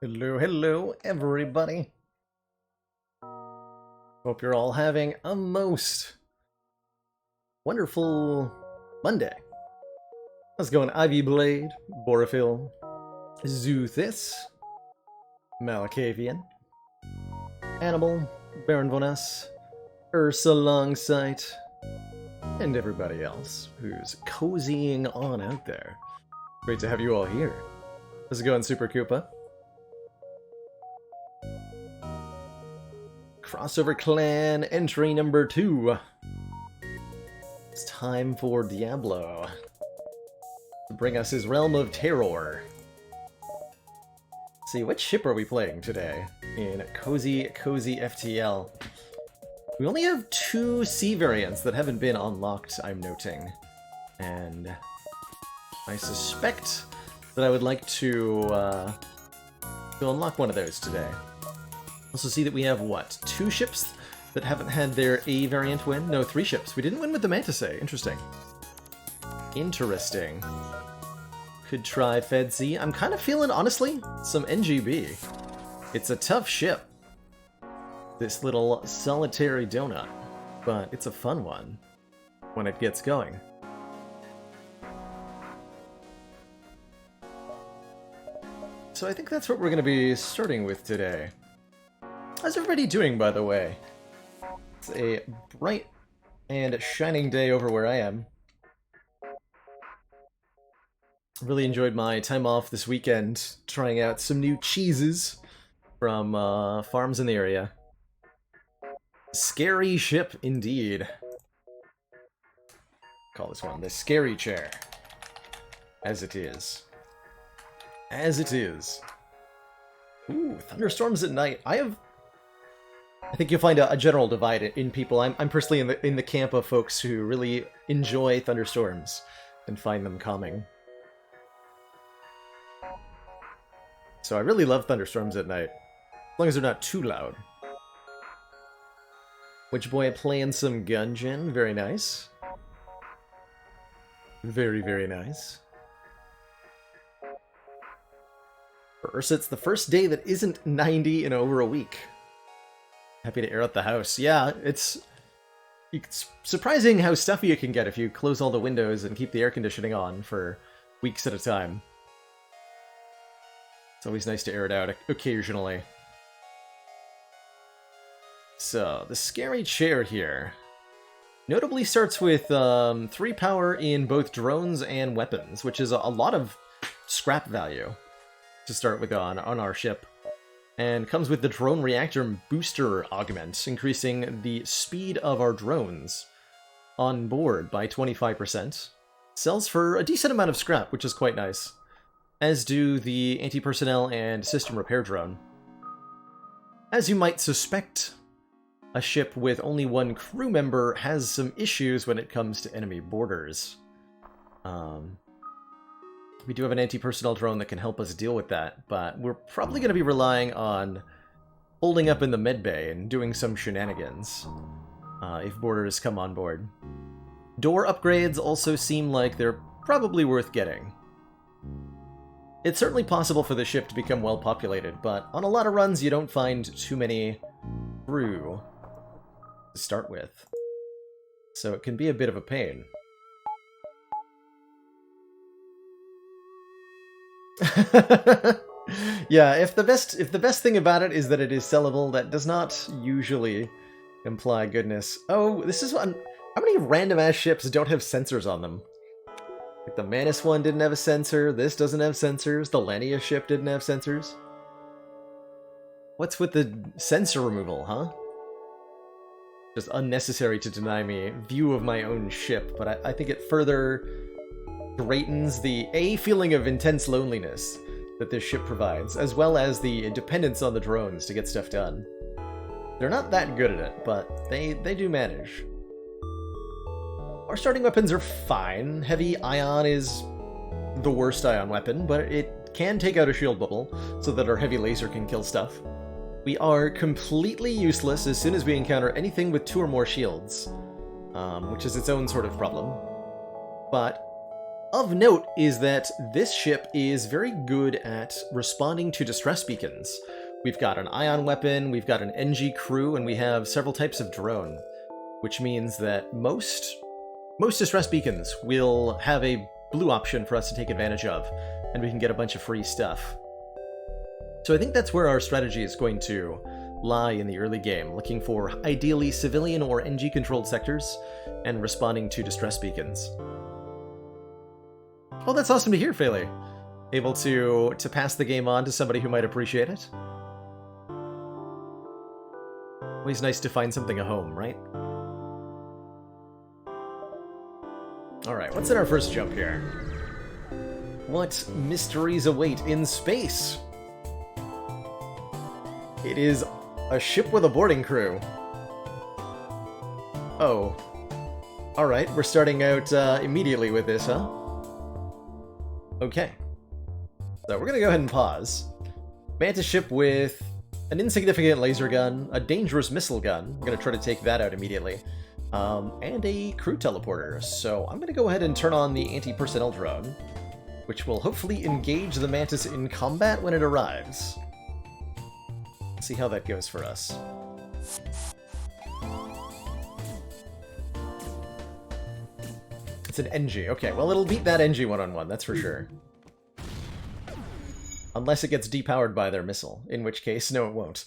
Hello, everybody. Hope you're all having a most wonderful Monday. How's it going, Ivy Blade, Borophyll, Zoothis, Malacavian, Animal, Baron Von S, Ursa Longsight, and everybody else who's cozying on out there. Great to have you all here. How's it going, Super Koopa? Crossover Clan entry number 2. It's time for Diablo to bring us his Realm of Terror. Let's see, what ship are we playing today in Cozy FTL? We only have 2 sea variants that haven't been unlocked, I'm noting. And I suspect that I would like to unlock one of those today. Also see that we have, what, 2 ships that haven't had their A variant win? No, 3 ships. We didn't win with the Mantisay. Interesting. Interesting. Could try Fedzy. I'm kind of feeling, honestly, some NGB. It's a tough ship. This little solitary donut. But it's a fun one when it gets going. So I think that's what we're going to be starting with today. How's everybody doing, by the way? It's a bright and shining day over where I am. Really enjoyed my time off this weekend, trying out some new cheeses from farms in the area. Scary ship, indeed. Call this one the Scary Chair. As it is. As it is. Ooh, thunderstorms at night. I think you'll find a general divide in people. I'm personally in the camp of folks who really enjoy thunderstorms and find them calming. So I really love thunderstorms at night, as long as they're not too loud. Witch Boy playing some Gungeon, very nice. Very, very nice. For Ursa, it's the first day that isn't 90 in over a week. Happy to air out the house. Yeah, it's surprising how stuffy it can get if you close all the windows and keep the air conditioning on for weeks at a time. It's always nice to air it out occasionally. So, the Scary Chair here notably starts with 3 power in both drones and weapons, which is a lot of scrap value to start with on our ship. And comes with the Drone Reactor Booster Augment, increasing the speed of our drones on board by 25%. Sells for a decent amount of scrap, which is quite nice. As do the Anti-Personnel and System Repair Drone. As you might suspect, a ship with only 1 crew member has some issues when it comes to enemy borders. We do have an anti-personnel drone that can help us deal with that, but we're probably going to be relying on holding up in the medbay and doing some shenanigans if borders come on board. Door upgrades also seem like they're probably worth getting. It's certainly possible for the ship to become well populated, but on a lot of runs you don't find too many crew to start with. So it can be a bit of a pain. Yeah, if the best thing about it is that it is sellable, that does not usually imply goodness. Oh, this is one. How many random ass ships don't have sensors on them? Like the Manus one didn't have a sensor, this doesn't have sensors, the Lania ship didn't have sensors. What's with the sensor removal, huh? Just unnecessary to deny me view of my own ship, but I think it further greatens the feeling of intense loneliness that this ship provides, as well as the dependence on the drones to get stuff done. They're not that good at it, but they do manage. Our starting weapons are fine. Heavy Ion is the worst Ion weapon, but it can take out a shield bubble so that our heavy laser can kill stuff. We are completely useless as soon as we encounter anything with 2 or more shields, which is its own sort of problem. But Of note is that this ship is very good at responding to distress beacons. We've got an ion weapon, we've got an NG crew, and we have several types of drone, which means that most distress beacons will have a blue option for us to take advantage of, and we can get a bunch of free stuff. So I think that's where our strategy is going to lie in the early game, looking for ideally civilian or NG-controlled sectors, and responding to distress beacons. Oh, that's awesome to hear, Feli. Able to pass the game on to somebody who might appreciate it. Always nice to find something a home, right? Alright, what's in our first jump here? What mysteries await in space? It is a ship with a boarding crew. Oh. Alright, we're starting out immediately with this, huh? Okay. So we're gonna go ahead and pause. Mantis ship with an insignificant laser gun, a dangerous missile gun. I'm gonna try to take that out immediately. And a crew teleporter. So I'm gonna go ahead and turn on the anti-personnel drone, which will hopefully engage the Mantis in combat when it arrives. Let's see how that goes for us. It's an NG. Okay, well, it'll beat that NG one-on-one, that's for sure. Unless it gets depowered by their missile, in which case, no, it won't.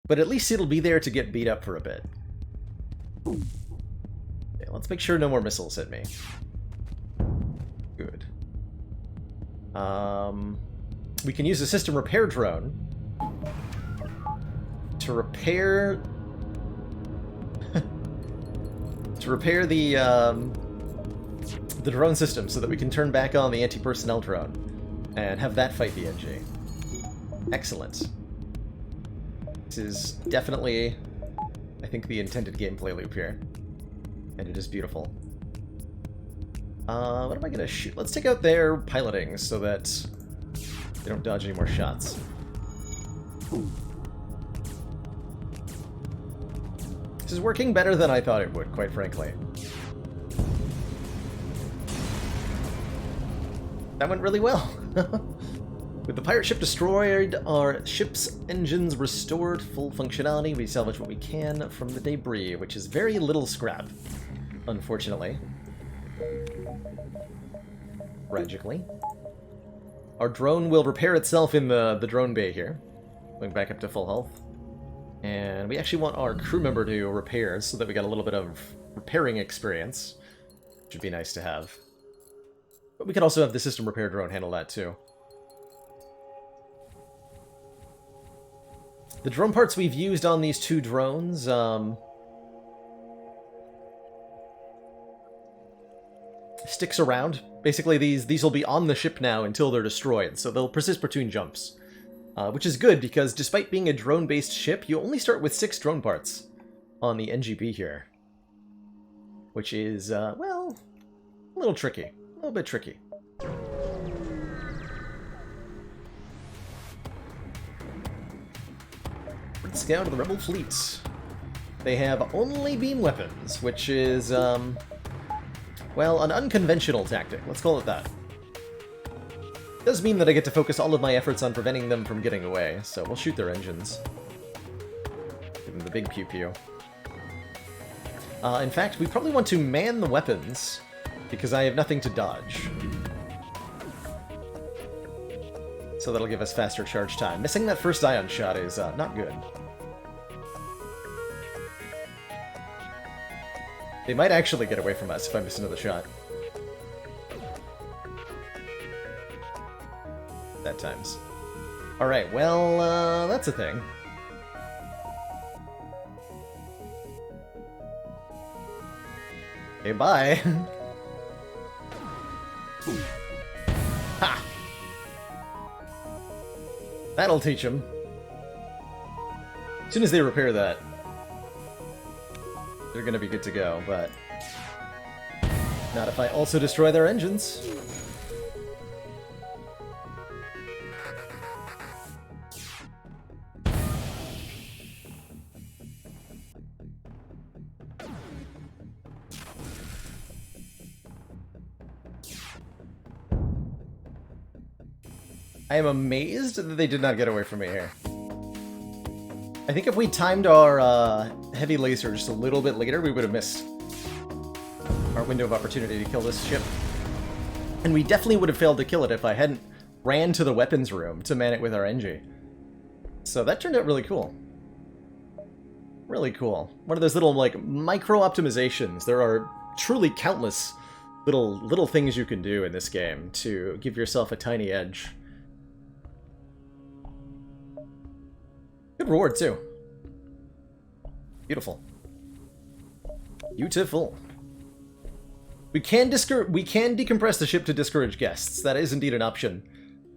But at least it'll be there to get beat up for a bit. Okay, let's make sure no more missiles hit me. Good. We can use a system repair drone to repair the drone system so that we can turn back on the anti-personnel drone and have that fight the NG. Excellent. This is definitely, I think, the intended gameplay loop here. And it is beautiful. What am I gonna shoot? Let's take out their piloting so that they don't dodge any more shots. This is working better than I thought it would, quite frankly. That went really well. With the pirate ship destroyed, our ship's engines restored full functionality. We salvage what we can from the debris, which is very little scrap, unfortunately. Tragically. Our drone will repair itself in the drone bay here, going back up to full health. And we actually want our crew member to repair so that we got a little bit of repairing experience, which would be nice to have. But we could also have the system repair drone handle that too. The drone parts we've used on these two drones, sticks around. Basically, these will be on the ship now until they're destroyed, so they'll persist between jumps. Which is good, because despite being a drone-based ship, you only start with 6 drone parts on the NGB here. Which is, well, a little tricky. A little bit tricky. Let's scout the Rebel fleet. They have only beam weapons, which is, well, an unconventional tactic. Let's call it that. It does mean that I get to focus all of my efforts on preventing them from getting away, so we'll shoot their engines. Give them the big pew-pew. In fact, we probably want to man the weapons, because I have nothing to dodge. So that'll give us faster charge time. Missing that first ion shot is not good. They might actually get away from us if I miss another shot. That times. Alright, well, that's a thing. Okay, bye. Ha! That'll teach them. As soon as they repair that, they're gonna be good to go, but not if I also destroy their engines. I am amazed that they did not get away from me here. I think if we timed our heavy laser just a little bit later, we would have missed our window of opportunity to kill this ship. And we definitely would have failed to kill it if I hadn't ran to the weapons room to man it with our NG. So that turned out really cool. Really cool. One of those little, like, micro-optimizations. There are truly countless little things you can do in this game to give yourself a tiny edge. Good reward, too. Beautiful. Beautiful. We can decompress the ship to discourage guests. That is indeed an option.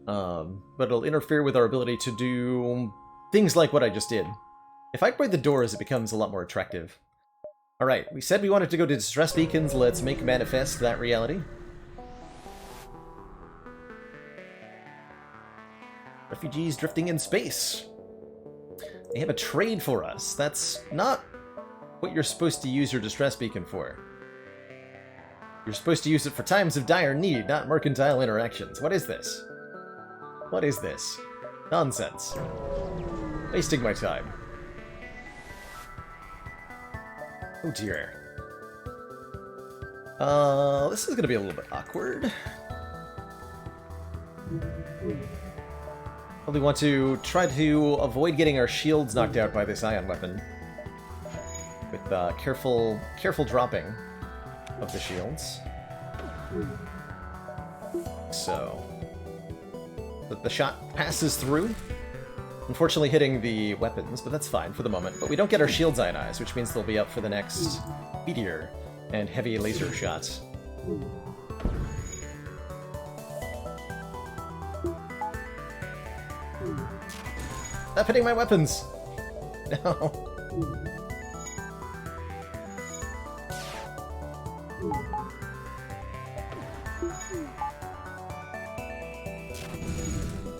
But it'll interfere with our ability to do things like what I just did. If I upgrade the doors, it becomes a lot more attractive. Alright, we said we wanted to go to distress beacons. Let's make manifest that reality. Refugees drifting in space. They have a trade for us. That's not what you're supposed to use your distress beacon for. You're supposed to use it for times of dire need, not mercantile interactions. What is this? What is this? Nonsense. Wasting my time. Oh dear. This is gonna be a little bit awkward. Probably want to try to avoid getting our shields knocked out by this ion weapon. With careful dropping of the shields. So that the shot passes through. Unfortunately hitting the weapons, but that's fine for the moment. But we don't get our shields ionized, which means they'll be up for the next meteor and heavy laser shots. Stop hitting my weapons! No.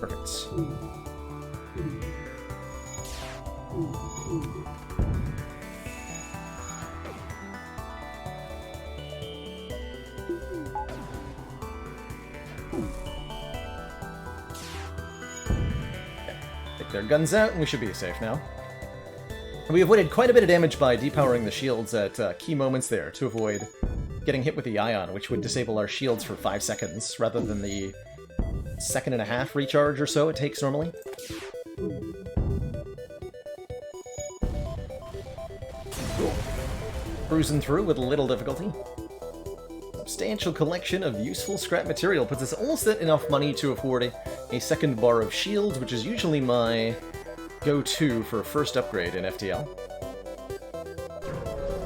Perfect. Take their guns out, and we should be safe now. We avoided quite a bit of damage by depowering the shields at key moments there to avoid getting hit with the ion, which would disable our shields for 5 seconds, rather than the 1.5 second recharge or so it takes normally. Cool. Cruising through with little difficulty. Substantial collection of useful scrap material puts us almost at enough money to afford a second bar of shields, which is usually my go-to for first upgrade in FTL.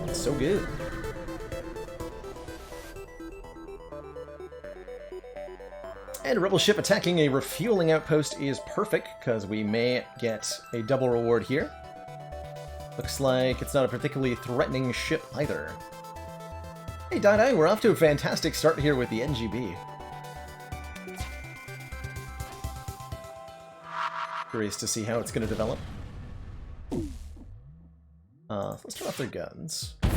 It's so good. And a rebel ship attacking a refueling outpost is perfect, because we may get a double reward here. Looks like it's not a particularly threatening ship either. Hey, Dai, we're off to a fantastic start here with the NGB. Curious to see how it's going to develop. Let's turn off their guns. I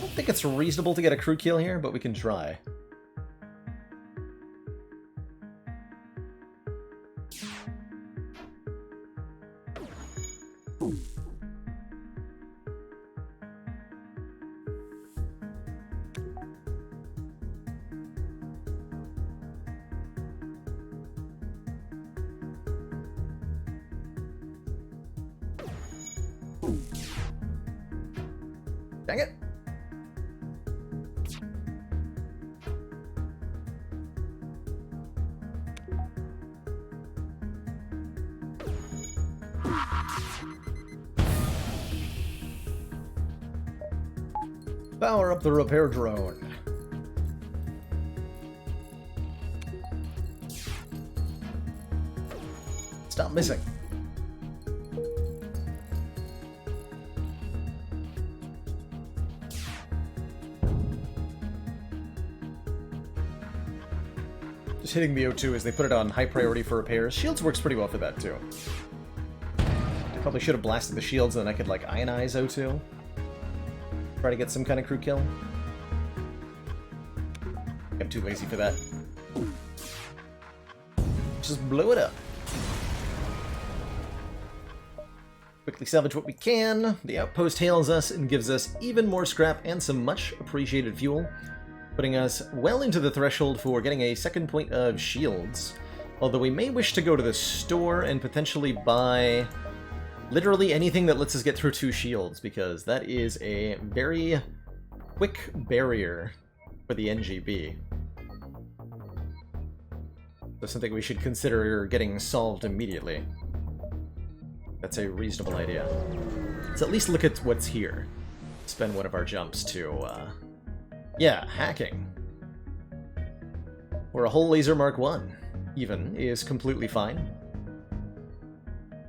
don't think it's reasonable to get a crew kill here, but we can try. Dang it! Power up the repair drone. Stop missing. Just hitting the O2 as they put it on high priority for repairs. Shields works pretty well for that too. I probably should have blasted the shields and then I could like ionize O2. Try to get some kind of crew kill. I'm too lazy for that. Just blow it up. Quickly salvage what we can. The outpost hails us and gives us even more scrap and some much appreciated fuel, putting us well into the threshold for getting a second point of shields. Although we may wish to go to the store and potentially buy literally anything that lets us get through 2 shields, because that is a very quick barrier for the NGB. So something we should consider getting solved immediately. That's a reasonable idea. Let's at least look at what's here. Spend one of our jumps to, yeah, hacking. Or a whole laser Mark 1, even, is completely fine.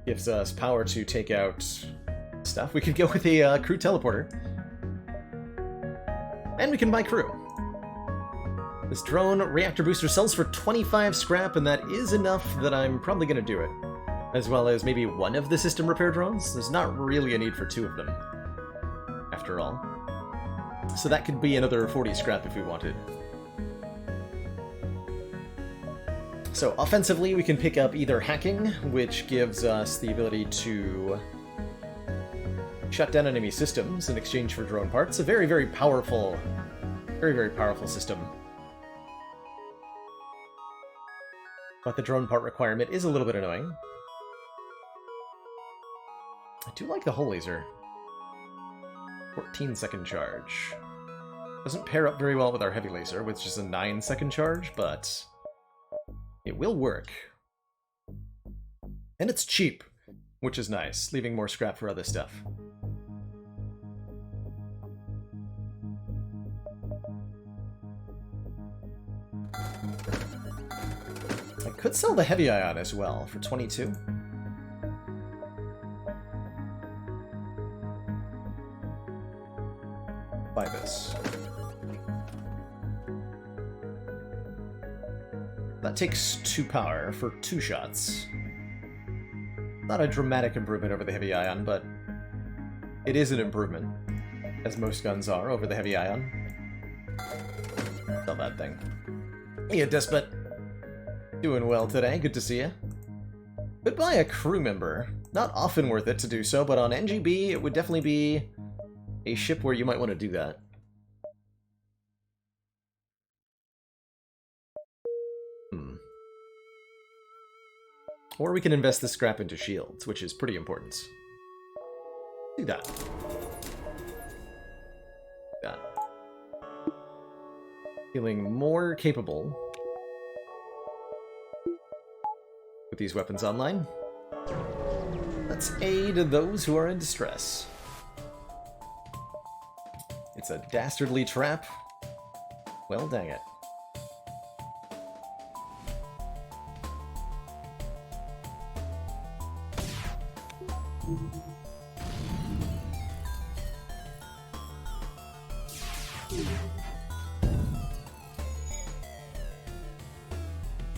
Gives us power to take out stuff. We could go with a crew teleporter. And we can buy crew. This drone reactor booster sells for 25 scrap, and that is enough that I'm probably going to do it. As well as maybe one of the system repair drones. There's not really a need for 2 of them, after all. So that could be another 40 scrap if we wanted. So offensively, we can pick up either hacking, which gives us the ability to shut down enemy systems in exchange for drone parts. A very, very powerful system. But the drone part requirement is a little bit annoying. I do like the hull laser. 14-second charge. Doesn't pair up very well with our heavy laser, which is a 9-second charge, but it will work. And it's cheap, which is nice, leaving more scrap for other stuff. I could sell the heavy ion as well for 22. Buy this. That takes 2 power for 2 shots. Not a dramatic improvement over the heavy ion, but it is an improvement, as most guns are over the heavy ion. Sell that thing. Hey, Despot. Doing well today, good to see you. Could buy a crew member. Not often worth it to do so, but on NGB it would definitely be a ship where you might want to do that. Or we can invest the scrap into shields, which is pretty important. Do that. That. Feeling more capable with these weapons online. Let's aid those who are in distress. It's a dastardly trap. Well, dang it.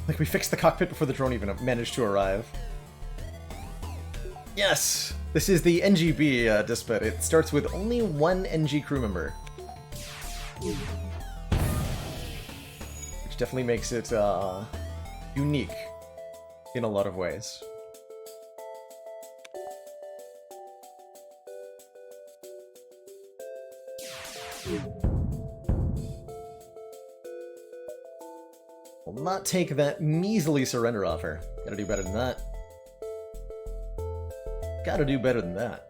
Like, we fixed the cockpit before the drone even managed to arrive. Yes! This is the NGB Despot. It starts with only 1 NG crew member. Which definitely makes it unique in a lot of ways. Will not take that measly surrender offer. Gotta do better than that. Gotta do better than that.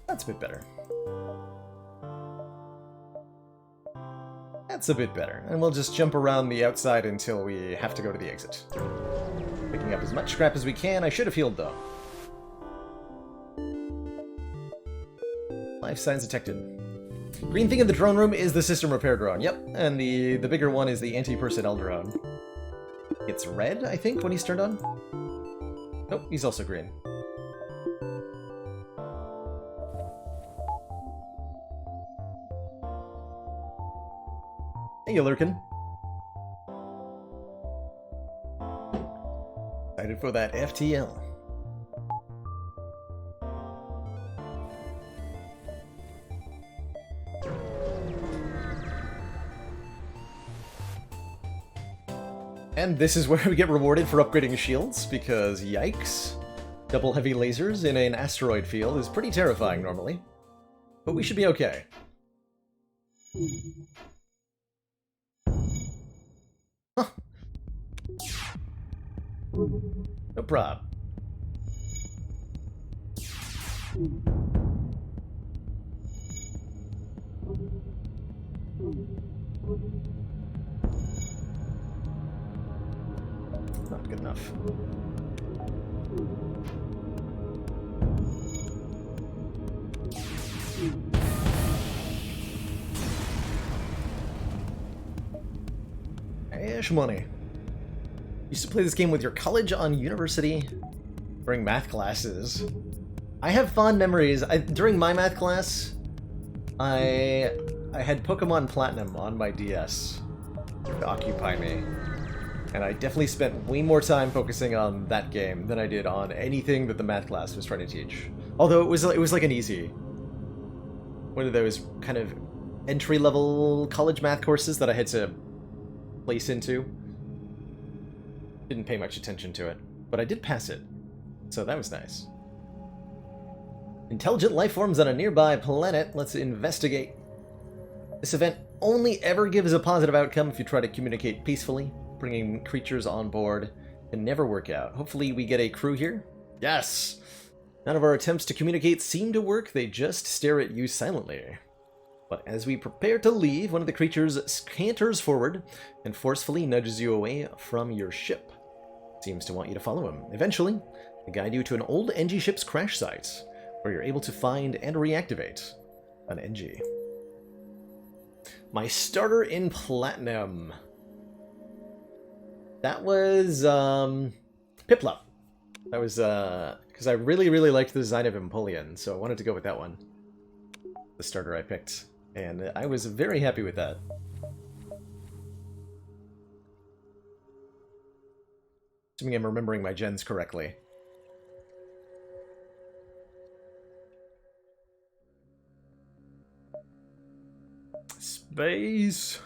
That's a bit better. That's a bit better. And we'll just jump around the outside until we have to go to the exit. Picking up as much scrap as we can. I should have healed, though. Life signs detected. Green thing in the drone room is the system repair drone. Yep, and the bigger one is the anti-personnel drone. It's red, I think, when he's turned on? Nope, he's also green. Hey, you lurkin'. Excited for that FTL. And this is where we get rewarded for upgrading shields, because yikes. Double heavy lasers in an asteroid field is pretty terrifying normally. But we should be okay. Huh. No prob. Not good enough. Ash money. Used to play this game with your college on university during math classes. I have fond memories. During my math class, I had Pokemon Platinum on my DS to occupy me. And I definitely spent way more time focusing on that game than I did on anything that the math class was trying to teach. Although it was like an easy, one of those kind of entry-level college math courses that I had to place into. Didn't pay much attention to it, but I did pass it, so that was nice. Intelligent life forms on a nearby planet. Let's investigate. This event only ever gives a positive outcome if you try to communicate peacefully. Bringing creatures on board can never work out. Hopefully we get a crew here. Yes! None of our attempts to communicate seem to work. They just stare at you silently. But as we prepare to leave, one of the creatures canters forward and forcefully nudges you away from your ship. Seems to want you to follow him. Eventually, they guide you to an old NG ship's crash site, where you're able to find and reactivate an NG. My starter in Platinum. That was, Piplup. That was, because I really, really liked the design of Empoleon, so I wanted to go with that one. The starter I picked, and I was very happy with that. Assuming I'm remembering my gens correctly. Space.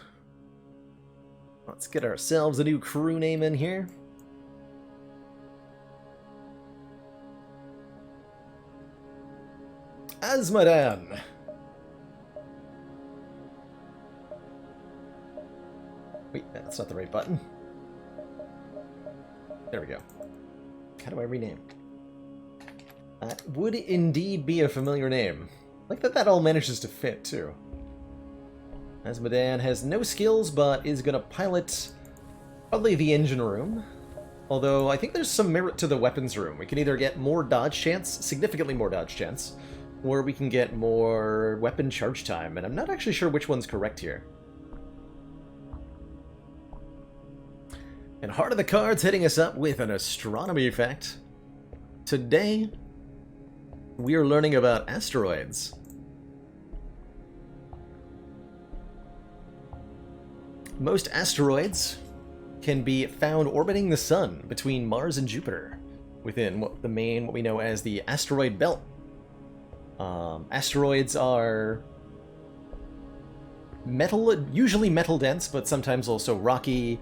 Let's get ourselves a new crew name in here. Asmodan. Wait, that's not the right button. There we go. How do I rename? That would indeed be a familiar name. Like that all manages to fit, too. Asmodan has no skills, but is going to pilot probably the engine room. Although, I think there's some merit to the weapons room. We can either get more dodge chance, significantly more dodge chance, or we can get more weapon charge time, and I'm not actually sure which one's correct here. And Heart of the Cards hitting us up with an astronomy fact. Today, we are learning about asteroids. Most asteroids can be found orbiting the Sun between Mars and Jupiter, within what we know as the asteroid belt. Asteroids are usually metal dense, but sometimes also rocky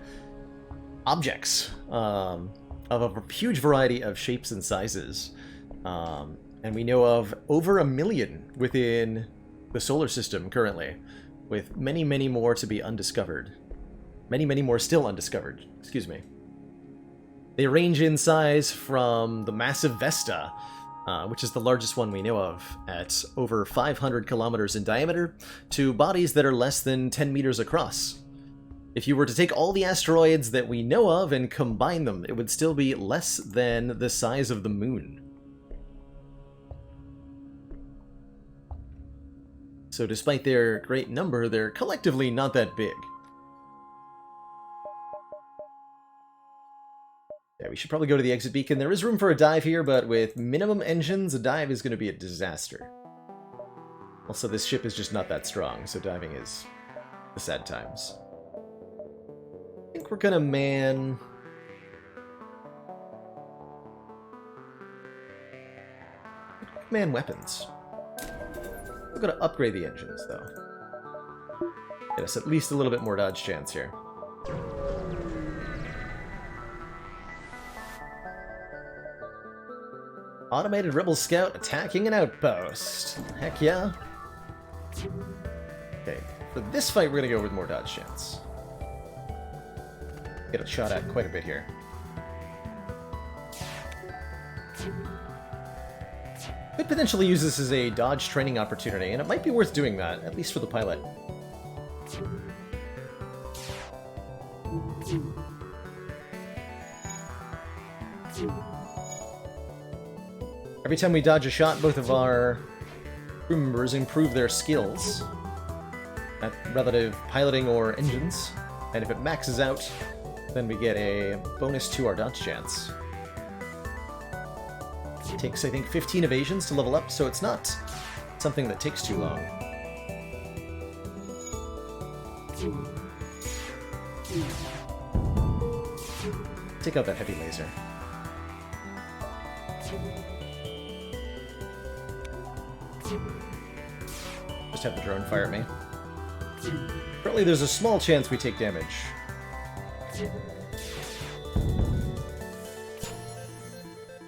objects of a huge variety of shapes and sizes. And we know of over 1 million within the solar system currently, with many, many more to be undiscovered. Many, many more still undiscovered, excuse me. They range in size from the massive Vesta, which is the largest one we know of, at over 500 kilometers in diameter, to bodies that are less than 10 meters across. If you were to take all the asteroids that we know of and combine them, it would still be less than the size of the Moon. So despite their great number, they're collectively not that big. Yeah, we should probably go to the exit beacon. There is room for a dive here, but with minimum engines, a dive is going to be a disaster. Also, this ship is just not that strong, so diving is the sad times. I think we're going to man weapons. We're going to upgrade the engines, though. Get us at least a little bit more dodge chance here. Automated rebel scout attacking an outpost. Heck yeah. Okay, for this fight, we're gonna go with more dodge chance. Get a shot at quite a bit here. Could potentially use this as a dodge training opportunity, and it might be worth doing that, at least for the pilot. Every time we dodge a shot, both of our crew members improve their skills at relative piloting or engines, and if it maxes out, then we get a bonus to our dodge chance. It takes, I think, 15 evasions to level up, so it's not something that takes too long. Take out that heavy laser. Just have the drone fire at me. Currently, there's a small chance we take damage.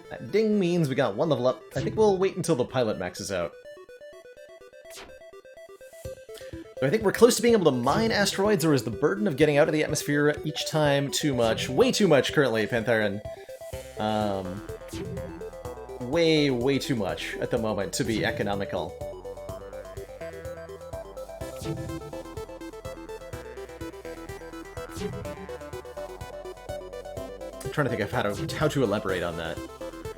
That ding means we got one level up. I think we'll wait until the pilot maxes out. So I think we're close to being able to mine asteroids, or is the burden of getting out of the atmosphere each time too much? Way too much currently, Pantheran. Way too much at the moment to be economical. I'm trying to think of how to elaborate on that,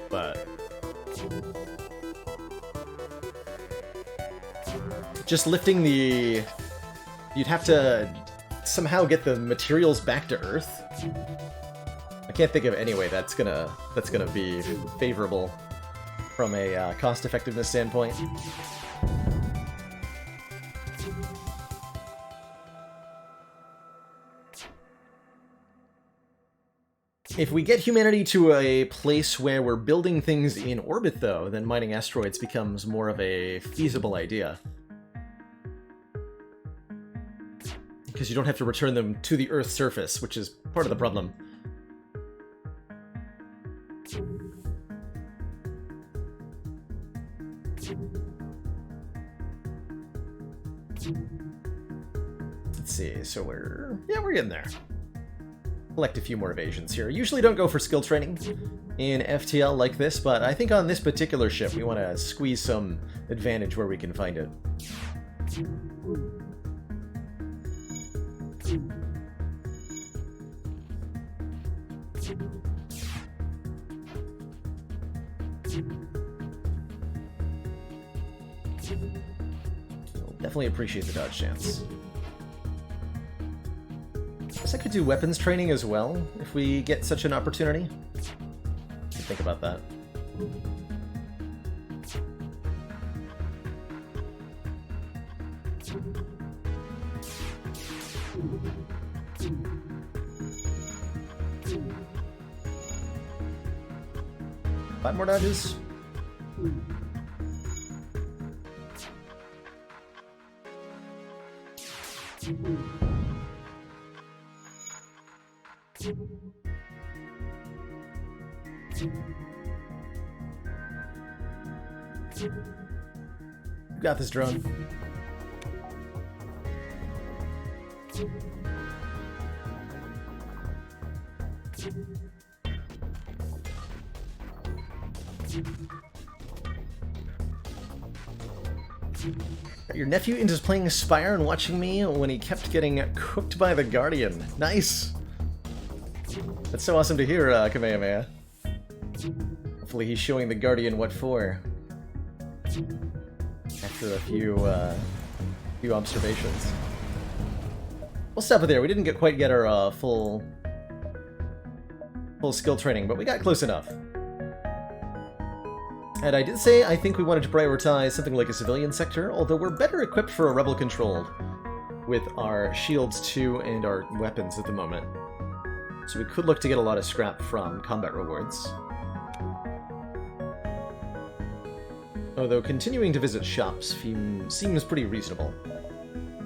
but just lifting the... You'd have to somehow get the materials back to Earth. I can't think of any way that's gonna be favorable from a cost-effectiveness standpoint. If we get humanity to a place where we're building things in orbit, though, then mining asteroids becomes more of a feasible idea. Because you don't have to return them to the Earth's surface, which is part of the problem. Let's see, so we're getting there. Collect a few more evasions here. Usually don't go for skill training in FTL like this, but I think on this particular ship we want to squeeze some advantage where we can find it. Definitely appreciate the dodge chance. I could do weapons training as well, if we get such an opportunity. Think about that. Five more dodges. You got this, drone. Got your nephew into playing Spire and watching me when he kept getting cooked by the Guardian. Nice! That's so awesome to hear, Kamehameha. Hopefully he's showing the Guardian what for. After a few observations. We'll stop it there. We didn't quite get our full skill training, but we got close enough. And I did say I think we wanted to prioritize something like a civilian sector, although we're better equipped for a rebel controlled with our shields too and our weapons at the moment. So we could look to get a lot of scrap from combat rewards. Although continuing to visit shops seems pretty reasonable.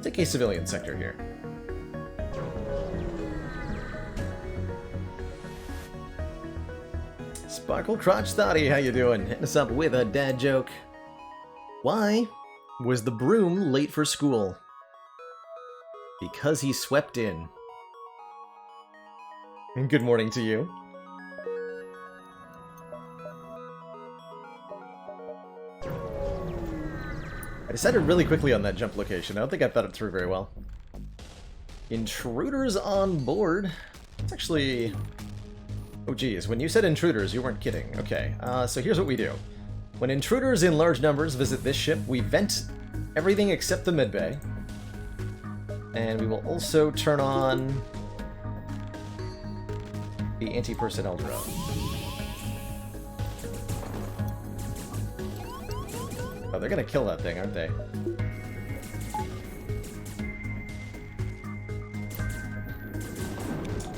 Take a civilian sector here. Sparkle Crotch Thotty, how you doing? Hitting us up with a dad joke. Why was the broom late for school? Because he swept in. And good morning to you. I decided really quickly on that jump location. I don't think I thought it through very well. Intruders on board. It's actually... Oh geez, when you said intruders, you weren't kidding. Okay, so here's what we do. When intruders in large numbers visit this ship, we vent everything except the medbay. And we will also turn on the anti-personnel drone. Oh, they're gonna kill that thing, aren't they?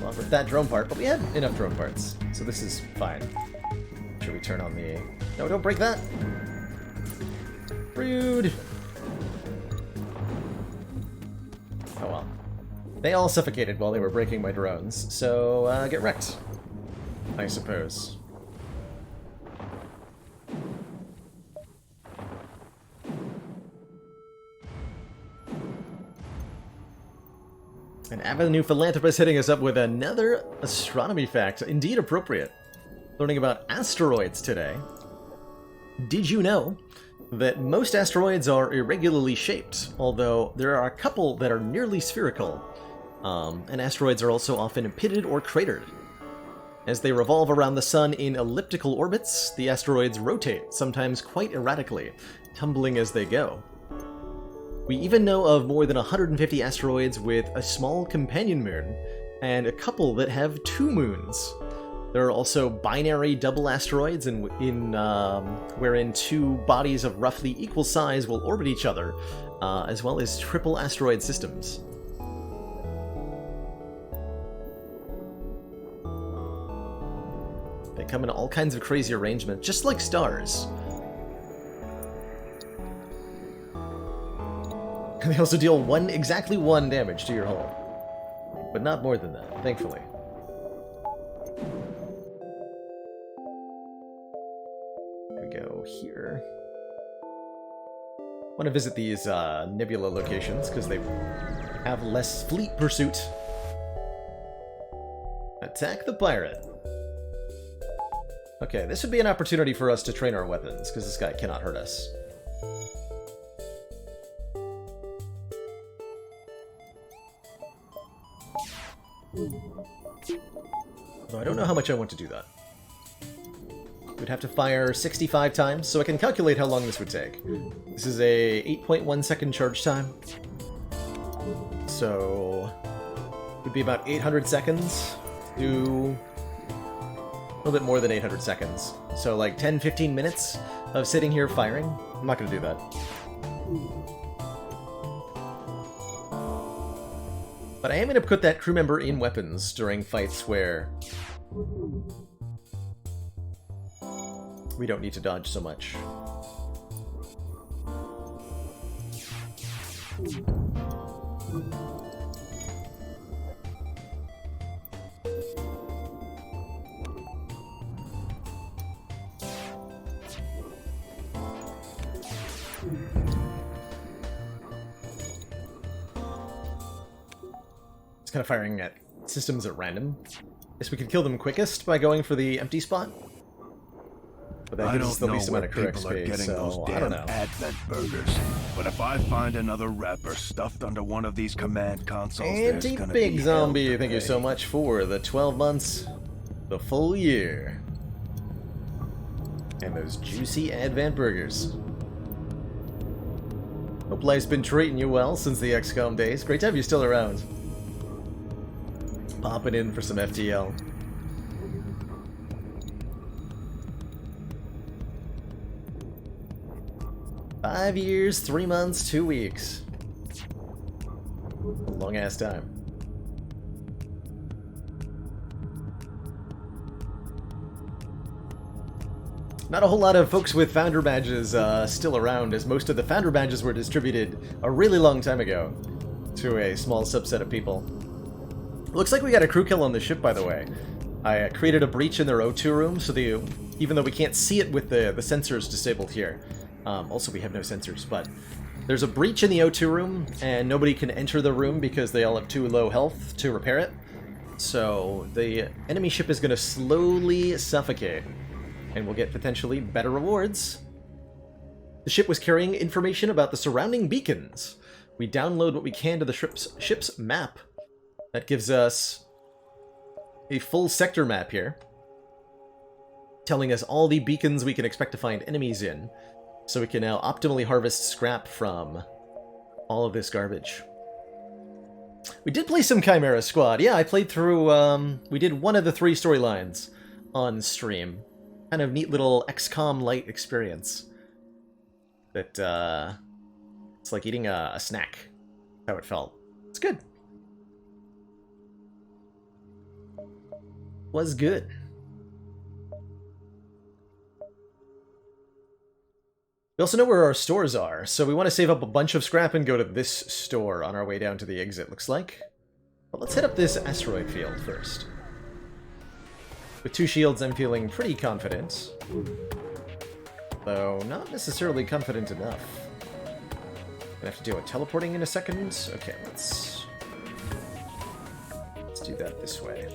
Well, with that drone part, but we had enough drone parts, so this is fine. Should we turn on the... No, don't break that! Rude! Oh well. They all suffocated while they were breaking my drones, so get wrecked, I suppose. An avenue philanthropist hitting us up with another astronomy fact, indeed appropriate. Learning about asteroids today. Did you know that most asteroids are irregularly shaped, although there are a couple that are nearly spherical, and asteroids are also often pitted or cratered. As they revolve around the sun in elliptical orbits, the asteroids rotate, sometimes quite erratically, tumbling as they go. We even know of more than 150 asteroids with a small companion moon, and a couple that have 2 moons. There are also binary double asteroids wherein 2 bodies of roughly equal size will orbit each other, as well as triple asteroid systems. They come in all kinds of crazy arrangements, just like stars. They also deal exactly one damage to your hull. But not more than that, thankfully. There we go here. I want to visit these nebula locations, because they have less fleet pursuit. Attack the pirate. Okay, this would be an opportunity for us to train our weapons, because this guy cannot hurt us. Though I don't know how much I want to do that. We'd have to fire 65 times, so I can calculate how long this would take. This is a 8.1 second charge time. So it would be about 800 seconds to a little bit more than 800 seconds. So like 10-15 minutes of sitting here firing. I'm not going to do that. But I am going to put that crew member in weapons during fights where we don't need to dodge so much. It's kind of firing at systems at random. Guess we could kill them quickest by going for the empty spot. But that gives us the least amount of crew XP, so I don't know. Advent burgers. But if I find another wrapper stuffed under one of these command consoles, Anti-Big Zombie, thank you so much for the 12 months, the full year. And those juicy Advent burgers. Hope life's been treating you well since the XCOM days. Great to have you still around. Popping in for some FTL. Five years, 3 months, 2 weeks. A long-ass time. Not a whole lot of folks with founder badges still around, as most of the founder badges were distributed a really long time ago to a small subset of people. Looks like we got a crew kill on the ship, by the way. I created a breach in their O2 room, so even though we can't see it with the sensors disabled here, also we have no sensors, but there's a breach in the O2 room, and nobody can enter the room because they all have too low health to repair it. So the enemy ship is going to slowly suffocate, and we'll get potentially better rewards. The ship was carrying information about the surrounding beacons. We download what we can to the ship's map. That gives us a full sector map here, telling us all the beacons we can expect to find enemies in, so we can now optimally harvest scrap from all of this garbage. We did play some Chimera Squad. Yeah, I played through, we did one of the 3 storylines on stream. Kind of neat little XCOM light experience. That, it's like eating a snack. That's how it felt. It's good. Was good. We also know where our stores are, so we want to save up a bunch of scrap and go to this store on our way down to the exit, looks like. But let's hit up this asteroid field first. With 2 shields, I'm feeling pretty confident. Though, not necessarily confident enough. Gonna have to deal with teleporting in a second. Okay, let's do that this way.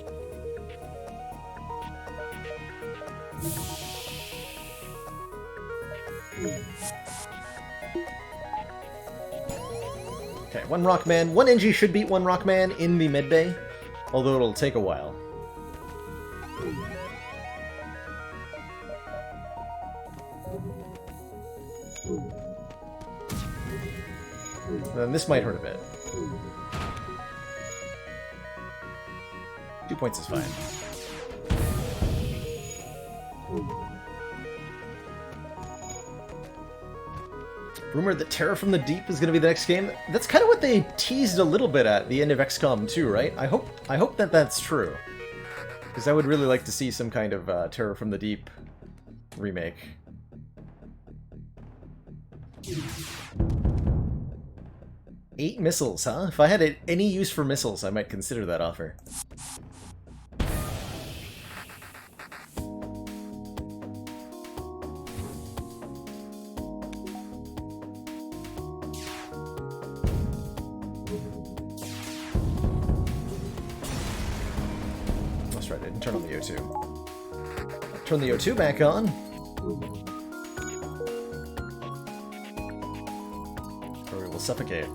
Okay, 1 Rockman. 1 NG should beat 1 Rockman in the med bay, although it'll take a while. Then this might hurt a bit. 2 points is fine. Rumored that Terror from the Deep is going to be the next game. That's kind of what they teased a little bit at the end of XCOM 2, right? I hope that that's true. Because I would really like to see some kind of Terror from the Deep remake. Eight missiles, huh? If I had any use for missiles, I might consider that offer. That's right, I didn't turn on the O2. Turn the O2 back on. Or we will suffocate.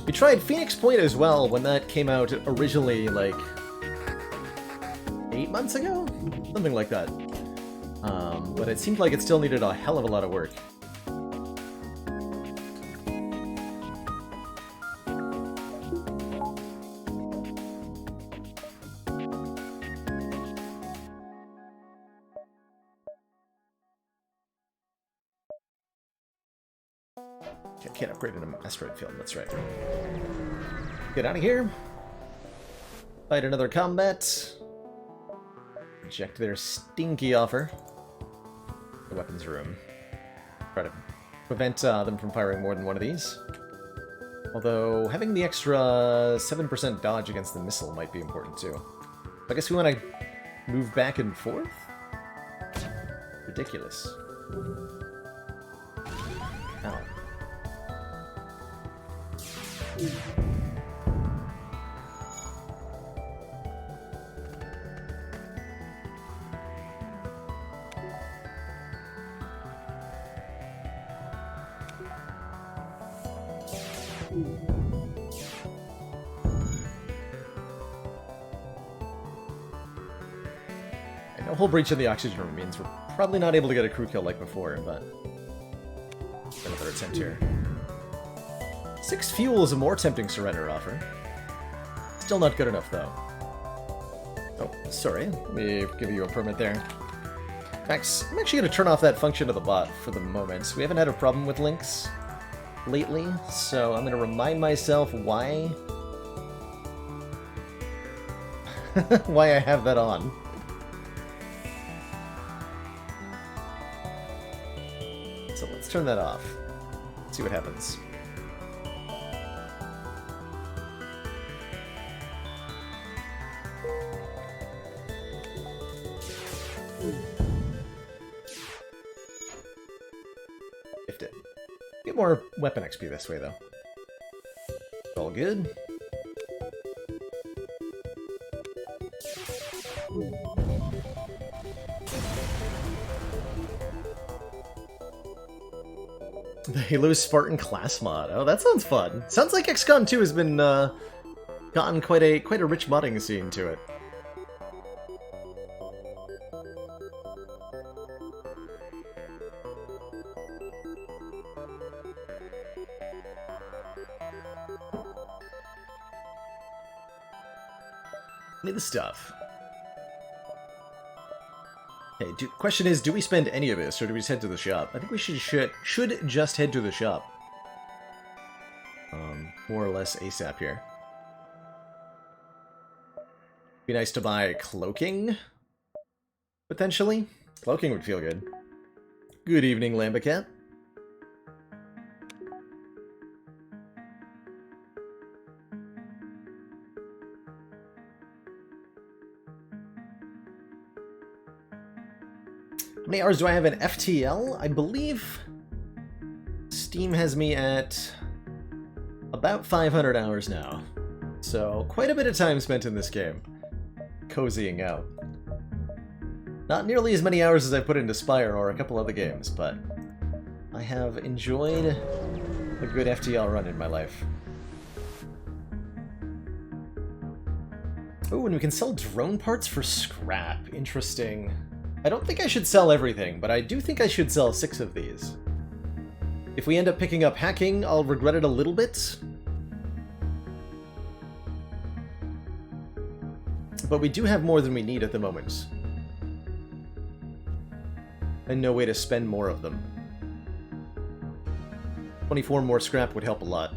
We tried Phoenix Point as well when that came out originally, like 8 months ago? Something like that. But it seemed like it still needed a hell of a lot of work. I can't upgrade an asteroid field, that's right. Get out of here. Fight another combat. Reject their stinky offer. The weapons room. Try to prevent them from firing more than one of these. Although, having the extra 7% dodge against the missile might be important too. I guess we want to move back and forth? Ridiculous. Ow. And a whole breach of the oxygen room means we're probably not able to get a crew kill like before, but another attempt here. 6 fuel is a more tempting surrender offer. Still not good enough, though. Oh, sorry. Let me give you a permit there. Max, I'm actually going to turn off that function of the bot for the moment. We haven't had a problem with links lately, so I'm going to remind myself why why I have that on. So let's turn that off. See what happens. get more weapon XP this way, though. All good. The Halo Spartan class mod. Oh, that sounds fun. Sounds like XCOM 2 has been gotten quite a rich modding scene to it. Need the stuff. Hey, question is, do we spend any of this, or do we just head to the shop? I think we should just head to the shop. More or less ASAP here. Be nice to buy cloaking, potentially. Cloaking would feel good. Good evening, Lambicat. How many hours do I have in FTL? I believe Steam has me at about 500 hours now. So quite a bit of time spent in this game, cozying out. Not nearly as many hours as I put into Spire or a couple other games, but I have enjoyed a good FTL run in my life. Oh, and we can sell drone parts for scrap. Interesting. I don't think I should sell everything, but I do think I should sell 6 of these. If we end up picking up hacking, I'll regret it a little bit. But we do have more than we need at the moment. And no way to spend more of them. 24 more scrap would help a lot.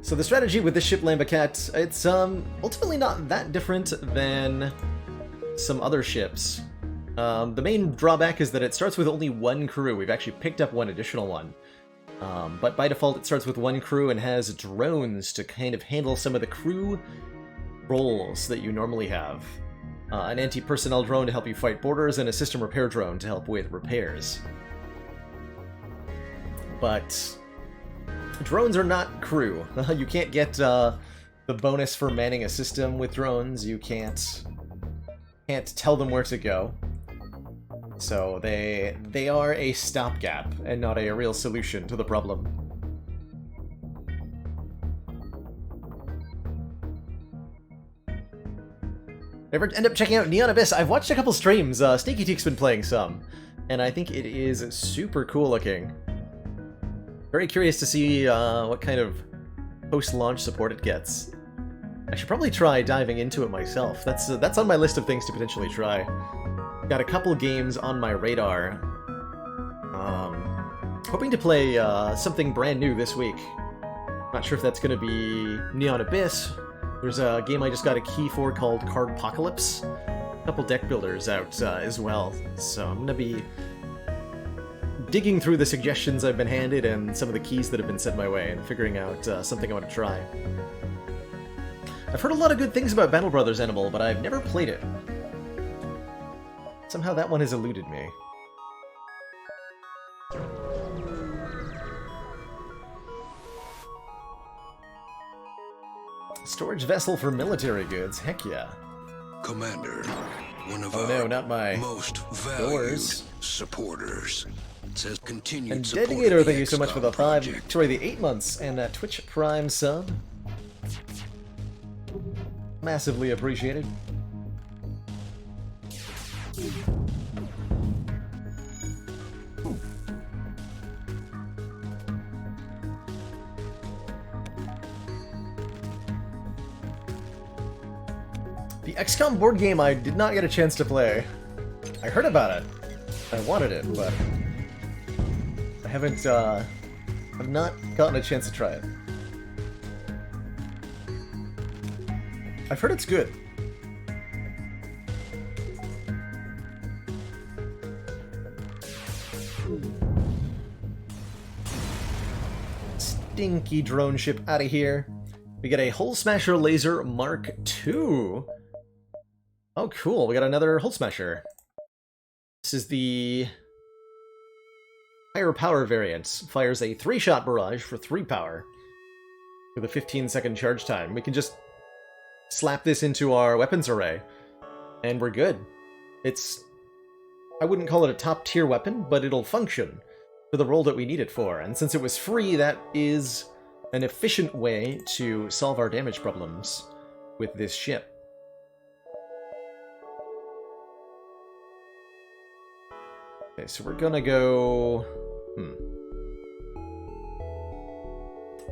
So the strategy with this ship, Lambicat, it's ultimately not that different than some other ships. The main drawback is that it starts with only 1 crew. We've actually picked up 1 additional one. But by default it starts with 1 crew and has drones to kind of handle some of the crew roles that you normally have. An anti-personnel drone to help you fight borders, and a system repair drone to help with repairs. But drones are not crew. You can't get the bonus for manning a system with drones. You can't tell them where to go. So they are a stopgap and not a real solution to the problem. Ever end up checking out Neon Abyss? I've watched a couple streams. Sneaky Teek's been playing some, and I think it is super cool looking. Very curious to see what kind of post-launch support it gets. I should probably try diving into it myself. That's on my list of things to potentially try. Got a couple games on my radar. Hoping to play something brand new this week. Not sure if that's going to be Neon Abyss. There's a game I just got a key for called Cardpocalypse. A couple deck builders out as well. So I'm going to be digging through the suggestions I've been handed and some of the keys that have been sent my way and figuring out something I want to try. I've heard a lot of good things about Battle Brothers Animal, but I've never played it. Somehow that one has eluded me. Storage vessel for military goods, heck yeah. Commander, one of our not my most valued supporters. Says continued and support Dedicator, of thank you so much for the project. the 8 months and that Twitch Prime sub. Massively appreciated. The XCOM board game I did not get a chance to play. I heard about it. I wanted it, but I haven't, I've not gotten a chance to try it. I've heard it's good. Stinky drone ship out of here. We get a Hull Smasher Laser Mark II. Oh, cool. We got another Hull Smasher. This is the higher power variant. Fires a 3-shot barrage for 3 power with a 15-second charge time. We can just slap this into our weapons array, and we're good. It's... I wouldn't call it a top-tier weapon, but it'll function for the role that we need it for. And since it was free, that is an efficient way to solve our damage problems with this ship. Okay, so we're gonna go...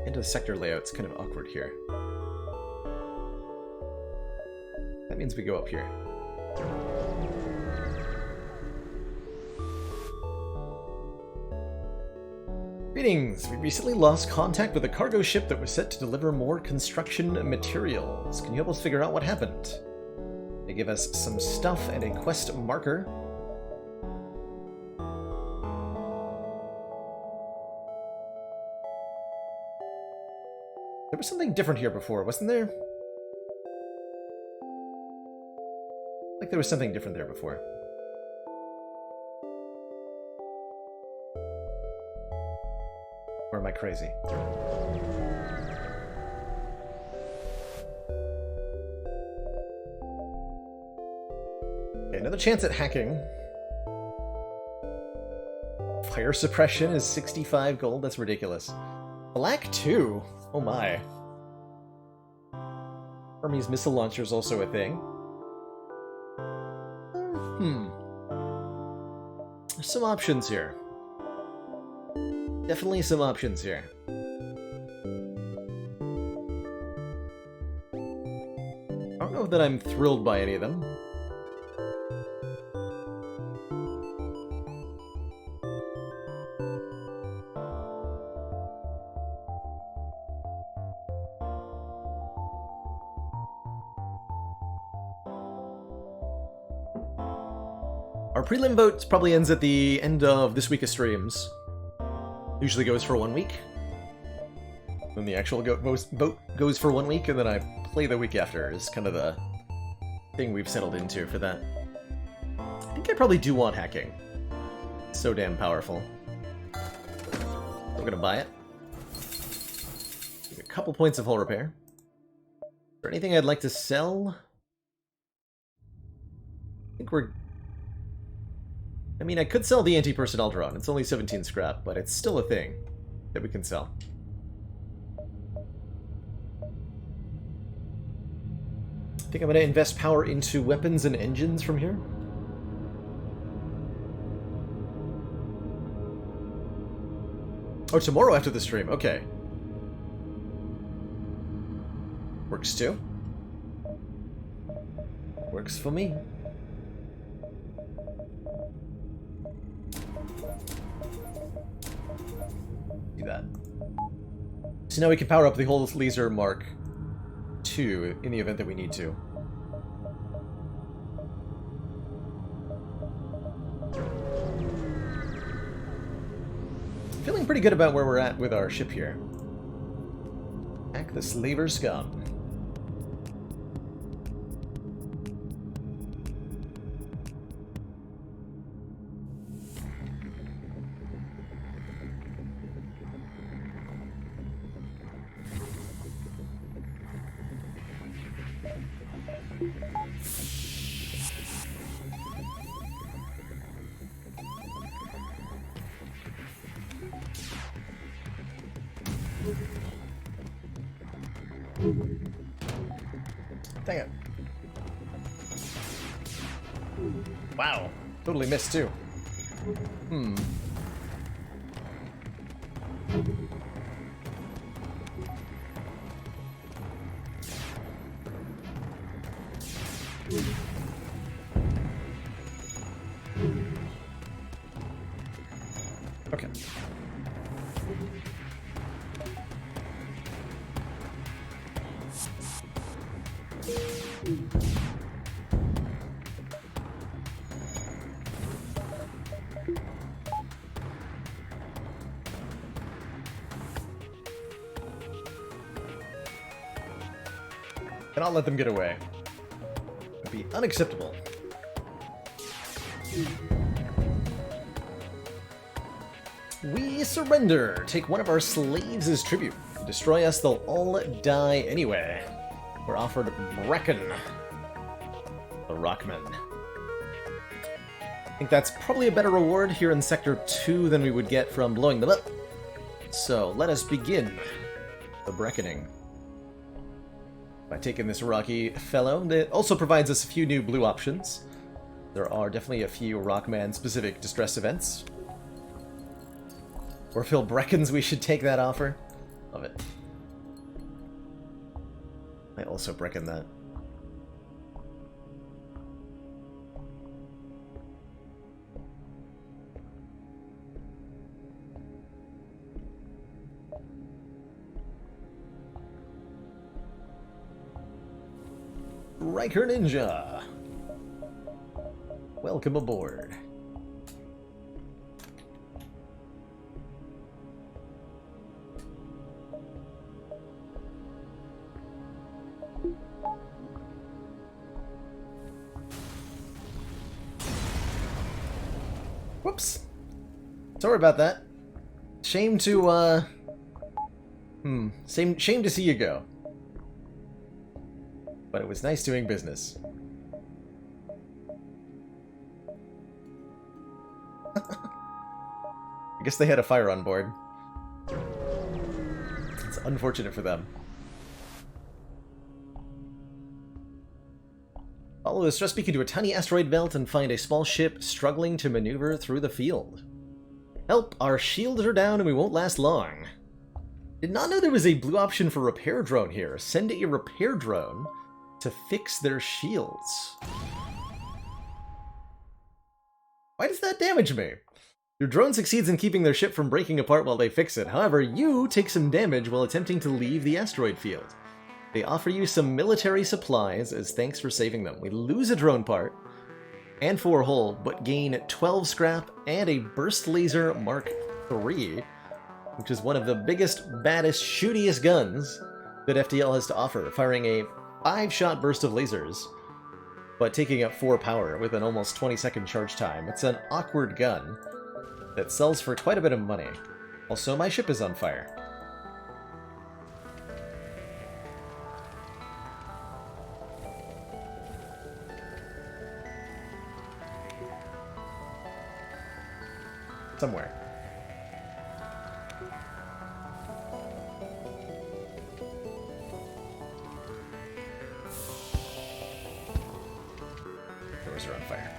Into the sector layout's kind of awkward here. That means we go up here. Greetings! We recently lost contact with a cargo ship that was set to deliver more construction materials. Can you help us figure out what happened? They give us some stuff and a quest marker. There was something different here before, wasn't there? Like there was something different there before. Or am I crazy? Okay, another chance at hacking. Fire suppression is 65 gold, that's ridiculous. Black 2? Oh my. Hermes missile launcher is also a thing. There's some options here. Definitely some options here. I don't know that I'm thrilled by any of them. Our prelim vote probably ends at the end of this week of streams. Usually goes for 1 week. Then the actual vote goes for 1 week, and then I play the week after, is kind of the thing we've settled into for that. I think I probably do want hacking. It's so damn powerful. I'm gonna buy it. Give a couple points of hull repair. Is there anything I'd like to sell? I think we're... I mean, I could sell the anti-personnel drone. It's only 17 scrap, but it's still a thing that we can sell. I think I'm going to invest power into weapons and engines from here. Oh, tomorrow after the stream. Okay. Works too. Works for me. Do that. So now we can power up the whole laser Mark II in the event that we need to. Feeling pretty good about where we're at with our ship here. Hack the slaver scum. Dang it. Wow. Totally missed too. Okay. Cannot let them get away. That'd be unacceptable. surrender. Take one of our slaves as tribute. Destroy us, they'll all die anyway. We're offered Brecken, the Rockman. I think that's probably a better reward here in Sector 2 than we would get from blowing them up. So let us begin the Breckening by taking this rocky fellow. It also provides us a few new blue options. There are definitely a few Rockman-specific distress events. Or Phil Breckens, we should take that offer. Love it. I also Brecken that. Riker Ninja! Welcome aboard. Whoops. Sorry about that. Shame to, shame to see you go. But it was nice doing business. I guess they had a fire on board. It's unfortunate for them. Follow the stress beacon to a tiny asteroid belt and find a small ship struggling to maneuver through the field. Help! Our shields are down and we won't last long. Did not know there was a blue option for repair drone here. Send a repair drone to fix their shields. Why does that damage me? Your drone succeeds in keeping their ship from breaking apart while they fix it. However, you take some damage while attempting to leave the asteroid field. They offer you some military supplies as thanks for saving them. We lose a drone part and 4 hull, but gain 12 scrap and a burst laser Mark III, which is one of the biggest, baddest, shootiest guns that FTL has to offer, firing a 5-shot burst of lasers, but taking up 4 power with an almost 20-second charge time. It's an awkward gun that sells for quite a bit of money. Also, my ship is on fire. Somewhere. Doors are on fire.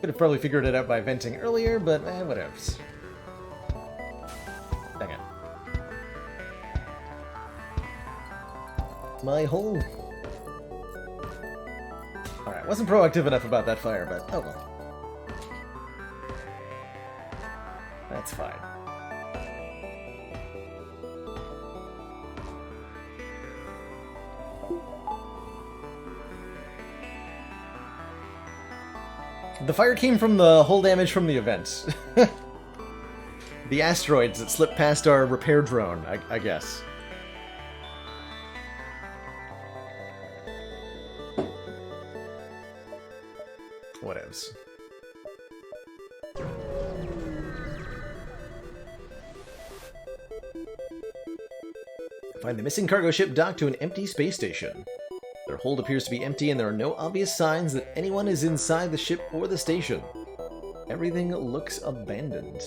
Could have probably figured it out by venting earlier, but whatevs. Dang it. My hole. Alright, wasn't proactive enough about that fire, but oh well. That's fine. The fire came from the hull damage from the event. The asteroids that slipped past our repair drone, I guess. Whatevs. Find the missing cargo ship docked to an empty space station. Their hold appears to be empty and there are no obvious signs that anyone is inside the ship or the station. Everything looks abandoned.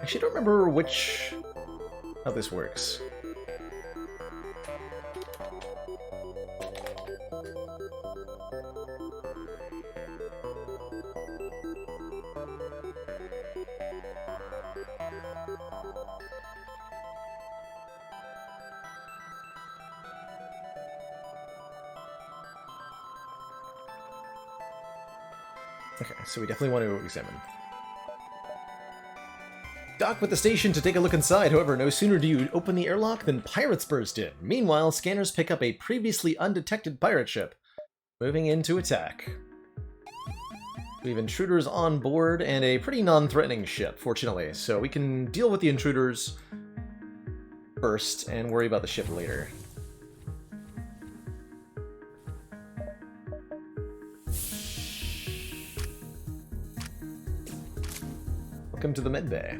Actually, I don't remember how this works. Okay, so we definitely want to examine. Dock with the station to take a look inside. However, no sooner do you open the airlock than pirates burst in. Meanwhile, scanners pick up a previously undetected pirate ship, moving in to attack. We have intruders on board and a pretty non-threatening ship, fortunately, so we can deal with the intruders first and worry about the ship later. Welcome to the medbay.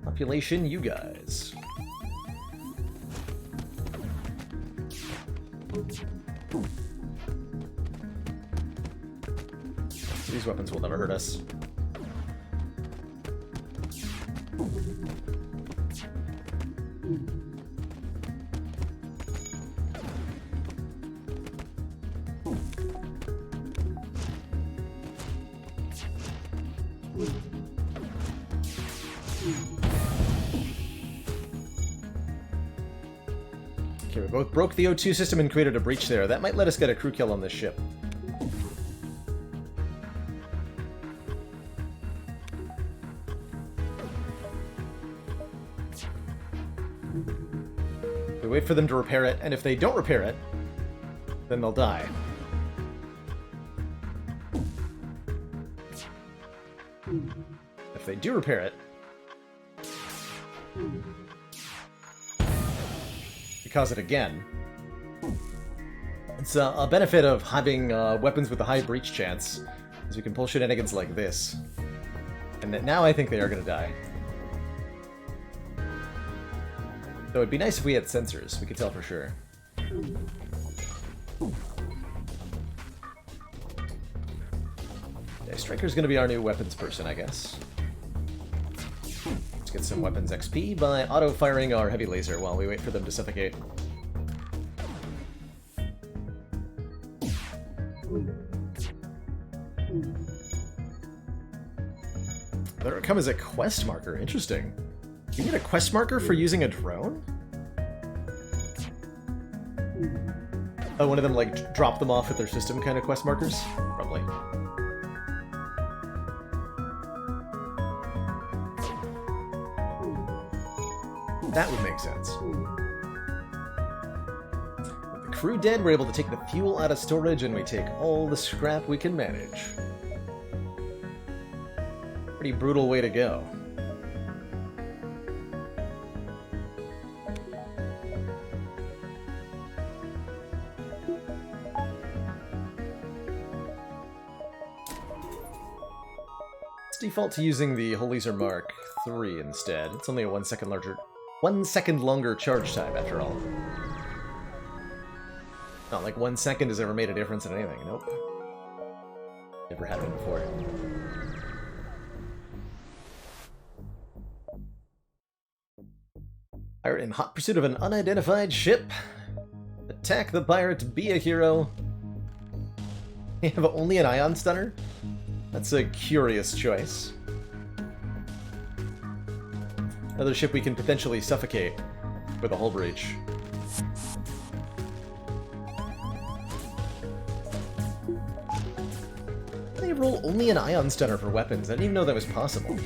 Population, you guys. So these weapons will never hurt us. Okay, we both broke the O2 system and created a breach there. That might let us get a crew kill on this ship. We wait for them to repair it, and if they don't repair it, then they'll die. If they do repair it, we cause it again. It's a benefit of having weapons with a high breach chance, is we can pull shenanigans like this. And that now I think they are going to die. Though it'd be nice if we had sensors, we could tell for sure. Yeah, Striker's going to be our new weapons person, I guess. Let's get some weapons XP by auto-firing our heavy laser while we wait for them to suffocate. Better come as a quest marker. Interesting. You get a quest marker for using a drone? Oh, one of them, like, drop them off at their system kind of quest markers? Probably. That would make sense. With the crew dead, we're able to take the fuel out of storage and we take all the scrap we can manage. Pretty brutal way to go. Let's default to using the Laser Mark III instead. It's only a 1 second longer charge time after all. Not like 1 second has ever made a difference in anything. Nope. Never happened before. Pirate in hot pursuit of an unidentified ship. Attack the pirate, be a hero. They have only an ion stunner? That's a curious choice. Another ship we can potentially suffocate with a hull breach. They roll only an ion stunner for weapons. I didn't even know that was possible.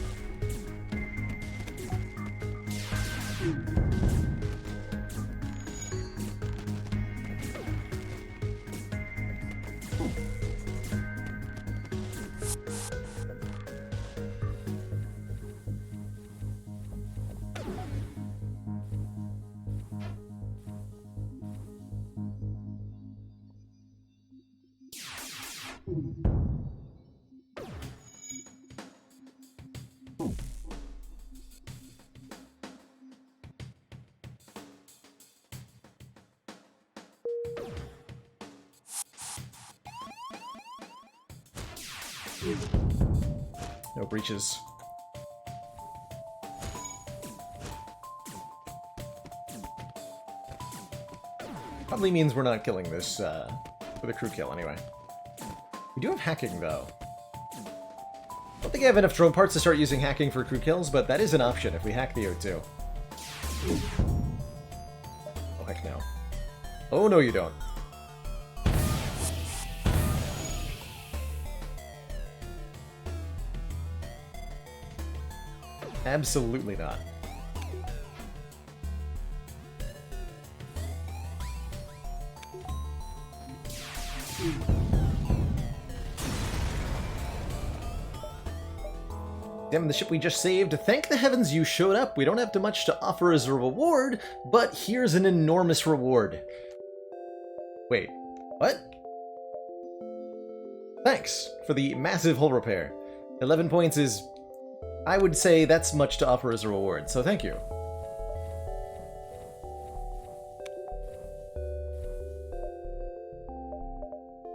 No breaches. Probably means we're not killing this with a crew kill anyway. We do have hacking though. I don't think I have enough drone parts to start using hacking for crew kills, but that is an option if we hack the O2. Oh heck no. Oh no you don't. Absolutely not. Damn, the ship we just saved. Thank the heavens you showed up. We don't have too much to offer as a reward, but here's an enormous reward. Wait, what? Thanks for the massive hull repair. 11 points is, I would say that's much to offer as a reward, so thank you.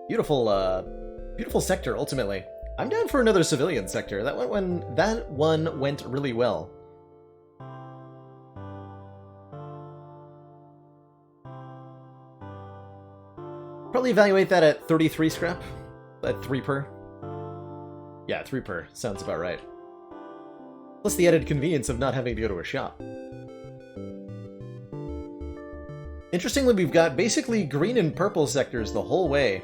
Beautiful, beautiful sector, ultimately. I'm down for another civilian sector. That one went really well. Probably evaluate that at 33 scrap. At 3 per. Yeah, 3 per. Sounds about right. Plus the added convenience of not having to go to a shop. Interestingly, we've got basically green and purple sectors the whole way.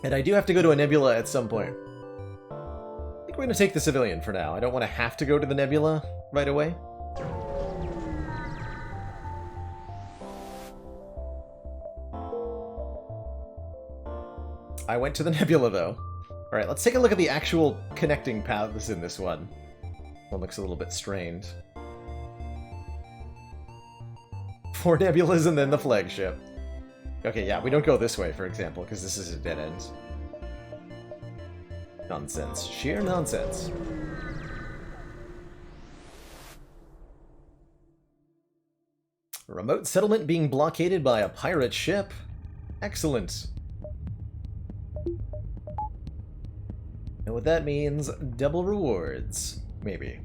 And I do have to go to a nebula at some point. I think we're going to take the civilian for now. I don't want to have to go to the nebula right away. I went to the nebula, though. Alright, let's take a look at the actual connecting paths in this one. One looks a little bit strained. 4 nebulas and then the flagship. Okay, yeah, we don't go this way, for example, because this is a dead end. Nonsense. Sheer nonsense. Remote settlement being blockaded by a pirate ship. Excellent. And what that means, double rewards. Maybe.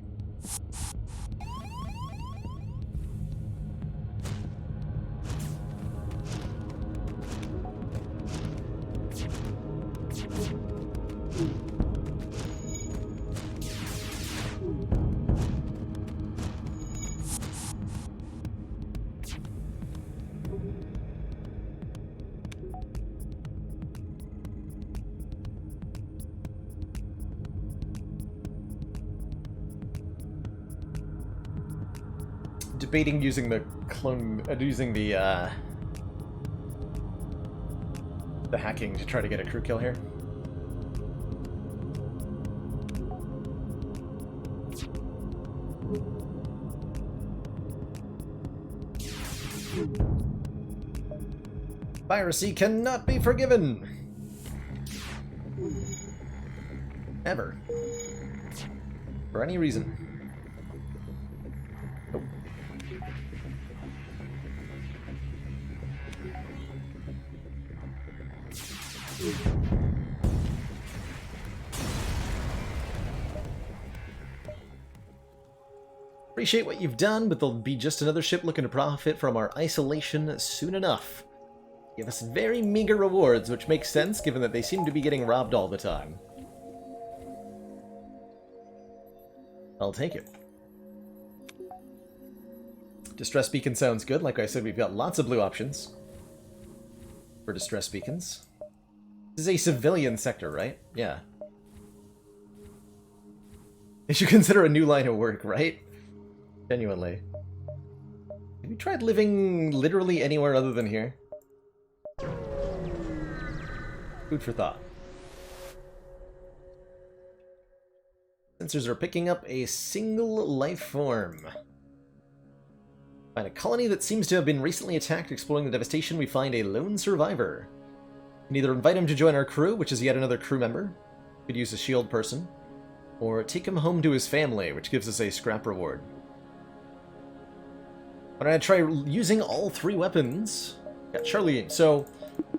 Debating using the clone, using the hacking to try to get a crew kill here. Piracy cannot be forgiven! Ever. For any reason. Oh. Appreciate what you've done, but there'll be just another ship looking to profit from our isolation soon enough. Give us very meager rewards, which makes sense given that they seem to be getting robbed all the time. I'll take it. Distress beacon sounds good. Like I said, we've got lots of blue options for distress beacons. This is a civilian sector, right? Yeah. They should consider a new line of work, right? Genuinely. Have you tried living literally anywhere other than here? Food for thought. Sensors are picking up a single life form. Find a colony that seems to have been recently attacked. Exploring the devastation, we find a lone survivor. We can either invite him to join our crew, which is yet another crew member. Could use a shield person. Or take him home to his family, which gives us a scrap reward. I'm gonna try using all 3 weapons. Got Charlie. So,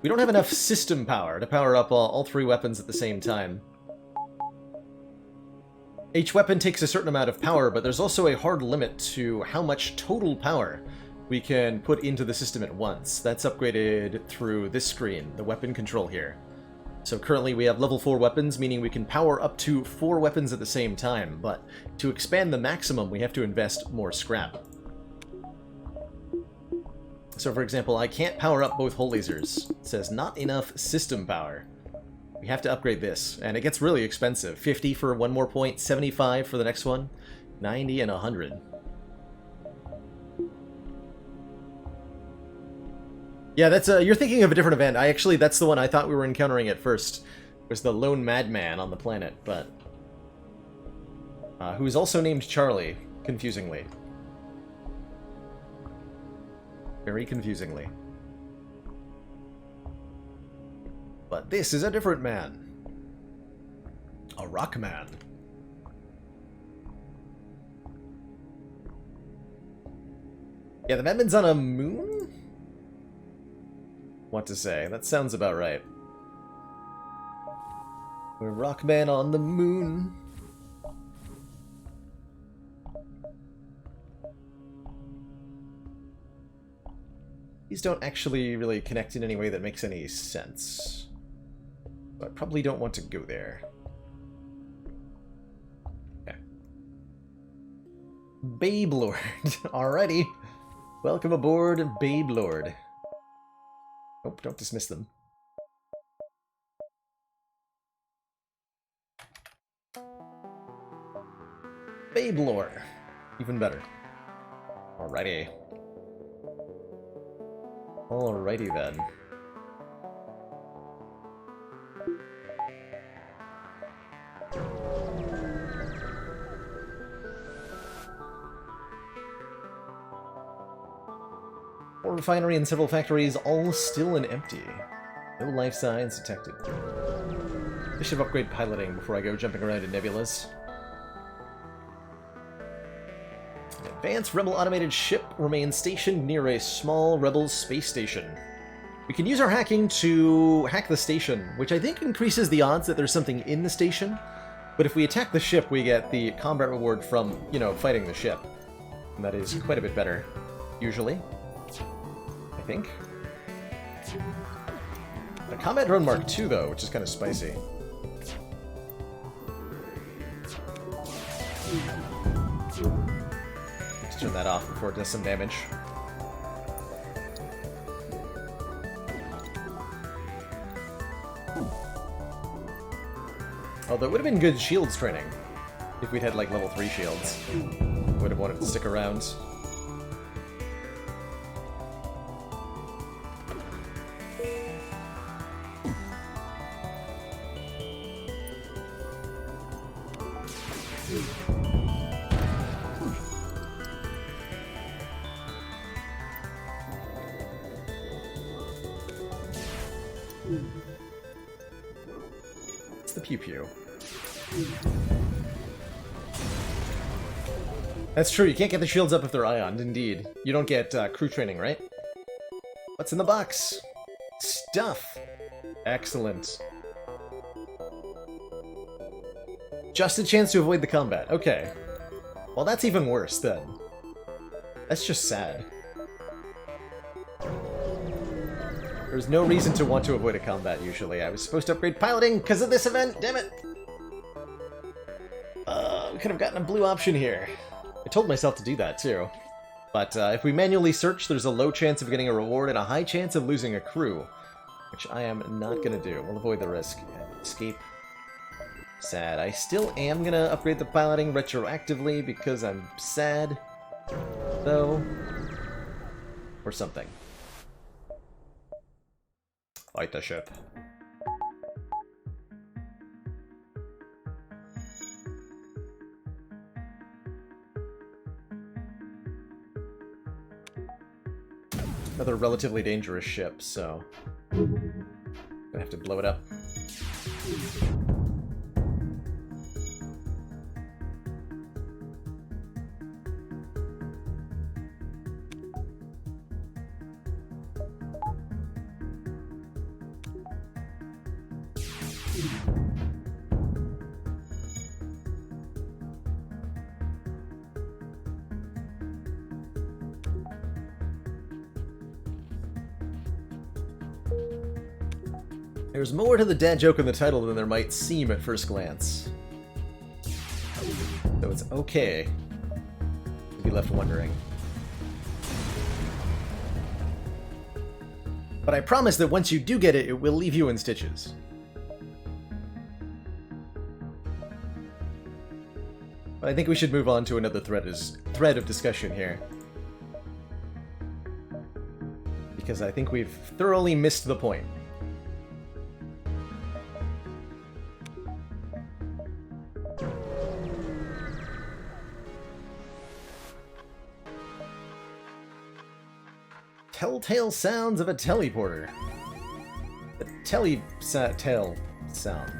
we don't have enough system power to power up all 3 weapons at the same time. Each weapon takes a certain amount of power, but there's also a hard limit to how much total power we can put into the system at once. That's upgraded through this screen, the weapon control here. So currently we have level 4 weapons, meaning we can power up to 4 weapons at the same time, but to expand the maximum we have to invest more scrap. So for example, I can't power up both hull lasers. It says not enough system power. We have to upgrade this, and it gets really expensive. 50 for one more point, 75 for the next one, 90 and 100. Yeah, that's you're thinking of a different event. That's the one I thought we were encountering at first. It was the lone madman on the planet, but who's also named Charlie, confusingly. Very confusingly. But this is a different man. A rock man. Yeah, the madman's on a moon? What to say? That sounds about right. We're Rockman on the moon. These don't actually really connect in any way that makes any sense. So I probably don't want to go there. Okay. Babe Lord. Alrighty. Welcome aboard, Babe Lord. Nope, don't dismiss them. Babe Lore. Even better. Alrighty. Alrighty then. Ore refinery and several factories all still and empty. No life signs detected. I should upgrade piloting before I go jumping around in nebulas. An advanced Rebel automated ship remains stationed near a small Rebel space station. We can use our hacking to hack the station, which I think increases the odds that there's something in the station. But if we attack the ship, we get the combat reward from, you know, fighting the ship. And that is quite a bit better, usually. I think. A combat drone Mark II, though, which is kind of spicy. Let's turn that off before it does some damage. Although it would have been good shields training if we'd had like level 3 shields. Would have wanted to stick around. It's the pew pew. That's true, you can't get the shields up if they're ioned, indeed. You don't get crew training, right? What's in the box? Stuff! Excellent. Just a chance to avoid the combat. Okay. Well, that's even worse, then. That's just sad. There's no reason to want to avoid a combat, usually. I was supposed to upgrade piloting because of this event, damn it! We could have gotten a blue option here. I told myself to do that, too. But if we manually search, there's a low chance of getting a reward and a high chance of losing a crew. Which I am not going to do. We'll avoid the risk. Escape. Sad. I still am going to upgrade the piloting retroactively because I'm sad. Though. Or something. Fight the ship. Another relatively dangerous ship, so gonna have to blow it up. There's more to the dad joke in the title than there might seem at first glance. So it's okay to be left wondering. But I promise that once you do get it, it will leave you in stitches. But I think we should move on to another thread of discussion here. Because I think we've thoroughly missed the point. Telltale sounds of a teleporter. The tail sound.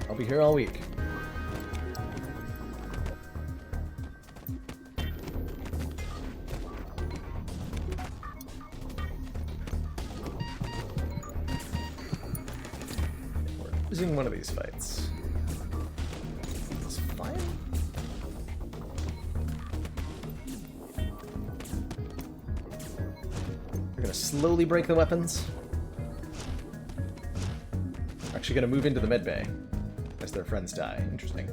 I'll be here all week. We're losing one of these fights. It's fine. We're gonna slowly break the weapons. Actually gonna move into the med bay as their friends die. Interesting.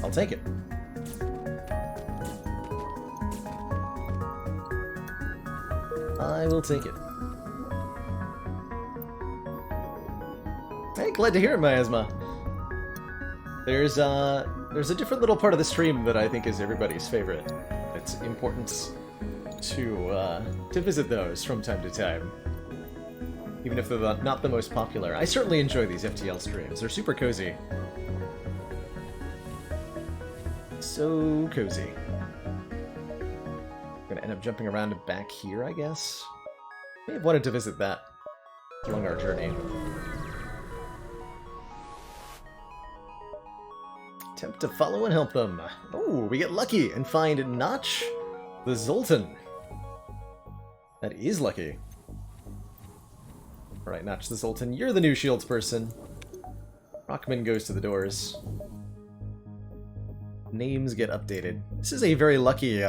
I'll take it. I will take it. Hey, glad to hear it, Miasma. There's a different little part of the stream that I think is everybody's favorite. It's important to visit those from time to time. Even if they're not the most popular. I certainly enjoy these FTL streams. They're super cozy. So cozy. I'm gonna end up jumping around back here, I guess. May have wanted to visit that along our journey. Attempt to follow and help them. Oh, we get lucky and find Notch the Zoltan. That is lucky. Alright, Notch the Zoltan, you're the new shields person. Rockman goes to the doors. Names get updated. This is a very lucky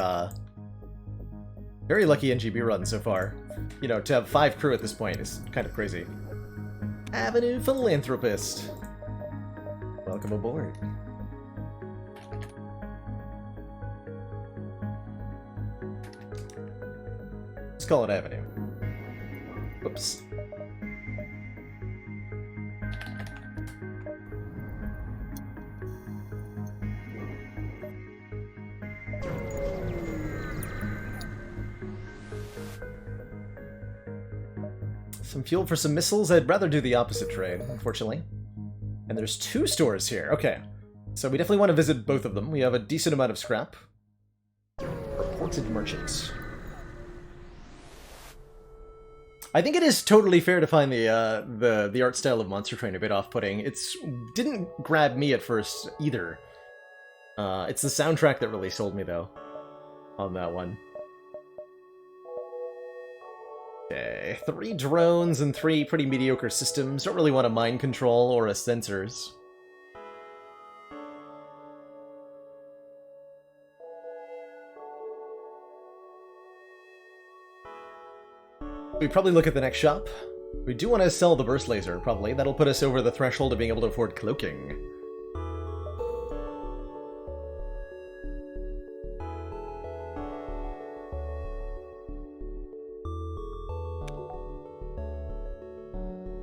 NGB run so far. You know, to have 5 crew at this point is kind of crazy. Avenue Philanthropist. Welcome aboard. Let's call it Avenue. Whoops. Some fuel for some missiles. I'd rather do the opposite trade, unfortunately. And there's 2 stores here. Okay. So we definitely want to visit both of them. We have a decent amount of scrap. Reported merchants. I think it is totally fair to find the art style of Monster Train a bit off-putting. It's didn't grab me at first either. It's the soundtrack that really sold me though on that one. Okay, 3 drones and 3 pretty mediocre systems. Don't really want a mind control or a sensors. We probably look at the next shop. We do want to sell the burst laser, probably. That'll put us over the threshold of being able to afford cloaking.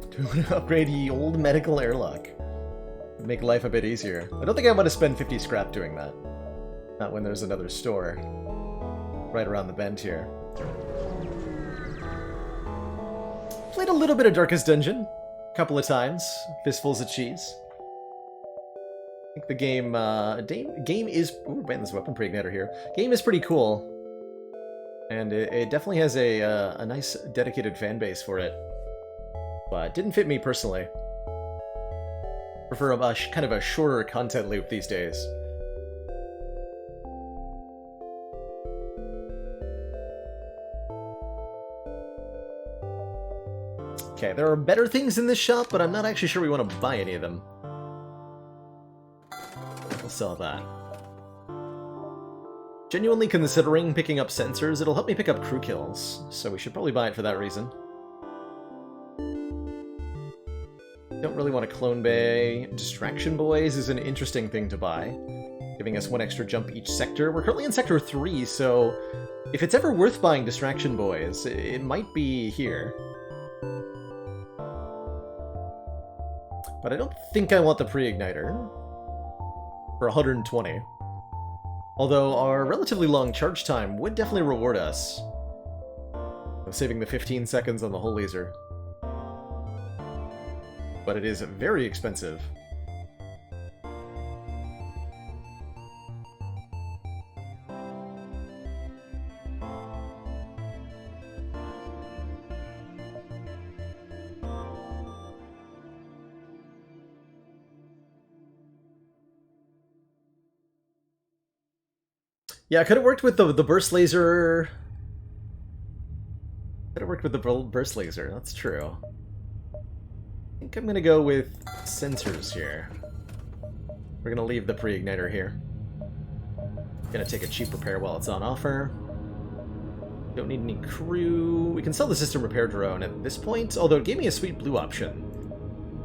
Do we want to upgrade the old medical airlock? Make life a bit easier. I don't think I want to spend 50 scrap doing that. Not when there's another store right around the bend here. Played a little bit of Darkest Dungeon a couple of times. Fistfuls of cheese. I think the game is... Ooh, man, there's a weapon pre-igniter here. Game is pretty cool. And it definitely has a nice dedicated fan base for it. But didn't fit me personally. Prefer a kind of a shorter content loop these days. Okay, there are better things in this shop, but I'm not actually sure we want to buy any of them. We'll sell that. Genuinely considering picking up sensors. It'll help me pick up crew kills, so we should probably buy it for that reason. Don't really want a clone bay. Distraction boys is an interesting thing to buy, giving us 1 extra jump each sector. We're currently in sector 3, so if it's ever worth buying distraction boys, it might be here. But I don't think I want the pre-igniter for 120. Although our relatively long charge time would definitely reward us of saving the 15 seconds on the whole laser. But it is very expensive. Yeah, I could have worked with the burst laser. Could have worked with the burst laser. That's true. I think I'm gonna go with sensors here. We're gonna leave the pre-igniter here. Gonna take a cheap repair while it's on offer. Don't need any crew. We can sell the system repair drone at this point, although it gave me a sweet blue option.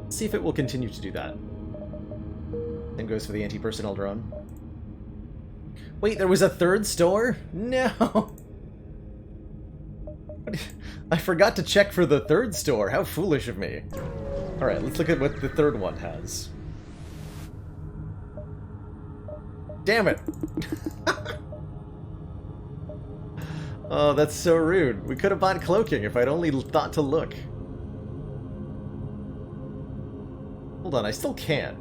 Let's see if it will continue to do that. Then goes for the anti-personnel drone. Wait, there was a third store? No! I forgot to check for the third store. How foolish of me. Alright, let's look at what the third one has. Damn it! Oh, that's so rude. We could have bought cloaking if I'd only thought to look. Hold on, I still can.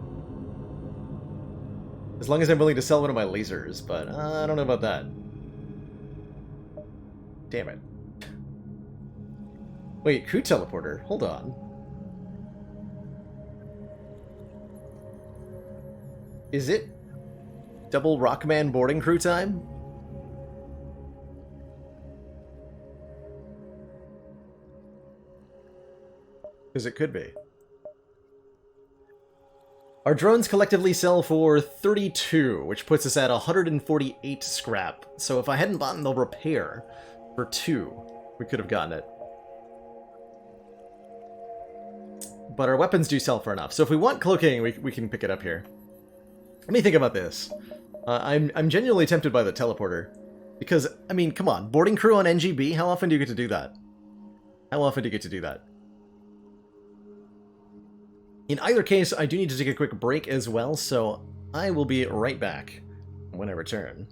As long as I'm willing to sell one of my lasers, but I don't know about that. Damn it. Wait, crew teleporter? Hold on. Is it double Rockman boarding crew time? Because it could be. Our drones collectively sell for 32, which puts us at 148 scrap. So if I hadn't bought the repair for 2, we could have gotten it. But our weapons do sell for enough. So if we want cloaking, we can pick it up here. Let me think about this. I'm genuinely tempted by the teleporter. Because, I mean, come on. Boarding crew on NGB? How often do you get to do that? How often do you get to do that? In either case, I do need to take a quick break as well, so I will be right back. When I return,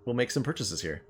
we'll make some purchases here.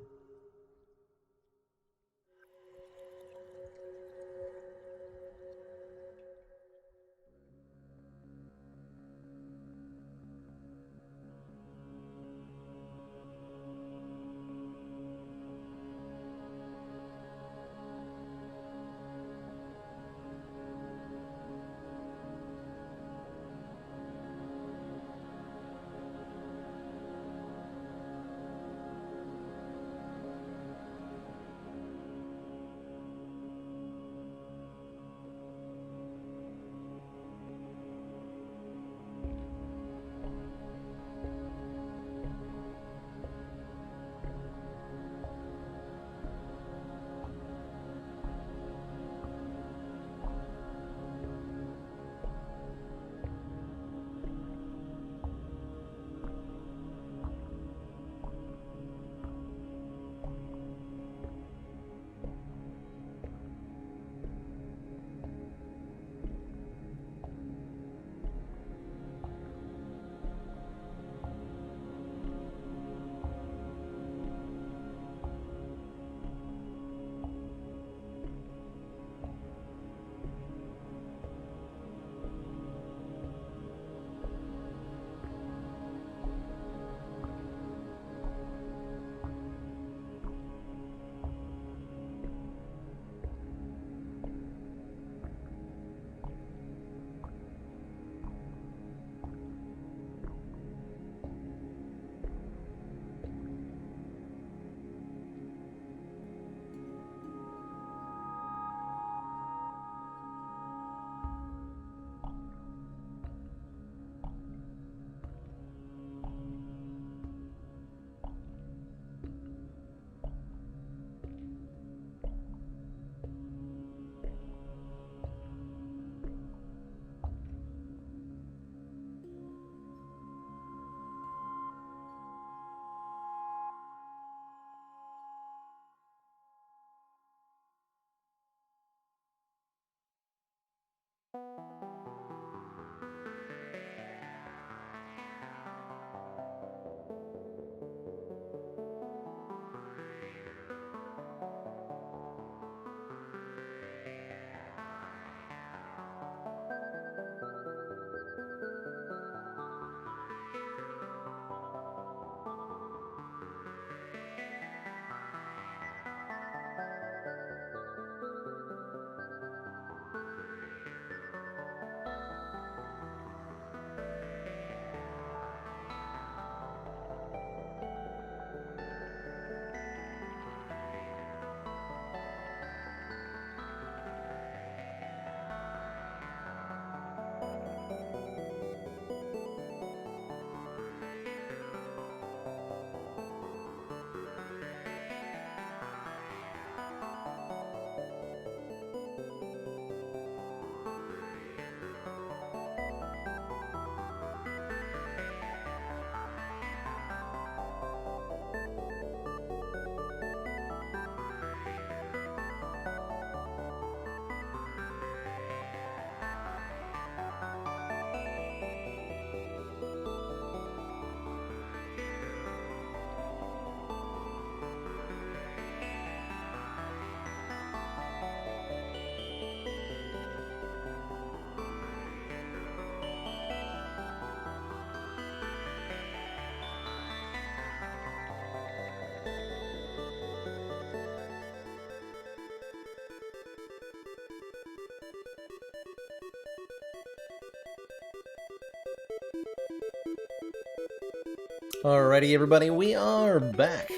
Alrighty, everybody, we are back.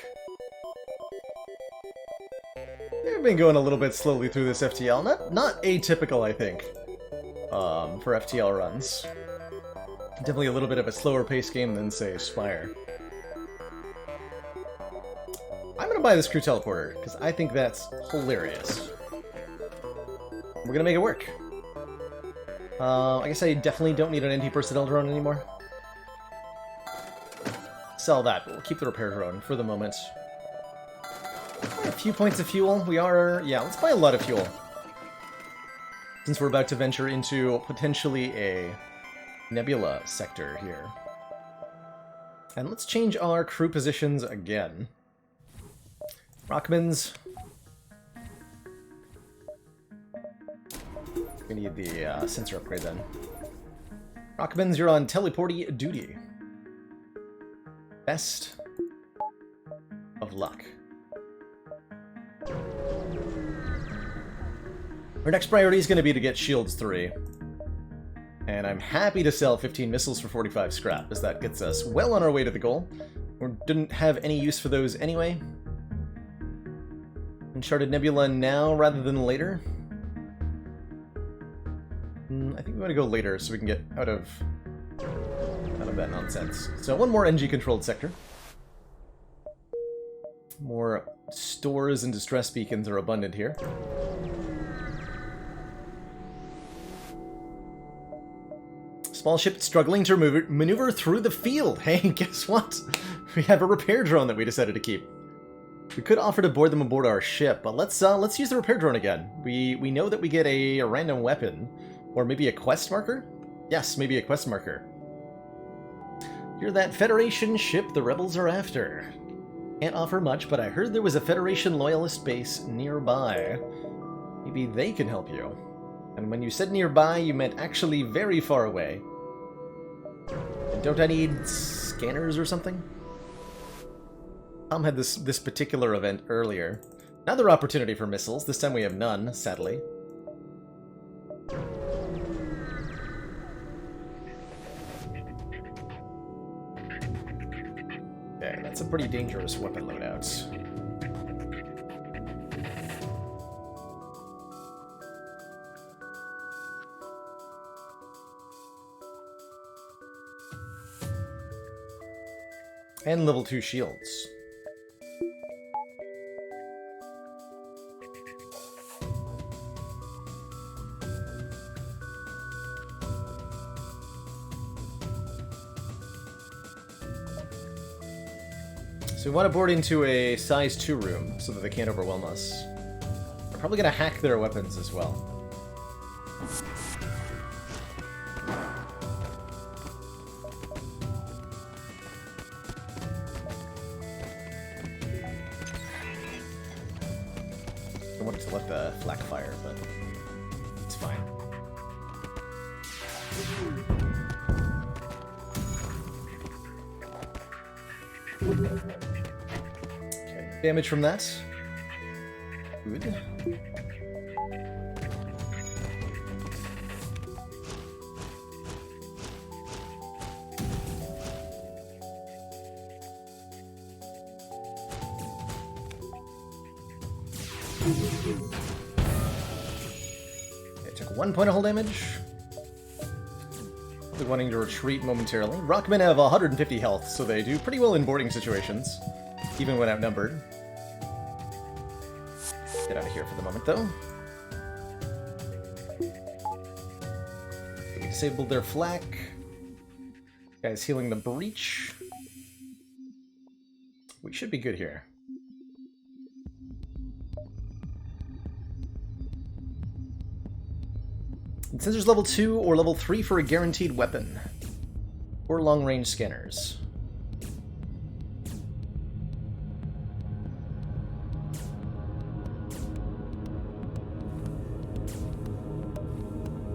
We've been going a little bit slowly through this FTL. Not atypical, I think, for FTL runs. Definitely a little bit of a slower pace game than, say, Spire. I'm gonna buy this crew teleporter, because I think that's hilarious. We're gonna make it work. I guess I definitely don't need an anti-personnel drone anymore. Sell that, but we'll keep the repair drone for the moment. A few points of fuel. We are... yeah, let's buy a lot of fuel. Since we're about to venture into potentially a nebula sector here. And let's change our crew positions again. Rockmans. We need the sensor upgrade then. Rockmans, you're on teleporty duty. Best of luck. Our next priority is going to be to get Shields 3. And I'm happy to sell 15 missiles for 45 scrap, as that gets us well on our way to the goal. We didn't have any use for those anyway. Uncharted Nebula now rather than later. I think we want to go later so we can get out of that nonsense. So one more NG-controlled sector. More stores and distress beacons are abundant here. Small ship struggling to maneuver through the field. Hey, guess what? We have a repair drone that we decided to keep. We could offer to board them aboard our ship, but let's use the repair drone again. We know that we get a random weapon, or maybe a quest marker? Yes, maybe a quest marker. You're that Federation ship the rebels are after. Can't offer much, but I heard there was a Federation loyalist base nearby. Maybe they can help you. And when you said nearby, you meant actually very far away. And don't I need scanners or something? Tom had this particular event earlier. Another opportunity for missiles. This time we have none, sadly. Okay, that's a pretty dangerous weapon loadout. And level 2 shields. So we want to board into a size 2 room so that they can't overwhelm us. We're probably going to hack their weapons as well. I wanted to let the flak fire, but it's fine. Okay, damage from that. Good. Okay, took 1 point of hull damage. They're wanting to retreat momentarily. Rockmen have 150 health, so they do pretty well in boarding situations, even when outnumbered. Get out of here for the moment, though. We disabled their flak. Guy's healing the breach. We should be good here. And since there's level 2 or level 3 for a guaranteed weapon. Or long-range scanners.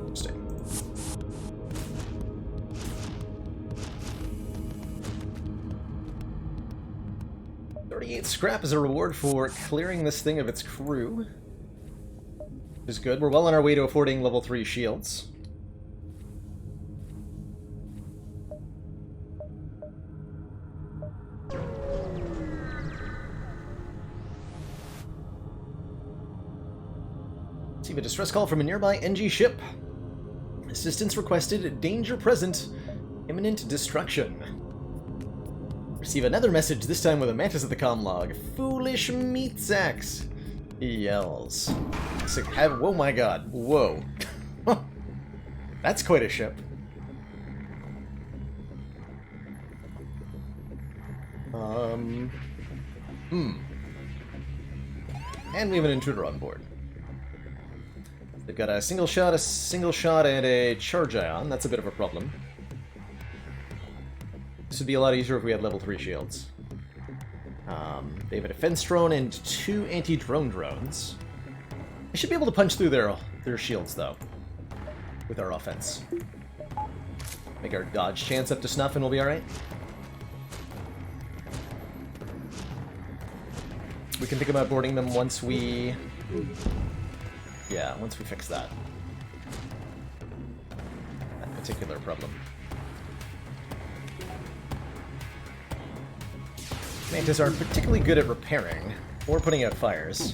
Interesting. 38 scrap is a reward for clearing this thing of its crew. Is good. We're well on our way to affording level 3 shields. Receive a distress call from a nearby NG ship. Assistance requested, danger present, imminent destruction. Receive another message, this time with a mantis at the comm log. Foolish meat sacks, he yells. Oh my god, whoa. That's quite a ship. And we have an intruder on board. They've got a single shot, and a charge ion. That's a bit of a problem. This would be a lot easier if we had level 3 shields. They have a defense drone and 2 anti-drone drones. I should be able to punch through their shields, though, with our offense. Make our dodge chance up to snuff and we'll be alright. We can think about boarding them once we... Yeah, once we fix that. That particular problem. Mantis aren't particularly good at repairing or putting out fires.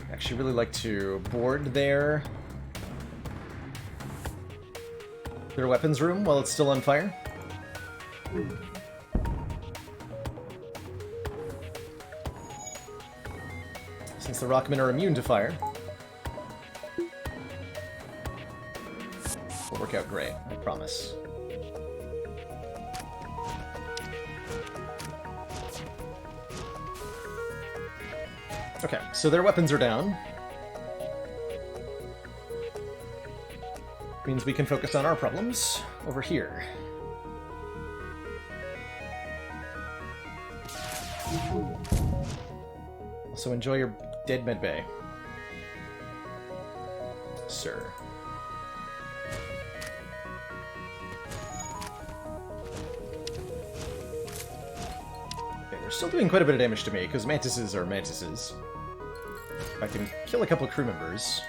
I actually really like to board their weapons room while it's still on fire. Since the Rockmen are immune to fire, will work out great, I promise. Okay, so their weapons are down. Means we can focus on our problems over here. Also enjoy your dead medbay, sir. Okay, they're still doing quite a bit of damage to me, because mantises are mantises. If I can kill a couple of crew members,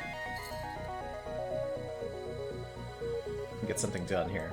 and get something done here.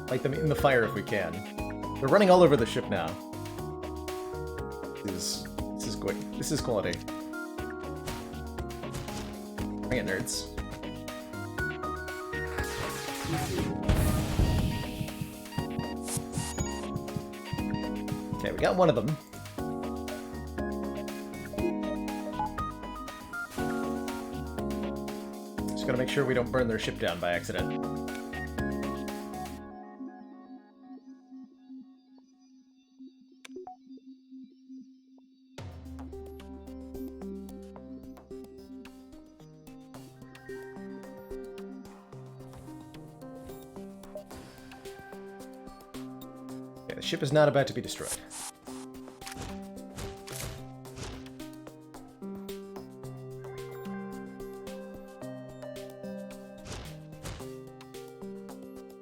Light them in the fire if we can. They're running all over the ship now. This is quick. This is quality. Bring it, nerds. Okay, we got one of them. Just gotta make sure we don't burn their ship down by accident. The ship is not about to be destroyed.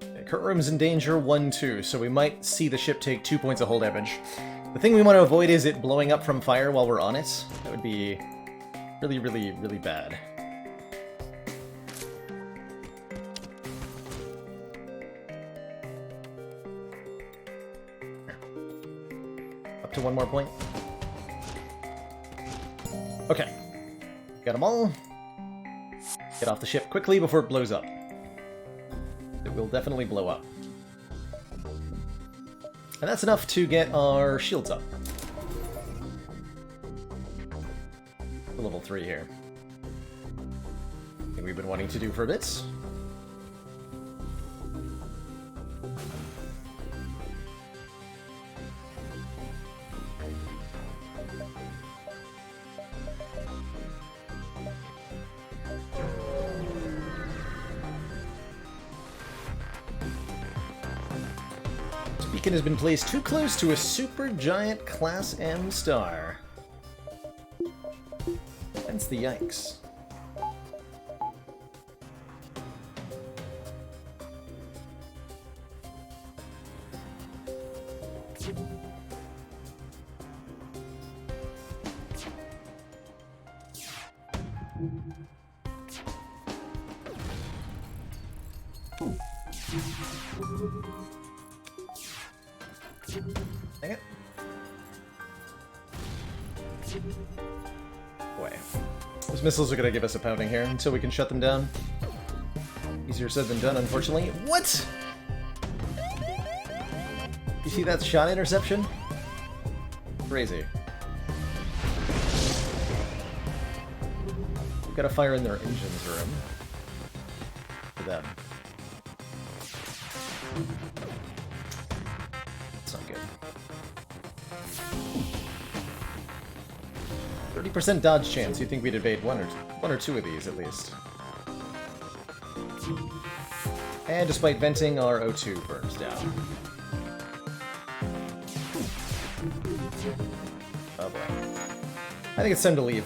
Okay, current room's in danger 1-2, so we might see the ship take 2 points of hull damage. The thing we want to avoid is it blowing up from fire while we're on it. That would be really, really, really bad. To 1 more point. Okay. Got them all. Get off the ship quickly before it blows up. It will definitely blow up. And that's enough to get our shields up. To level 3 here. Thing we've been wanting to do for a bit. Beacon has been placed too close to a super giant Class M star. Hence the yikes. Dang it. Boy. Those missiles are gonna give us a pounding here until we can shut them down. Easier said than done, unfortunately. What?! You see that shot interception? Crazy. We've got a fire in their engines room. For them. It's not good. 30% dodge chance. You'd think we'd evade one or two of these at least. And despite venting, our O2 burns down. Oh boy. I think it's time to leave.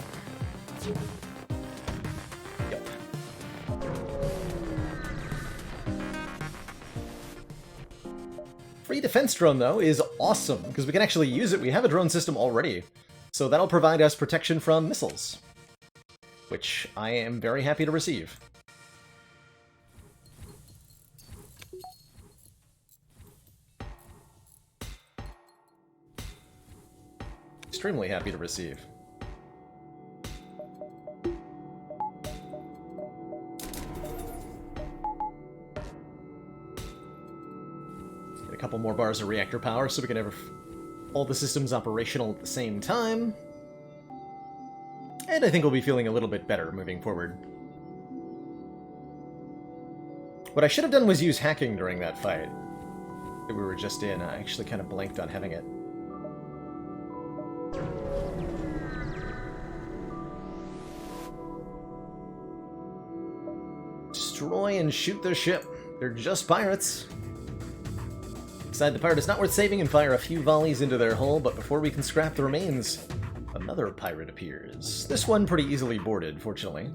Yep. Free defense drone, though, is awesome, because we can actually use it. We have a drone system already. So that'll provide us protection from missiles. Which I am very happy to receive. Extremely happy to receive. Get a couple more bars of reactor power so we can have all the systems operational at the same time. And I think we'll be feeling a little bit better moving forward. What I should have done was use hacking during that fight that we were just in. I actually kind of blanked on having it. Destroy and shoot their ship. They're just pirates. Decide the pirate is not worth saving and fire a few volleys into their hull, but before we can scrap the remains, another pirate appears. This one pretty easily boarded, fortunately.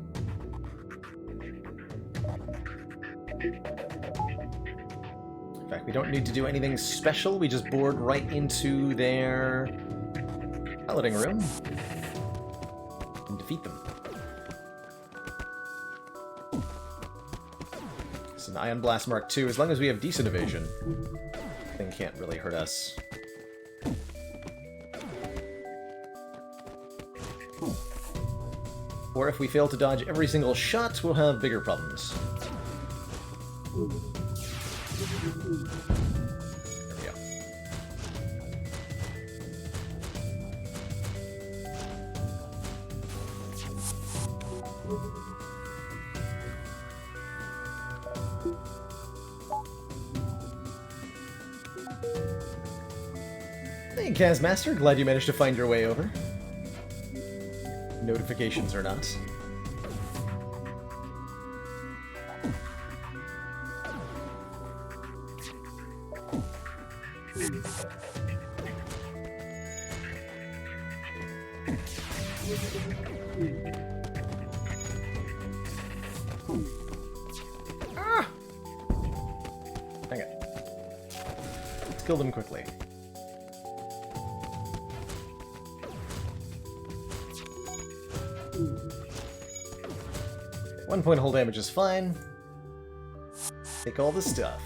In fact, we don't need to do anything special. We just board right into their piloting room and defeat them. It's an Ion Blast Mark II. As long as we have decent evasion, the thing can't really hurt us. Or if we fail to dodge every single shot, we'll have bigger problems. There we go. Hey, Kazmaster, glad you managed to find your way over. Notifications or not. Ah! Dang it. Let's kill them quickly. One point hull damage is fine. Take all the stuff.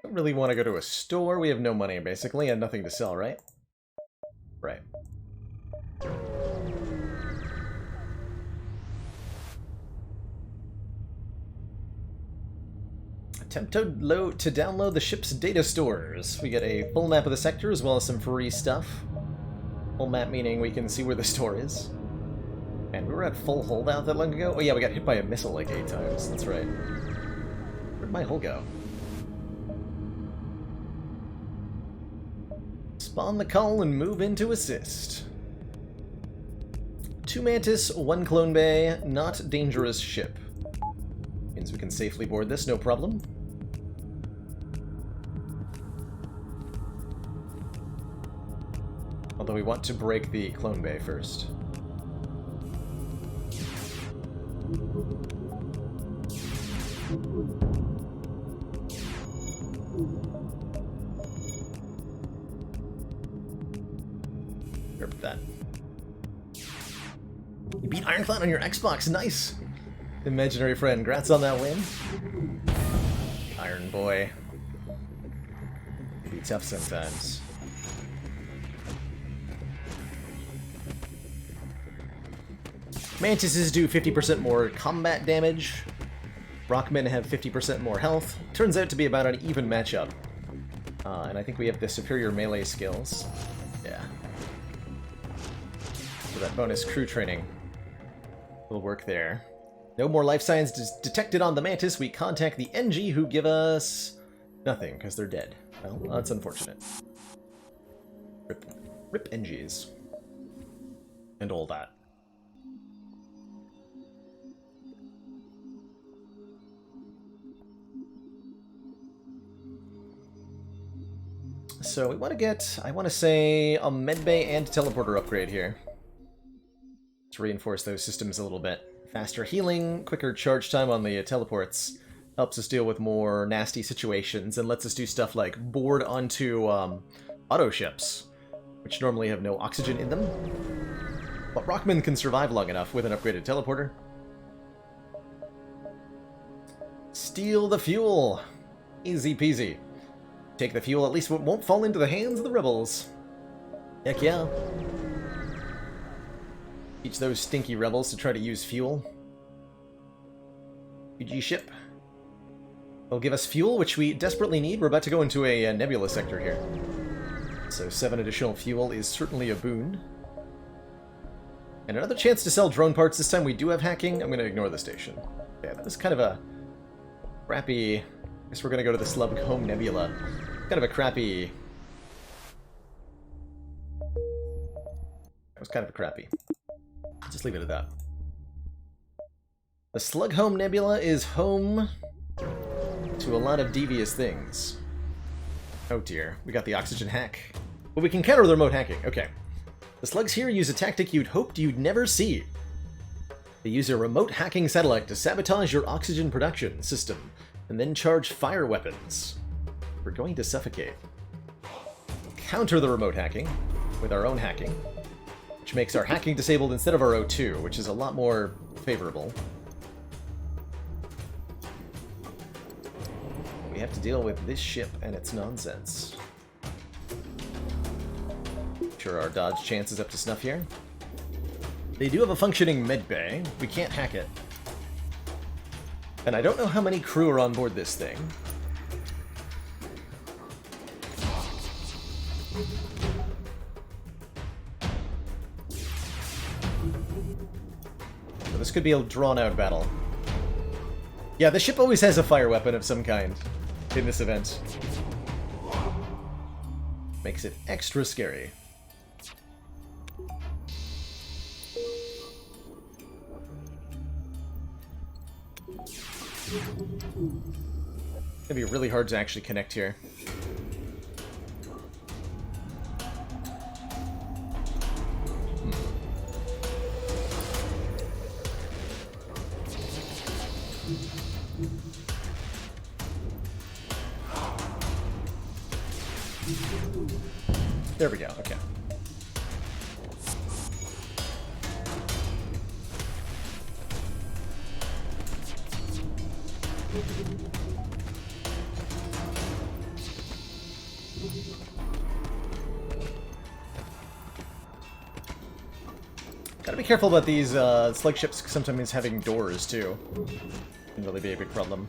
Don't really want to go to a store. We have no money, basically, and nothing to sell, right? Right. Attempt to download the ship's data stores. We get a full map of the sector as well as some free stuff. Full map meaning we can see where the store is. And we were at full holdout that long ago. Oh yeah, we got hit by a missile like 8 times. That's right. Where'd my hull go? Spawn the cull and move into assist. 2 Mantis, 1 Clone Bay, not dangerous ship. Means we can safely board this, no problem. Although we want to break the Clone Bay first. Rip that. You beat Ironclad on your Xbox, nice! Imaginary friend, congrats on that win. Iron Boy. Can be tough sometimes. Mantises do 50% more combat damage. Rockmen have 50% more health. Turns out to be about an even matchup. And I think we have the superior melee skills. Yeah. So that bonus crew training will work there. No more life signs detected on the Mantis. We contact the NG, who give us nothing, because they're dead. Well, that's unfortunate. Rip NGs. And all that. So we want to get, I want to say, a medbay and teleporter upgrade here. To reinforce those systems a little bit. Faster healing, quicker charge time on the teleports helps us deal with more nasty situations and lets us do stuff like board onto auto ships, which normally have no oxygen in them. But Rockman can survive long enough with an upgraded teleporter. Steal the fuel! Easy peasy. Take the fuel, at least it won't fall into the hands of the rebels. Heck yeah. Teach those stinky rebels to try to use fuel. PG ship. They'll give us fuel, which we desperately need. We're about to go into a nebula sector here. So 7 additional fuel is certainly a boon. And another chance to sell drone parts. This time we do have hacking. I'm going to ignore the station. Yeah, that was kind of a crappy... I guess we're going to go to the Slug Home Nebula. Kind of a crappy... That was kind of a crappy. Just leave it at that. The Slug Home Nebula is home to a lot of devious things. Oh dear, we got the oxygen hack. But we can counter the remote hacking, okay. The slugs here use a tactic you'd hoped you'd never see. They use a remote hacking satellite to sabotage your oxygen production system, and then charge fire weapons. We're going to suffocate. Counter the remote hacking with our own hacking, which makes our hacking disabled instead of our O2, which is a lot more favorable. We have to deal with this ship and its nonsense. Sure, our dodge chance is up to snuff here. They do have a functioning medbay. We can't hack it. And I don't know how many crew are on board this thing. So this could be a drawn-out battle. Yeah, the ship always has a fire weapon of some kind in this event. Makes it extra scary. It's gonna be really hard to actually connect here. There we go, okay. Gotta be careful about these slug ships sometimes having doors too. Can really be a big problem.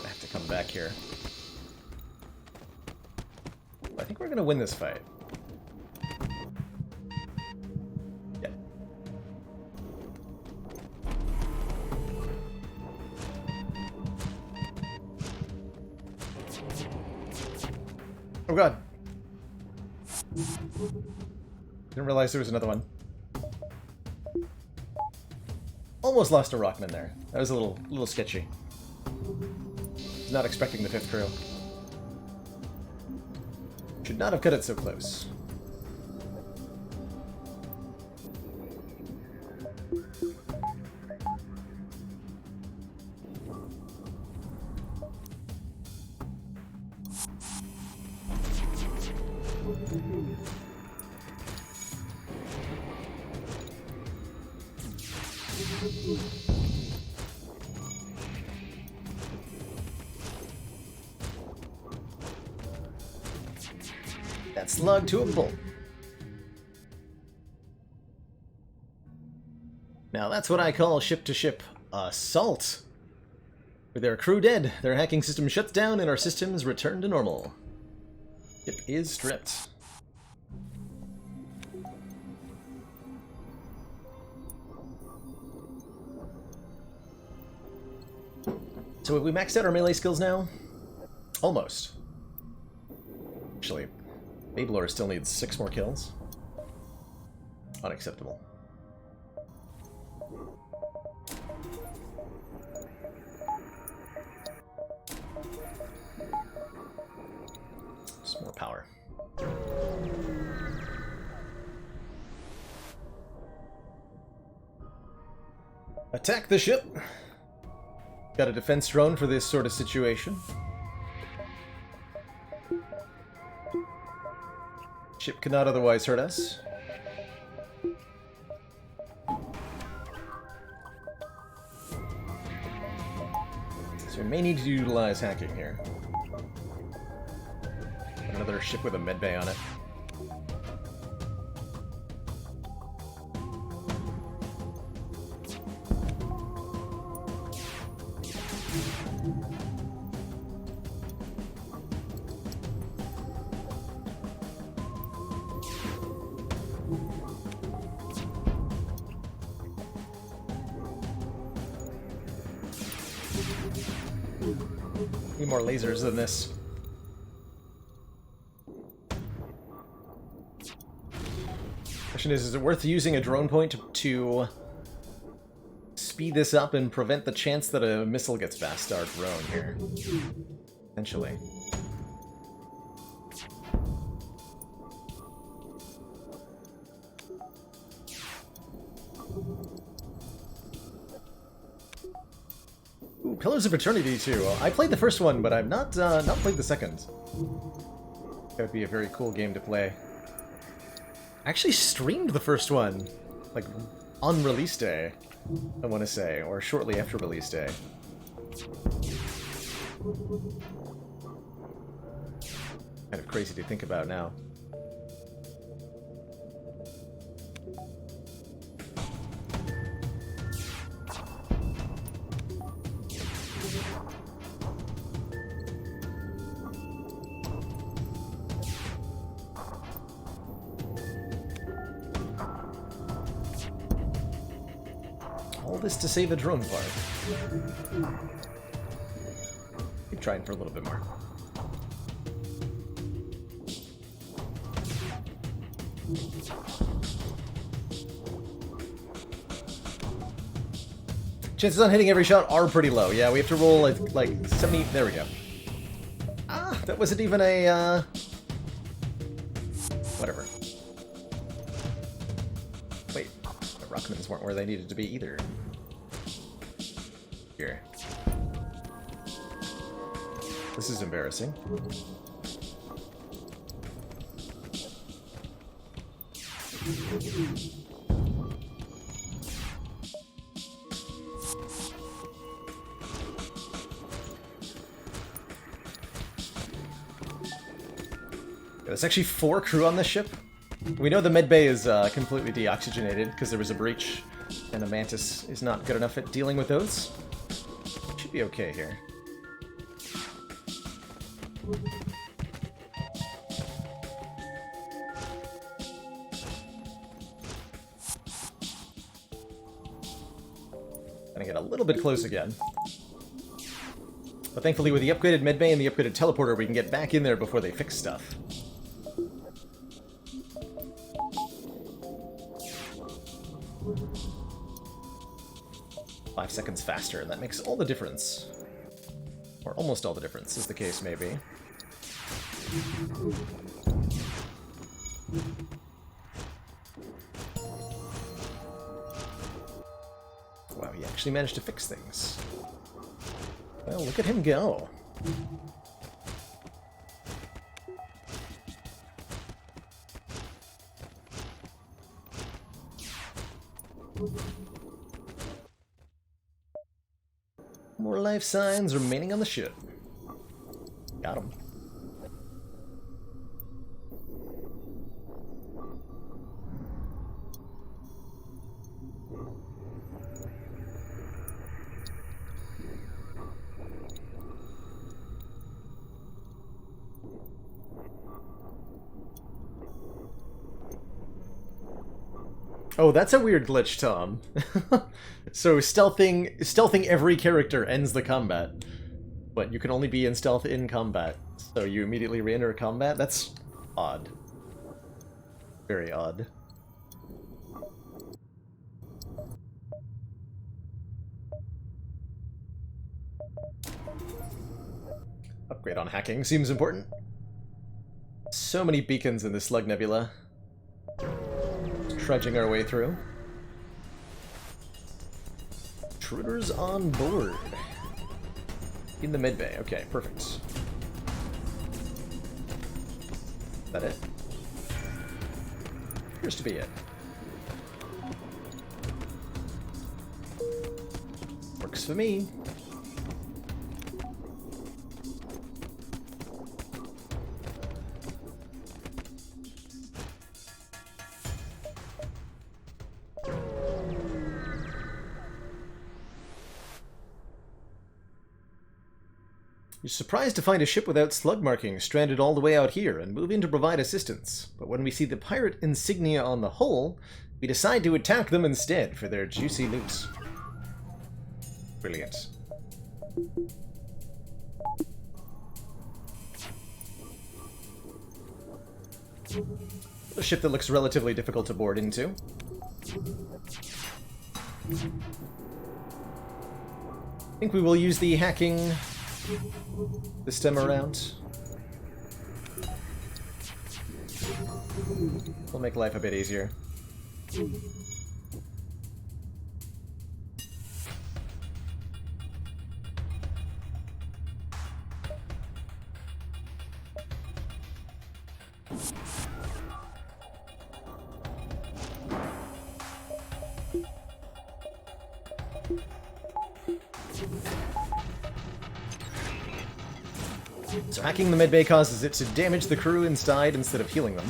I have to come back here. I think we're gonna win this fight. Yeah. god. Didn't realize there was another one. Almost lost a Rockman there. That was a little sketchy. Was not expecting the 5th crew. Should not have cut it so close. That slug to a bull. Now that's what I call ship-to-ship assault. With their crew dead, their hacking system shuts down and our systems return to normal. Ship is stripped. So have we maxed out our melee skills now? Almost. Actually, Babelor still needs 6 more kills. Unacceptable. Just more power. Attack the ship! Got a defense drone for this sort of situation. Ship cannot otherwise hurt us. So we may need to utilize hacking here. Another ship with a medbay on it. Need more lasers than this. Question is it worth using a drone point to speed this up and prevent the chance that a missile gets past our drone here? Potentially. Ooh, Pillars of Eternity too. I played the first one, but I've not played the second. That would be a very cool game to play. I actually streamed the first one, like, on release day, I want to say, or shortly after release day. Kind of crazy to think about now. All this to save a drone part. Keep trying for a little bit more. Chances on hitting every shot are pretty low. Yeah, we have to roll like 70. There we go. Ah, that wasn't even a whatever. Wait, the Ruckmans weren't where they needed to be either. Here. This is embarrassing. There's actually 4 crew on this ship. We know the medbay is completely deoxygenated because there was a breach, and the Mantis is not good enough at dealing with those. Should be okay here. Gonna get a little bit close again. But thankfully with the upgraded medbay and the upgraded teleporter, we can get back in there before they fix stuff. 5 seconds faster. That makes all the difference. Or almost all the difference, as the case may be. Wow, he actually managed to fix things. Well, look at him go. More life signs remaining on the ship. Got him. Oh, that's a weird glitch, Tom. So stealthing every character ends the combat. But you can only be in stealth in combat. So you immediately re-enter combat? That's odd. Very odd. Upgrade on hacking seems important. So many beacons in this Slug Nebula. Trudging our way through. Intruders on board. In the mid-bay. Okay, perfect. Is that it? Appears to be it. Works for me. You're surprised to find a ship without slug markings stranded all the way out here and move in to provide assistance. But when we see the pirate insignia on the hull, we decide to attack them instead for their juicy loot. Brilliant. A ship that looks relatively difficult to board into. I think we will use the hacking this time around. We'll make life a bit easier. So hacking the mid-bay causes it to damage the crew inside instead of healing them,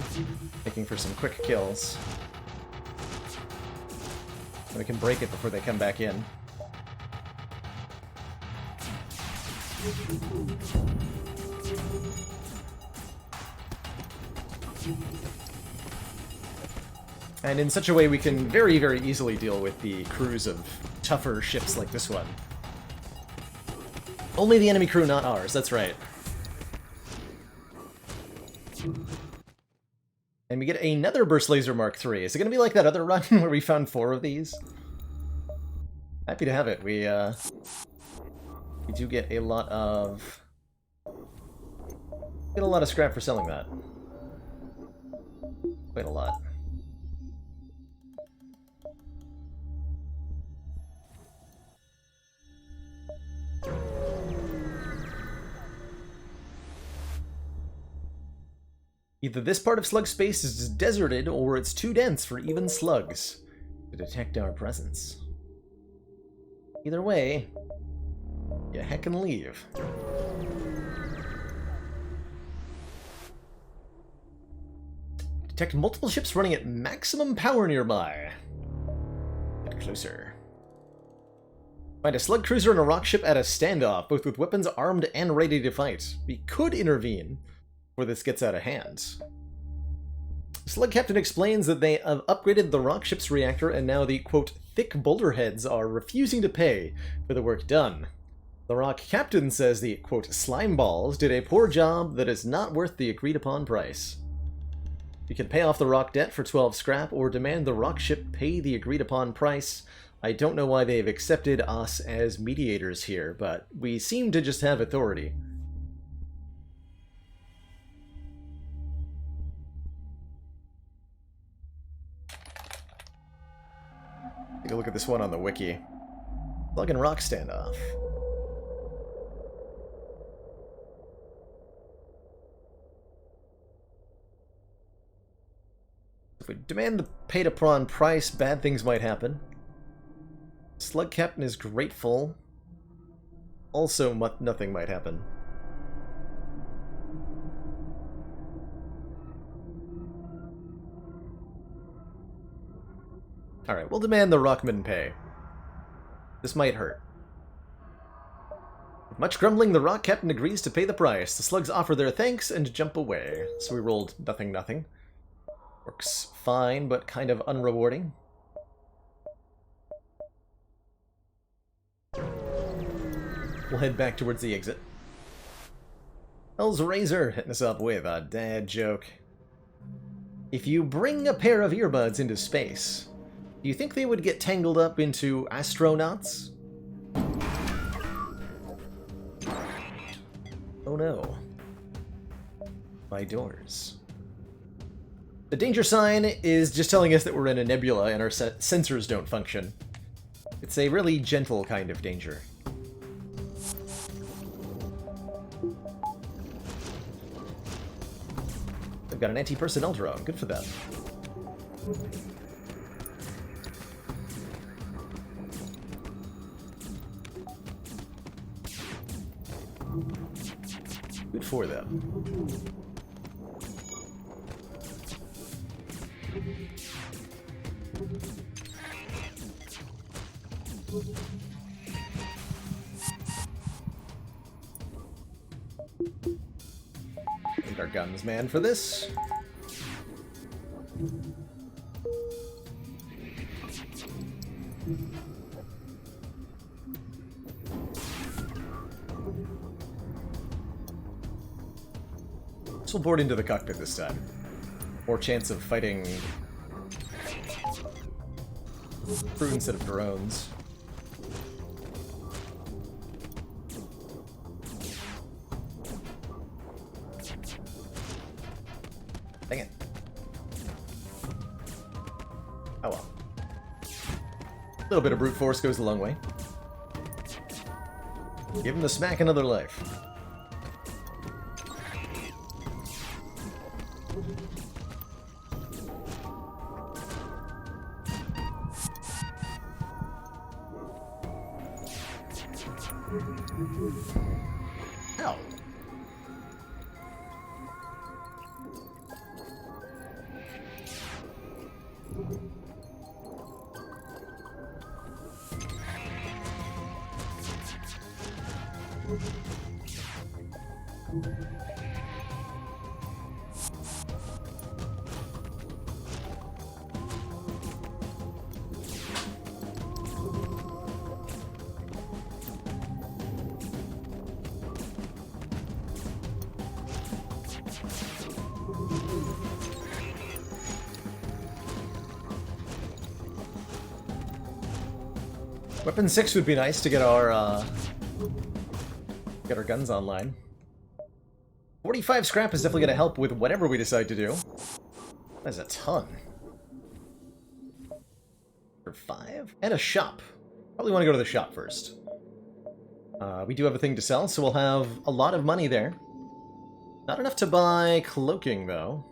making for some quick kills. And we can break it before they come back in. And in such a way we can very, very easily deal with the crews of tougher ships like this one. Only the enemy crew, not ours, that's right. And we get another Burst Laser Mark III. Is it going to be like that other run where we found 4 of these? Happy to have it. We do get a lot of... Get a lot of scrap for selling that. Quite a lot. Either this part of slug space is deserted, or it's too dense for even slugs to detect our presence. Either way, you heckin' leave. Detect multiple ships running at maximum power nearby. Get closer. Find a slug cruiser and a rock ship at a standoff, both with weapons armed and ready to fight. We could intervene before this gets out of hand. The slug captain explains that they have upgraded the rock ship's reactor and now the, quote, thick boulder heads are refusing to pay for the work done. The rock captain says the, quote, slime balls did a poor job that is not worth the agreed upon price. You can pay off the rock debt for 12 scrap or demand the rock ship pay the agreed upon price, I don't know why they've accepted us as mediators here, but we seem to just have authority. Take a look at this one on the wiki. Plug and rock standoff. If we demand the pay-to-prawn price, bad things might happen. Slug Captain is grateful. Also, nothing might happen. Alright, we'll demand the Rockman pay. This might hurt. With much grumbling, the Rock Captain agrees to pay the price. The slugs offer their thanks and jump away. So we rolled nothing. Works fine, but kind of unrewarding. We'll head back towards the exit. Hell's Razor hitting us up with a dad joke. If you bring a pair of earbuds into space, do you think they would get tangled up into astronauts? Oh no. My doors. The danger sign is just telling us that we're in a nebula and our sensors don't function. It's a really gentle kind of danger. They've got an anti-personnel drone. Good for them. Good for them. Need our guns, man, for this. So we'll board into the cockpit this time. More chance of fighting crew instead of drones. Dang it. Oh well. A little bit of brute force goes a long way. Give him the smack another life. Ow. Weapon 6 would be nice to get our guns online. 45 scrap is definitely going to help with whatever we decide to do. That's a ton. For 5? And a shop. Probably want to go to the shop first. We do have a thing to sell, so we'll have a lot of money there. Not enough to buy cloaking, though.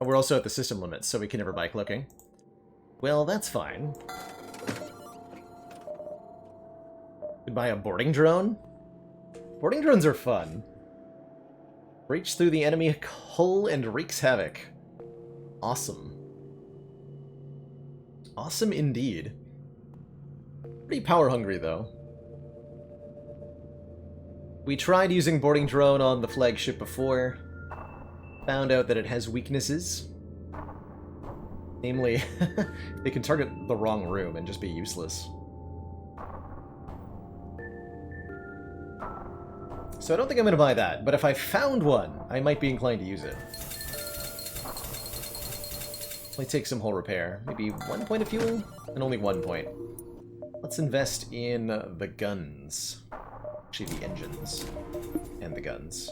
We're also at the system limit, so we can never buy cloaking. Well, that's fine. Could buy a boarding drone? Boarding drones are fun. Breach through the enemy hull and wreaks havoc. Awesome. Awesome indeed. Pretty power hungry, though. We tried using boarding drone on the flagship before. Found out that it has weaknesses. Namely, they can target the wrong room and just be useless. So I don't think I'm going to buy that, but if I found one, I might be inclined to use it. Only take some hull repair. Maybe 1 point of fuel? And only 1 point. Let's invest in the guns. Actually, the engines. And the guns.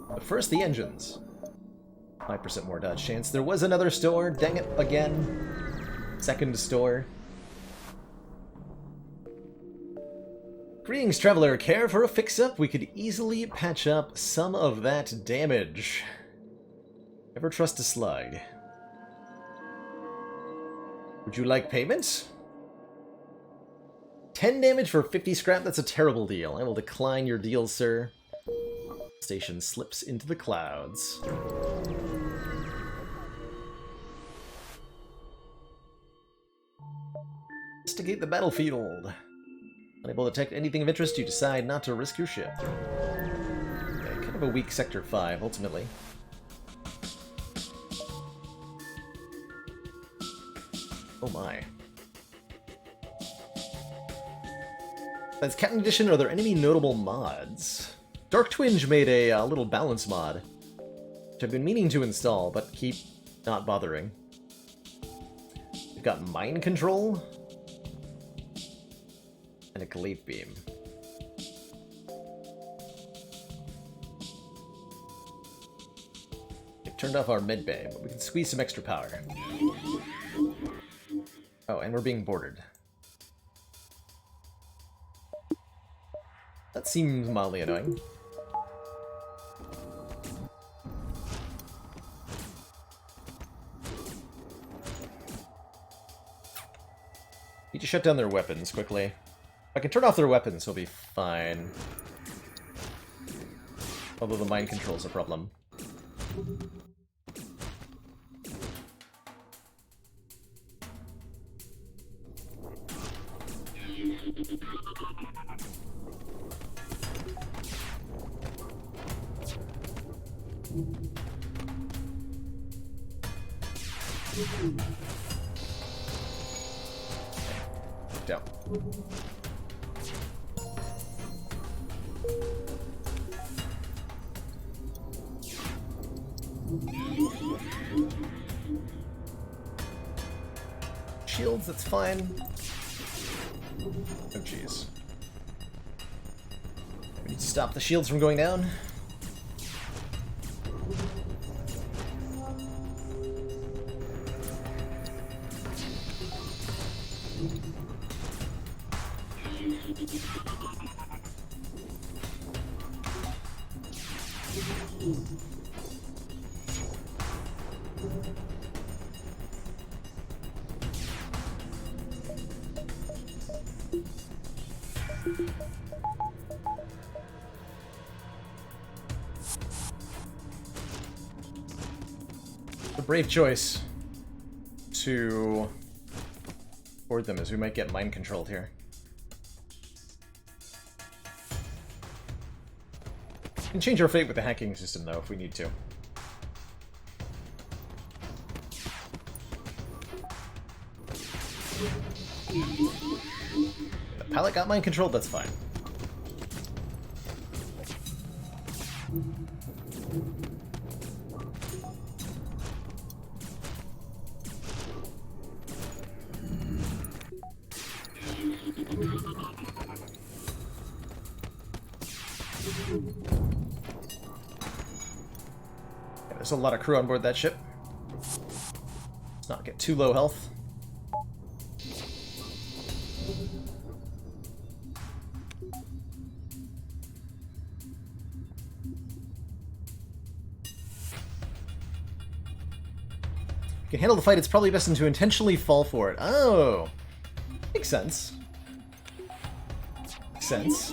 But first, the engines. 5% more dodge chance. There was another store. Dang it, again. Second store. Greetings, traveler. Care for a fix-up? We could easily patch up some of that damage. Never trust a slug. Would you like payment? 10 damage for 50 scrap? That's a terrible deal. I will decline your deal, sir. Station slips into the clouds. Investigate the battlefield. Unable to detect anything of interest, you decide not to risk your ship. Okay, kind of a weak Sector 5, ultimately. Oh my. That's Captain Edition. Are there any notable mods? Dark Twinge made a little balance mod, which I've been meaning to install, but keep not bothering. We've got Mind Control. And a Glaive Beam. We've turned off our med bay, but we can squeeze some extra power. Oh, and we're being boarded. That seems mildly annoying. Need to shut down their weapons quickly. If I can turn off their weapons, we'll be fine. Although the mind control's a problem. Down. Shields, that's fine. Oh jeez. We need to stop the shields from going down. The brave choice to board them, as we might get mind controlled here. We can change our fate with the hacking system, though, if we need to. The pallet got mind controlled, that's fine. Yeah, there's a lot of crew on board that ship. Let's not get too low health. Can handle the fight, it's probably best to intentionally fall for it. Oh! Makes sense. Makes sense.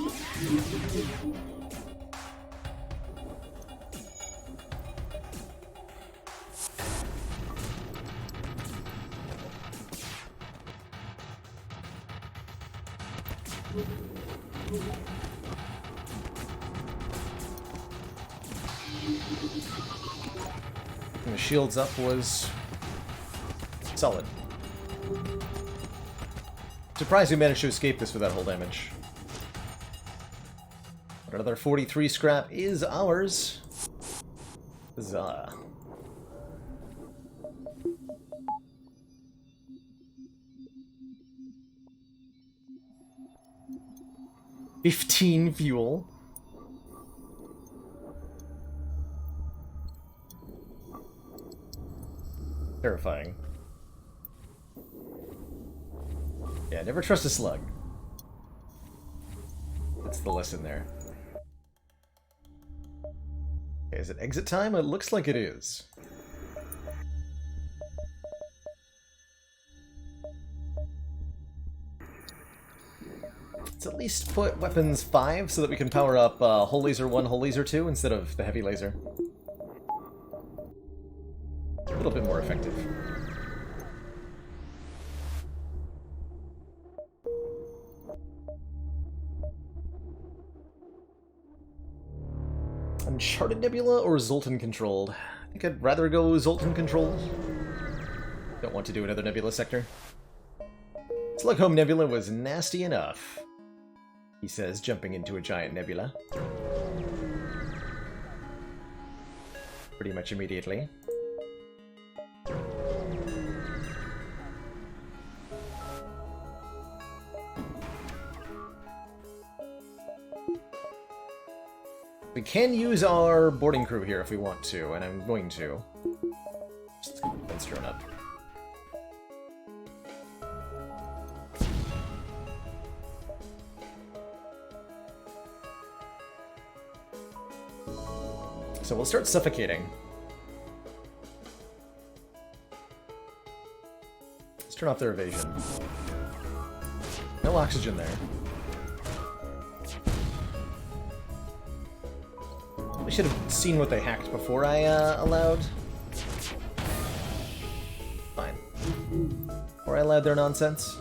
And the shields up was solid. Surprised we managed to escape this without hull damage. Another 43 scrap is ours. Huzzah. $15 fuel. Terrifying. Yeah, never trust a slug. That's the lesson there. Okay, is it exit time? It looks like it is. Let's at least put weapons 5 so that we can power up Hull Laser 1, Hull Laser 2 instead of the Heavy Laser. A little bit more effective. Uncharted Nebula or Zoltan controlled? I think I'd rather go Zoltan controlled. Don't want to do another Nebula sector. Slughome Nebula was nasty enough, he says, jumping into a giant nebula. Pretty much immediately. We can use our boarding crew here if we want to, and I'm going to. Just get the fence drawn up. So we'll start suffocating. Let's turn off their evasion. No oxygen there. I should have seen what they hacked before I allowed. Fine. Before I allowed their nonsense.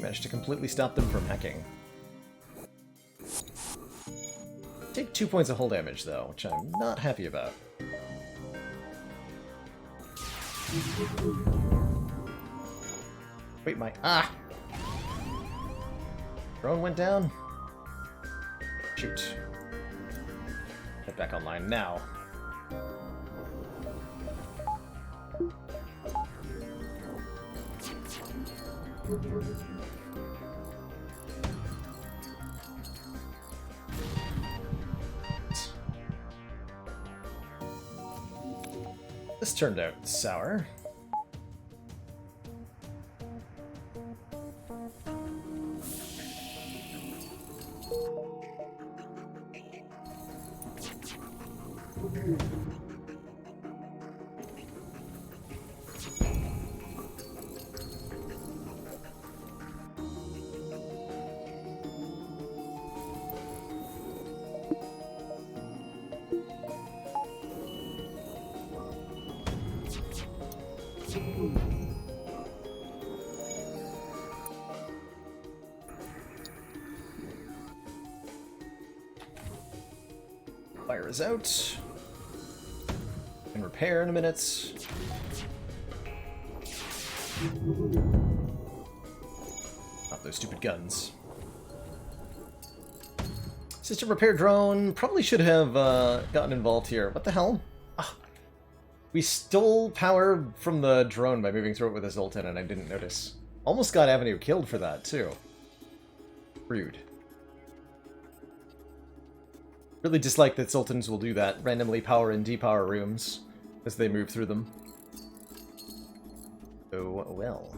Managed to completely stop them from hacking. Take 2 points of hull damage though, which I'm not happy about. Wait, my... Ah! Drone went down? Shoot. Get back online now. This turned out sour. Fire is out. Can repair in a minute. Not those stupid guns. System repair drone probably should have gotten involved here. What the hell? Ah, we stole power from the drone by moving through it with a Zoltan, and I didn't notice. Almost got Avenue killed for that, too. Rude. Really dislike that Sultans will do that, randomly power and depower rooms as they move through them. Oh, well.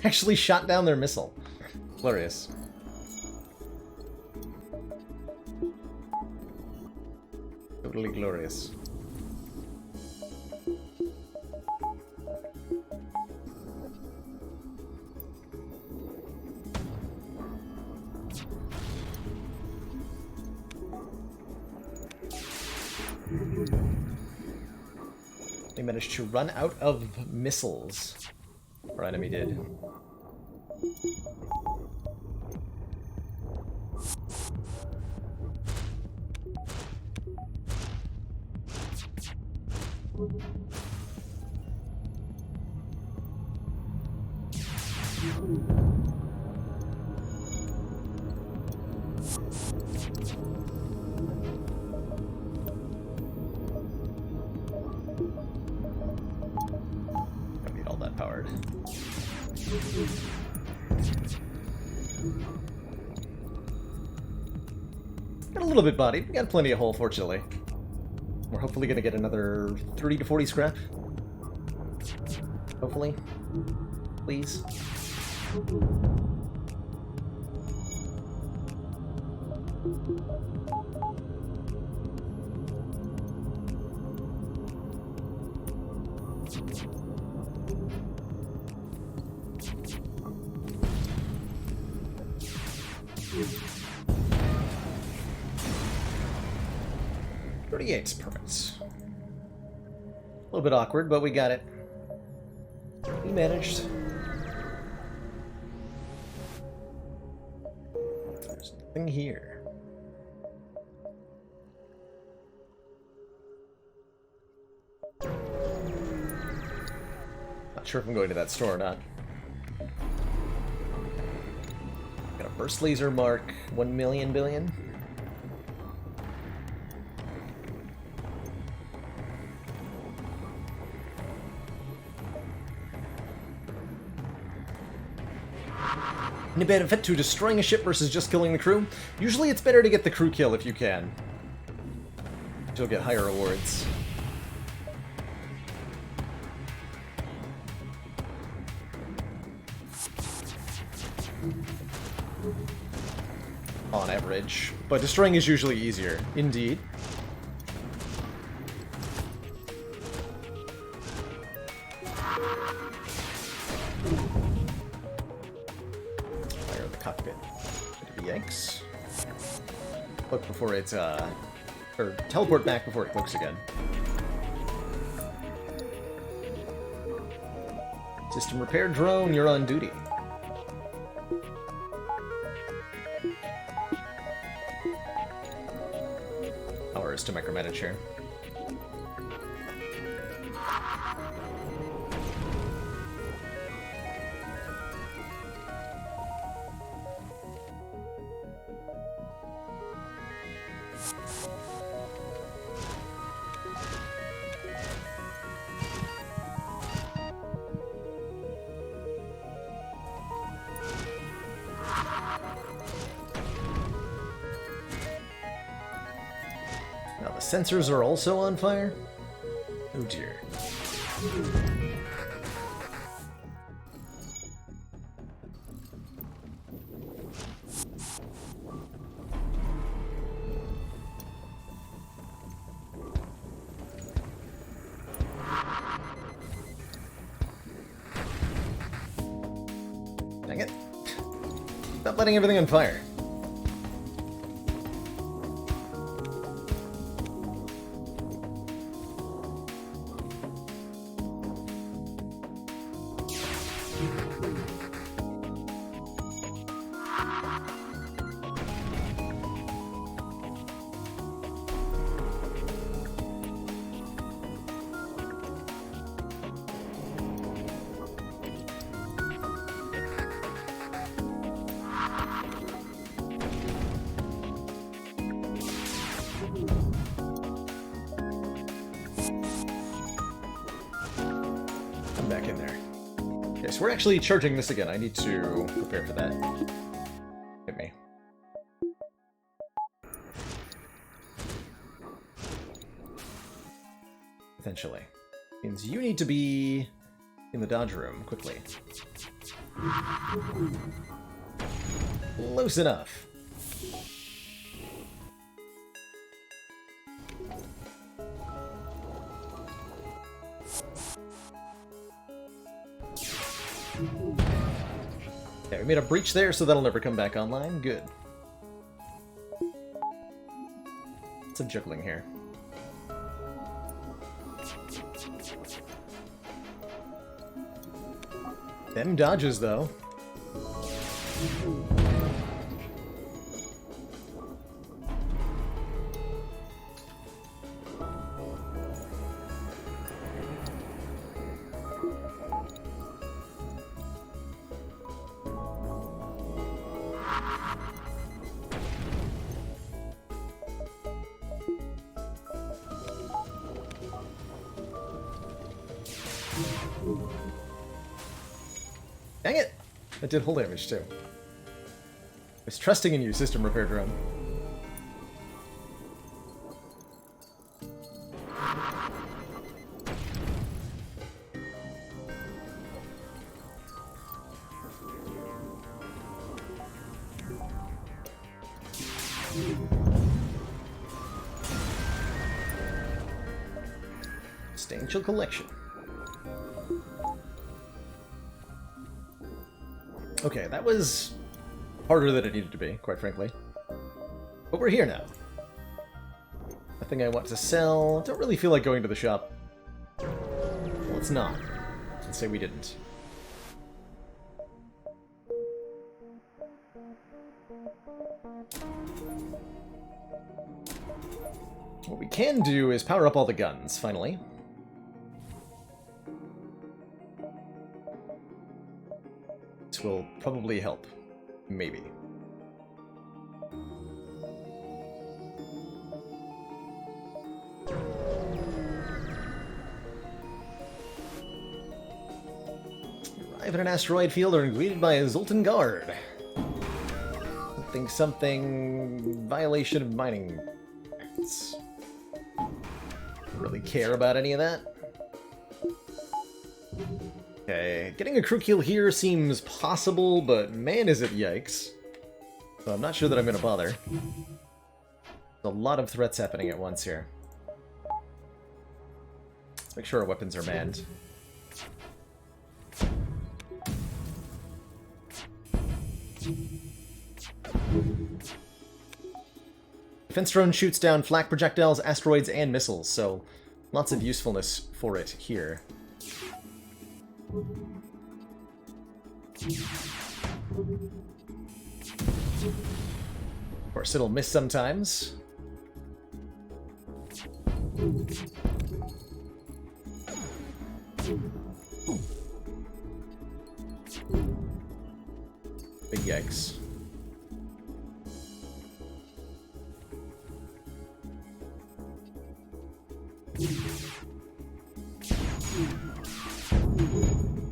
Actually shot down their missile. Glorious. Totally glorious. They managed to run out of missiles. Our enemy did. Don't need all that powered. Got a little bit bodied. We got plenty of hull, fortunately. We're hopefully gonna get another 30 to 40 scrap. Hopefully. Please. Perfect. A little bit awkward, but we got it. We managed. There's nothing here. Not sure if I'm going to that store or not. Got a burst laser mark 1 million billion. Any benefit to destroying a ship versus just killing the crew? Usually it's better to get the crew kill if you can. You'll get higher rewards. On average. But destroying is usually easier. Indeed. Cloak before it, or teleport back before it cloaks again. System repair drone, you're on duty. Hours to micromanage here. Sensors are also on fire? Oh dear. Dang it. Stop letting everything on fire. Back in there. Okay, so we're actually charging this again. I need to prepare for that. Hit me. Potentially. Means you need to be in the dodge room quickly. Close enough. Okay, we made a breach there, so that'll never come back online. Good. Some juggling here. Them dodges, though. Dang it! That did hull damage too. I was trusting in you, system repair drone. Substantial collection. Okay, that was harder than it needed to be, quite frankly. But we're here now. Nothing I want to sell. Don't really feel like going to the shop. Let's not. Let's say we didn't. What we can do is power up all the guns, finally. This will probably help. Maybe. Arrive at an asteroid field and are greeted by a Zoltan guard. Something... violation of mining acts. Don't really care about any of that. Okay, getting a crew kill here seems possible, but man is it yikes. So I'm not sure that I'm gonna bother. There's a lot of threats happening at once here. Let's make sure our weapons are manned. Defense drone shoots down flak projectiles, asteroids, and missiles, so lots of usefulness for it here. Of course, it'll miss sometimes. Big yikes.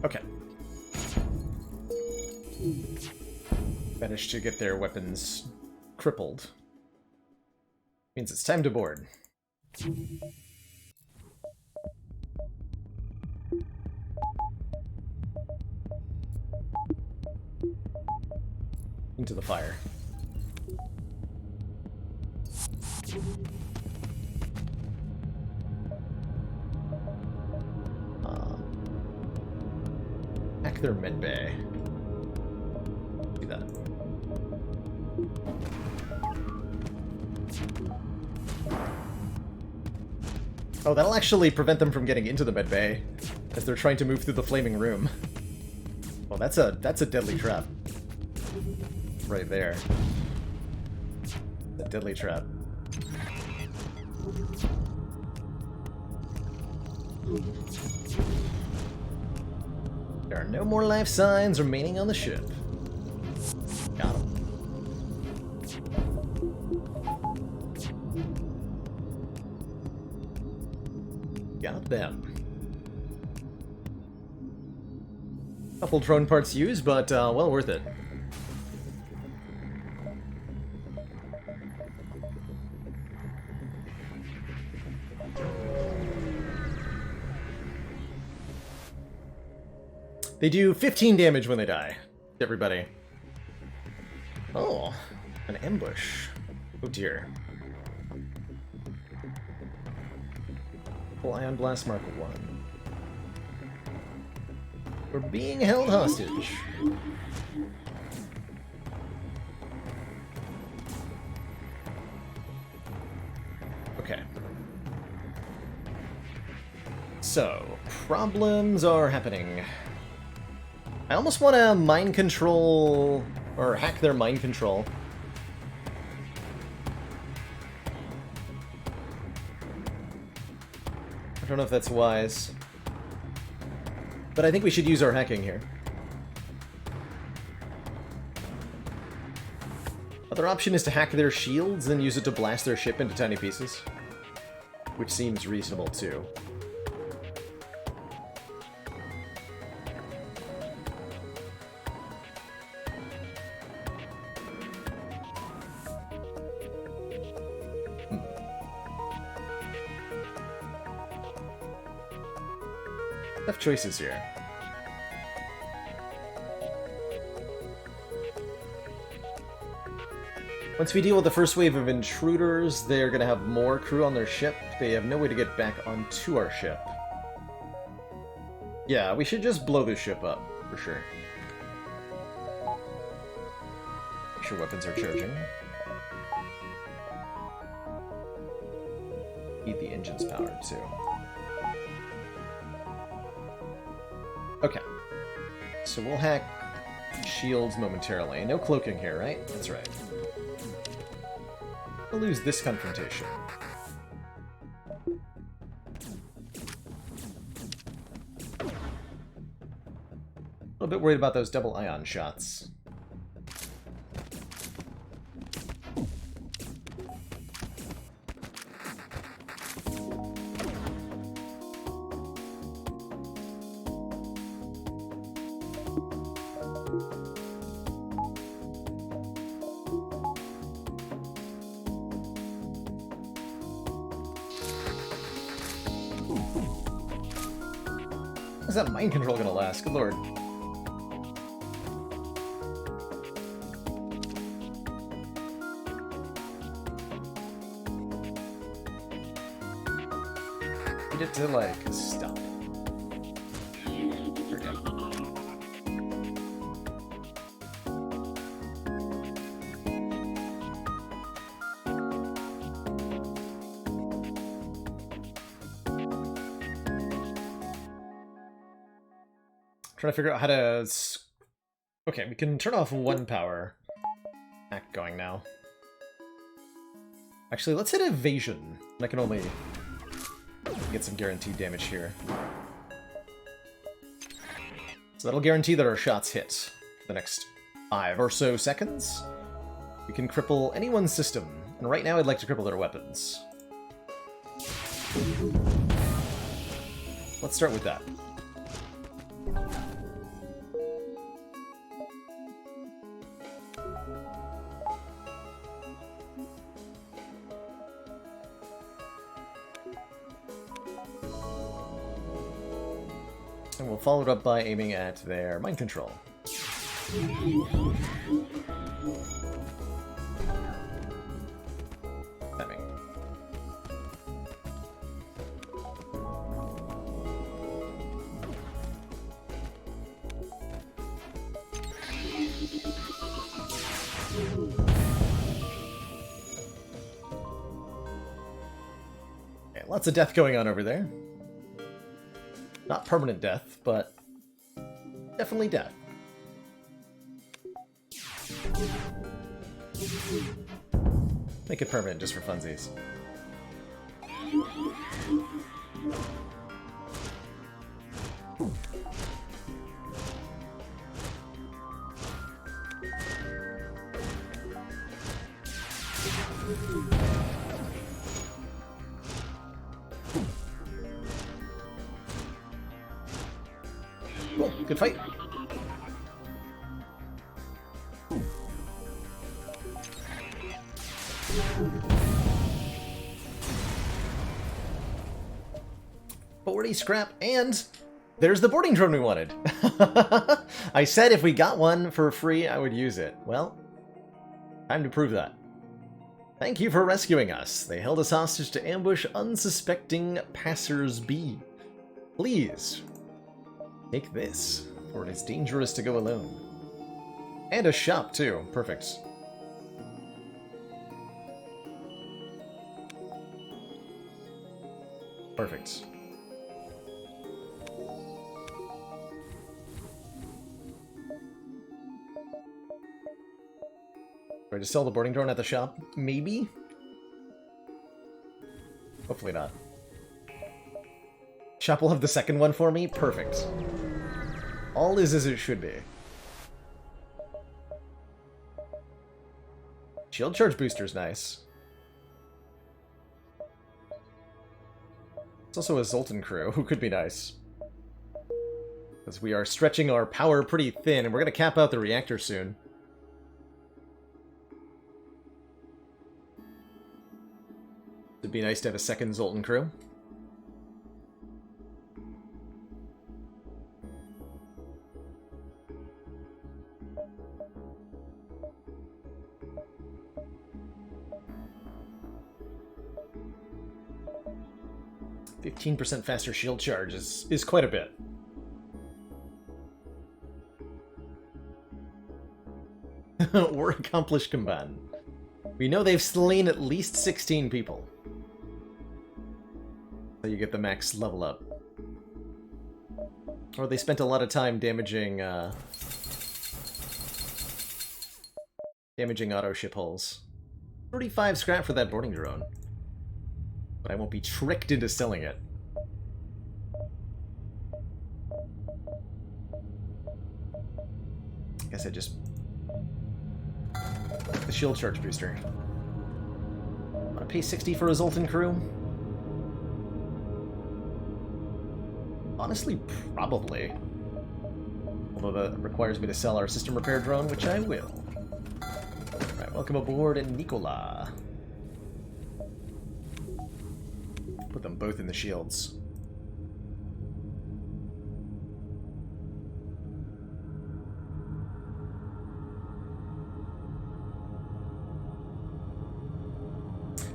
Okay. Managed to get their weapons crippled. Means it's time to board. Into the fire. Hack their medbay. Do that. Oh, that'll actually prevent them from getting into the medbay as they're trying to move through the flaming room. Well, that's a deadly trap. Right there. A deadly trap. There are no more life signs remaining on the ship. Got him. Got them. Couple drone parts used, but well worth it. They do 15 damage when they die, everybody. Oh, an ambush. Oh dear. Full Ion Blast Mark 1. We're being held hostage. Okay. So, problems are happening. I almost want to mind control, or hack their mind control. I don't know if that's wise. But I think we should use our hacking here. Other option is to hack their shields and use it to blast their ship into tiny pieces. Which seems reasonable too. Tough choices here. Once we deal with the first wave of intruders, they're going to have more crew on their ship. They have no way to get back onto our ship. Yeah, we should just blow this ship up, for sure. Make sure weapons are charging. Need the engine's power, too. Okay. So we'll hack shields momentarily. No cloaking here, right? That's right. We'll lose this confrontation. A little bit worried about those double ion shots. How's that mind control gonna last? Good lord. Need it to, like, stop. Forget. Trying to figure out how to... Okay, we can turn off one power. Act going now. Actually, let's hit evasion. I can only get some guaranteed damage here. So that'll guarantee that our shots hit for the next 5 or so seconds. We can cripple anyone's system, and right now I'd like to cripple their weapons. Let's start with that. And we'll follow it up by aiming at their mind control. Timing. Okay, lots of death going on over there. Not permanent death, but definitely death. Make it permanent just for funsies. Cool, good fight. Boarding scrap, and there's the boarding drone we wanted. I said if we got one for free, I would use it. Well, time to prove that. Thank you for rescuing us. They held us hostage to ambush unsuspecting passers-by. Please, take this, for it is dangerous to go alone. And a shop, too. Perfect. Perfect. Do I just sell the boarding drone at the shop? Maybe? Hopefully not. Shop will have the second one for me? Perfect. All is as it should be. Shield charge booster's nice. It's also a Zoltan crew, who could be nice. Because we are stretching our power pretty thin, and we're going to cap out the reactor soon. It'd be nice to have a second Zoltan crew. 15% faster shield charge is quite a bit. We're accomplished combatant. We know they've slain at least 16 people. So you get the max level up. Or they spent a lot of time damaging auto ship hulls. 35 scrap for that boarding drone. But I won't be tricked into selling it. I guess I just... the shield charge booster. Want to pay 60 for a Zoltan crew? Honestly, probably. Although that requires me to sell our system repair drone, which I will. Alright, welcome aboard, Nikola. Put them both in the shields.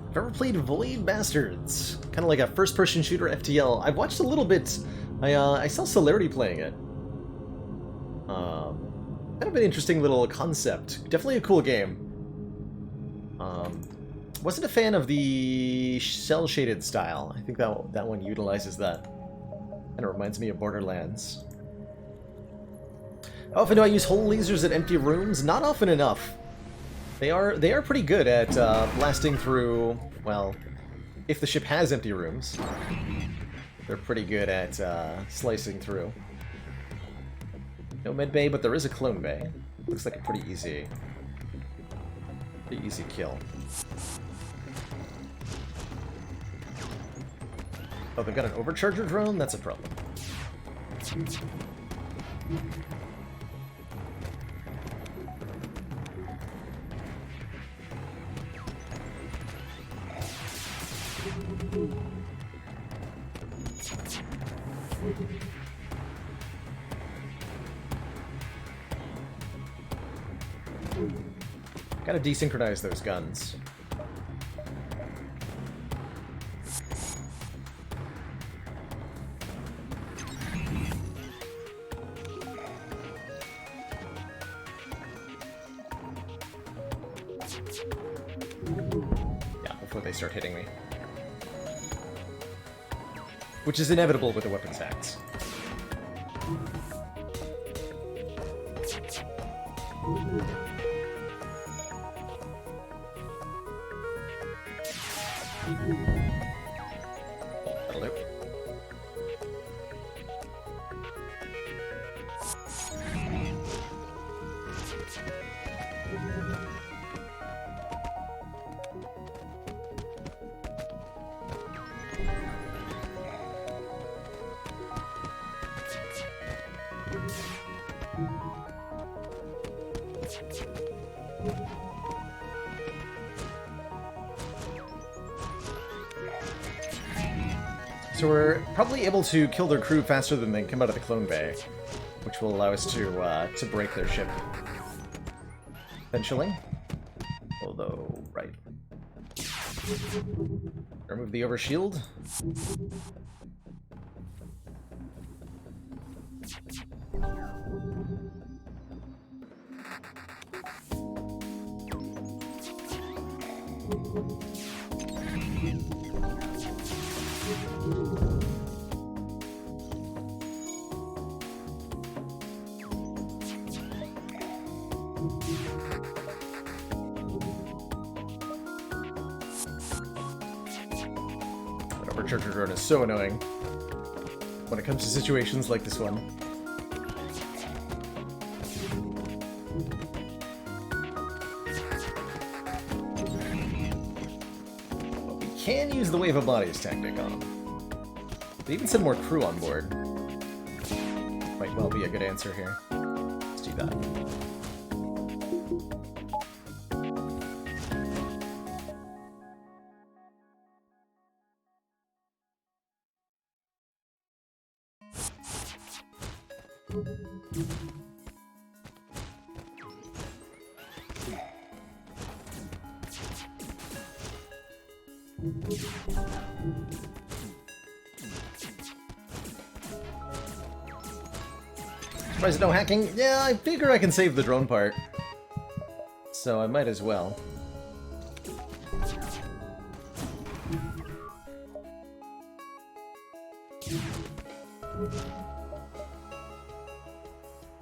I've ever played Void Bastards. Kind of like a first-person shooter FTL. I've watched a little bit. I saw Celerity playing it. Kind of an interesting little concept. Definitely a cool game. Wasn't a fan of the cel-shaded style. I think that one utilizes that. Kind of reminds me of Borderlands. How often do I use hull lasers at empty rooms? Not often enough. They are pretty good at blasting through, well, if the ship has empty rooms, they're pretty good at slicing through. No med bay, but there is a clone bay. Looks like a pretty easy kill. Oh, they've got an overcharger drone? That's a problem. Gotta desynchronize those guns. Yeah, before they start hitting me. Which is inevitable with the weapons hacks. That'll do. So we're probably able to kill their crew faster than they come out of the clone bay, which will allow us to break their ship. Eventually. Although, right. Remove the overshield. Overcharger drone is so annoying when it comes to situations like this one. But we can use the wave of bodies tactic on them. They even send more crew on board. Might well be a good answer here. Let's do that. Surprised no hacking? Yeah, I figure I can save the drone part. So I might as well.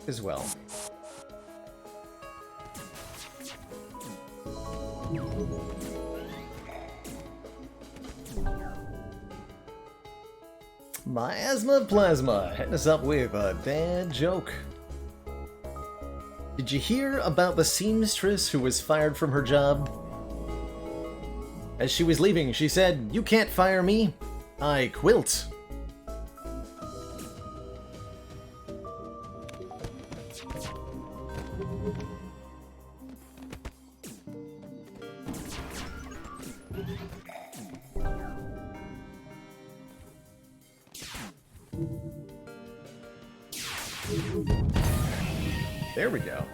As well. Miasma Plasma hitting us up with a dad joke. Did you hear about the seamstress who was fired from her job? As she was leaving, she said, "You can't fire me. I quilt." There we go.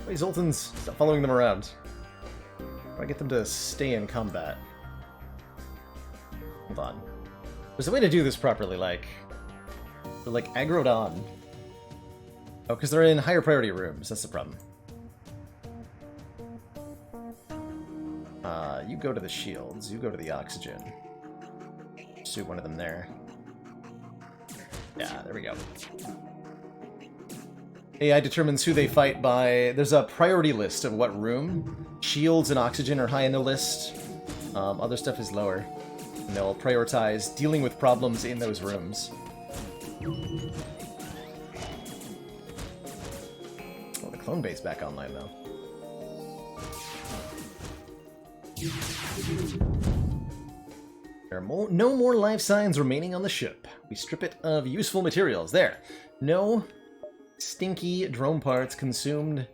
Hey, Zoltans, stop following them around. How do I get them to stay in combat? Hold on. There's a way to do this properly, like... They're like aggroed on. Oh, because they're in higher priority rooms. That's the problem. You go to the shields. You go to the oxygen. Shoot one of them there. Yeah, there we go. AI determines who they fight by... There's a priority list of what room. Shields and oxygen are high in the list. Other stuff is lower. And they'll prioritize dealing with problems in those rooms. Oh, the clone base back online, though. There are no more life signs remaining on the ship. We strip it of useful materials. There. No stinky drone parts consumed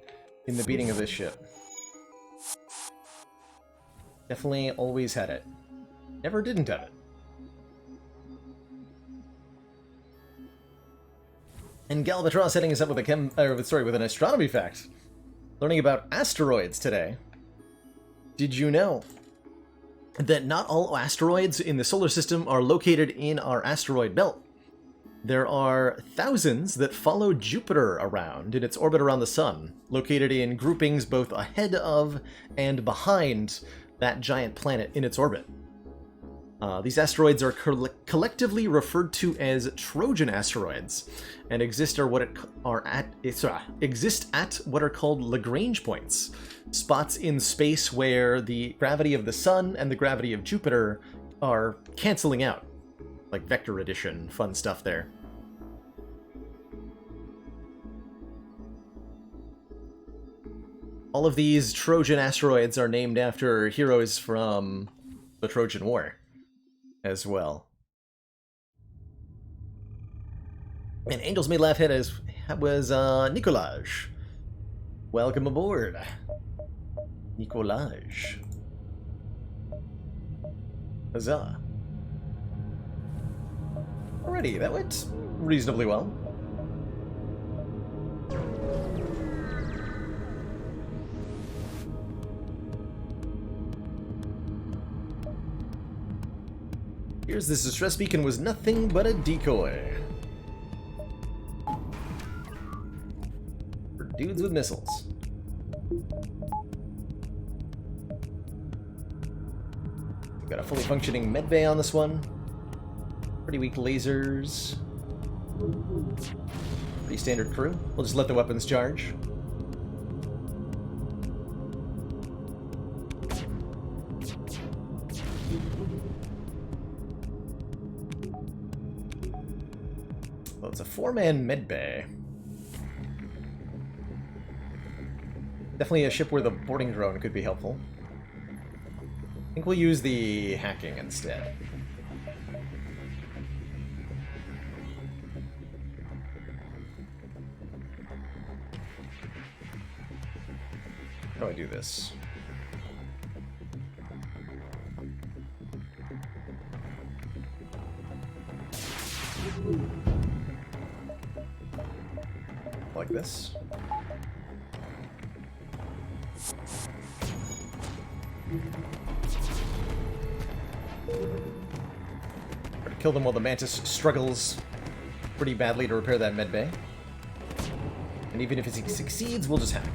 in the beating of this ship. Definitely always had it. Never didn't have it. And Galvatron setting us up with a with an astronomy fact. Learning about asteroids today. Did you know that not all asteroids in the solar system are located in our asteroid belt? There are thousands that follow Jupiter around in its orbit around the sun, located in groupings both ahead of and behind that giant planet in its orbit. These asteroids are collectively referred to as Trojan asteroids, and exist at what are called Lagrange points, spots in space where the gravity of the Sun and the gravity of Jupiter are canceling out, like vector addition, fun stuff there. All of these Trojan asteroids are named after heroes from the Trojan War as well. And Angels May Laugh Head was Nicolaj. Welcome aboard, Nicolaj. Huzzah. Alrighty, that went reasonably well. Here's this distress beacon was nothing but a decoy. For dudes with missiles. We've got a fully functioning medbay on this one. Pretty weak lasers. Pretty standard crew. We'll just let the weapons charge. Well, it's a 4-man medbay. Definitely a ship where the boarding drone could be helpful. I think we'll use the hacking instead. How do I do this? this. Try to kill them while the Mantis struggles pretty badly to repair that medbay. And even if he succeeds, we'll just hack.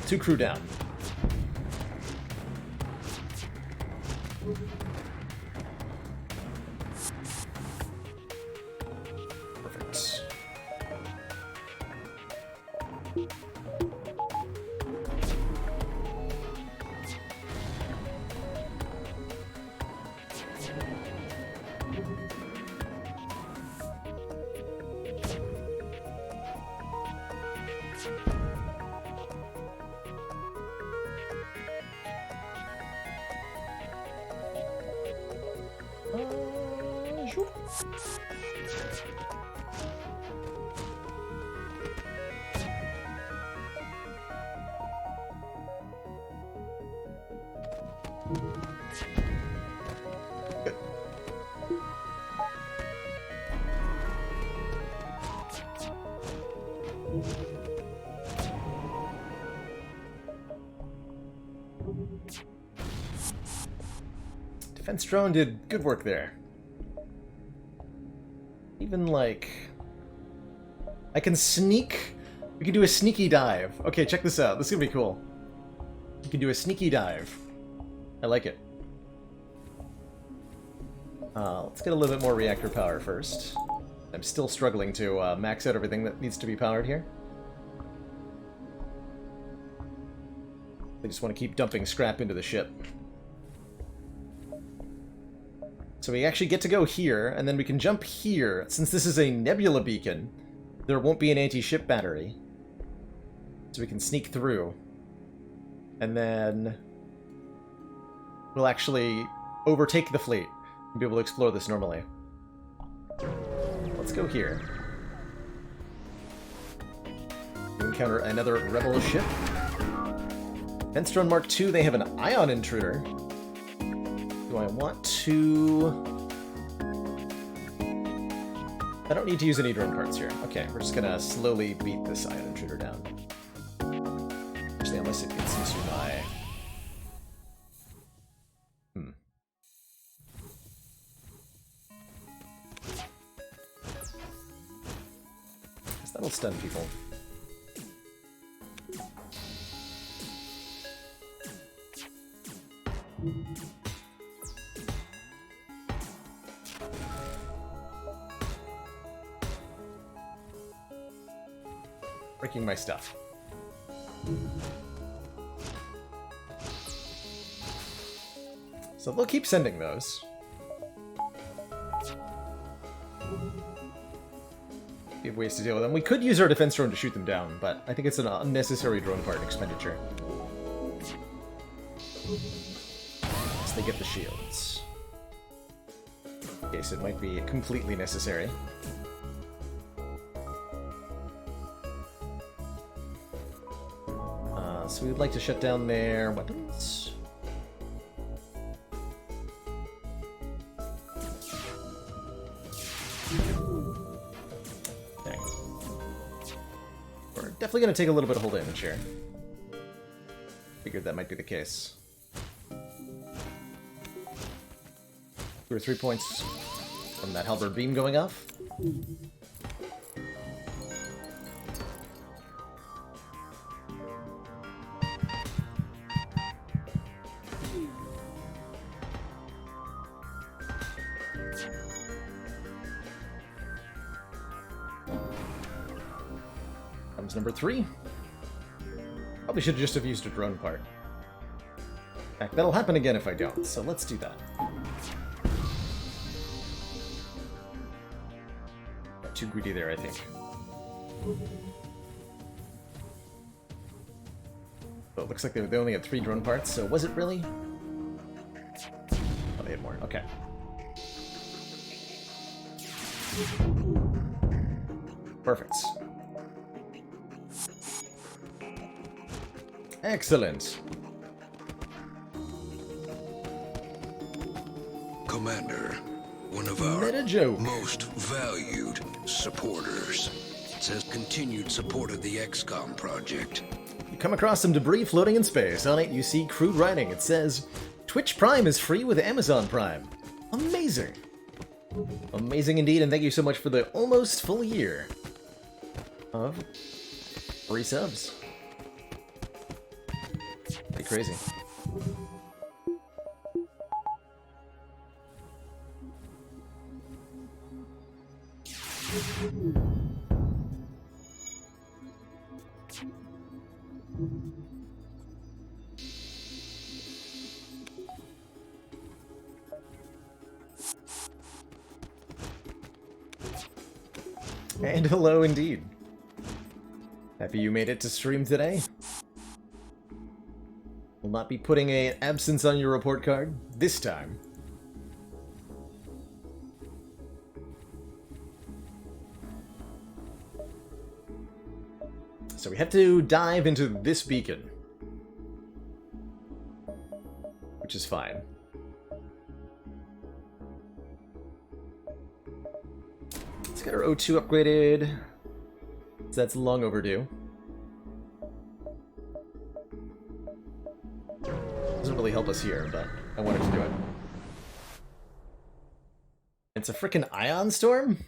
Two crew down. Perfect. Sure. Good. Defense drone did good work there. Even, like... I can sneak... We can do a sneaky dive. Okay, check this out. This is gonna be cool. You can do a sneaky dive. I like it. Let's get a little bit more reactor power first. I'm still struggling to max out everything that needs to be powered here. I just want to keep dumping scrap into the ship. So we actually get to go here, and then we can jump here. Since this is a nebula beacon, there won't be an anti-ship battery. So we can sneak through. And then we'll actually overtake the fleet and be able to explore this normally. Let's go here. We encounter another rebel ship. Fence Drone Mark II, they have an ion intruder. Do I want to... I don't need to use any drone cards here. Okay, we're just gonna slowly beat this ion intruder down. Actually, unless it gets into my... That'll stun people. Breaking my stuff. So they'll keep sending those. We have ways to deal with them. We could use our defense drone to shoot them down, but I think it's an unnecessary drone part expenditure. So they get the shields. In case it might be completely necessary. So we'd like to shut down their weapons. Dang. We're definitely going to take a little bit of hull damage here. Figured that might be the case. 2 or 3 points from that halberd beam going off. Comes number 3. Probably should have just have used a drone part. In fact, that'll happen again if I don't, so let's do that. Got too greedy there, I think. Oh, it looks like they only had 3 drone parts, so was it really? Oh, they had more. Okay. Perfect. Excellent. Commander, one of our Meta joke. most valued supporters. It says continued support of the XCOM project. You come across some debris floating in space. On it, you see crude writing. It says, Twitch Prime is free with Amazon Prime. Amazing. Amazing indeed, and thank you so much for the almost full year of free subs. Pretty crazy. And hello indeed. Happy you made it to stream today. Will not be putting an absence on your report card this time. So we have to dive into this beacon, which is fine. Let's get our O2 upgraded. So that's long overdue. Doesn't really help us here, but I wanted to do it. It's a frickin' ion storm?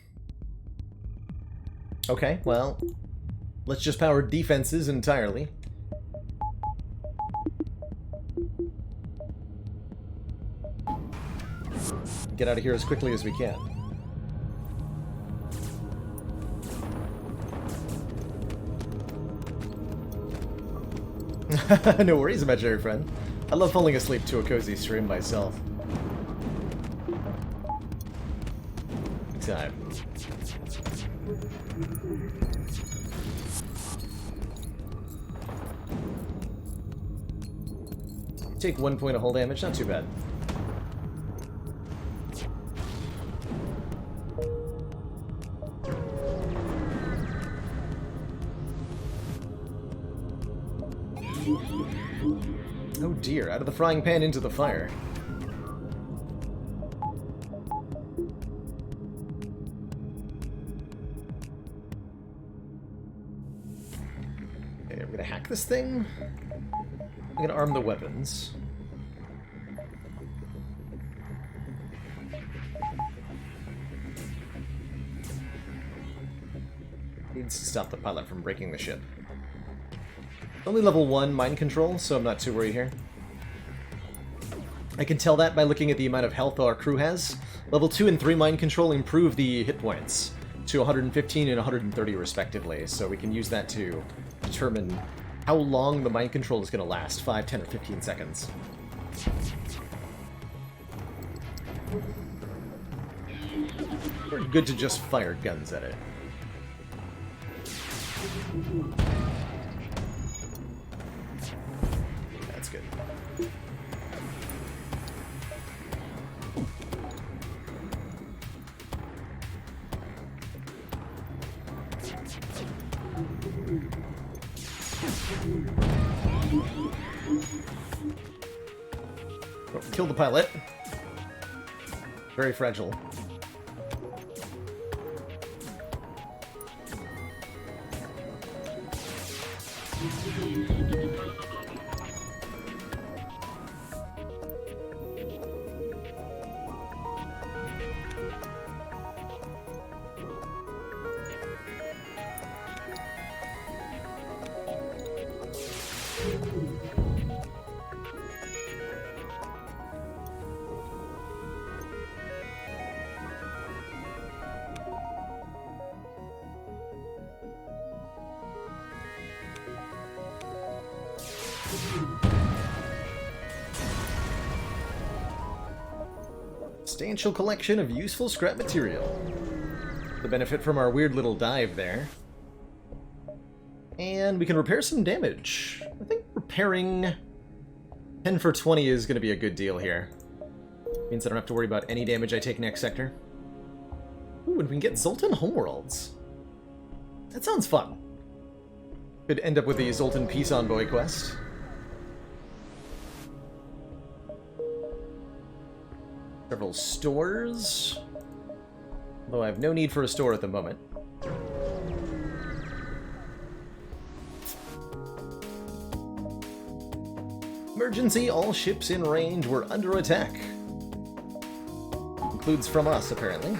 Okay, well, let's just power defenses entirely. Get out of here as quickly as we can. No worries, imaginary friend. I love falling asleep to a cozy stream myself. Big time. Take 1 point of hull damage, not too bad. Oh dear, out of the frying pan into the fire. Okay, we're gonna hack this thing. I'm gonna arm the weapons. Needs to stop the pilot from breaking the ship. Only level 1 mind control, so I'm not too worried here. I can tell that by looking at the amount of health our crew has. Level 2 and 3 mind control improve the hit points to 115 and 130 respectively, so we can use that to determine how long the mind control is going to last, 5, 10, or 15 seconds. We're good to just fire guns at it. That's good. Oh, kill the pilot. Very fragile. Substantial collection of useful scrap material. The benefit from our weird little dive there. And we can repair some damage. I think repairing 10 for 20 is going to be a good deal here. Means I don't have to worry about any damage I take next sector. Ooh, and we can get Zoltan Homeworlds. That sounds fun. Could end up with the Zoltan Peace Envoy quest. Several stores. Although I have no need for a store at the moment. Emergency, all ships in range were under attack. Includes from us, apparently.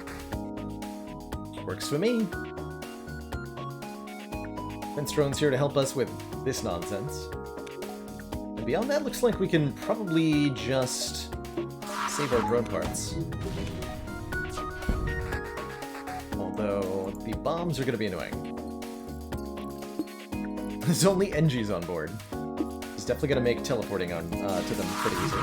Works for me. Fence drone's here to help us with this nonsense. And beyond that, looks like we can probably just save our drone parts. Although, the bombs are going to be annoying. There's only NGs on board. It's definitely going to make teleporting on to them pretty easy.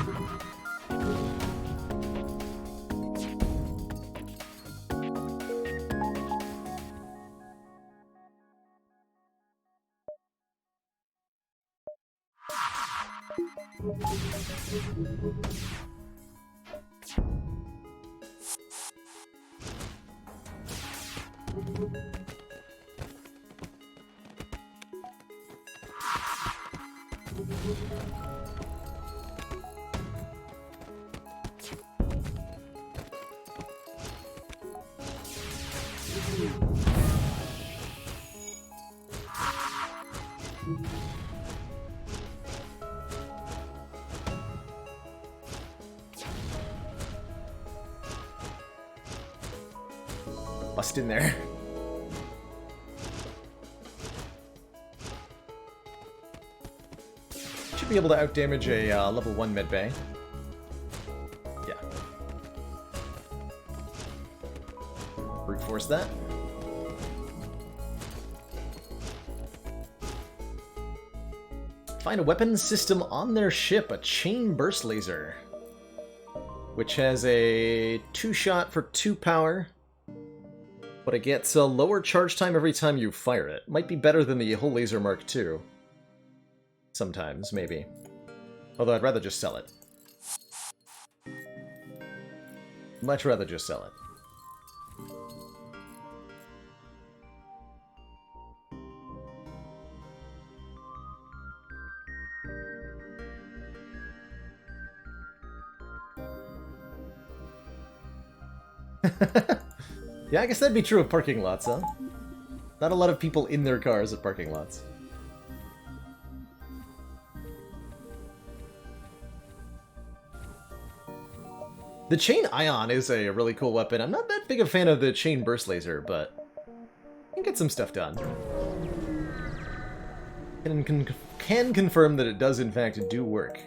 Bust in there. Should be able to outdamage a level 1 medbay. Yeah. Brute force that. Find a weapons system on their ship, a chain burst laser, which has a 2-shot for 2 power. But it gets a lower charge time every time you fire it. Might be better than the whole laser Mark II. Sometimes, maybe. Although I'd rather just sell it. Much rather just sell it. Yeah, I guess that'd be true of parking lots, huh? Not a lot of people in their cars at parking lots. The Chain Ion is a really cool weapon. I'm not that big a fan of the Chain Burst Laser, but I can get some stuff done. And can confirm that it does in fact do work.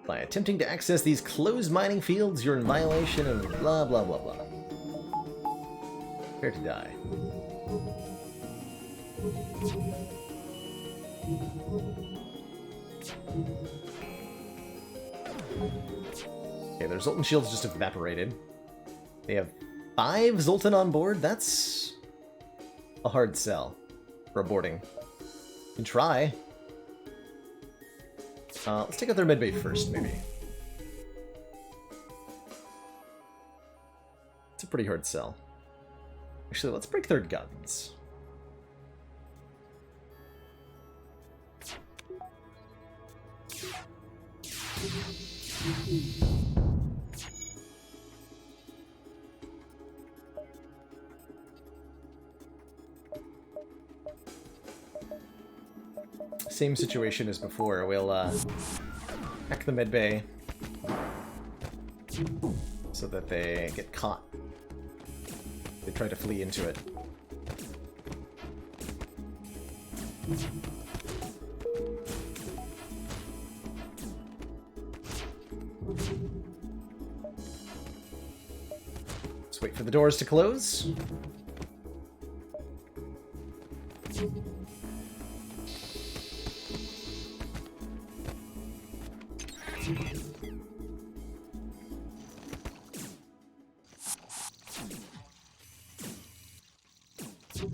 By attempting to access these closed mining fields, you're in violation of blah blah blah blah. Prepare to die. Okay, their Zoltan shields just evaporated. They have 5 Zoltan on board? That's a hard sell for a boarding. You can try. Let's take out their medbay first, maybe. It's a pretty hard sell. Actually, let's break their guns. Same situation as before. We'll hack the medbay so that they get caught. They try to flee into it. Let's wait for the doors to close.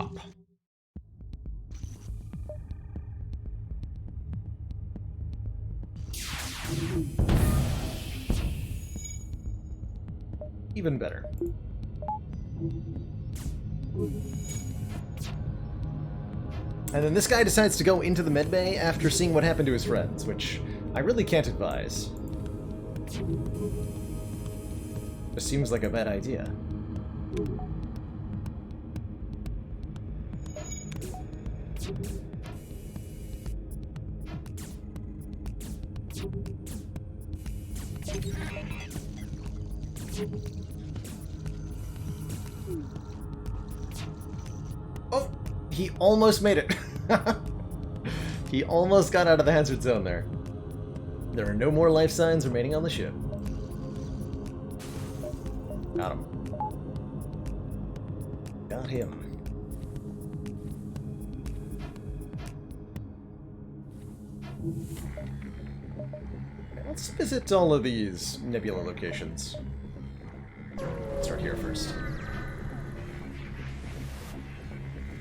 Up. Even better. And then this guy decides to go into the medbay after seeing what happened to his friends, which I really can't advise. Just seems like a bad idea. Oh, he almost made it. He almost got out of the hazard zone there. There are no more life signs remaining on the ship. Got him. Got him. Let's visit all of these nebula locations. Start here first.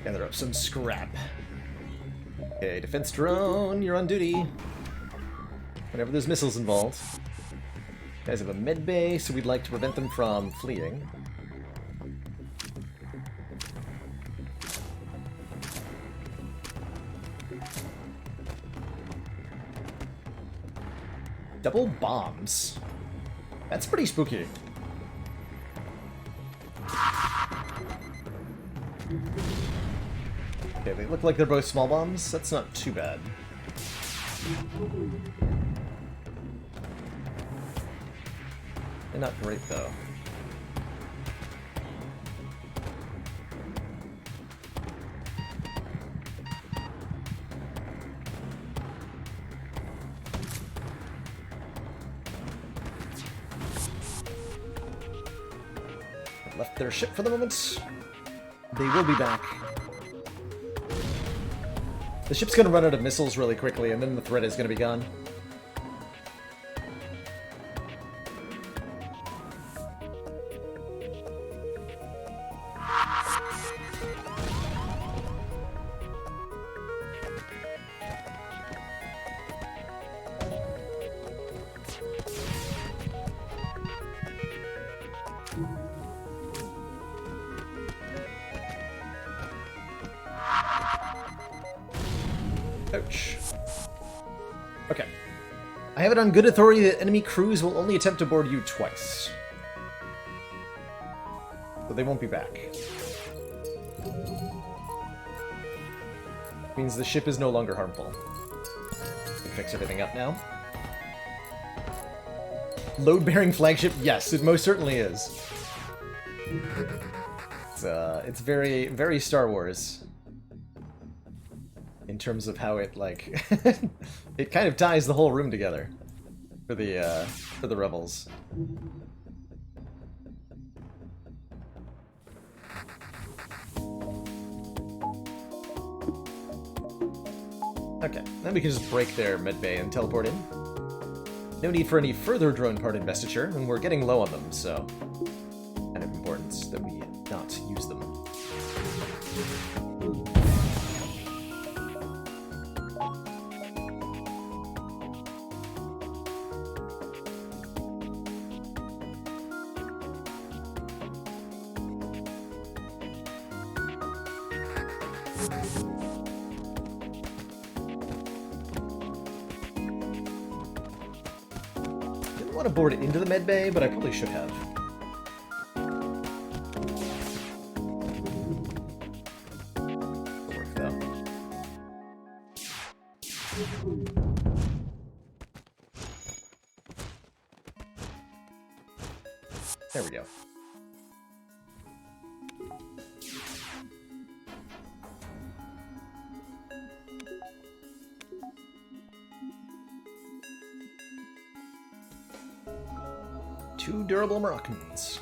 Gather up some scrap. Okay, defense drone, you're on duty. Whenever there's missiles involved. Guys have a med bay, so we'd like to prevent them from fleeing. Double bombs. That's pretty spooky. Okay, they look like they're both small bombs. That's not too bad. They're not great, though. Left their ship for the moment. They will be back. The ship's gonna run out of missiles really quickly, and then the threat is gonna be gone. Ouch. Okay. I have it on good authority that enemy crews will only attempt to board you twice. So they won't be back. Means the ship is no longer harmful. Can fix everything up now. Load-bearing flagship? Yes, it most certainly is. It's very, very Star Wars. In terms of how it, like, it kind of ties the whole room together for the rebels. Okay, then we can just break their medbay and teleport in. No need for any further drone part investiture, and we're getting low on them, so kind of important that we not use them. Didn't want to board it into the med bay, but I probably should have. Work though. There we go. Two durable Moroccans.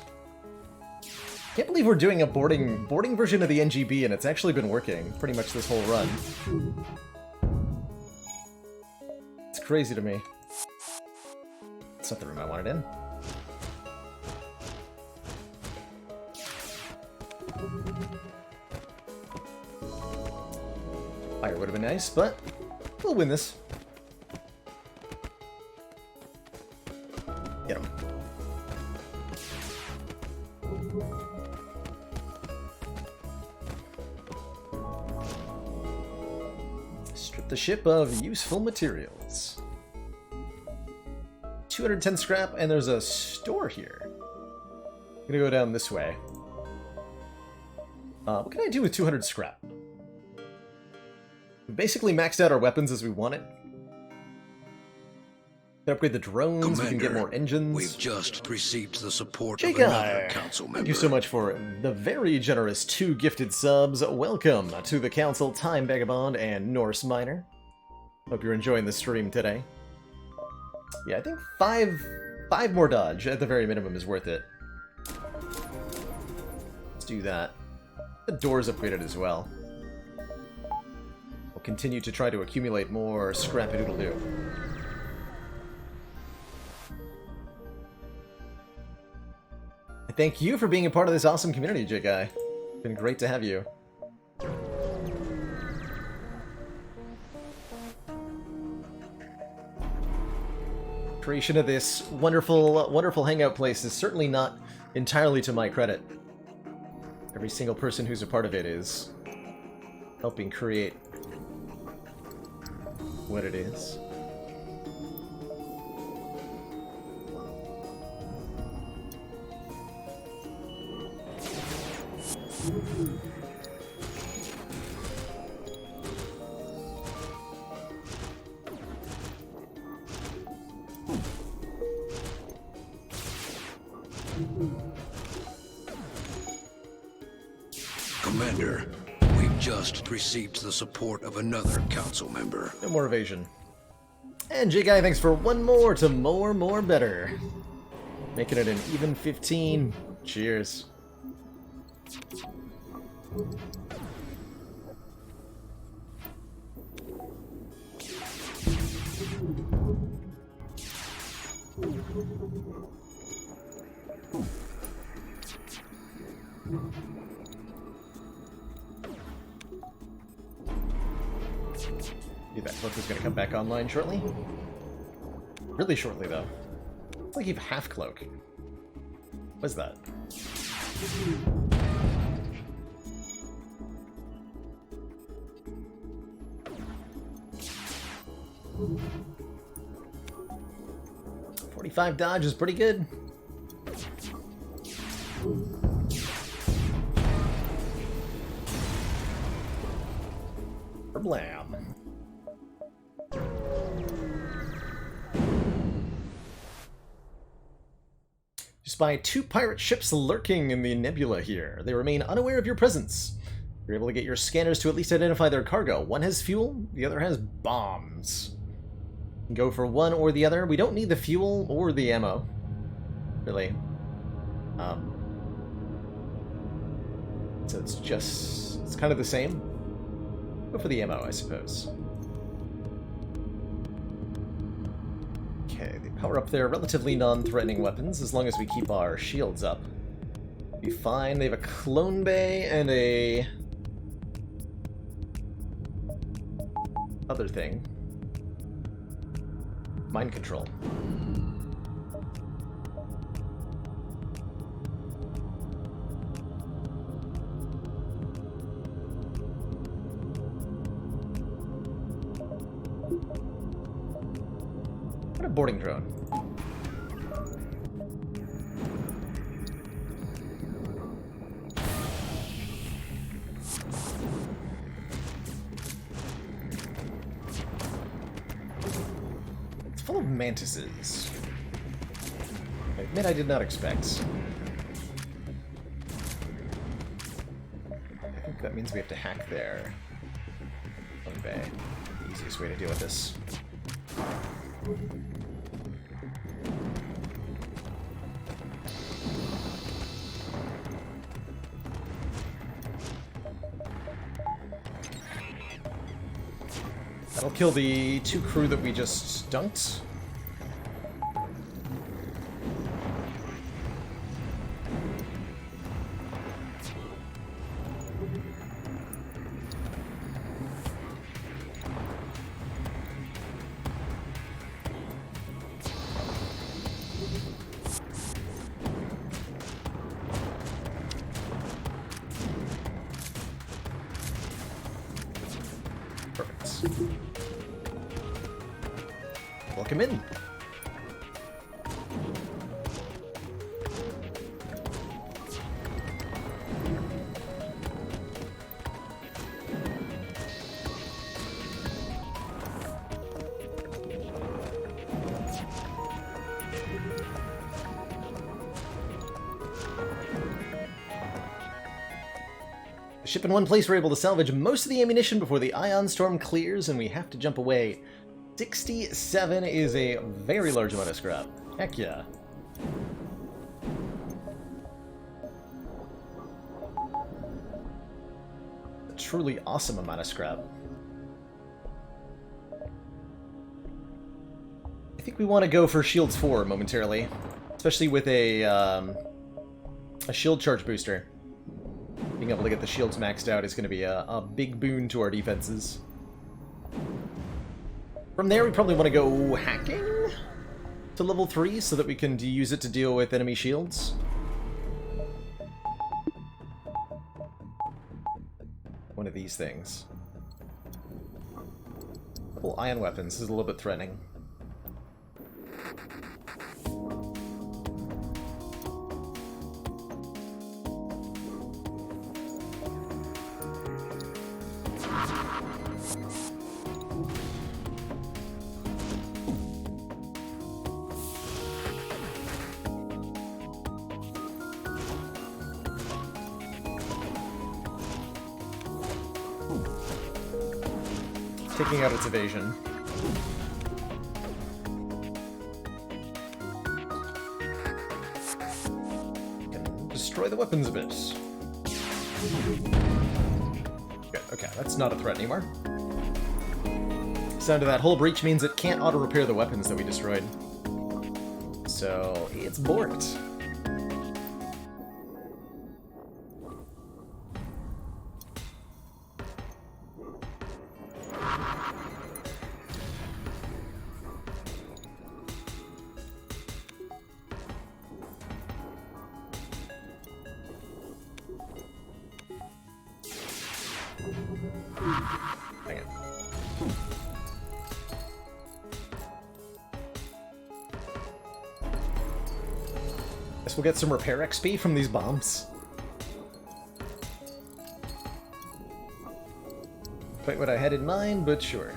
Can't believe we're doing a boarding version of the NGB and it's actually been working pretty much this whole run. It's crazy to me. It's not the room I wanted in. Fire would have been nice, but we'll win this. Get him. the ship of useful materials. 210 scrap, and there's a store here. I'm gonna go down this way. What can I do with 200 scrap? We basically maxed out our weapons as we wanted. We can upgrade the drones, Commander, we can get more engines. We've just received the support Jake, of another council member. thank you so much for the very generous 2 gifted subs. Welcome to the Council, Time Vagabond and Norse Miner. Hope you're enjoying the stream today. Yeah, I think five more dodge at the very minimum is worth it. Let's do that. The door's upgraded as well. We'll continue to try to accumulate more scrappy-doodle-doo. Thank you for being a part of this awesome community, J-Guy. It's been great to have you. Creation of this wonderful hangout place is certainly not entirely to my credit. Every single person who's a part of it is helping create what it is. Commander, we've just received the support of another council member. No more evasion. And J-Guy, thanks for one more to more better. Making it an even 15. Cheers. That cloak is going to come back online shortly. Really shortly, though. It's like you have half cloak. What's that? $45 dodge is pretty good. Blam. You spy 2 pirate ships lurking in the nebula here. They remain unaware of your presence. You're able to get your scanners to at least identify their cargo. One has fuel, the other has bombs. You can go for one or the other. We don't need the fuel or the ammo, really. So it's kind of the same. Go for the ammo, I suppose. Okay, they power up their relatively non-threatening weapons as long as we keep our shields up. Be fine. They have a clone bay and a other thing. Mind control. What a boarding drone. It's full of mantises. I admit I did not expect. I think that means we have to hack their own bay. The easiest way to deal with this. That'll kill the 2 crew that we just dunked. Perfect. him in. Ship in one place, we're able to salvage most of the ammunition before the ion storm clears, and we have to jump away. 67 is a very large amount of scrap. Heck yeah. A truly awesome amount of scrap. I think we want to go for Shields 4 momentarily, especially with a shield charge booster. Being able to get the shields maxed out is going to be a big boon to our defenses. From there, we probably want to go hacking to level 3 so that we can use it to deal with enemy shields. One of these things. Couple ion weapons. This is a little bit threatening. Taking out its evasion. Can destroy the weapons a bit. Good, okay, that's not a threat anymore. Sound of that hull breach means it can't auto-repair the weapons that we destroyed. So, it's borked. Hang on. Guess we'll get some repair XP from these bombs. Quite what I had in mind, but sure.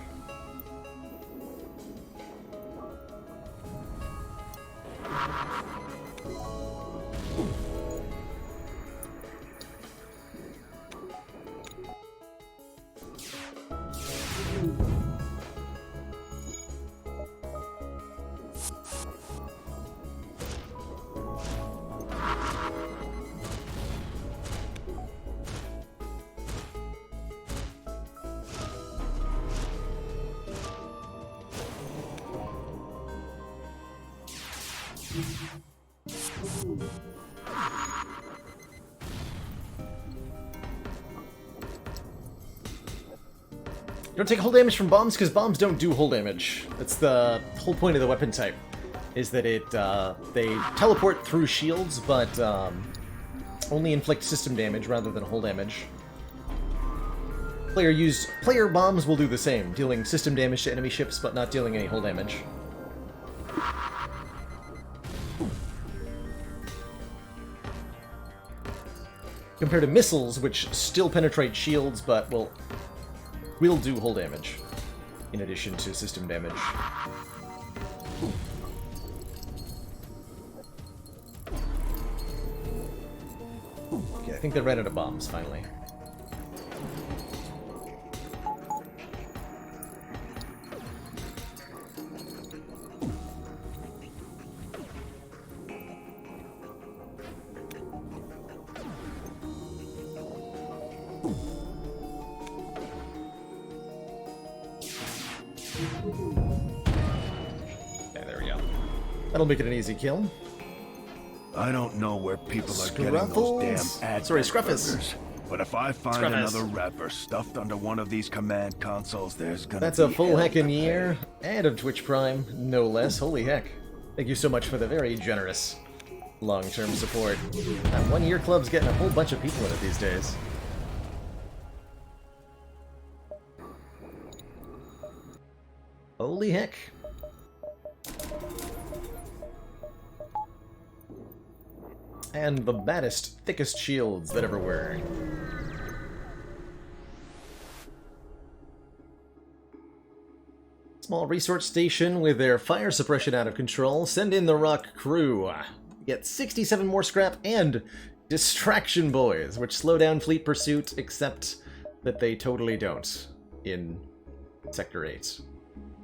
You don't take hull damage from bombs because bombs don't do hull damage. That's the whole point of the weapon type, is that they teleport through shields, but only inflict system damage rather than hull damage. Player bombs will do the same, dealing system damage to enemy ships, but not dealing any hull damage. Compared to missiles, which still penetrate shields, but will do hull damage, in addition to system damage. Okay, I think they ran out of bombs, finally. That'll make it an easy kill. I don't know where people are getting those damn ad Scruffus. But if I find another rapper stuffed under one of these command consoles, there's gonna That's be a full hell heckin' to year, pay. and of Twitch Prime, no less. Holy heck. Thank you so much for the very generous long-term support. That 1 year club's getting a whole bunch of people in it these days. Holy heck. and the baddest, thickest shields that ever were. Small research station with their fire suppression out of control. Send in the rock crew. Get 67 more scrap and distraction boys, which slow down fleet pursuit, except that they totally don't in Sector 8.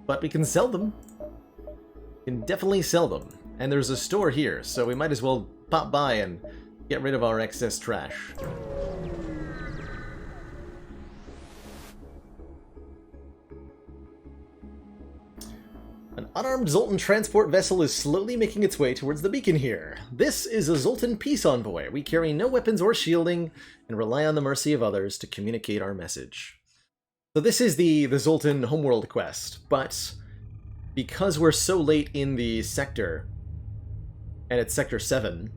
But we can sell them. We can definitely sell them. And there's a store here, so we might as well pop by and get rid of our excess trash. An unarmed Zoltan transport vessel is slowly making its way towards the beacon here. This is a Zoltan peace envoy. We carry no weapons or shielding and rely on the mercy of others to communicate our message. So this is the Zoltan homeworld quest, but because we're so late in the sector, and it's Sector 7,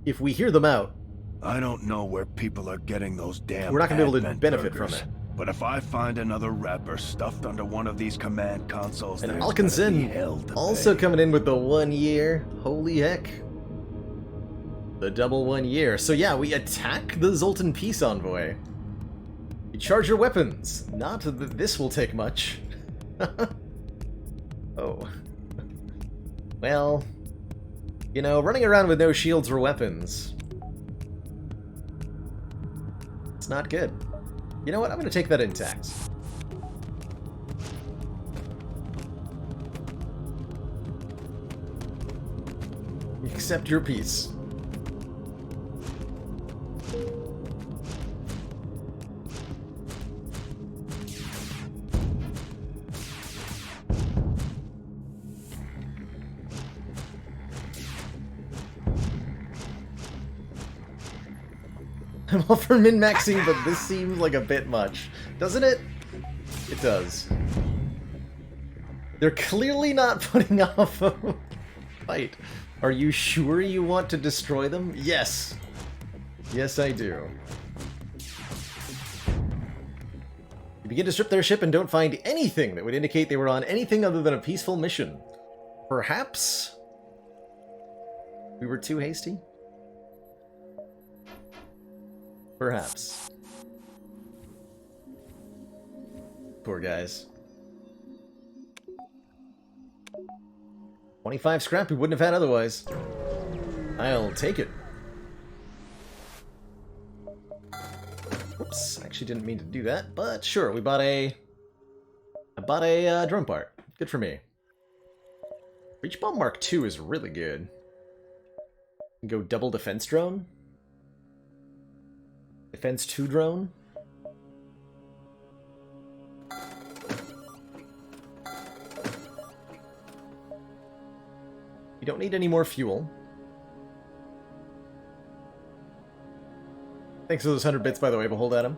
if we hear them out, I don't know where people are getting those damn we're not going to be able to Advent benefit burgers, from it. But if I find another wrapper stuffed under one of these command consoles, And there's gonna be hell Alkinson to also pay. coming in with the 1 year. Holy heck. The double 1 year. So yeah, we attack the Zoltan peace envoy. You charge your weapons. Not that this will take much. Oh. Well, you know, running around with no shields or weapons, it's not good. You know what? I'm going to take that intact. Accept your peace. I'm all for min-maxing, but this seems like a bit much. Doesn't it? It does. They're clearly not putting off a fight. Are you sure you want to destroy them? Yes. Yes, I do. You begin to strip their ship and don't find anything that would indicate they were on anything other than a peaceful mission. Perhaps we were too hasty? Perhaps. Poor guys. 25 scrap we wouldn't have had otherwise. I'll take it. Whoops, actually didn't mean to do that, but sure, we bought a... I bought a drone part. Good for me. Breach Bomb Mark II is really good. Go double defense drone. Defense 2 drone. You don't need any more fuel. Thanks for those 100 bits, by the way, Behold Adam.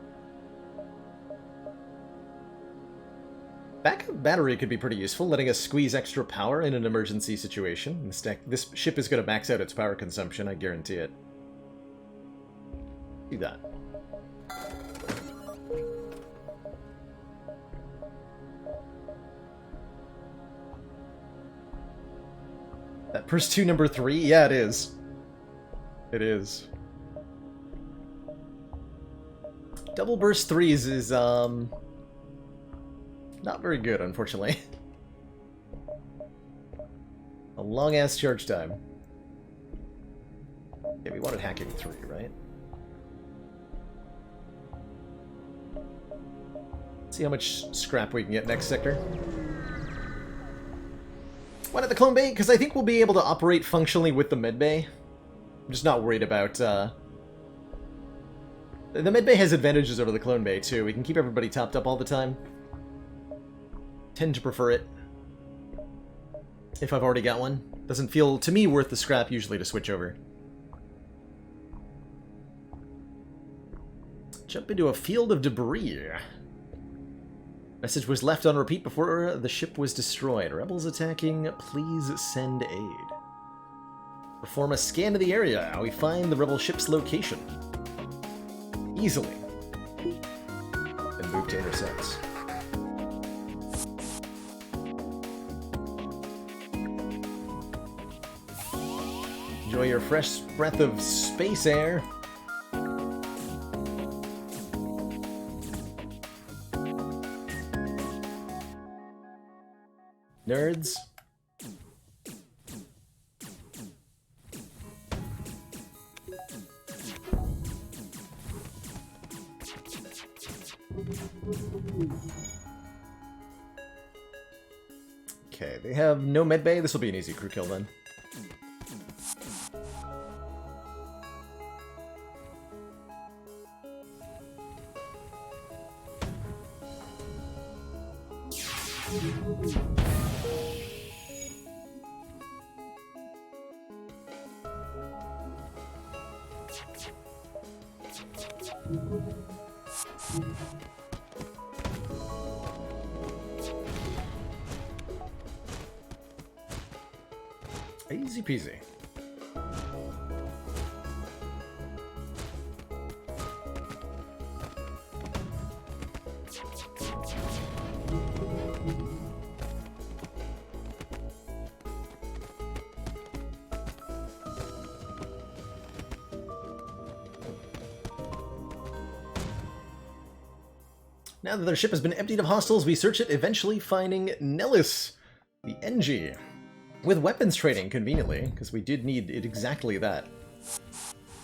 Backup battery could be pretty useful, letting us squeeze extra power in an emergency situation. This ship is going to max out its power consumption, I guarantee it. Do that. That burst 2 number 3? Yeah, it is. It is. Double burst 3s is, not very good, unfortunately. A long-ass charge time. Yeah, we wanted hacking 3, right? See how much scrap we can get next sector. Why not the clone bay? Because I think we'll be able to operate functionally with the med bay. I'm just not worried about, The med bay has advantages over the clone bay, too. We can keep everybody topped up all the time. Tend to prefer it. If I've already got one. Doesn't feel, to me, worth the scrap usually to switch over. Jump into a field of debris. Message was left on repeat before the ship was destroyed. Rebels attacking, please send aid. Perform a scan of the area. We find the rebel ship's location. Easily. And move to intercepts. Enjoy your fresh breath of space air. Nerds. Okay, they have no medbay. This will be an easy crew kill then. Easy peasy. Now that their ship has been emptied of hostiles, we search it, eventually finding Nellis, the NG. With weapons trading, conveniently, because we did need it exactly that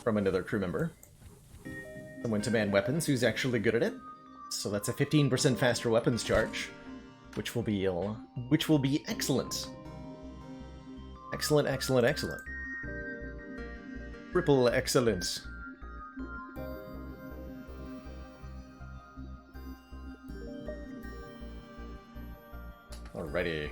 from another crew member. Someone to man weapons who's actually good at it. So that's a 15% faster weapons charge, which will be excellent. Excellent, excellent, excellent. Triple excellence. Alrighty.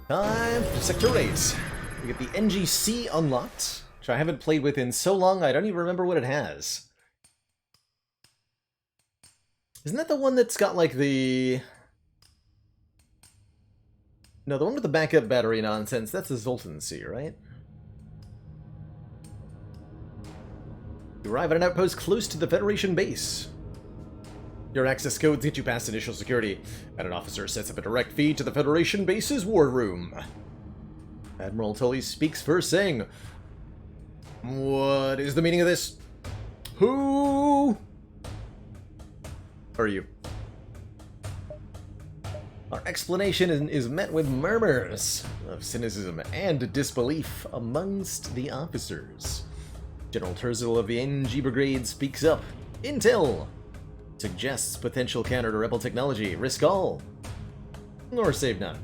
Time for Sector 8. We get the NGC unlocked, which I haven't played with in so long I don't even remember what it has. Isn't that the one that's got like the... No, the one with the backup battery nonsense, that's the Zoltan C, right? You arrive at an outpost close to the Federation base. Your access codes get you past initial security, and an officer sets up a direct feed to the Federation base's war room. Admiral Tully speaks first, saying, "What is the meaning of this? Who are you?" Our explanation is met with murmurs of cynicism and disbelief amongst the officers. General Terzel of the NG Brigade speaks up. Intel suggests potential counter to rebel technology. Risk all, or save none.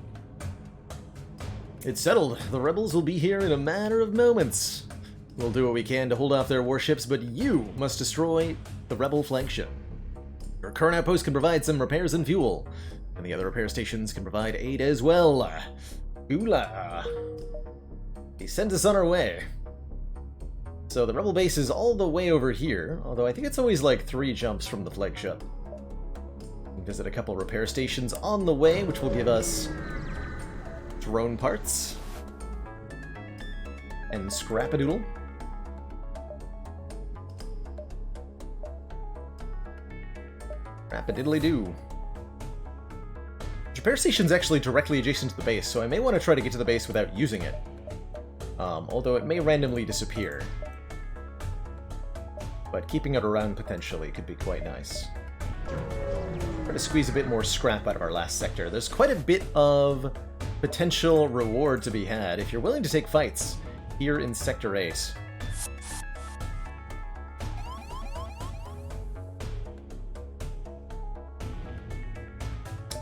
It's settled. The rebels will be here in a matter of moments. We'll do what we can to hold off their warships, but you must destroy the rebel flagship. Your current outpost can provide some repairs and fuel, and the other repair stations can provide aid as well. Ooh-la. He sent us on our way. So the rebel base is all the way over here, although I think it's always like 3 jumps from the flagship. We visit a couple repair stations on the way, which will give us drone parts and scrap-a-doodle. Scrap-a-diddly-doo. Repair station's actually directly adjacent to the base, so I may want to try to get to the base without using it. Although it may randomly disappear. But keeping it around potentially could be quite nice. Try to squeeze a bit more scrap out of our last sector. There's quite a bit of potential reward to be had if you're willing to take fights here in Sector 8.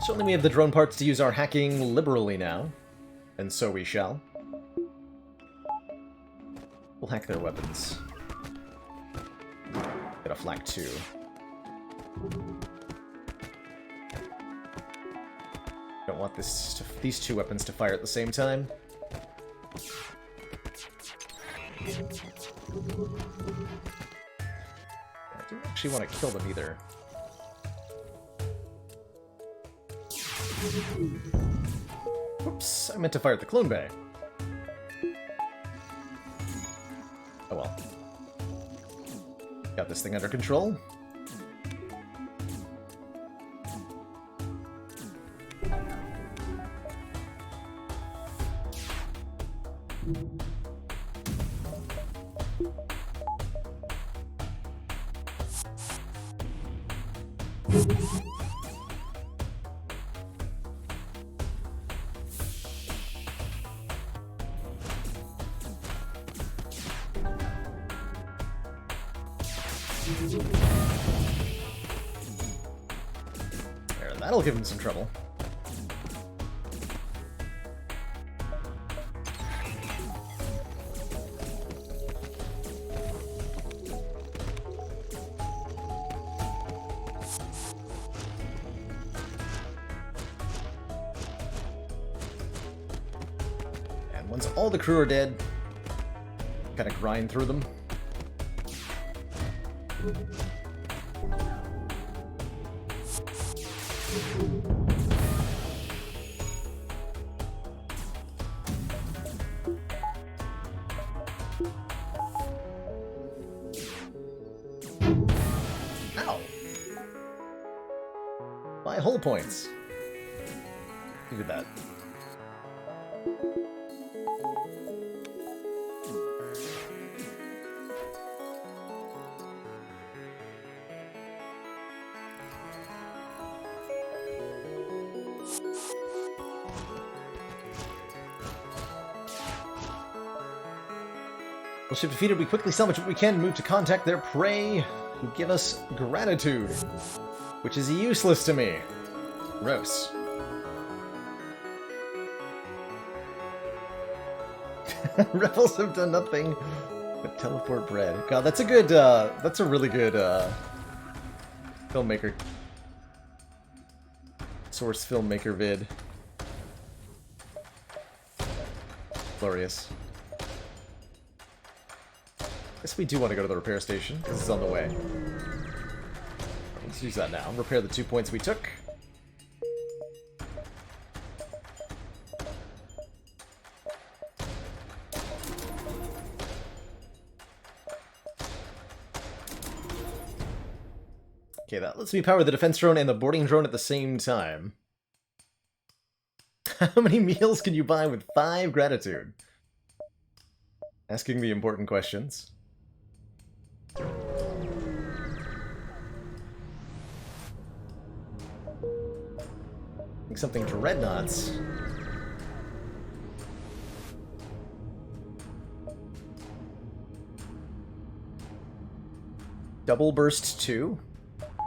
Certainly we have the drone parts to use our hacking liberally now, and so we shall. We'll hack their weapons. Get a flak 2. Don't want these 2 weapons to fire at the same time. I don't actually want to kill them either. Oops, I meant to fire at the clone bay. Oh well. Got this thing under control. There, that'll give him some trouble. And once all the crew are dead, kind of grind through them. Ow! By hull points. Look at that. Once ship defeated, we quickly salvage what we can and move to contact their prey, who give us gratitude, which is useless to me. Gross. Rebels have done nothing but teleport bread. God, that's a good, that's a really good, filmmaker. Source filmmaker vid. Glorious. Guess we do want to go to the repair station, because it's on the way. Let's use that now. Repair the 2 points we took. Okay, that lets me power the defense drone and the boarding drone at the same time. How many meals can you buy with 5 gratitude? Asking the important questions. Something dreadnoughts. Double burst 2? Can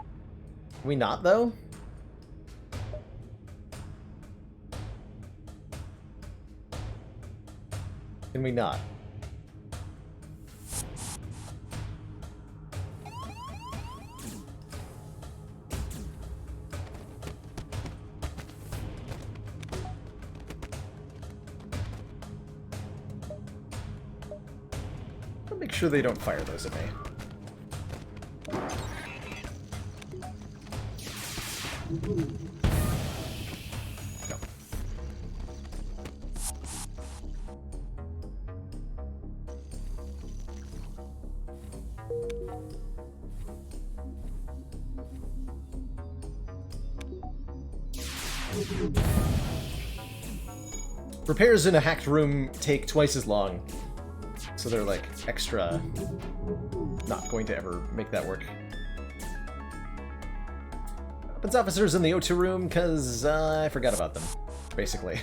we not, though? Can we not? Make sure they don't fire those at me. No. Repairs in a hacked room take twice as long. So they're like extra not going to ever make that work. Weapons officers in the O2 room because I forgot about them, basically.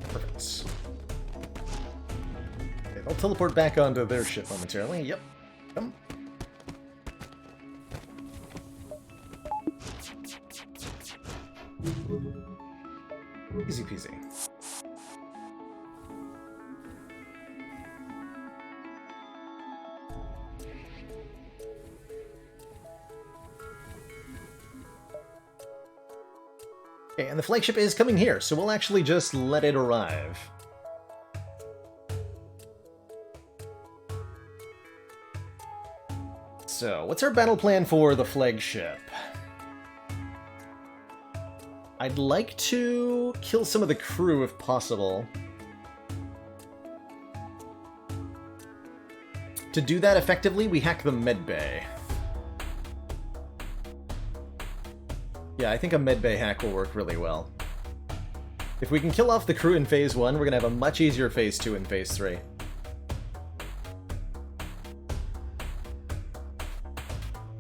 Perfect. Okay, they'll teleport back onto their ship momentarily. Yep. Come. Easy peasy. Okay, and the flagship is coming here, so we'll actually just let it arrive. So, what's our battle plan for the flagship? I'd like to kill some of the crew if possible. To do that effectively, we hack the medbay. Yeah, I think a medbay hack will work really well. If we can kill off the crew in Phase 1, we're gonna have a much easier Phase 2 and Phase 3.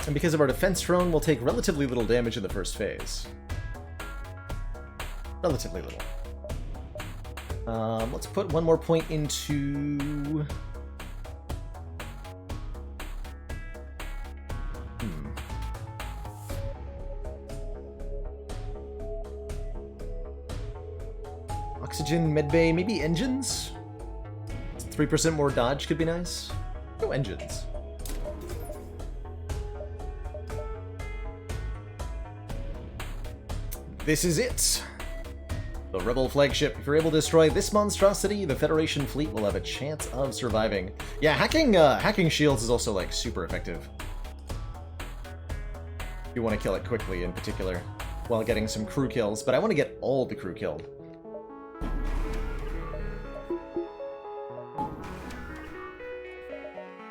And because of our defense drone, we'll take relatively little damage in the first phase. Relatively little. Let's put one more point into... Oxygen, medbay, maybe engines? 3% more dodge could be nice. No engines. This is it! The Rebel flagship. If you're able to destroy this monstrosity, the Federation fleet will have a chance of surviving. Yeah, hacking shields is also, like, super effective. You want to kill it quickly, in particular, while getting some crew kills, but I want to get all the crew killed.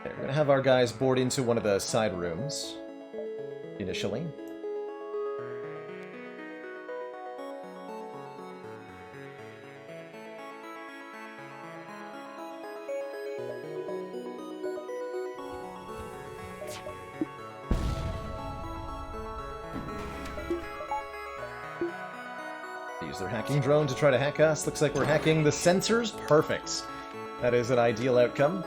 Okay, we're gonna have our guys board into one of the side rooms, initially. Use their hacking drone to try to hack us. Looks like we're hacking the sensors. Perfect. That is an ideal outcome.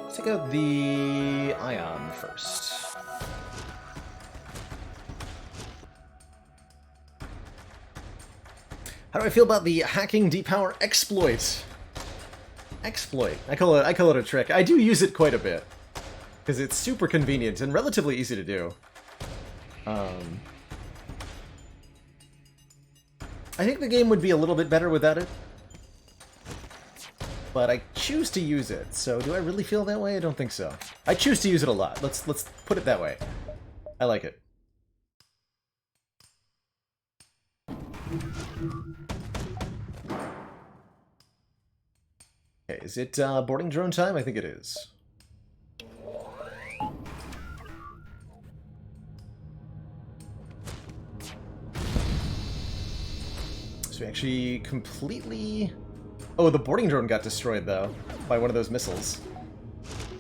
Let's take out the ion first. How do I feel about the hacking depower exploit? Exploit. I call it a trick. I do use it quite a bit, because it's super convenient and relatively easy to do. I think the game would be a little bit better without it, but I choose to use it. So do I really feel that way? I don't think so. I choose to use it a lot. Let's put it that way. I like it. Okay, is it boarding drone time? I think it is. So we actually completely... Oh, the boarding drone got destroyed, though, by one of those missiles.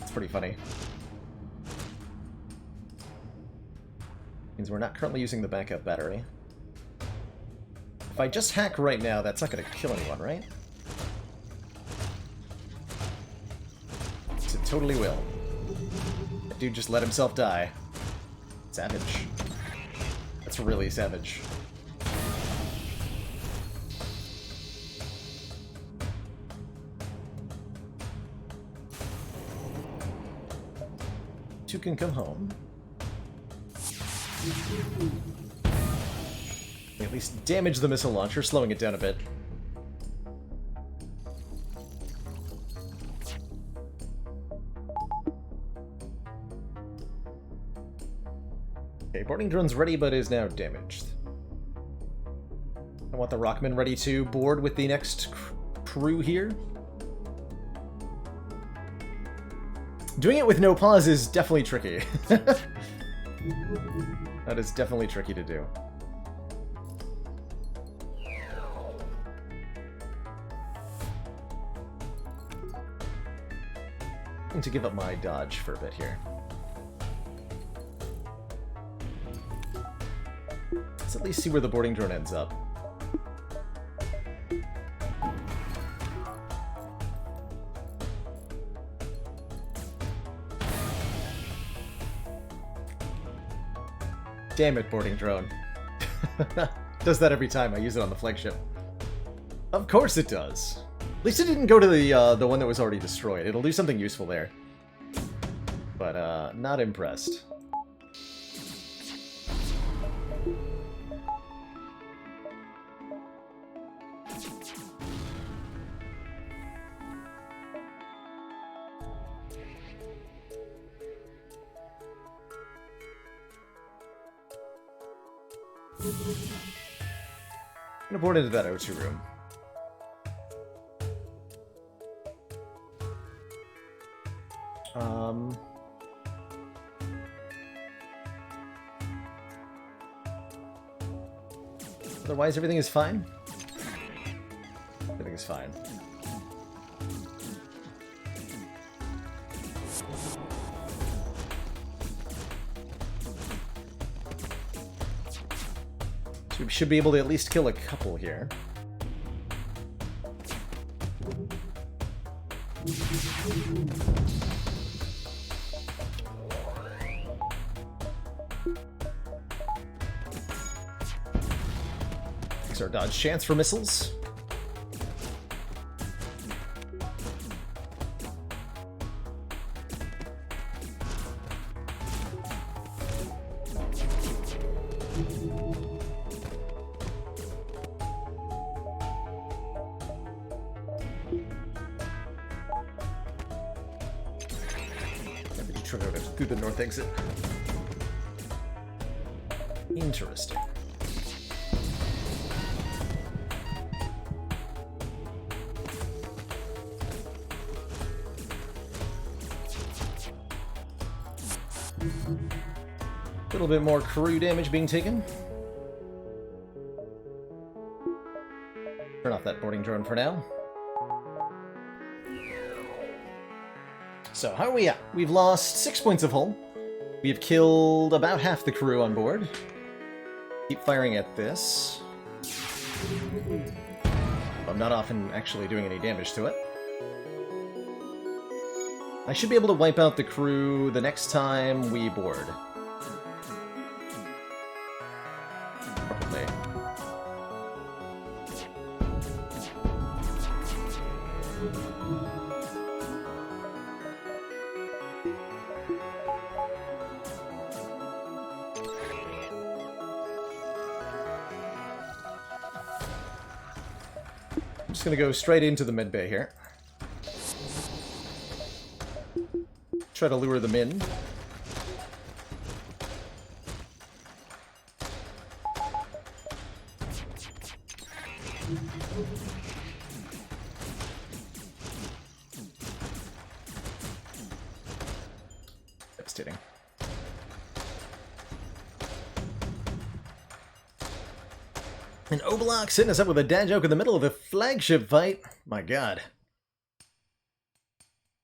It's pretty funny. Means we're not currently using the backup battery. If I just hack right now, that's not going to kill anyone, right? It totally will. That dude just let himself die. Savage. That's really savage. Two can come home. At least damage the missile launcher, slowing it down a bit. Okay, boarding drone's ready, but is now damaged. I want the Rockman ready to board with the next crew here. Doing it with no pause is definitely tricky. That is definitely tricky to do. I'm going to give up my dodge for a bit here. Let's at least see where the boarding drone ends up. Damn it, boarding drone. Does that every time I use it on the flagship. Of course it does. At least it didn't go to the one that was already destroyed. It'll do something useful there. But, not impressed. I'm gonna board into that O2 room. Otherwise, everything is fine. Everything is fine. So we should be able to at least kill a couple here. Fix our dodge chance for missiles. Through the north exit. Interesting. A little bit more crew damage being taken. Turn off that boarding drone for now. So, how are we at? We've lost 6 points of hull. We have killed about half the crew on board. Keep firing at this. I'm not often actually doing any damage to it. I should be able to wipe out the crew the next time we board. Probably. I'm just gonna go straight into the mid bay here. Try to lure them in. Devastating. And Oblock sitting us up with a dad joke in the middle of the flagship fight. My god.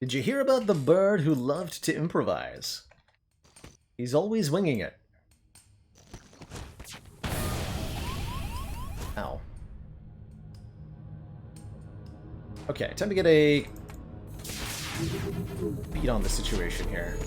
Did you hear about the bird who loved to improvise? He's always winging it. Ow. Okay, time to get a beat on the situation here.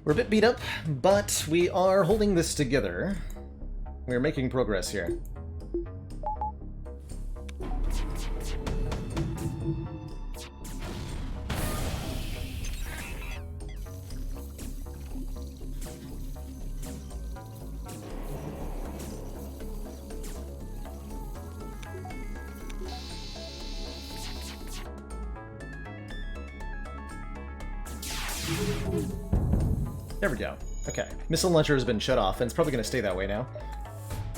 We're a bit beat up, but we are holding this together. We're making progress here. There we go. Okay. Missile launcher has been shut off, and it's probably going to stay that way now.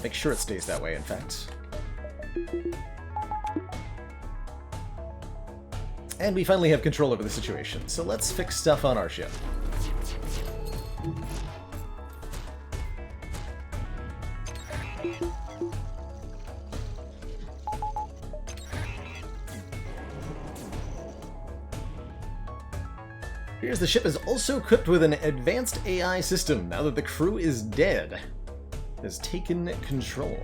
Make sure it stays that way, in fact. And we finally have control over the situation, so let's fix stuff on our ship. Here's the ship is also equipped with an advanced AI system now that the crew is dead. It has taken control.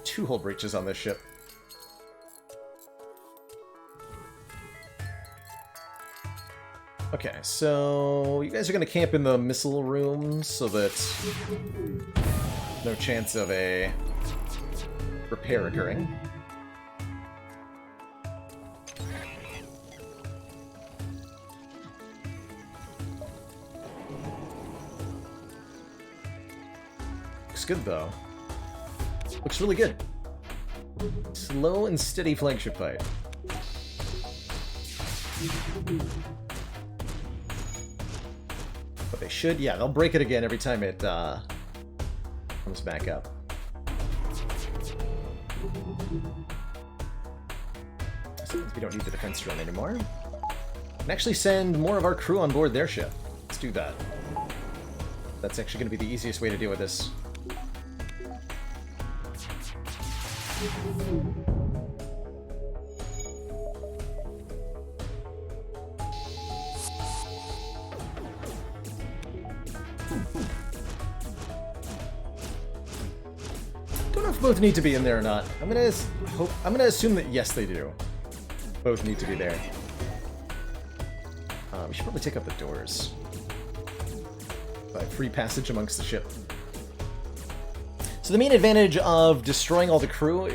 Two hull breaches on this ship. Okay, so you guys are going to camp in the missile room so that no chance of a repair occurring. Looks good, though. Looks really good. Slow and steady flagship fight. But they should, yeah, they'll break it again every time it comes back up. So we don't need the defense drone anymore. We can actually send more of our crew on board their ship. Let's do that. That's actually going to be the easiest way to deal with this. Don't know if both need to be in there or not. I'm gonna assume that yes, they do. Both need to be there. We should probably take up the doors. By free passage amongst the ship. So the main advantage of destroying all the crew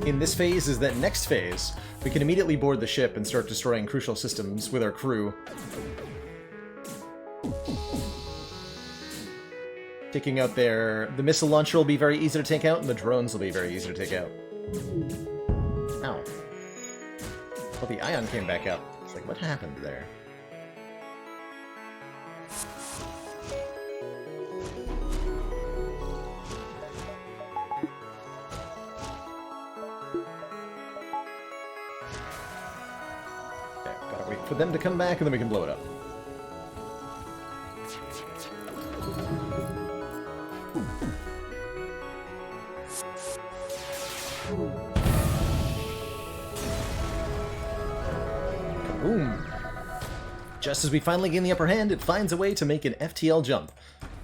in this phase is that next phase, we can immediately board the ship and start destroying crucial systems with our crew. Taking out the missile launcher will be very easy to take out, and the drones will be very easy to take out. Ow. Well, the ion came back up. It's like, what happened there? Okay, gotta wait for them to come back, and then we can blow it up. Boom. Just as we finally gain the upper hand, it finds a way to make an FTL jump.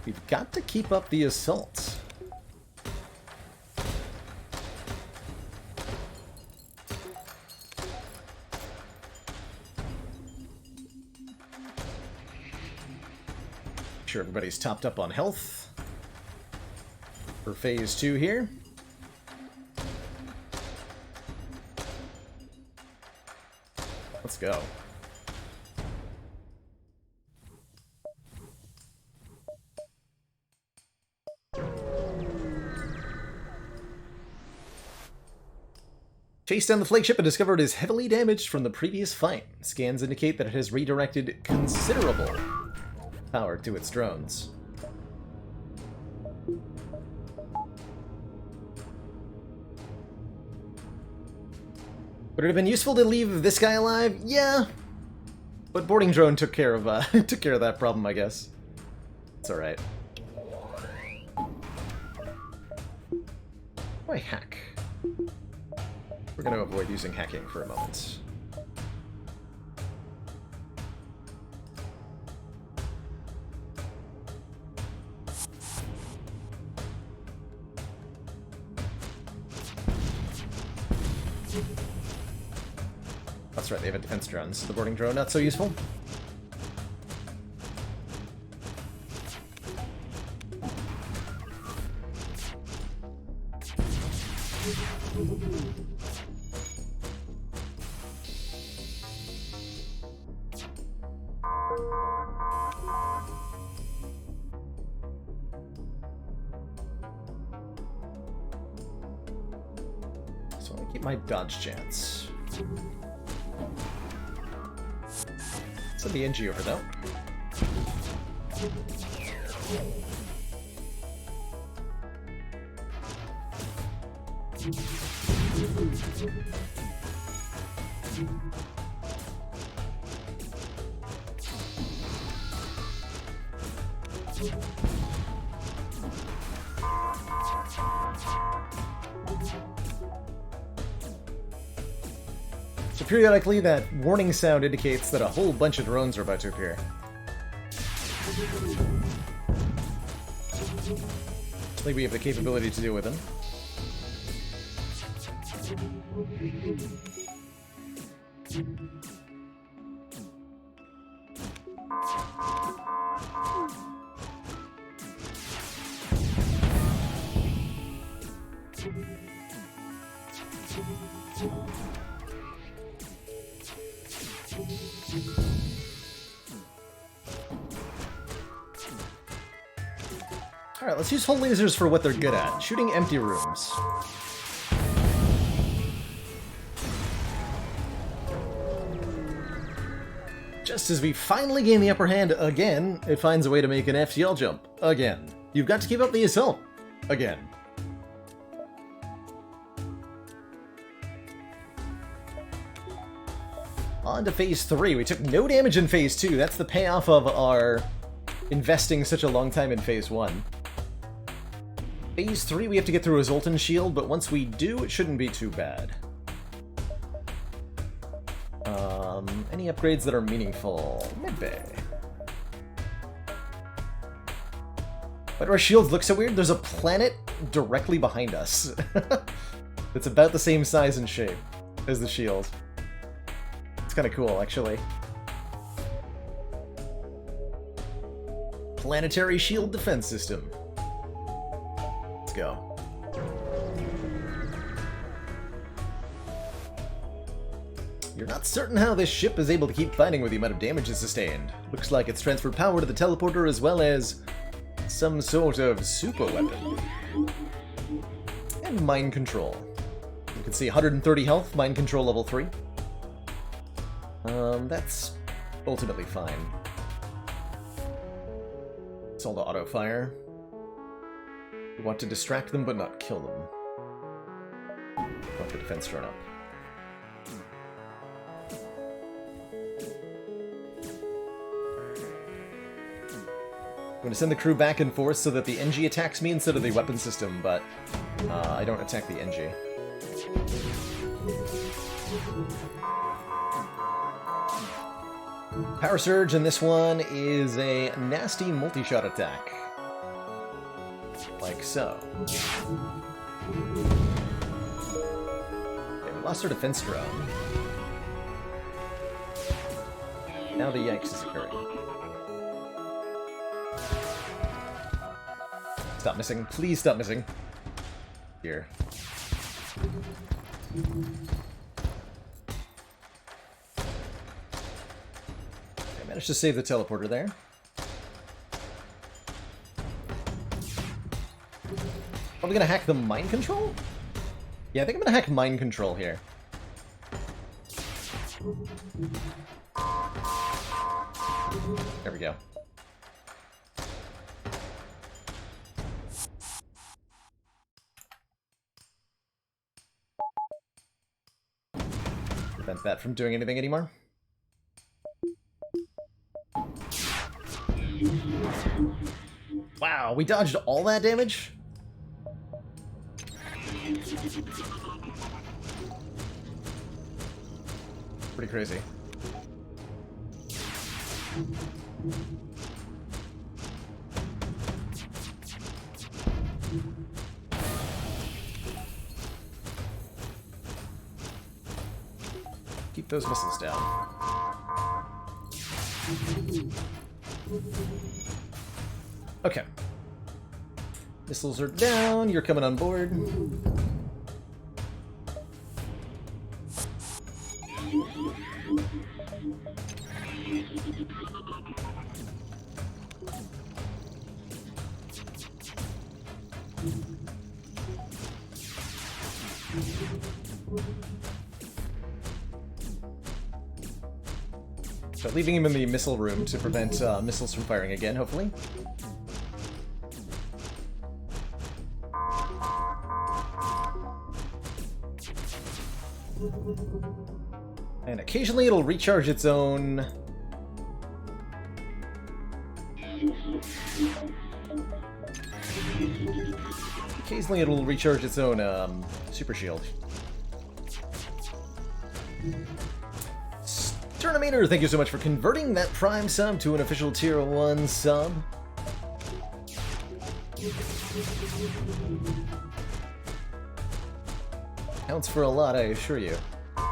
We've got to keep up the assault. Make sure everybody's topped up on health for phase 2 here. Let's go. Chased down the flagship and discovered it is heavily damaged from the previous fight. Scans indicate that it has redirected considerable power to its drones. Would it have been useful to leave this guy alive? Yeah, but boarding drone took care of that problem, I guess. It's all right. Why hack? We're going to avoid using hacking for a moment. That's right, they have a defense drone, so the boarding drone not so useful. So I keep my dodge chance. Send the NG over though. So periodically, that warning sound indicates that a whole bunch of drones are about to appear. I think we have the capability to deal with them. Alright, let's use hull lasers for what they're good at. Shooting empty rooms. Just as we finally gain the upper hand again, it finds a way to make an FTL jump. Again. You've got to keep up the assault. Again. On to Phase 3. We took no damage in Phase 2. That's the payoff of our investing such a long time in Phase 1. Phase 3, we have to get through a Zoltan shield, but once we do, it shouldn't be too bad. Any upgrades that are meaningful? Maybe. Why do our shields look so weird? There's a planet directly behind us. It's about the same size and shape as the shield. It's kind of cool, actually. Planetary shield defense system. Let's go. You're not certain how this ship is able to keep fighting with the amount of damage it's sustained. Looks like it's transferred power to the teleporter as well as some sort of super weapon. And mind control. You can see 130 health, mind control level 3. That's ultimately fine. It's all the auto fire. We want to distract them but not kill them. Want the defense drone up. I'm going to send the crew back and forth so that the NG attacks me instead of the weapon system, but I don't attack the NG. Power Surge in this one is a nasty multi-shot attack. Like so. Okay, we lost our defense drone. Now the yikes is occurring. Stop missing. Please stop missing. Here. I managed to save the teleporter there. Probably gonna hack the mind control? Yeah, I think I'm gonna hack mind control here. There we go. Prevent that from doing anything anymore. Wow, we dodged all that damage? Pretty crazy. Keep those missiles down. Okay. Missiles are down, you're coming on board. So leaving him in the missile room to prevent missiles from firing again, hopefully. And occasionally it'll recharge its own... Occasionally it'll recharge its own super shield. Sternometer, thank you so much for converting that Prime sub to an official Tier 1 sub. Counts for a lot, I assure you.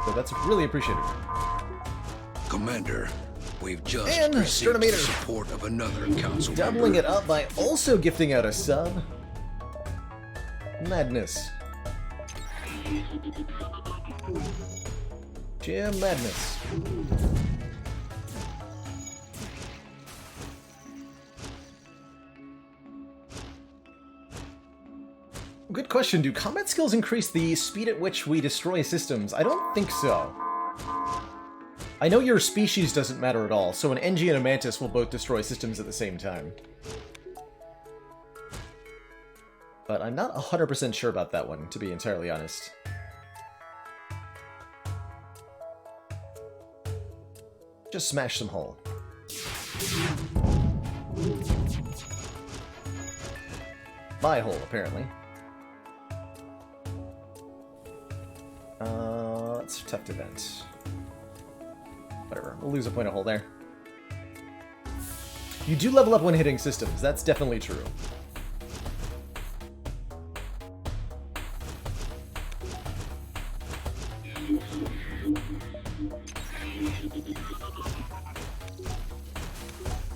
So that's really appreciated. Commander, we've just And received the Sternometer support of another council doubling member. it up by also gifting out a sub. Madness. Jim Madness. Good question. Do combat skills increase the speed at which we destroy systems? I don't think so. I know your species doesn't matter at all, so an NG and a Mantis will both destroy systems at the same time. But I'm not 100% sure about that one, to be entirely honest. Just smash some hull. My hull, apparently. That's a tough event. Whatever, we'll lose a point of hull there. You do level up when hitting systems, that's definitely true.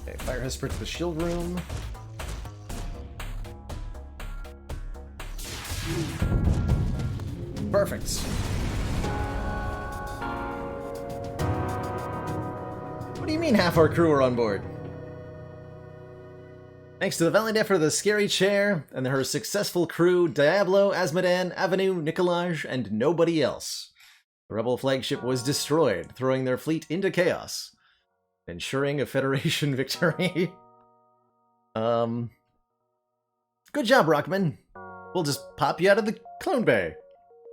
Okay, fire has spread to the shield room. Perfect. What do you mean half our crew are on board? Thanks to the valiant effort of the Scary Chair and her successful crew, Diablo, Asmodan, Avenue, Nicolage, and nobody else, the Rebel flagship was destroyed, throwing their fleet into chaos, ensuring a Federation victory. Good job, Rockman. We'll just pop you out of the clone bay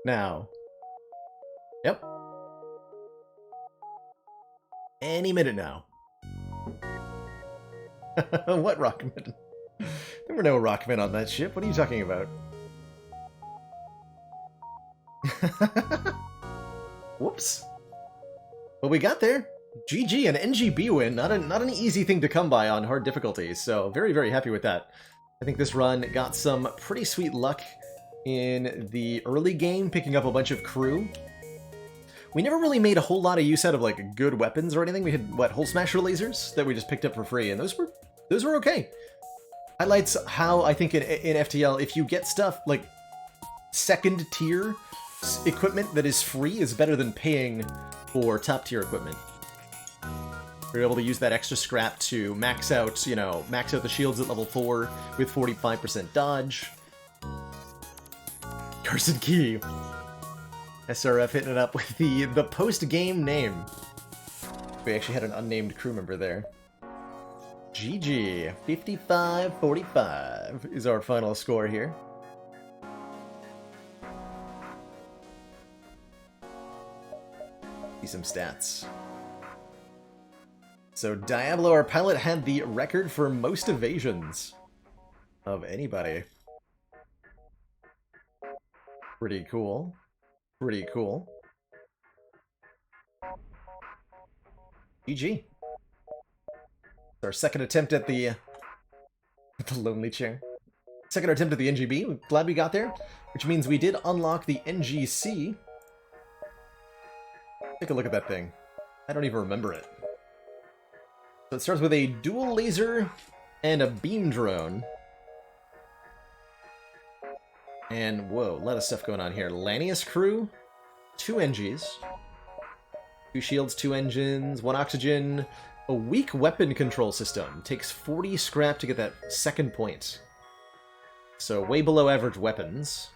now. Yep. Any minute now. What Rockman? There were no Rockmen on that ship. What are you talking about? Whoops. Well, we got there. GG, an NGB win. Not an easy thing to come by on hard difficulties, so very, very happy with that. I think this run got some pretty sweet luck in the early game, picking up a bunch of crew. We never really made a whole lot of use out of, like, good weapons or anything. We had, what, Hull Smasher lasers that we just picked up for free, and those were okay. Highlights how, I think, in FTL, if you get stuff, like, second-tier equipment that is free is better than paying for top-tier equipment. We're able to use that extra scrap to max out, you know, max out the shields at level 4 with 45% dodge. Carson Key. SRF hitting it up with the post-game name. We actually had an unnamed crew member there. GG. 55-45 is our final score here. See some stats. So Diablo, our pilot, had the record for most evasions of anybody. Pretty cool. Pretty cool. GG. Our second attempt at the lonely chair. Second attempt at the NGB. Glad we got there, which means we did unlock the NGC. Take a look at that thing. I don't even remember it. So it starts with a dual laser and a beam drone. And, whoa, a lot of stuff going on here. Lanius crew, 2 NGs, 2 shields, 2 engines, 1 oxygen, a weak weapon control system. Takes 40 scrap to get that second point. So way below average weapons.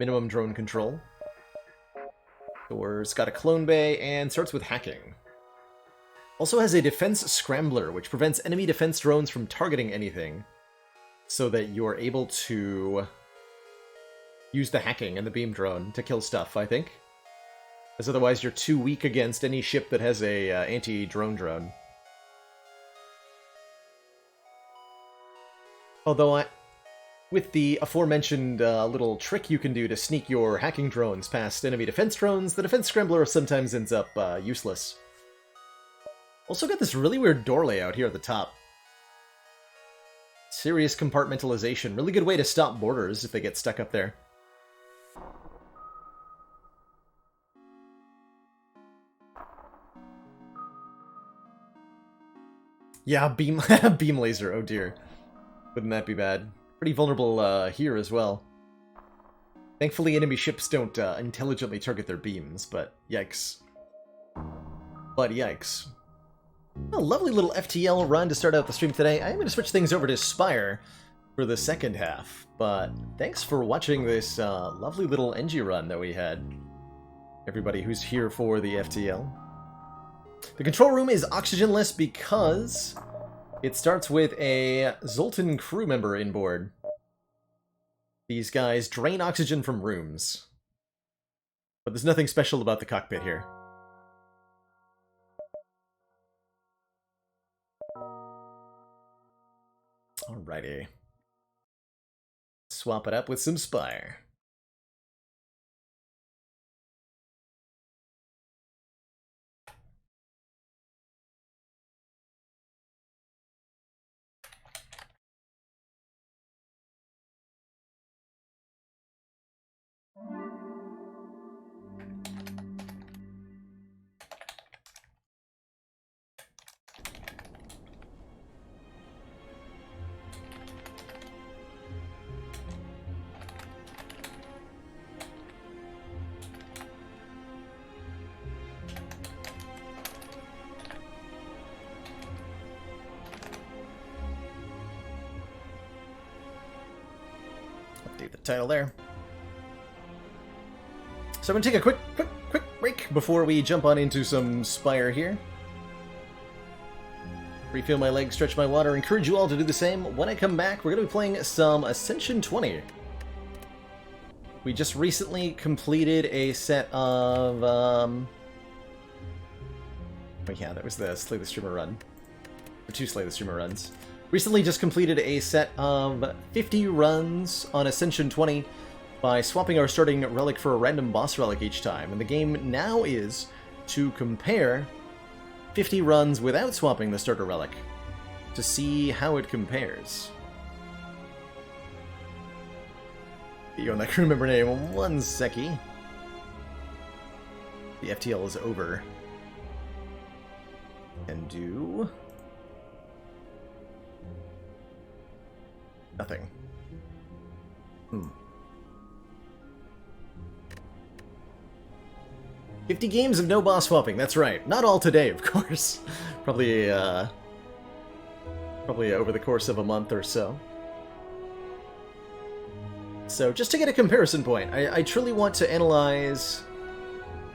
Minimum drone control. Doors, got a clone bay, and starts with hacking. Also has a defense scrambler, which prevents enemy defense drones from targeting anything, so that you're able to use the hacking and the beam drone to kill stuff, I think. As otherwise you're too weak against any ship that has a anti-drone drone. Although with the aforementioned little trick you can do to sneak your hacking drones past enemy defense drones, the defense scrambler sometimes ends up useless. Also got this really weird door layout here at the top. Serious compartmentalization. Really good way to stop boarders if they get stuck up there. Yeah, beam laser, oh dear. Wouldn't that be bad? Pretty vulnerable here as well. Thankfully enemy ships don't intelligently target their beams, but yikes. But yikes. A lovely little FTL run to start out the stream today. I'm going to switch things over to Spire for the second half, but thanks for watching this lovely little NG run that we had. Everybody who's here for the FTL. The control room is oxygenless because it starts with a Zoltan crew member inboard. These guys drain oxygen from rooms. But there's nothing special about the cockpit here. Alrighty. Swap it up with some Spire. Update the title there. So I'm gonna take a quick break before we jump on into some Spire here. Refill my legs, stretch my water, encourage you all to do the same. When I come back, we're gonna be playing some Ascension 20. We just recently completed a set of, oh yeah, that was the Slay the Streamer run. Or 2 Slay the Streamer runs. Recently just completed a set of 50 runs on Ascension 20 by swapping our starting relic for a random boss relic each time. And the game now is to compare 50 runs without swapping the starter relic to see how it compares. Get you on that crew member name, one secchi. The FTL is over. And do... nothing. 50 games of no boss swapping, that's right. Not all today, of course. Probably over the course of a month or so. So, just to get a comparison point, I truly want to analyze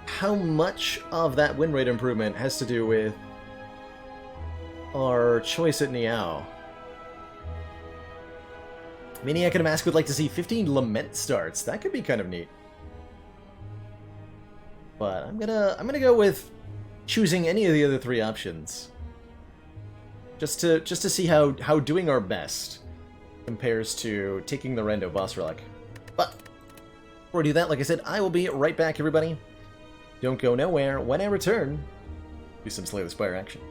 how much of that win rate improvement has to do with our choice at Niao. Maniac and Mask would like to see 15 Lament starts. That could be kind of neat. But I'm gonna go with choosing any of the other 3 options. Just to see how doing our best compares to taking the rando boss relic. But before I do that, like I said, I will be right back, everybody. Don't go nowhere. When I return, do some Slay the Spire action.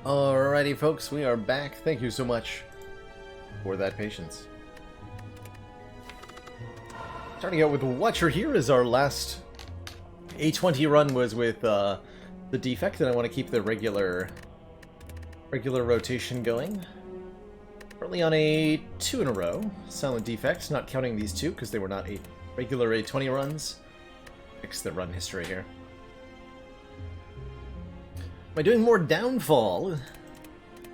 Alrighty, folks, we are back. Thank you so much for that patience. Starting out with Watcher here is our last A20 run was with the defect, and I want to keep the regular rotation going. Currently on a 2 in a row. Silent defect, not counting these two because they were not regular A20 runs. Fix the run history here. By doing more downfall,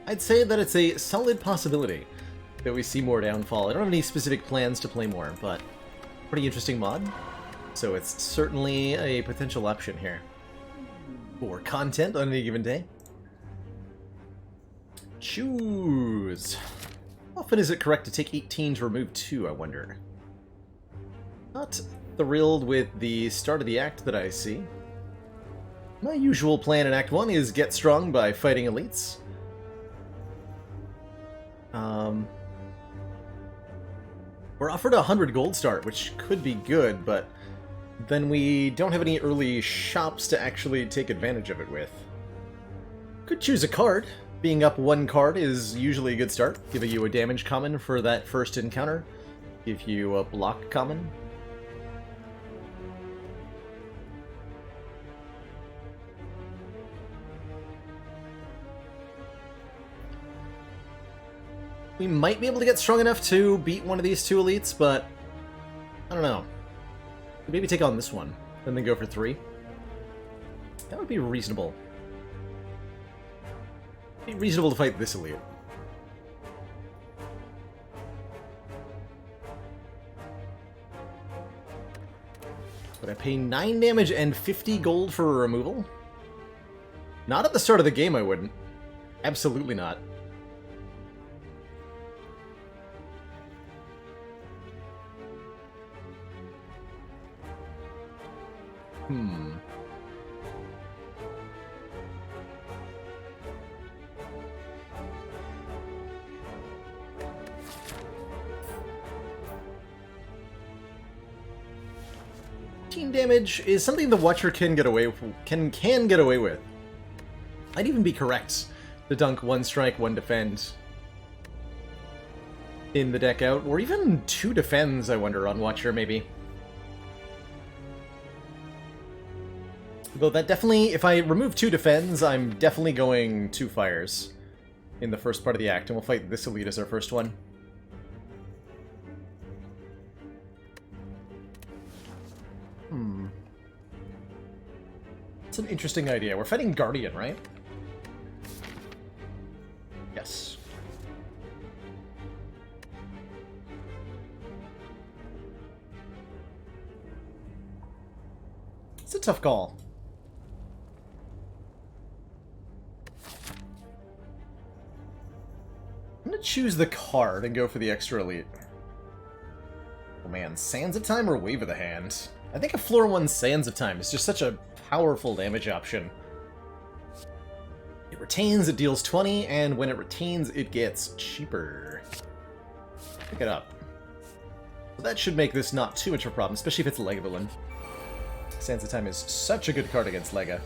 I'd say that it's a solid possibility that we see more downfall. I don't have any specific plans to play more, but pretty interesting mod. So it's certainly a potential option here for content on any given day. Choose. How often is it correct to take 18 to remove 2, I wonder? Not thrilled with the start of the act that I see. My usual plan in Act 1 is get strong by fighting elites. We're offered a 100 gold start, which could be good, but then we don't have any early shops to actually take advantage of it with. Could choose a card. Being up 1 card is usually a good start. Giving you a damage common for that first encounter. Give you a block common. We might be able to get strong enough to beat one of these 2 elites, but I don't know. Maybe take on this one, and then go for 3. That would be reasonable. It'd be reasonable to fight this elite. Would I pay 9 damage and 50 gold for a removal? Not at the start of the game, I wouldn't. Absolutely not. Hmm. Team damage is something the Watcher can get away can get away with. I'd even be correct to dunk 1 strike, 1 defend in the deck out, or even 2 defends, I wonder, on Watcher, maybe. Though that definitely, if I remove 2 defends, I'm definitely going 2 fires in the first part of the act, and we'll fight this elite as our first one. It's an interesting idea. We're fighting Guardian, right? Yes. It's a tough call. I'm gonna choose the card and go for the extra elite. Oh man, Sands of Time or Wave of the Hand? I think a floor 1 Sands of Time is just such a powerful damage option. It retains, it deals 20, and when it retains, it gets cheaper. Pick it up. So that should make this not too much of a problem, especially if it's Lega villain. Sands of Time is such a good card against Lega.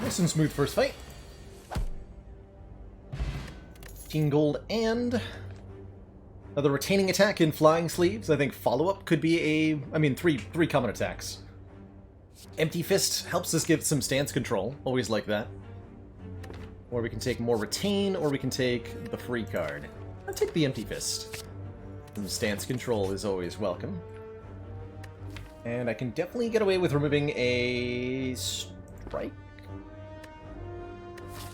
Nice and smooth first fight. 15 gold and another retaining attack in Flying Sleeves. I think follow-up could be three common attacks. Empty Fist helps us get some stance control. Always like that. Or we can take more retain, or we can take the free card. I'll take the Empty Fist. Some stance control is always welcome. And I can definitely get away with removing a strike.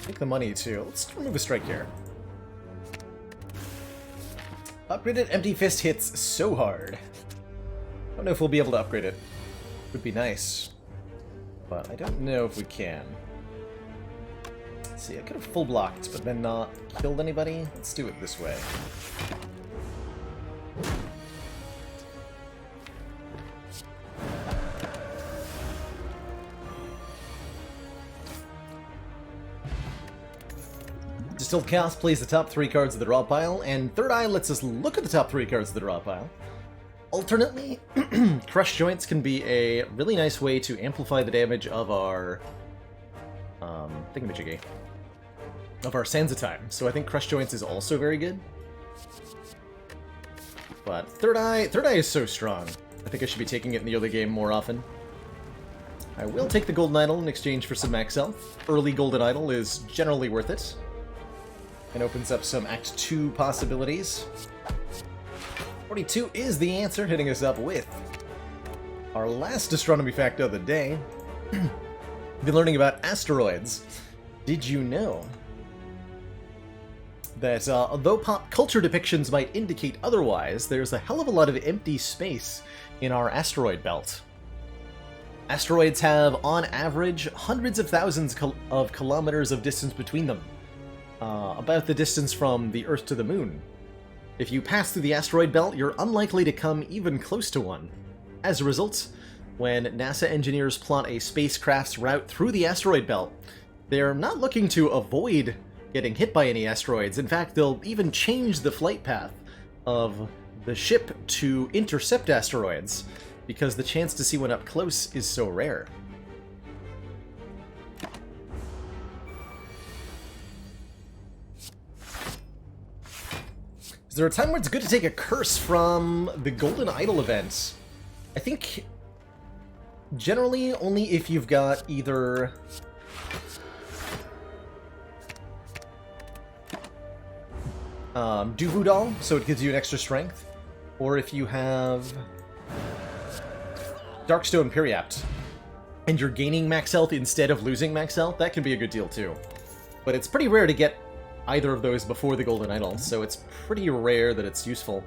Take the money too. Let's remove a strike here. Upgraded Empty Fist hits so hard. I don't know if we'll be able to upgrade it. Would be nice. But I don't know if we can. Let's see, I could have full blocked, but then not killed anybody. Let's do it this way. Distilled Chaos plays the top 3 cards of the draw pile, and Third Eye lets us look at the top 3 cards of the draw pile. Alternately, Crush Joints can be a really nice way to amplify the damage of our thingamajiggy. Of our Sands of Time, so I think Crush Joints is also very good. But Third Eye is so strong. I think I should be taking it in the early game more often. I will take the Golden Idol in exchange for some max health. Early Golden Idol is generally worth it. And opens up some Act 2 possibilities. 42 is the answer, hitting us up with our last astronomy fact of the day. We've been learning about asteroids. Did you know that although pop culture depictions might indicate otherwise, there's a hell of a lot of empty space in our asteroid belt? Asteroids have, on average, hundreds of thousands of kilometers of distance between them. About the distance from the Earth to the Moon. If you pass through the asteroid belt, you're unlikely to come even close to one. As a result, when NASA engineers plot a spacecraft's route through the asteroid belt, they're not looking to avoid getting hit by any asteroids. In fact, they'll even change the flight path of the ship to intercept asteroids, because the chance to see one up close is so rare. Is there a time where it's good to take a curse from the Golden Idol event? I think generally only if you've got either Duvu Doll, so it gives you an extra strength, or if you have Darkstone Periapt, and you're gaining max health instead of losing max health, that can be a good deal too. But it's pretty rare to get either of those before the Golden Idol, so it's pretty rare that it's useful.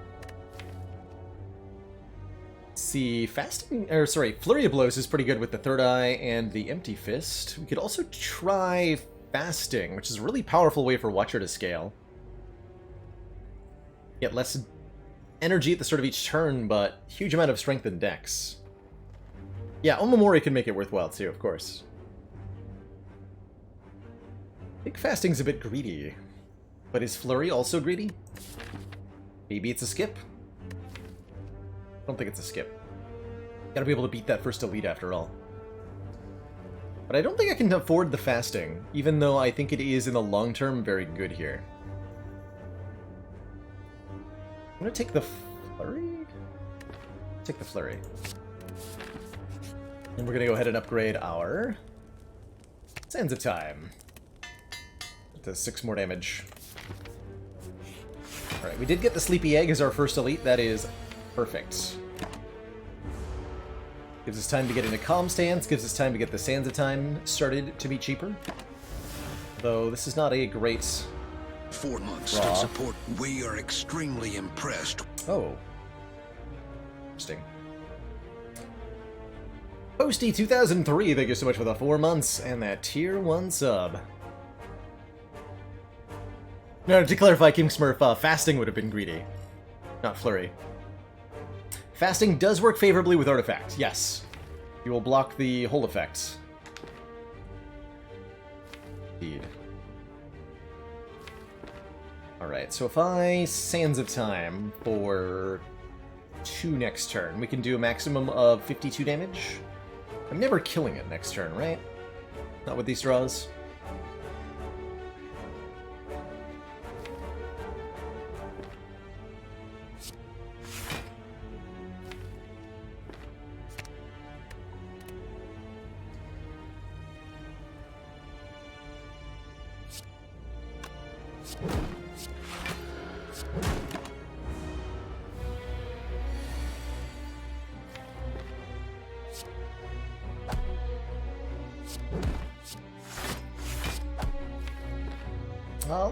Let's see, Flurry of Blows is pretty good with the Third Eye and the Empty Fist. We could also try Fasting, which is a really powerful way for Watcher to scale. Get less energy at the start of each turn, but huge amount of strength and dex. Yeah, Omamori can make it worthwhile too, of course. I think Fasting's a bit greedy. But is Flurry also greedy? Maybe it's a skip? I don't think it's a skip. Gotta be able to beat that first elite after all. But I don't think I can afford the Fasting, even though I think it is in the long term very good here. I'm gonna take the Flurry? Take the Flurry. And we're gonna go ahead and upgrade our Sands of Time. It does 6 more damage. Alright, we did get the Sleepy Egg as our first elite. That is perfect. Gives us time to get into Calm Stance, gives us time to get the Sands of Time started to be cheaper. Though this is not a great 4 months draw. of support. We are extremely impressed. Oh. Interesting. Posty 2003, thank you so much for the 4 months and that tier 1 sub. No, to clarify, King Smurf, Fasting would have been greedy, not Flurry. Fasting does work favorably with Artifact, yes. You will block the whole effect. Indeed. Alright, so if I Sands of Time for 2 next turn, we can do a maximum of 52 damage. I'm never killing it next turn, right? Not with these draws.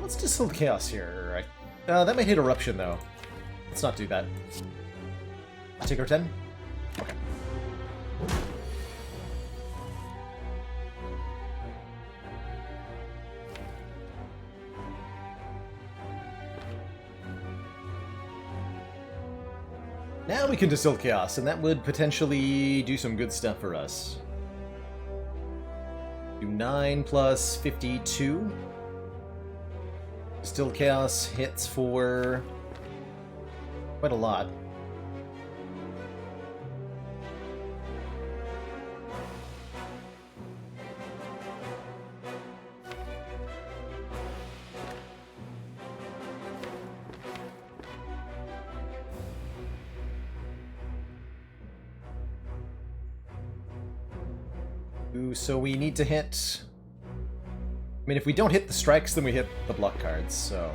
Let's Distill Chaos here. That might hit Eruption, though. Let's not do that. Take our 10? Okay. Now we can Distill Chaos, and that would potentially do some good stuff for us. Do 9 plus 52. Still Chaos hits for quite a lot. Ooh, so we need to hit... I mean, if we don't hit the strikes, then we hit the block cards, so...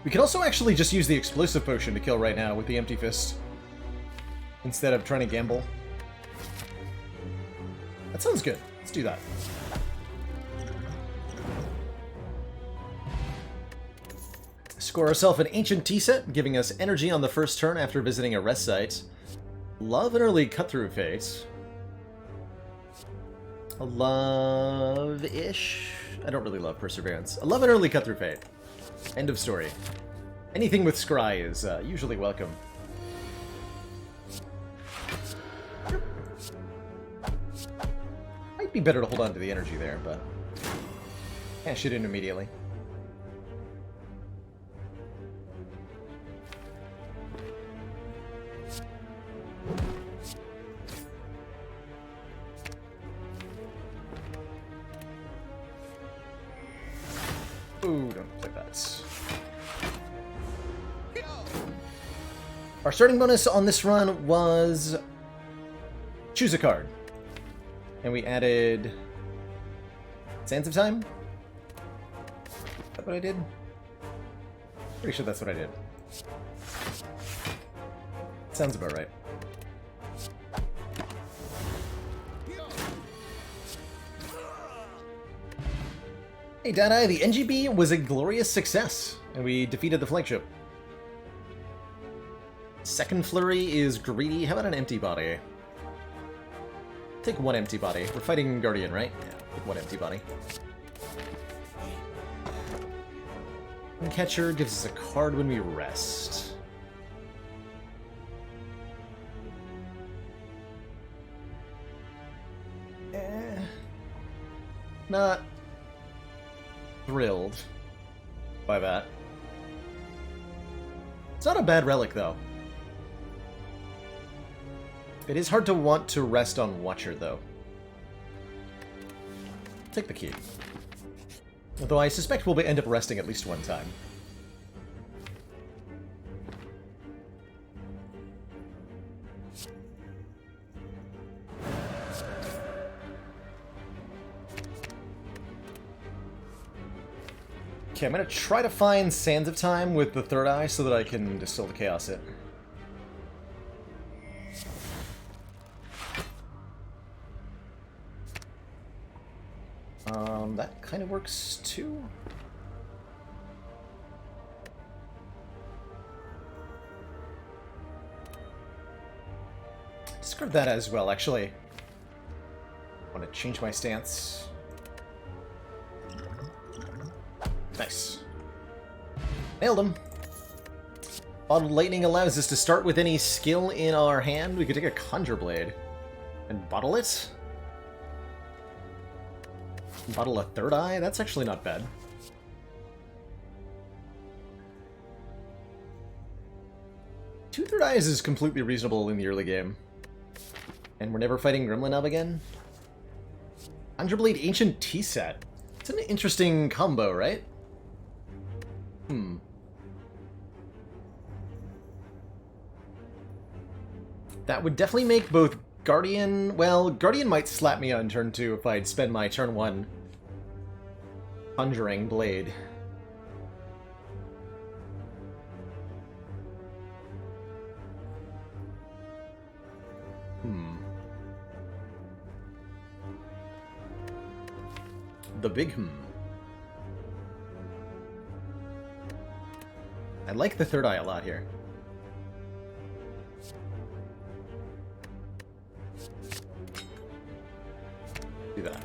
We could also actually just use the explosive potion to kill right now with the Empty Fist, instead of trying to gamble. That sounds good. Let's do that. Score ourselves an Ancient Tea Set, giving us energy on the first turn after visiting a rest site. Love an early cut-through fate. A love-ish? I don't really love Perseverance. I love an early cut-through fate. End of story. Anything with scry is usually welcome. Might be better to hold on to the energy there, but... cash it in immediately. Ooh, don't play that. Our starting bonus on this run was choose a card. And we added Sands of Time? Is that what I did? Pretty sure that's what I did. Sounds about right. Hey Dada, the NGB was a glorious success, and we defeated the flagship. Second flurry is greedy. How about an empty body? Take one empty body. We're fighting Guardian, right? Yeah, take one empty body. Catcher gives us a card when we rest. Not thrilled by that. It's not a bad relic, though. It is hard to want to rest on Watcher, though. Take the key. Although I suspect we'll end up resting at least one time. Okay, I'm gonna try to find Sands of Time with the third eye so that I can Distill the Chaos it. That kind of works too. Discard that as well, actually. I want to change my stance. Nice. Nailed him. Bottled Lightning allows us to start with any skill in our hand. We could take a Conjure Blade and bottle it. Bottle a third eye? That's actually not bad. Two third eyes is completely reasonable in the early game. And we're never fighting Gremlin Up again? Conjure Blade Ancient Tea Set. It's an interesting combo, right? That would definitely make both Guardian... Well, Guardian might slap me on turn 2 if I'd spend my turn 1 Conjuring Blade. The big I like the third eye a lot here. Do that.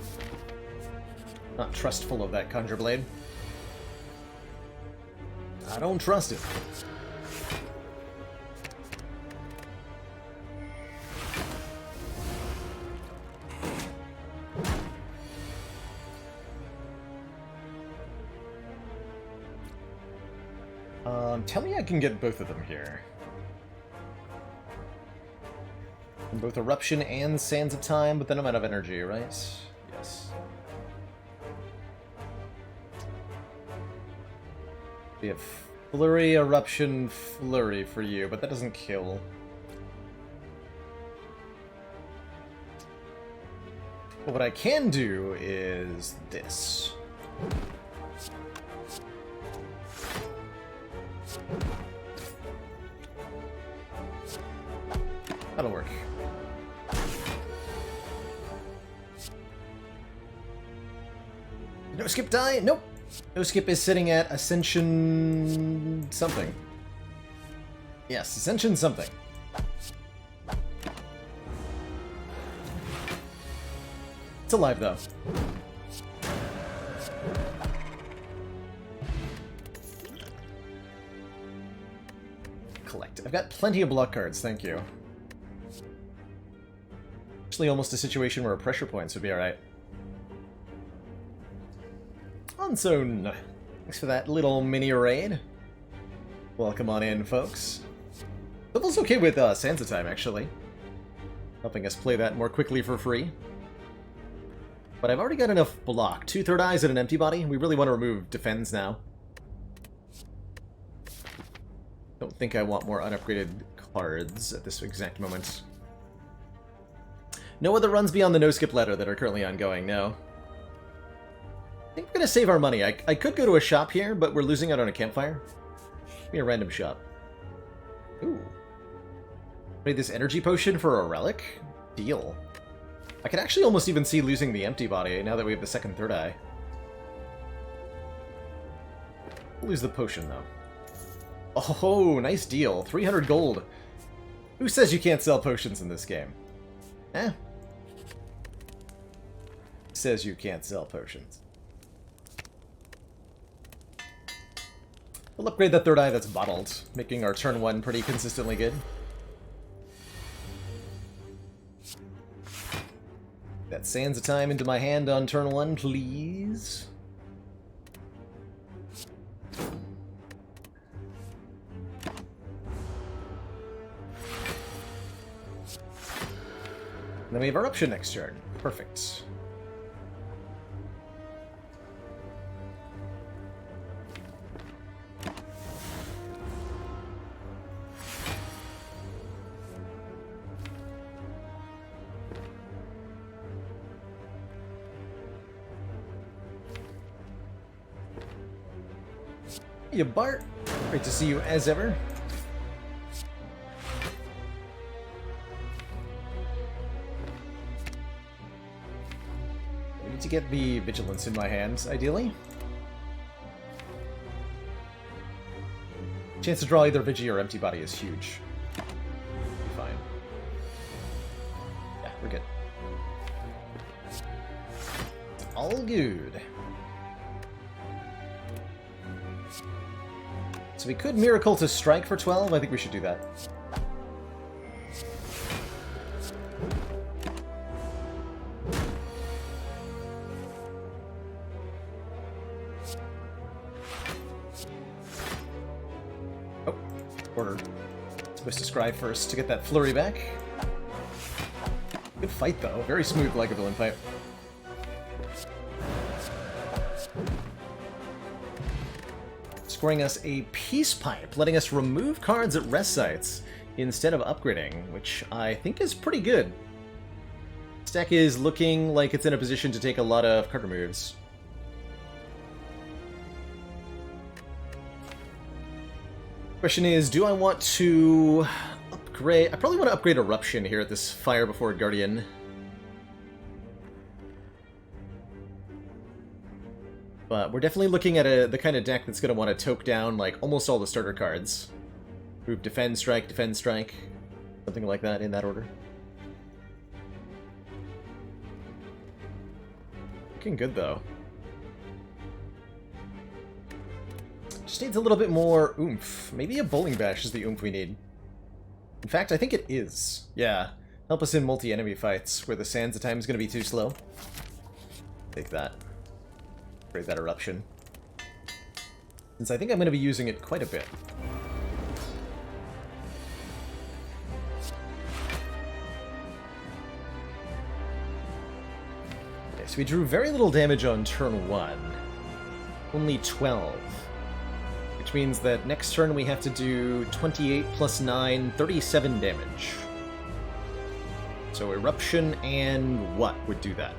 Not trustful of that Conjure Blade. I don't trust it. Tell me I can get both of them here. And both Eruption and Sands of Time, but then I'm out of energy, right? Yes. We have Flurry, Eruption, Flurry for you, but that doesn't kill. But what I can do is this. That'll work. No skip die? Nope. No skip is sitting at Ascension something. Yes, Ascension something. It's alive though. Collect. I've got plenty of block cards, thank you. Actually, almost a situation where pressure points would be alright. Onzone. Thanks for that little mini raid. Welcome on in, folks. Level's okay with Sands of Time, actually. Helping us play that more quickly for free. But I've already got enough block. 2 third eyes and an empty body. We really want to remove defends now. Don't think I want more unupgraded cards at this exact moment. No other runs beyond the no-skip ladder that are currently ongoing, no. I think we're going to save our money. I could go to a shop here, but we're losing out on a campfire. Give me a random shop. Ooh. Trade this energy potion for a relic? Deal. I can actually almost even see losing the empty body now that we have the second third eye. We'll lose the potion, though. Oh, nice deal. 300 gold. Who says you can't sell potions in this game? Eh? Says you can't sell potions. We'll upgrade that third eye that's bottled, making our turn 1 pretty consistently good. That Sands of Time into my hand on turn 1, please. And then we have Eruption next turn. Perfect. Hey, Bart. Great to see you as ever. I need to get the Vigilance in my hands, ideally. Chance to draw either Vigi or Empty Body is huge. Be fine. Yeah, we're good. All good. So we could Miracle to strike for 12. I think we should do that. Oh, order. Supposed to scry first to get that flurry back. Good fight, though. Very smooth Lagavulin fight. Scoring us a Peace Pipe, letting us remove cards at rest sites instead of upgrading, which I think is pretty good. Stack is looking like it's in a position to take a lot of card removes. Question is, do I want to upgrade? I probably want to upgrade Eruption here at this Fire Before Guardian. But we're definitely looking at the kind of deck that's going to want to toke down like almost all the starter cards. Move Defend, Strike, something like that in that order. Looking good though. Just needs a little bit more oomph. Maybe a Bowling Bash is the oomph we need. In fact, I think it is. Yeah. Help us in multi-enemy fights where the Sands of Time is going to be too slow. Take that. Break that Eruption. since I think I'm going to be using it quite a bit. Okay, so we drew very little damage on turn 1. Only 12. Which means that next turn we have to do 28 plus 9, 37 damage. So Eruption and what would do that?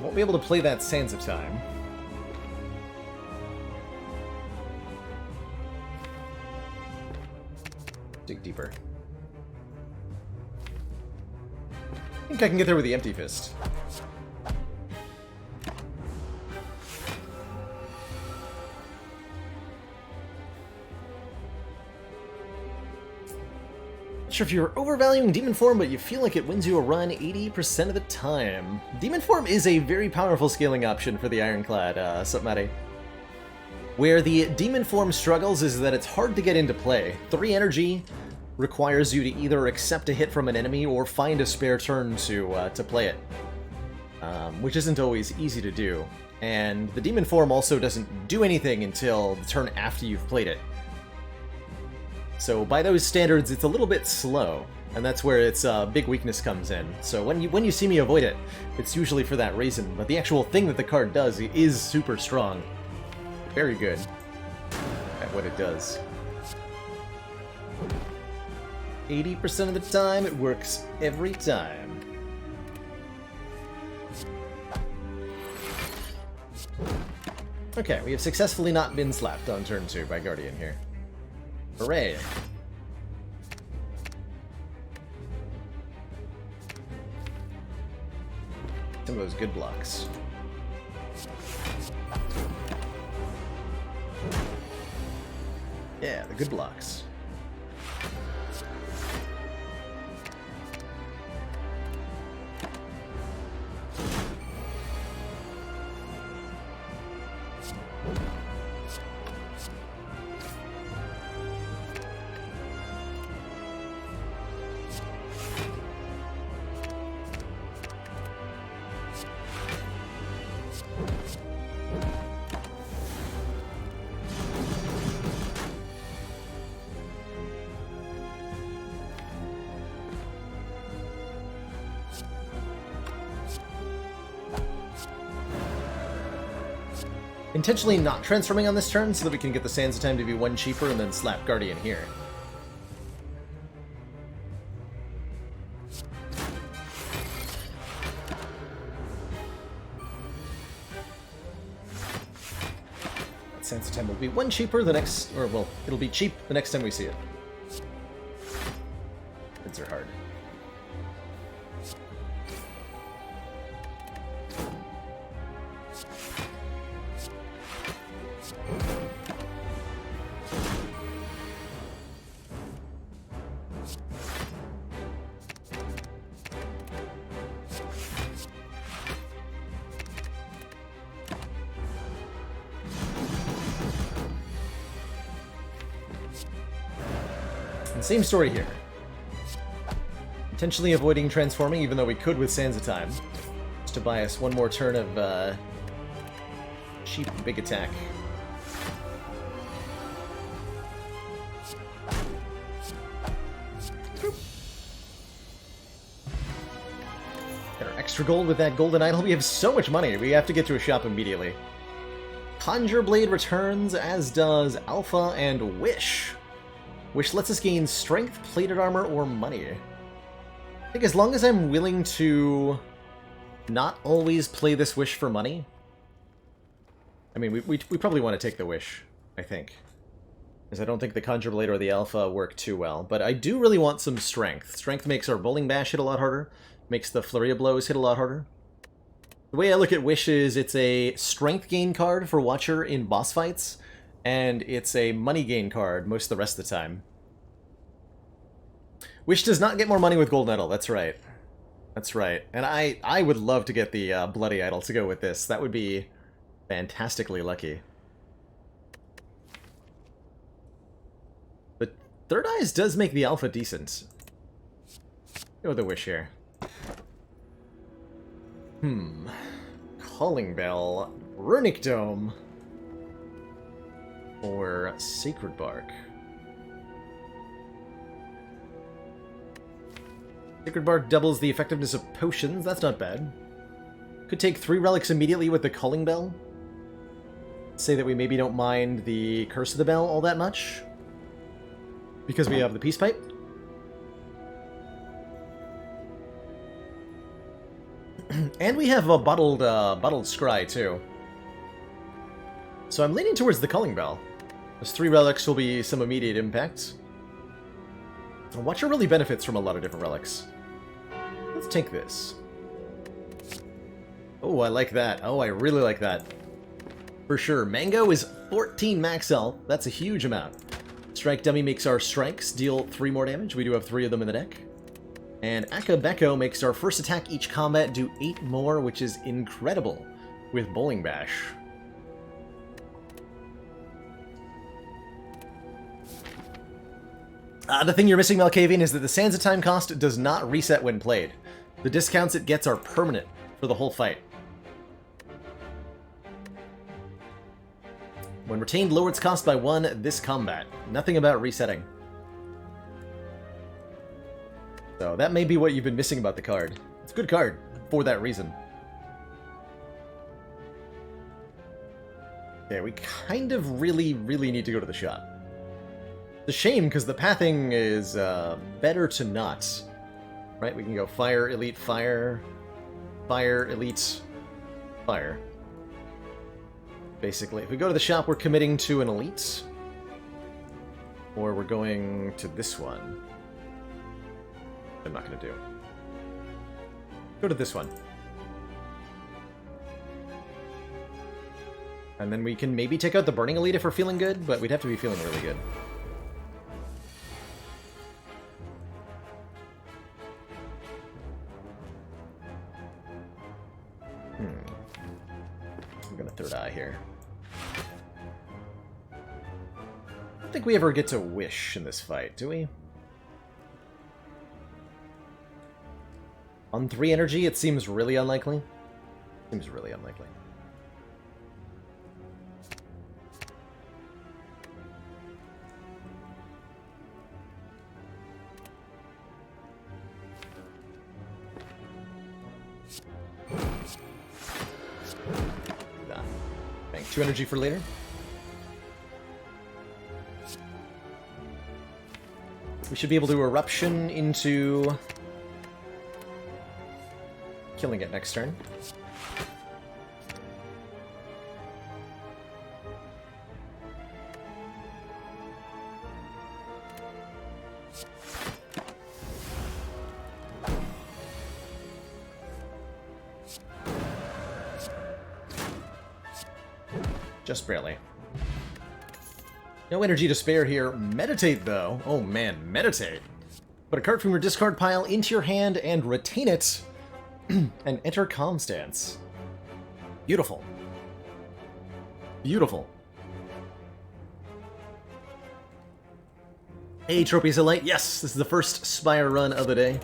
Won't be able to play that Sands of Time. Dig deeper. I think I can get there with the Empty Fist. Not sure if you're overvaluing Demon Form, but you feel like it wins you a run 80% of the time. Demon Form is a very powerful scaling option for the Ironclad, Submati. Where the Demon Form struggles is that it's hard to get into play. 3 energy requires you to either accept a hit from an enemy or find a spare turn to play it. Which isn't always easy to do. And the Demon Form also doesn't do anything until the turn after you've played it. So by those standards, it's a little bit slow, and that's where its big weakness comes in. So when you see me avoid it, it's usually for that reason, but the actual thing that the card does is super strong. Very good at what it does. 80% of the time, it works every time. Okay, we have successfully not been slapped on turn 2 by Guardian here. Hooray! Some of those good blocks. Yeah, the good blocks. Intentionally not transforming on this turn so that we can get the Sands of Time to be 1 cheaper and then slap Guardian here. That Sands of Time will be 1 cheaper the next, or well, it'll be cheap the next time we see it. Bids are hard. Same story here. Intentionally avoiding transforming, even though we could with Sands of Time. Just to buy us 1 more turn of cheap big attack. Get our extra gold with that golden idol. We have so much money, we have to get to a shop immediately. Conjure Blade returns, as does Alpha and Wish. Which lets us gain strength, plated armor, or money. I think as long as I'm willing to not always play this Wish for money. I mean, we probably want to take the Wish, I think. Because I don't think the Conjure Blade or the Alpha work too well. But I do really want some strength. Strength makes our Bowling Bash hit a lot harder. Makes the Flurry of Blows hit a lot harder. The way I look at Wish is it's a strength gain card for Watcher in boss fights. And it's a money gain card most of the rest of the time. Wish does not get more money with Golden Idol, that's right. That's right. And I would love to get the Bloody Idol to go with this. That would be fantastically lucky. Third Eyes does make the alpha decent. Go with a wish here. Calling Bell, Runic Dome, or Sacred Bark. Sacred Bark doubles the effectiveness of potions, that's not bad. Could take 3 relics immediately with the Calling Bell. Say that we maybe don't mind the Curse of the Bell all that much, because we have the Peace Pipe. And we have a bottled scry too. So I'm leaning towards the Calling Bell. Those 3 relics will be some immediate impact. Watcher really benefits from a lot of different relics. Let's take this. Oh, I like that. Oh, I really like that. For sure. Mango is 14 max health. That's a huge amount. Strike Dummy makes our strikes deal 3 more damage. We do have 3 of them in the deck. And Akabeko makes our first attack each combat do 8 more, which is incredible with Bowling Bash. The thing you're missing, Malkavian, is that the Sands of Time cost does not reset when played. The discounts it gets are permanent for the whole fight. When retained, lower its cost by 1 this combat. Nothing about resetting. So that may be what you've been missing about the card. It's a good card for that reason. Okay, we kind of really need to go to the shop. It's a shame, because the pathing is better to not. Right, we can go Fire, Elite, Fire, Fire, Elite, Fire. Basically, if we go to the shop, we're committing to an Elite. Or we're going to this one. I'm not going to do. Go to this one. And then we can maybe take out the Burning Elite if we're feeling good, but we'd have to be feeling really good. I'm going to Third Eye here. I don't think we ever get to Wish in this fight, do we? On 3 energy, it seems really unlikely. Seems really unlikely. Bank 2 energy for later. We should be able to Eruption into killing it next turn. Just barely. No energy to spare here. Meditate, though. Oh man, meditate. Put a card from your discard pile into your hand and retain it. And enter Calm Stance. Beautiful. Beautiful. Hey, Tropies of Light. Yes, this is the first Spire run of the day.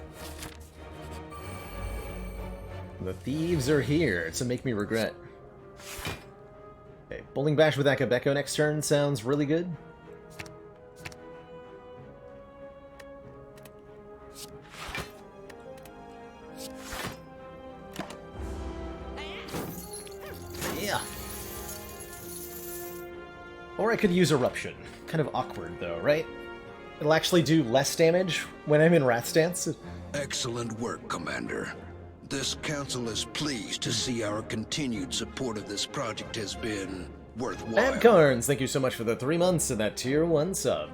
The thieves are here to make me regret. Okay, Bowling Bash with Akabeko next turn sounds really good. Yeah. Or I could use Eruption. Kind of awkward though, right? It'll actually do less damage when I'm in Wrath Stance. Excellent work, Commander. This council is pleased to see our continued support of this project has been worthwhile. Bad Carns, thank you so much for the 3 months and that tier 1 sub.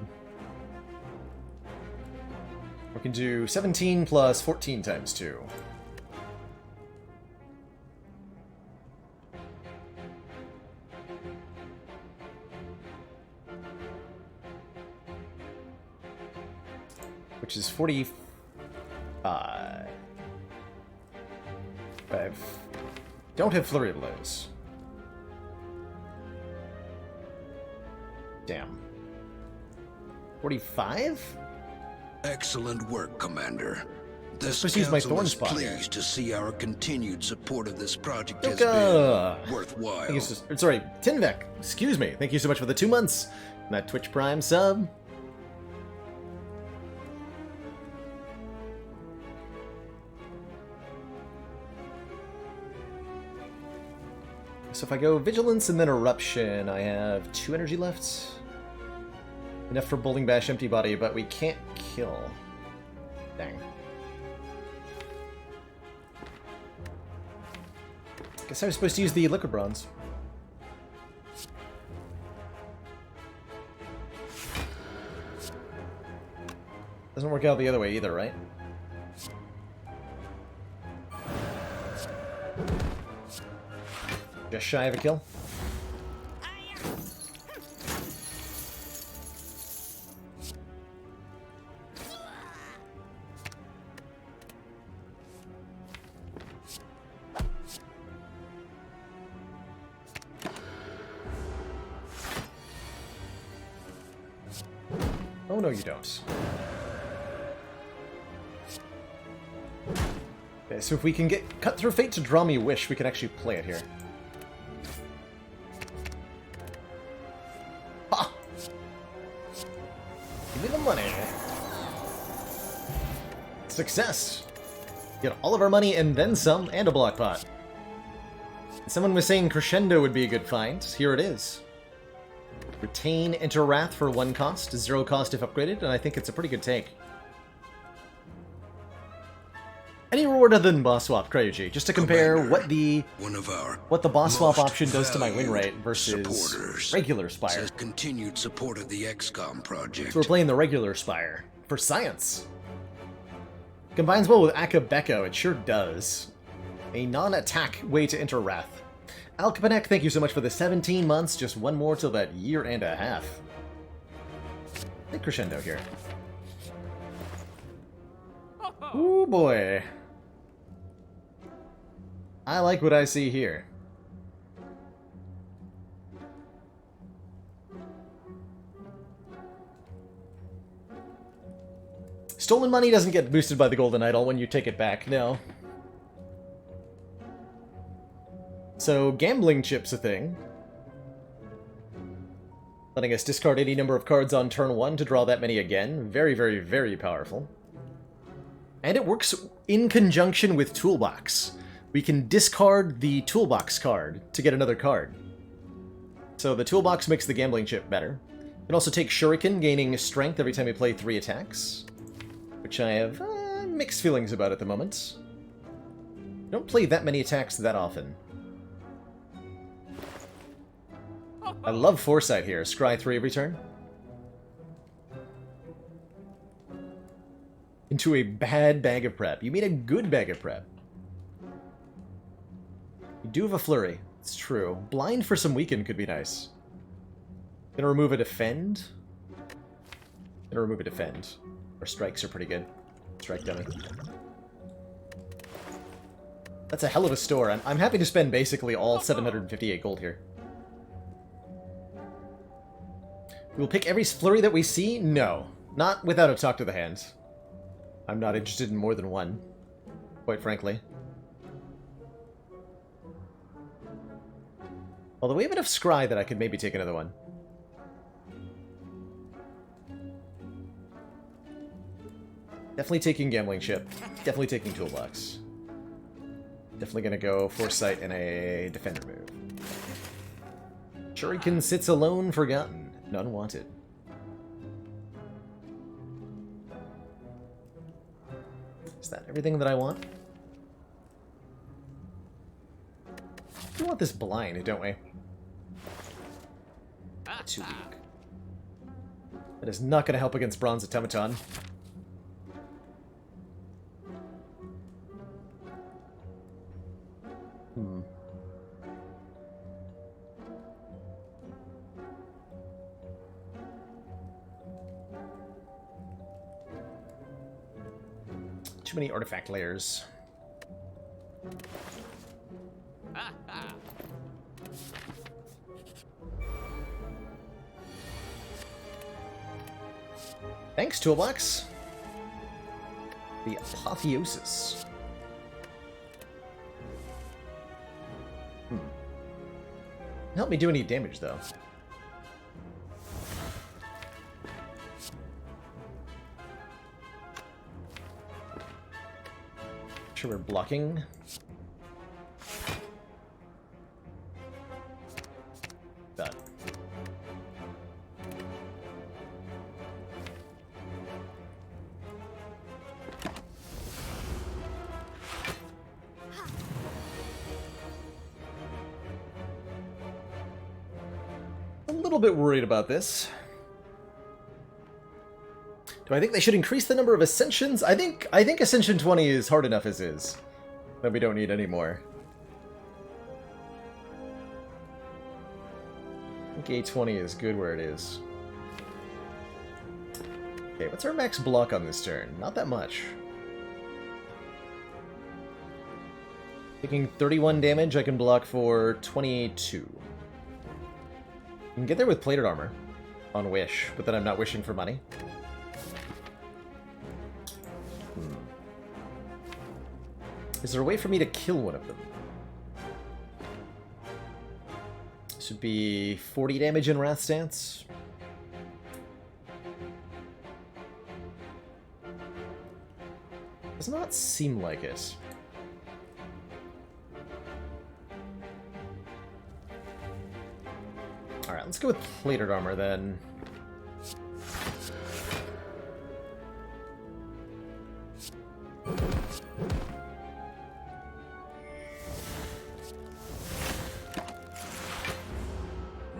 We can do 17 plus 14 times 2. Which is 45. I don't have Flurry of Blows. Damn. 45? Excellent work, Commander. This Supposed to use my council thorn is spot here. pleased to see our continued support of this project has Yoka! been worthwhile. Thank you sorry, Tinvek. Excuse me. Thank you so much for the 2 months. And that Twitch Prime sub. So if I go Vigilance and then Eruption, I have 2 energy left. Enough for Bowling Bash Empty Body, but we can't kill. Dang. Guess I was supposed to use the Liquid Bronze. Doesn't work out the other way either, right? Just shy of a kill. Oh no, you don't. Okay, so if we can get Cut Through Fate to draw me Wish, we can actually play it here. Ha! Give me the money. Success! Get all of our money and then some, and a block pot. Someone was saying Crescendo would be a good find. Here it is. Retain Enter Wrath for 1 cost, 0 cost if upgraded, and I think it's a pretty good take. Any reward other than boss swap, Cryuji, just to compare what the boss swap option does to my win rate versus regular Spire. Continued support of the XCOM project. So we're playing the regular Spire for science. Combines well with Akabeko, it sure does. A non-attack way to enter Wrath. Alkapanek, thank you so much for the 17 months, just 1 more till that 1.5 years. Big crescendo here. Ooh boy. I like what I see here. Stolen money doesn't get boosted by the Golden Idol when you take it back, no. So, gambling chip's a thing. Letting us discard any number of cards on turn 1 to draw that many again. Very, very, very powerful. And it works in conjunction with Toolbox. We can discard the Toolbox card to get another card. So the Toolbox makes the gambling chip better. You can also take Shuriken, gaining strength every time you play 3 attacks. Which I have mixed feelings about at the moment. Don't play that many attacks that often. I love Foresight here. Scry 3 every turn. Into a bad bag of prep. You mean a good bag of prep. You do have a flurry. It's true. Blind for some weaken could be nice. Gonna remove a defend. Gonna remove a defend. Our strikes are pretty good. Strike dummy. That's a hell of a store. I'm happy to spend basically all 758 gold here. We'll pick every flurry that we see? No. Not without a talk to the hand. I'm not interested in more than one, quite frankly. Although we have enough scry that I could maybe take another one. Definitely taking Gambling Chip. Definitely taking Toolbox. Definitely gonna go Foresight and a Defender move. Shuriken sits alone, forgotten. None wanted. Is that everything that I want? We want this blind, don't we? Too weak. That is not going to help against Bronze Automaton. Too many artifact layers. Thanks, Toolbox. The Apotheosis. Help me do any damage, though. Sure, we're blocking. Done. A little bit worried about this. Do I think they should increase the number of Ascensions? I think Ascension 20 is hard enough as is. Then we don't need any more. I think A20 is good where it is. Okay, what's our max block on this turn? Not that much. Taking 31 damage, I can block for 22. You can get there with plated armor on Wish, but then I'm not wishing for money. Is there a way for me to kill one of them? This would be 40 damage in Wrath Stance. Does not seem like it. Alright, let's go with plated armor then.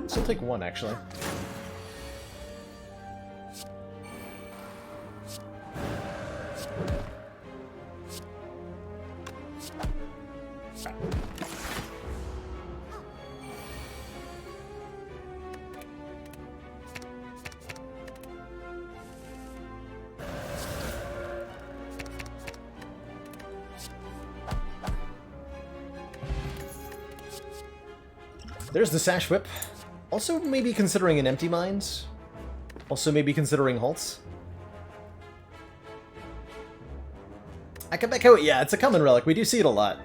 Still take one, actually. There's the Sash Whip. Also maybe considering an Empty Mind. Also maybe considering Halts. Akabeko, yeah, it's a common relic. We do see it a lot.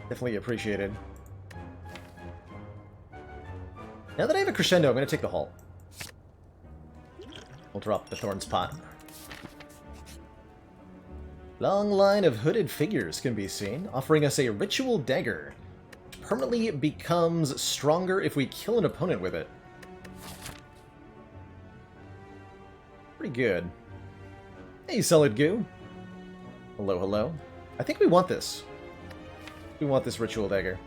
Definitely appreciated. Now that I have a Crescendo, I'm going to take the Halt. We'll drop the Thorn's Pot. Long line of hooded figures can be seen, offering us a Ritual Dagger. Permanently becomes stronger if we kill an opponent with it. Pretty good. Hey, Solid Goo. Hello, hello. I think we want this. We want this Ritual Dagger.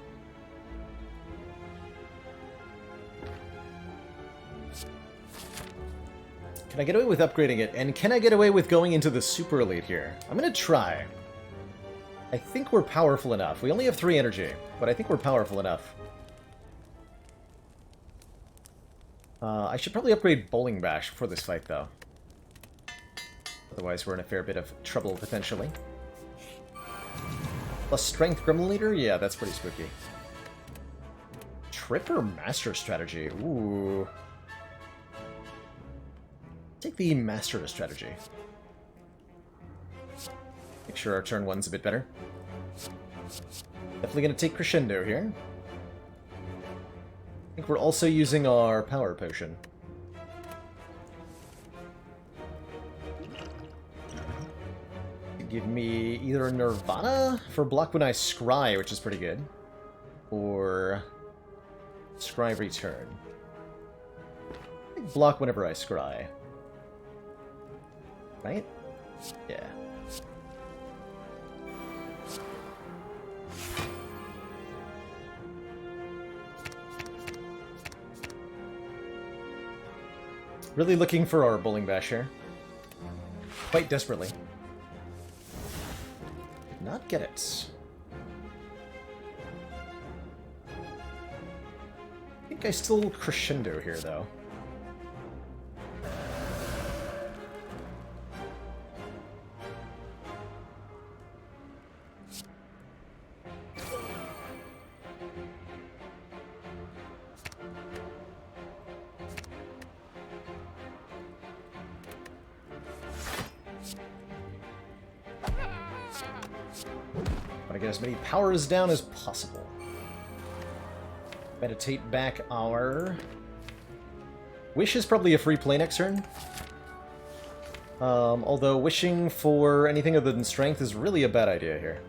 Can I get away with upgrading it? And can I get away with going into the Super Elite here? I'm gonna try. I think we're powerful enough. We only have 3 energy, but I think we're powerful enough. I should probably upgrade Bowling Bash for this fight, though. Otherwise, we're in a fair bit of trouble, potentially. Plus Strength Gremlin Leader? Yeah, that's pretty spooky. Trip or Master Strategy? Ooh. Take the Master Strategy. Make sure our turn 1's a bit better. Definitely going to take Crescendo here. I think we're also using our Power Potion. Give me either Nirvana for block when I scry, which is pretty good, or scry return. I think block whenever I scry. Right? Yeah. Really looking for our Bowling Bash here. Quite desperately. Did not get it. I think I still Crescendo here, though. Want to get as many powers down as possible. Meditate back our... Wish is probably a free play next turn. Although wishing for anything other than strength is really a bad idea here.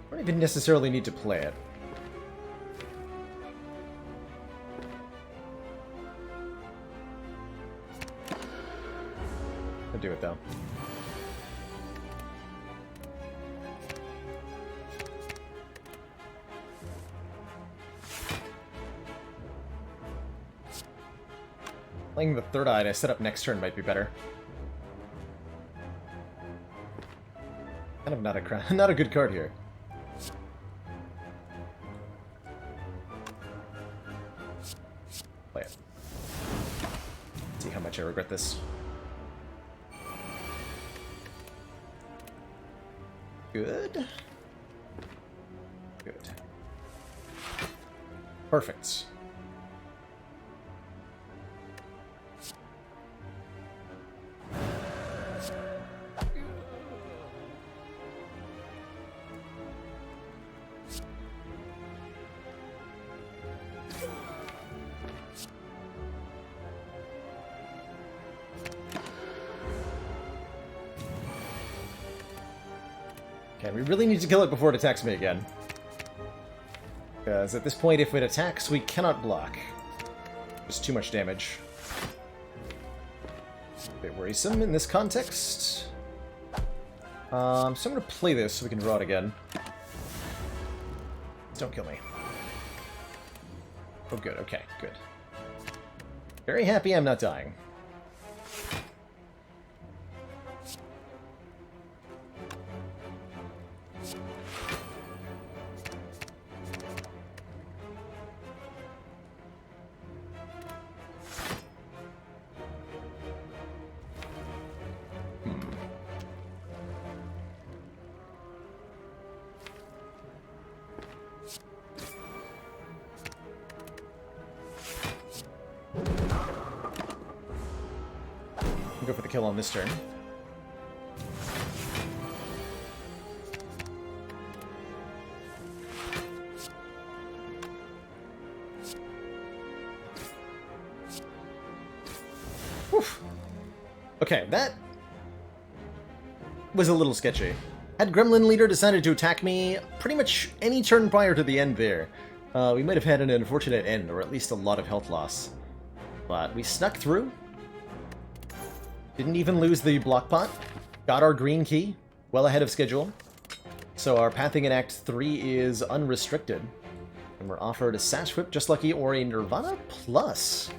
I don't even necessarily need to play it. I'll do it though. Playing the third eye to set up next turn might be better. Kind of not a good card here. Play it. See how much I regret this. Good. Good. Perfect. Okay, we really need to kill it before it attacks me again. Because at this point, if it attacks, we cannot block. Just too much damage. A bit worrisome in this context. So I'm going to play this so we can draw it again. Just don't kill me. Oh, good. Okay, good. Very happy I'm not dying. Go for the kill on this turn. Oof. Okay, that was a little sketchy. Had Gremlin Leader decided to attack me pretty much any turn prior to the end there, we might have had an unfortunate end, or at least a lot of health loss. But we snuck through. Didn't even lose the block pot. Got our green key, well ahead of schedule. So our pathing in Act 3 is unrestricted. And we're offered a Sash Whip, Just Lucky, or a Nirvana Plus.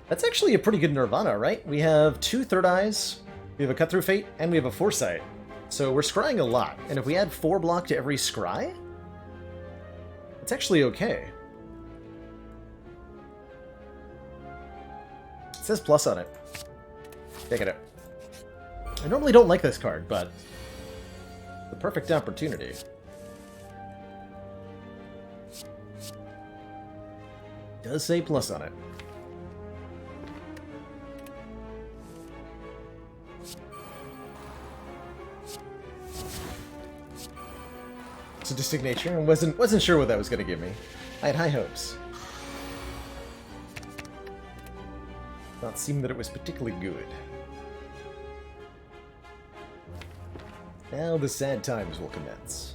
That's actually a pretty good Nirvana, right? We have 2 Third Eyes, we have a Cut Through Fate, and we have a Foresight. So we're scrying a lot. And if we add 4 block to every scry, it's actually okay. It says plus on it. Taking it. I normally don't like this card, but the perfect opportunity. Does say plus on it. Sadistic nature, and wasn't sure what that was going to give me. I had high hopes. Not seem that it was particularly good. Now the sad times will commence.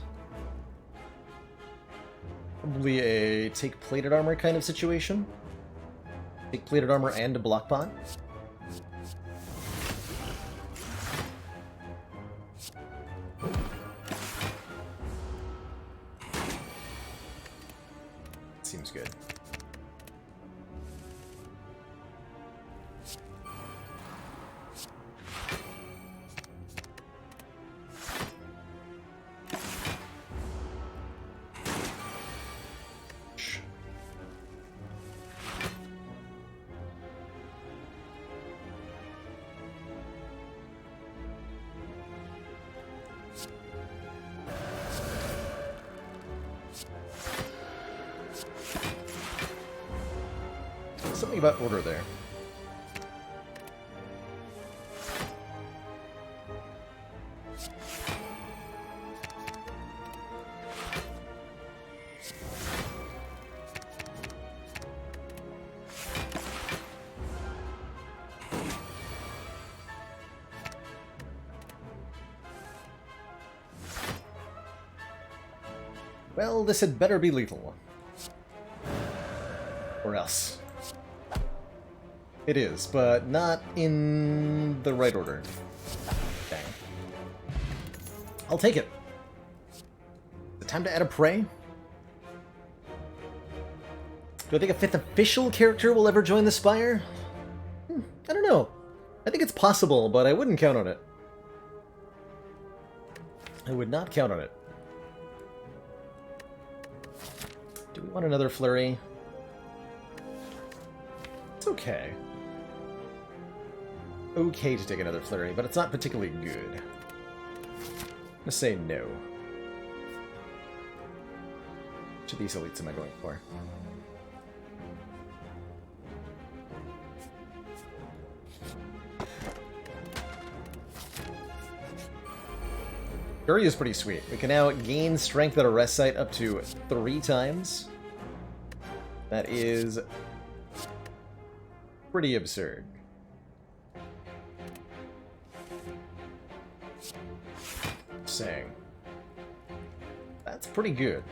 Probably a take plated armor kind of situation. Take plated armor and a block pot. Seems good. Something about order there. Well, this had better be lethal. Or else. It is, but not in the right order. Dang. I'll take it. Is it time to add a prey? Do I think a 5th official character will ever join the Spire? I don't know. I think it's possible, but I wouldn't count on it. I would not count on it. Do we want another flurry? It's okay. Okay to take another flurry, but it's not particularly good. I'm gonna say no. Which of these elites am I going for? Fury is pretty sweet. We can now gain strength at a rest site up to 3 times. That is pretty absurd. Saying. That's pretty good.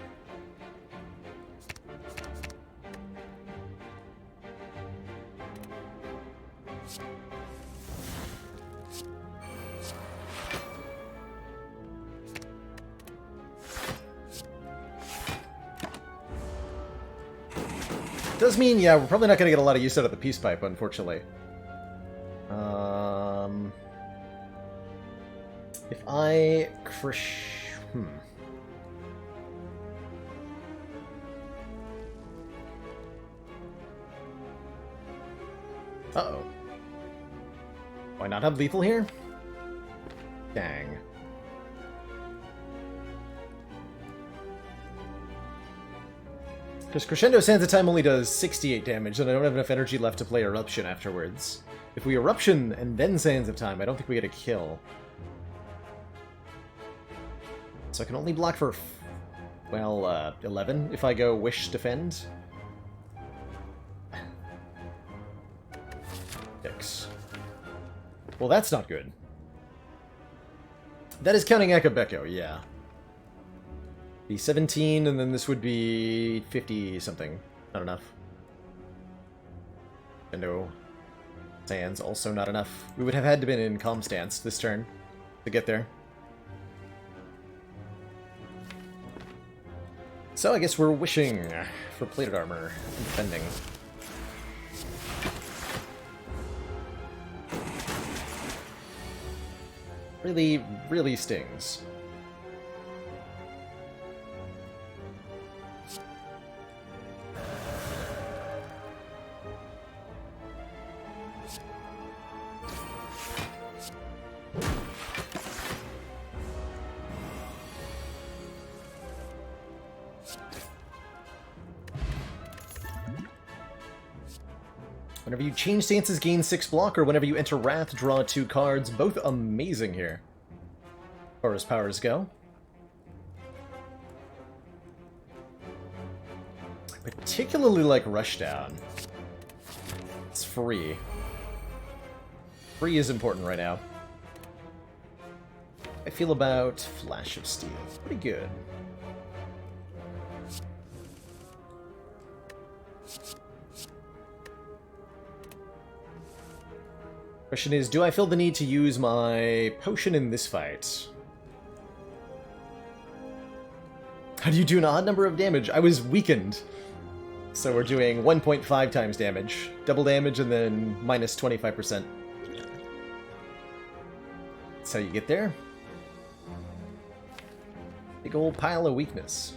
Does mean, yeah, we're probably not going to get a lot of use out of the peace pipe, unfortunately. If I Uh-oh. Why not have lethal here? Dang. Because Crescendo Sands of Time only does 68 damage, and I don't have enough energy left to play Eruption afterwards. If we Eruption and then Sands of Time, I don't think we get a kill. So I can only block for, well, 11 if I go Wish Defend. 6. Well, that's not good. That is counting Akabeko, yeah. Be 17, and then this would be 50-something. Not enough. And no. Sands, also not enough. We would have had to been in Calm Stance this turn to get there. So I guess we're wishing for plated armor and defending. Really, really stings. Whenever you change stances, gain 6 block, or whenever you enter Wrath, draw 2 cards. Both amazing here, as far as powers go. I particularly like Rushdown. It's free. Free is important right now. I feel about Flash of Steel. Pretty good. Question is, do I feel the need to use my potion in this fight? How do you do an odd number of damage? I was weakened. So we're doing 1.5 times damage. Double damage and then minus 25%. That's how you get there. Big old pile of weakness.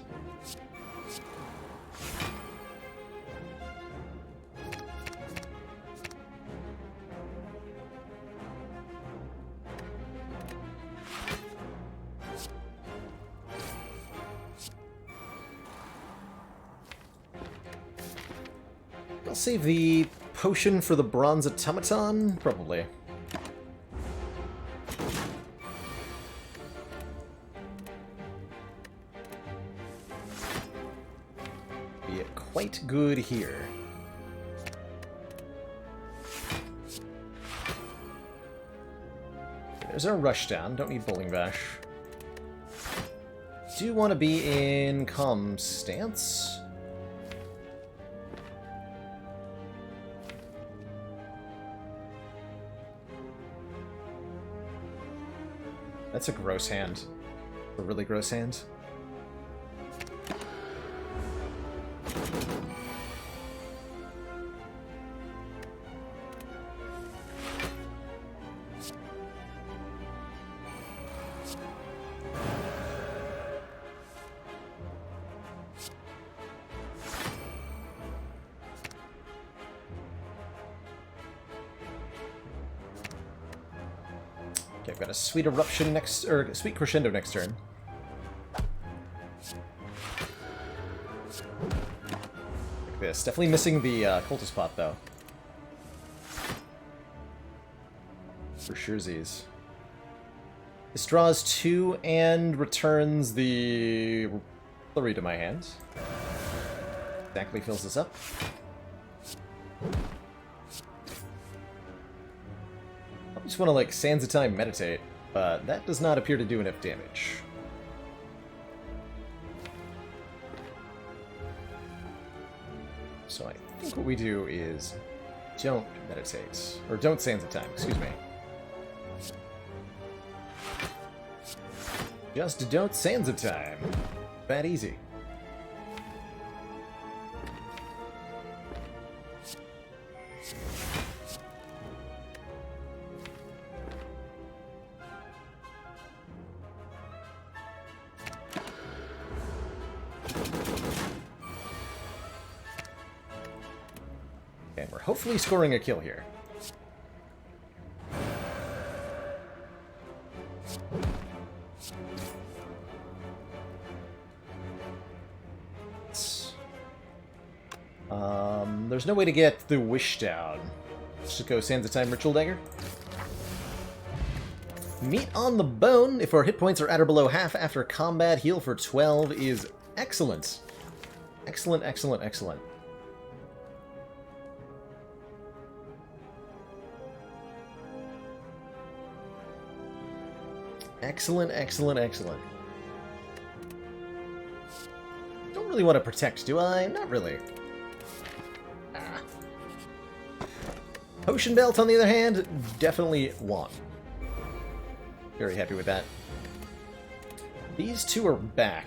I'll save the potion for the bronze automaton, probably. Be quite good here. There's our rushdown. Don't need bowling bash. Do want to be in calm stance. That's a gross hand. A really gross hand. Okay, I've got a sweet eruption next, or sweet crescendo next turn. Like this. Definitely missing the cultist pot though. For surezies. This draws 2 and returns the flurry to my hand. Exactly fills this up. I just want to, like, Sands of Time meditate, but that does not appear to do enough damage. So I think what we do is don't meditate, or don't Sands of Time, excuse me. Just don't Sands of Time. That easy. And we're hopefully scoring a kill here. There's no way to get the wish down. Let's just go Sands of Time Ritual Dagger. Meat on the bone. If our hit points are at or below half after combat, heal for 12 is excellent. Excellent, excellent, excellent. Excellent, excellent, excellent. Don't really want to protect, do I? Not really. Ah. Potion Belt, on the other hand, definitely want. Very happy with that. These two are back.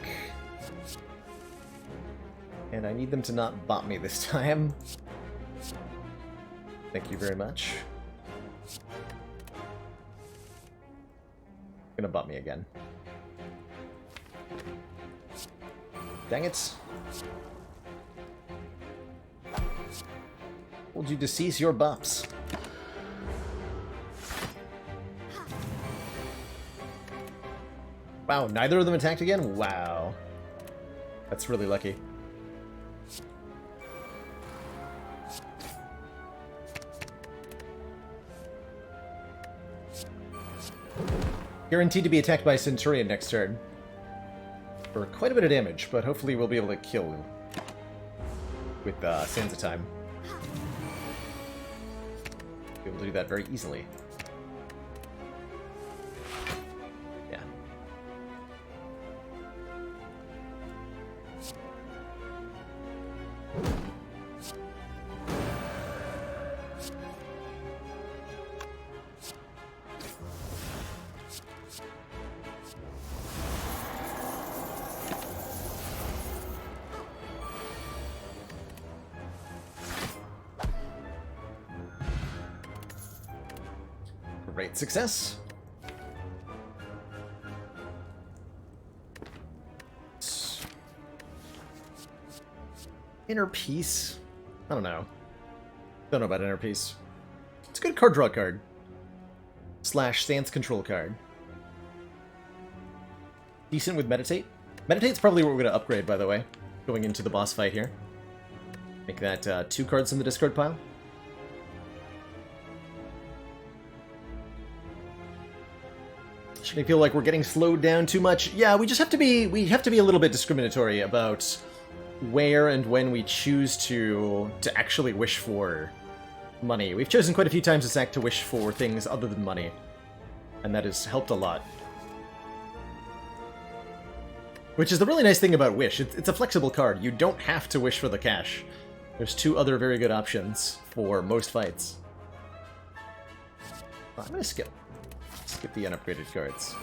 And I need them to not bot me this time. Thank you very much. Gonna bot me again. Dang it. Told you to cease your bops. Wow, neither of them attacked again? Wow. That's really lucky. Guaranteed to be attacked by Centurion next turn. For quite a bit of damage, but hopefully we'll be able to kill with Sands of Time. Be able to do that very easily. Yeah. Great success. Inner Peace? I don't know. Don't know about Inner Peace. It's a good card draw card. / stance control card. Decent with Meditate. Meditate's probably what we're going to upgrade, by the way, going into the boss fight here. Make that 2 cards in the discard pile. Should I feel like we're getting slowed down too much? Yeah, we have to be a little bit discriminatory about where and when we choose to actually wish for money. We've chosen quite a few times this act to wish for things other than money, and that has helped a lot. Which is the really nice thing about Wish. It's a flexible card. You don't have to wish for the cash. There's 2 other very good options for most fights. I'm gonna skip the unupgraded cards.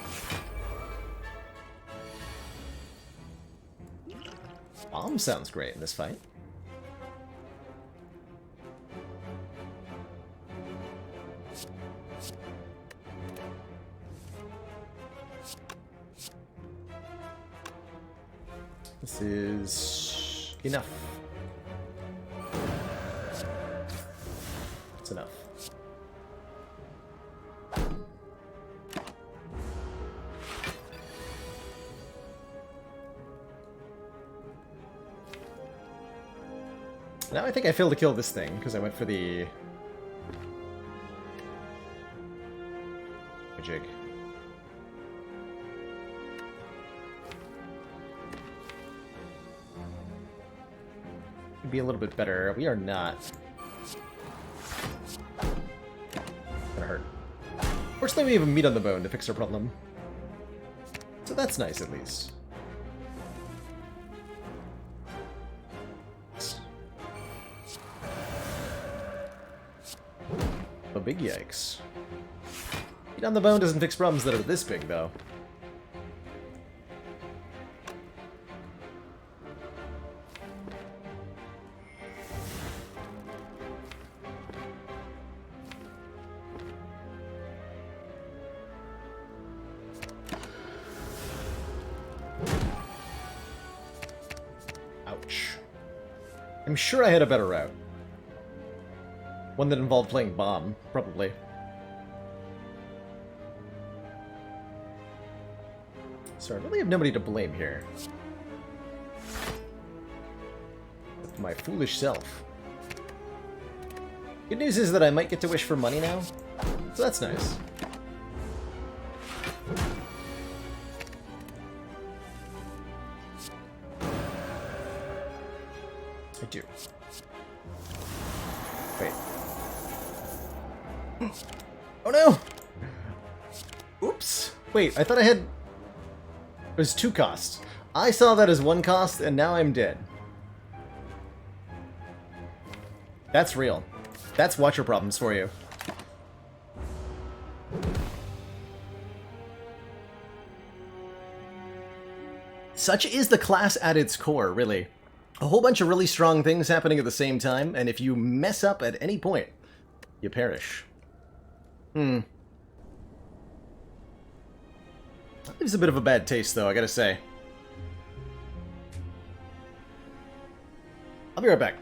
Bomb sounds great in this fight. This is enough. It's enough. Now I think I failed to kill this thing because I went for the jig. Could be a little bit better. We are not. Gonna hurt. Fortunately, we have a meat on the bone to fix our problem. So that's nice, at least. A big yikes. Meat on the bone doesn't fix problems that are this big, though. Ouch. I'm sure I had a better route. One that involved playing bomb, probably. So I really have nobody to blame here. Except my foolish self. Good news is that I might get to wish for money now, so that's nice. I do. Wait. Oh no! Oops! Wait, I thought I had... It was 2 costs. I saw that as 1 cost, and now I'm dead. That's real. That's Watcher problems for you. Such is the class at its core, really. A whole bunch of really strong things happening at the same time, and if you mess up at any point, you perish. That leaves a bit of a bad taste, though, I gotta say. I'll be right back.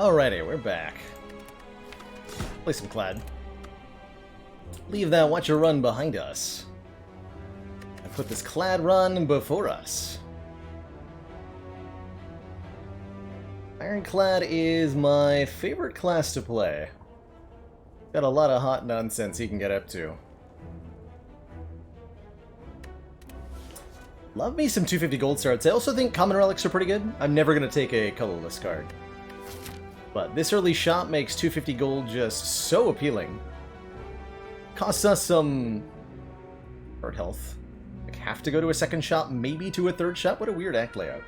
Alrighty, we're back. Play some Clad. Leave that Watcher run behind us. And put this Clad run before us. Ironclad is my favorite class to play. Got a lot of hot nonsense he can get up to. Love me some 250 gold starts. I also think common relics are pretty good. I'm never going to take a colorless card. But this early shot makes 250 gold just so appealing. Costs us some hard health. Like, have to go to a second shot, maybe to a third shot? What a weird act layout.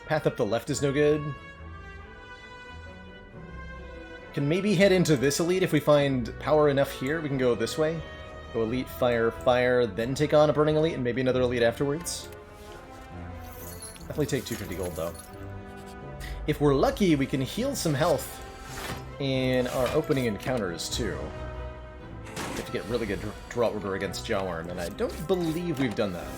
Path up the left is no good. Can maybe head into this elite if we find power enough here. We can go this way. Go elite, fire, fire, then take on a burning elite and maybe another elite afterwards. Definitely take 250 gold though. If we're lucky, we can heal some health in our opening encounters too. We have to get really good draw order against Jawworm, and I don't believe we've done that.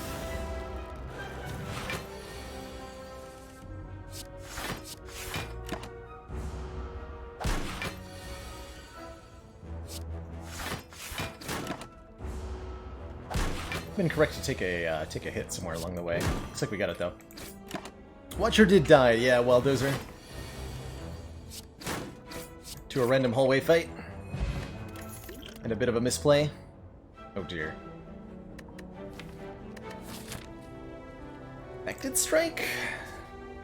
Been correct to take a hit somewhere along the way. Looks like we got it though. Watcher did die, yeah, Wilddozer. To a random hallway fight. And a bit of a misplay. Oh dear. Affected Strike?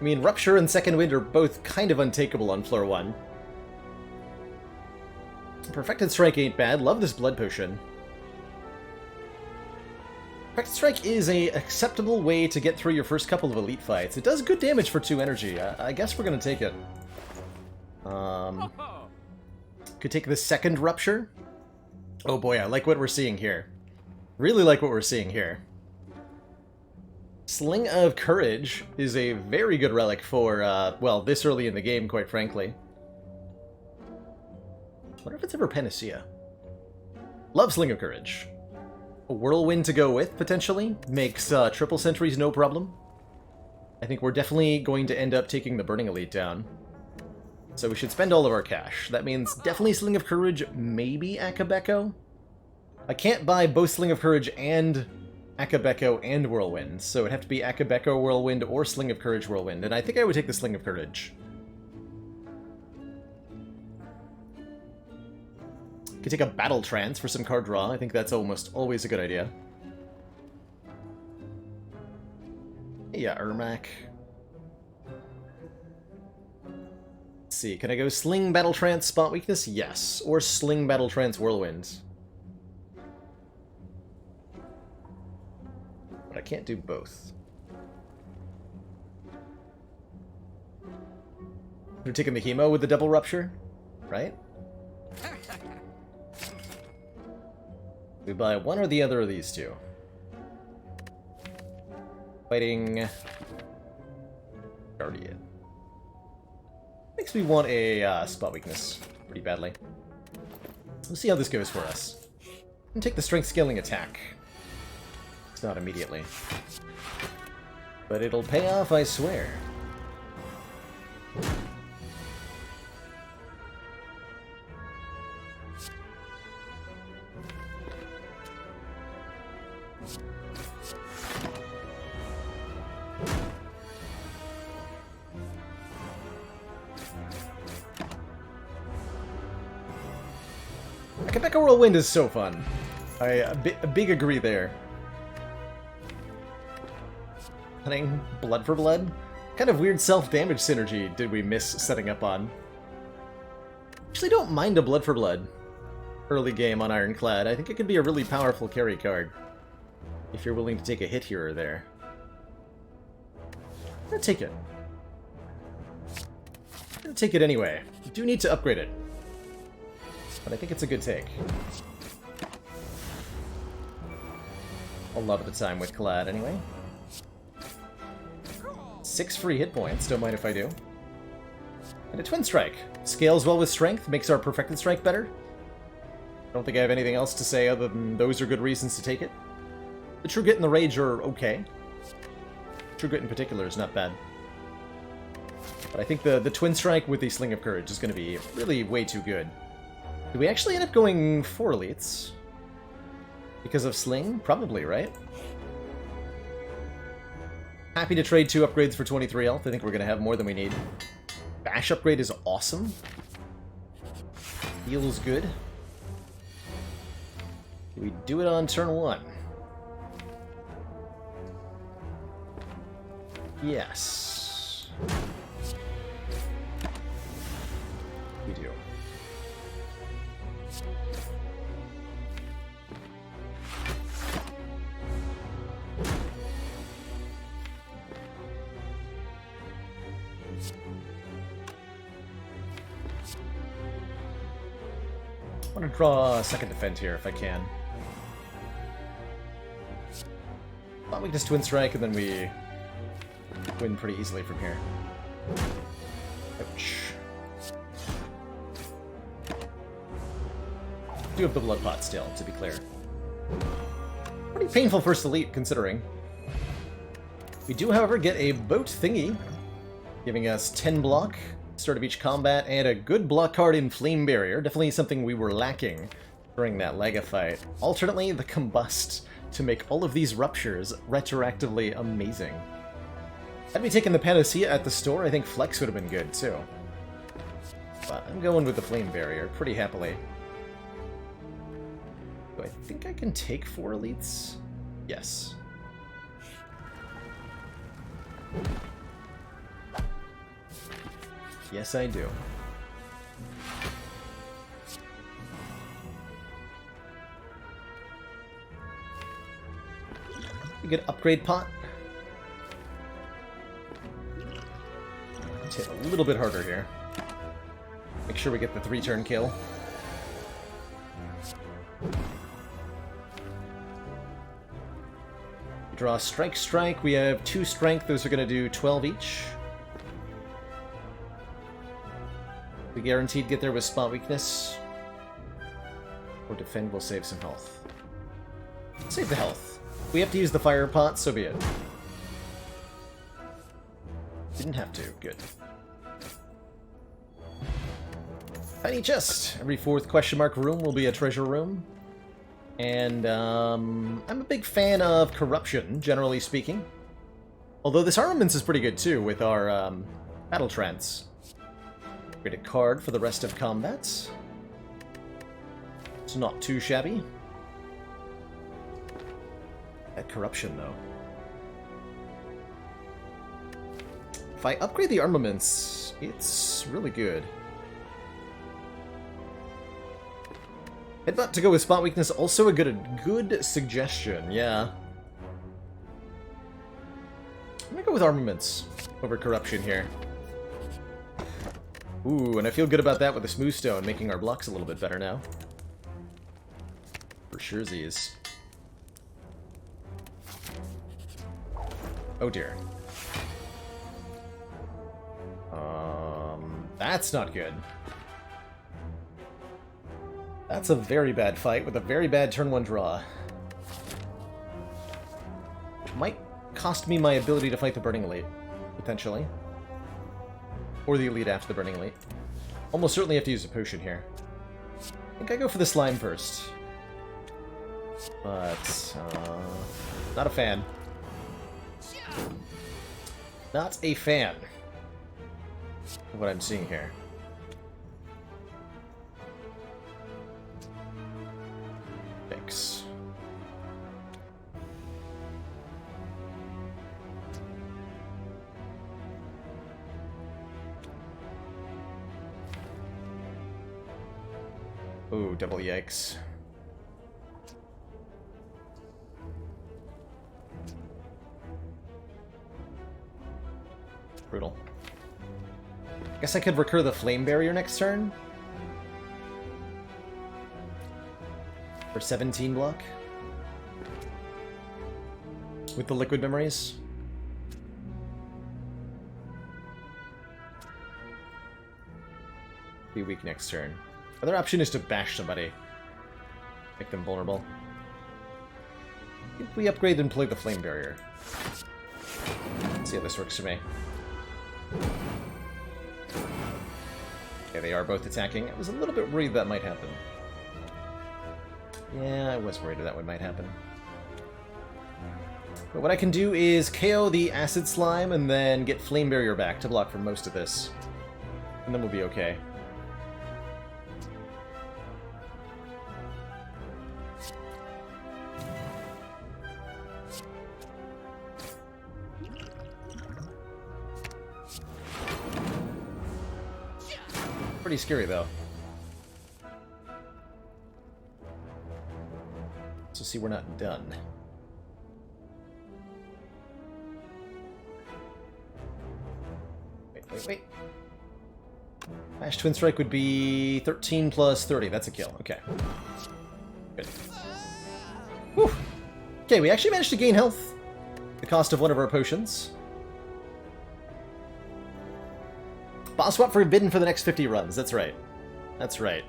I mean, Rupture and Second Wind are both kind of untakeable on floor 1. Perfected Strike ain't bad. Love this Blood Potion. Perfected Strike is a acceptable way to get through your first couple of elite fights. It does good damage for 2 energy. I guess we're gonna take it. Could take the second Rupture. Oh boy, I like what we're seeing here. Really like what we're seeing here. Sling of Courage is a very good relic for, well, this early in the game, quite frankly. I wonder if it's ever Panacea. Love Sling of Courage. A Whirlwind to go with, potentially, makes triple sentries no problem. I think we're definitely going to end up taking the Burning Elite down. So we should spend all of our cash. That means definitely Sling of Courage, maybe Akabeko. I can't buy both Sling of Courage and Akabeko and Whirlwind, so it'd have to be Akabeko Whirlwind or Sling of Courage Whirlwind, and I think I would take the Sling of Courage. Could take a Battle Trance for some card draw. I think that's almost always a good idea. Yeah, Ermac. Let's see, can I go Sling Battle Trance Spot Weakness? Yes. Or Sling Battle Trance Whirlwind. But I can't do both. We're taking the Hemo with the double Rupture, right? We buy one or the other of these two. Fighting Guardian. Makes me want a spot weakness pretty badly. We'll see how this goes for us. And take the strength scaling attack. It's not immediately. But it'll pay off, I swear. Akabeko Whirlwind is so fun. A big agree there. Playing Blood for Blood? Kind of weird self-damage synergy did we miss setting up on. Actually don't mind a Blood for Blood early game on Ironclad. I think it could be a really powerful carry card if you're willing to take a hit here or there. I'm gonna take it. I'm gonna take it anyway. You do need to upgrade it. But I think it's a good take. A lot of the time with Clad, anyway. 6 free hit points, don't mind if I do. And a Twin Strike. Scales well with Strength, makes our Perfected Strike better. Don't think I have anything else to say other than those are good reasons to take it. The True Grit and the Rage are okay. True Grit in particular is not bad. But I think the Twin Strike with the Sling of Courage is going to be really way too good. Did we actually end up going 4 elites? Because of Sling? Probably, right? Happy to trade 2 upgrades for 23 health. I think we're going to have more than we need. Bash upgrade is awesome. Feels good. Do we do it on turn 1? Yes. We do. I want to draw a second defend here if I can. Thought we just Twin Strike and then we win pretty easily from here. Ouch. Do have the Blood Pot still, to be clear. Pretty painful first elite, considering. We do, however, get a boat thingy, giving us 10 block, start of each combat, and a good block card in Flame Barrier. Definitely something we were lacking during that Lega fight. Alternately, the Combust to make all of these ruptures retroactively amazing. Had we taken the Panacea at the store, I think Flex would have been good, too. But I'm going with the Flame Barrier, pretty happily. Do I think I can take 4 elites? Yes. Yes, I do. We get upgrade pot. Let's hit a little bit harder here. Make sure we get the 3-turn kill. We draw Strike Strike. We have 2 strength. Those are going to do 12 each. We guaranteed get there with spot weakness. Or defend will save some health. Save the health. We have to use the fire pot, so be it. Didn't have to. Good. Tiny chest. Every 4th question mark room will be a treasure room. And I'm a big fan of corruption, generally speaking. Although this armaments is pretty good too, with our battle trance. Create a card for the rest of combat. It's not too shabby. That corruption, though. If I upgrade the armaments, it's really good. Headbutt to go with spot weakness, also a good suggestion, yeah. I'm gonna go with armaments over corruption here. Ooh, and I feel good about that with the smooth stone, making our blocks a little bit better now. For surezies. Oh dear. That's not good. That's a very bad fight with a very bad turn 1 draw. Might cost me my ability to fight the Burning Elite, potentially. Or the Elite after the Burning Elite. Almost certainly have to use a potion here. I think I go for the slime first. But, not a fan. Not a fan of what I'm seeing here. Fix. Ooh, double yikes. Brutal. Guess I could recur the Flame Barrier next turn. For 17 block. With the Liquid Memories. Be weak next turn. Other option is to bash somebody. Make them vulnerable. If we upgrade and play the Flame Barrier. Let's see how this works for me. Okay, they are both attacking. I was a little bit worried that might happen. Yeah, I was worried that might happen. But what I can do is KO the Acid Slime and then get Flame Barrier back to block for most of this. And then we'll be okay. Pretty scary, though. So see, we're not done. Wait. Ash Twin Strike would be 13 plus 30. That's a kill. Okay. Good. Whew. Okay, we actually managed to gain health. The cost of one of our potions. Boss swap forbidden for the next 50 runs. That's right. That's right.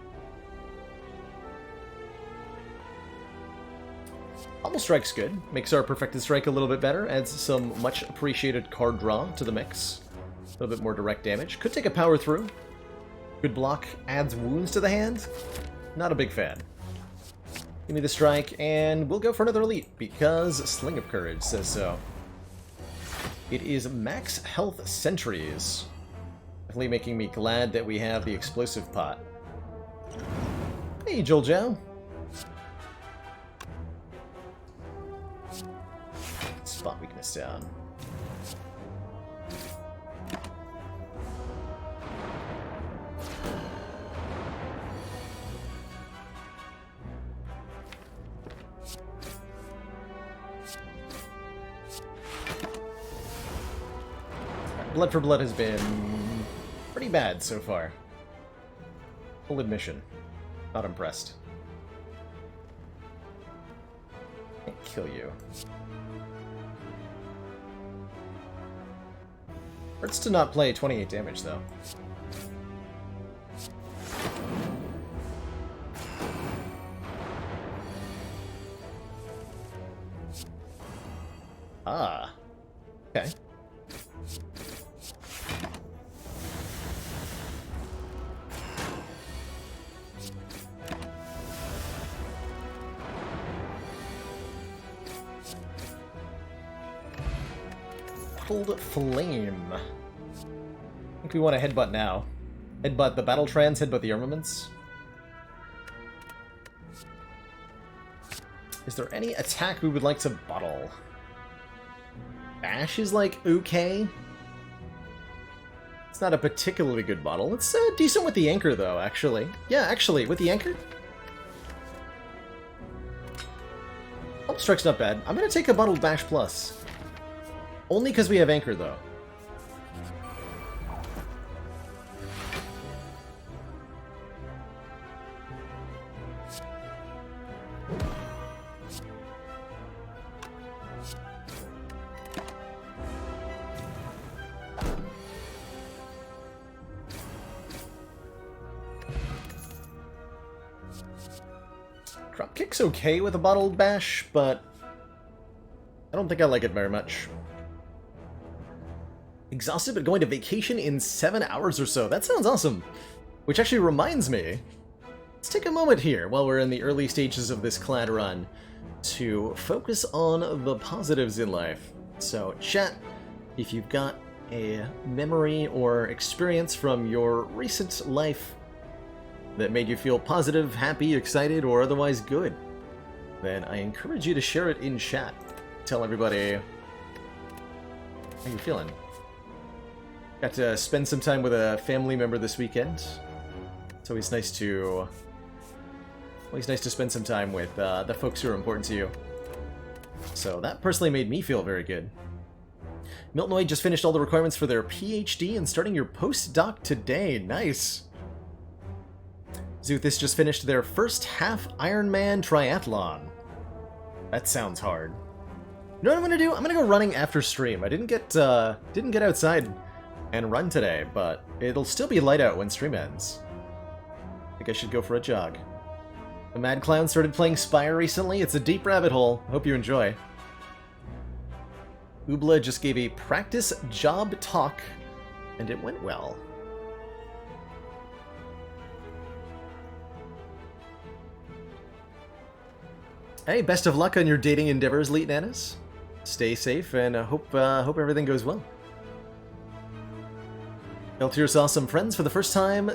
Pummel Strike's good. Makes our Perfected Strike a little bit better. Adds some much appreciated card draw to the mix. A little bit more direct damage. Could take a power through. Good block. Adds wounds to the hand. Not a big fan. Give me the strike, and we'll go for another elite, because Sling of Courage says so. It is max health sentries. Definitely making me glad that we have the explosive pot. Hey, Joel Joe. Spot weakness down. Blood for Blood has been pretty bad so far. Full admission. Not impressed. Can't kill you. Hurts to not play 28 damage, though. Ah. Okay. Flame. I think we want to headbutt now. Headbutt the battle trans, headbutt the armaments. Is there any attack we would like to bottle? Bash is like okay. It's not a particularly good bottle. It's decent with the anchor though, actually. Yeah, actually, with the anchor. Oh, Strike's not bad. I'm gonna take a bottled Bash Plus. Only because we have Anchor, though. Dropkick's okay with a bottled Bash, but I don't think I like it very much. Exhausted but going to vacation in 7 hours or so. That sounds awesome. Which actually reminds me, let's take a moment here while we're in the early stages of this clad run to focus on the positives in life. So chat, if you've got a memory or experience from your recent life that made you feel positive, happy, excited, or otherwise good, then I encourage you to share it in chat. Tell everybody how you're feeling. Got to spend some time with a family member this weekend. It's always nice to spend some time with the folks who are important to you. So that personally made me feel very good. Miltonoid just finished all the requirements for their PhD and starting your postdoc today. Nice. Zuthis just finished their first half Ironman triathlon. That sounds hard. You know what I'm gonna do? I'm gonna go running after stream. I didn't get outside and run today, but it'll still be light out when stream ends. I think I should go for a jog. The Mad Clown started playing Spire recently. It's a deep rabbit hole. Hope you enjoy. Oobla just gave a practice job talk, and it went well. Hey, best of luck on your dating endeavors, Leet Nanas. Stay safe, and hope everything goes well. Peltier saw some friends for the first time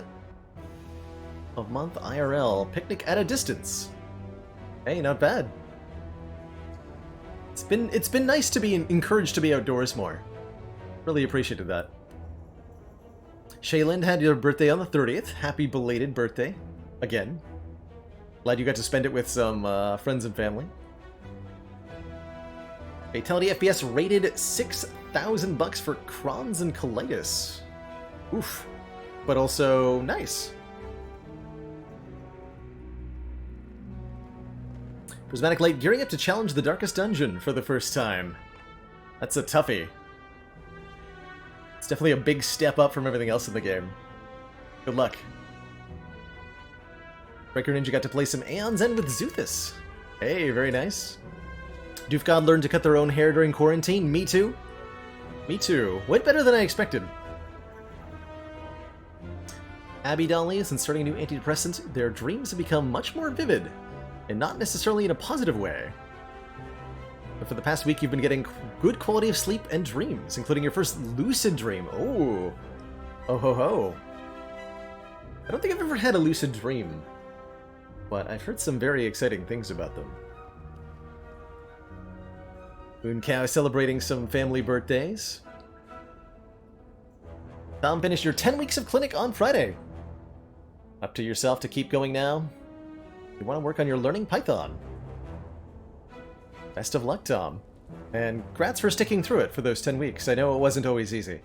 of month IRL. Picnic at a distance. Hey, not bad. It's been nice to be encouraged to be outdoors more. Really appreciated that. Shaylin had your birthday on the 30th. Happy belated birthday. Again. Glad you got to spend it with some friends and family. Fatality FPS rated 6,000 bucks for Crohn's and colitis. Oof. But also nice. Prismatic Light gearing up to challenge the Darkest Dungeon for the first time. That's a toughie. It's definitely a big step up from everything else in the game. Good luck. Breaker Ninja got to play some Aeon's End with Zuthus. Hey, very nice. Doof God learned to cut their own hair during quarantine. Me too. Me too. Went better than I expected. Abby Dolly, since starting a new antidepressant, their dreams have become much more vivid, and not necessarily in a positive way. But for the past week, you've been getting good quality of sleep and dreams, including your first lucid dream. Oh. Oh ho ho. I don't think I've ever had a lucid dream, but I've heard some very exciting things about them. Moon Cow celebrating some family birthdays. Tom finished your 10 weeks of clinic on Friday. Up to yourself to keep going now. You want to work on your learning Python. Best of luck, Tom. And congrats for sticking through it for those 10 weeks. I know it wasn't always easy.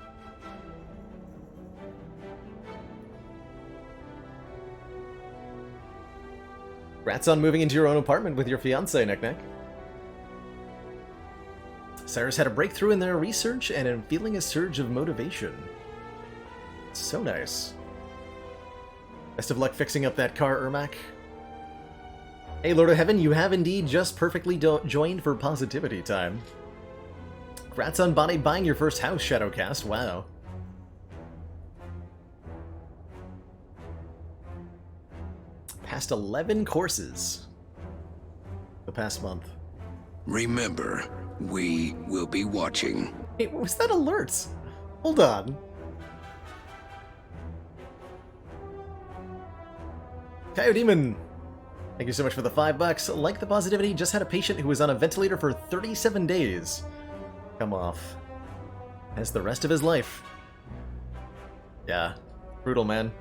Congrats on moving into your own apartment with your fiancé, Neck. Cyrus had a breakthrough in their research and am feeling a surge of motivation. So nice. Best of luck fixing up that car, Ermac. Hey, Lord of Heaven, you have indeed just perfectly joined for positivity time. Congrats on buying your first house, Shadowcast. Wow. Passed 11 courses the past month. Remember, we will be watching. Hey, what was that alert? Hold on. Coyote, thank you so much for the $5. Like the positivity, just had a patient who was on a ventilator for 37 days. Come off. As the rest of his life. Yeah, brutal, man.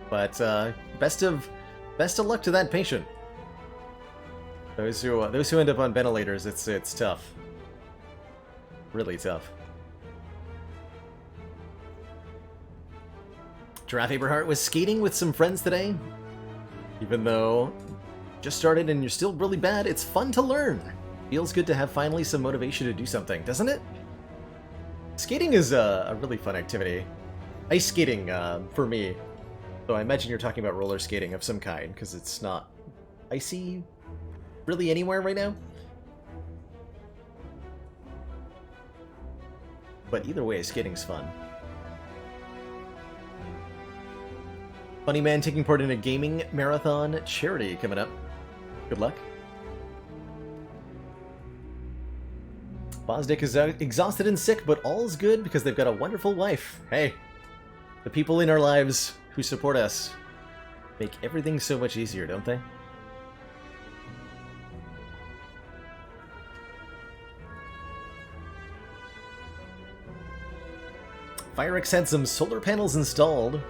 But best of luck to that patient. Those who end up on ventilators, it's tough. Really tough. Giraffe Aberhart was skating with some friends today. Even though just started and you're still really bad, it's fun to learn. Feels good to have finally some motivation to do something, doesn't it? Skating is a really fun activity. Ice skating, for me. So I imagine you're talking about roller skating of some kind, because it's not icy really anywhere right now. But either way, skating's fun. Funny Man taking part in a gaming marathon charity coming up. Good luck. Bosdick is exhausted and sick, but all's good because they've got a wonderful wife. Hey, the people in our lives who support us make everything so much easier, don't they? Firex had some solar panels installed.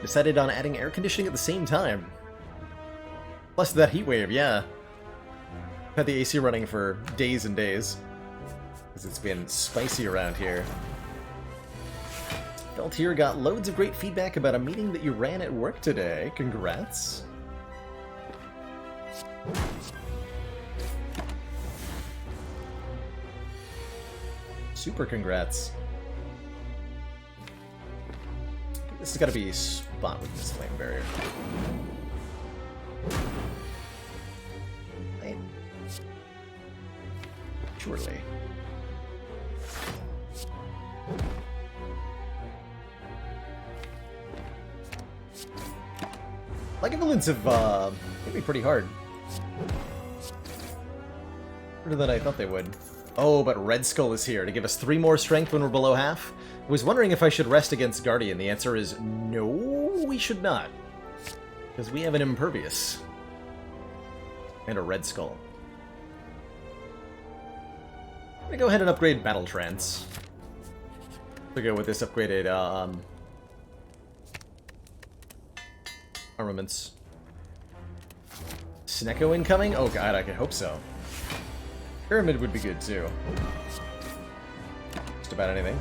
Decided on adding air conditioning at the same time. Plus that heat wave, yeah. Had the AC running for days and days. Because it's been spicy around here. Felt here got loads of great feedback about a meeting that you ran at work today. Congrats. Super congrats. This has got to be spot with this flame barrier. surely. Equivalents have hit me pretty hard. Harder than I thought they would. Oh, but Red Skull is here to give us 3 more strength when we're below half. I was wondering if I should rest against Guardian. The answer is no, we should not. Because we have an Impervious. And a Red Skull. I'm gonna go ahead and upgrade Battle Trance. To go with this upgraded armaments. Snecko incoming? Oh god, I could hope so. Pyramid would be good too. Just about anything.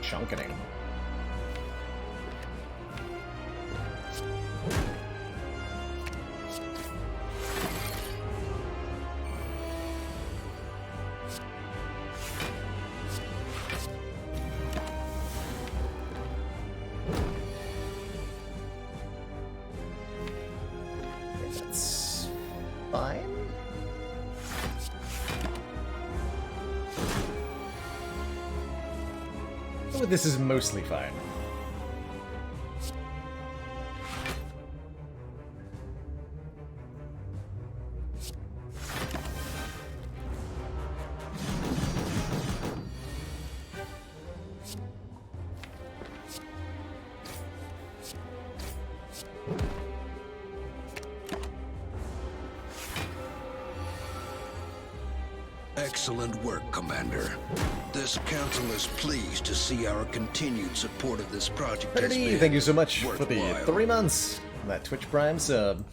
Chunkening. That's fine. Oh, this is mostly fine. Excellent work, Commander. This council is pleased to see our continued support of this project has Pretty, been thank you so much for the worthwhile. 3 months. That Twitch Prime sub.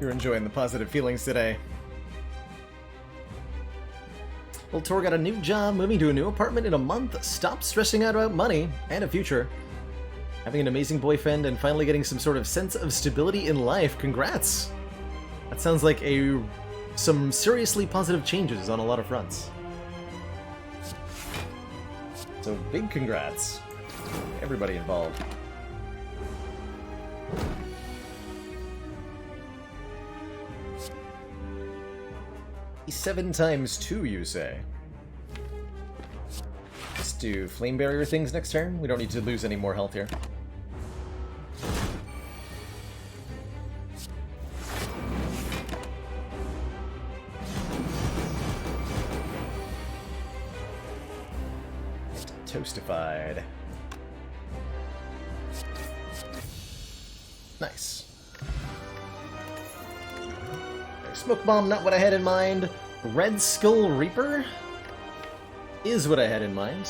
You're enjoying the positive feelings today. Well, Tor got a new job, moving to a new apartment in a month. Stop stressing out about money and a future. Having an amazing boyfriend and finally getting some sort of sense of stability in life. Congrats! That sounds like some seriously positive changes on a lot of fronts. So big congrats. Everybody involved. 7 times 2, you say? Let's do flame barrier things next turn. We don't need to lose any more health here. Toastified. Nice. Smoke bomb, not what I had in mind. Red Skull Reaper is what I had in mind.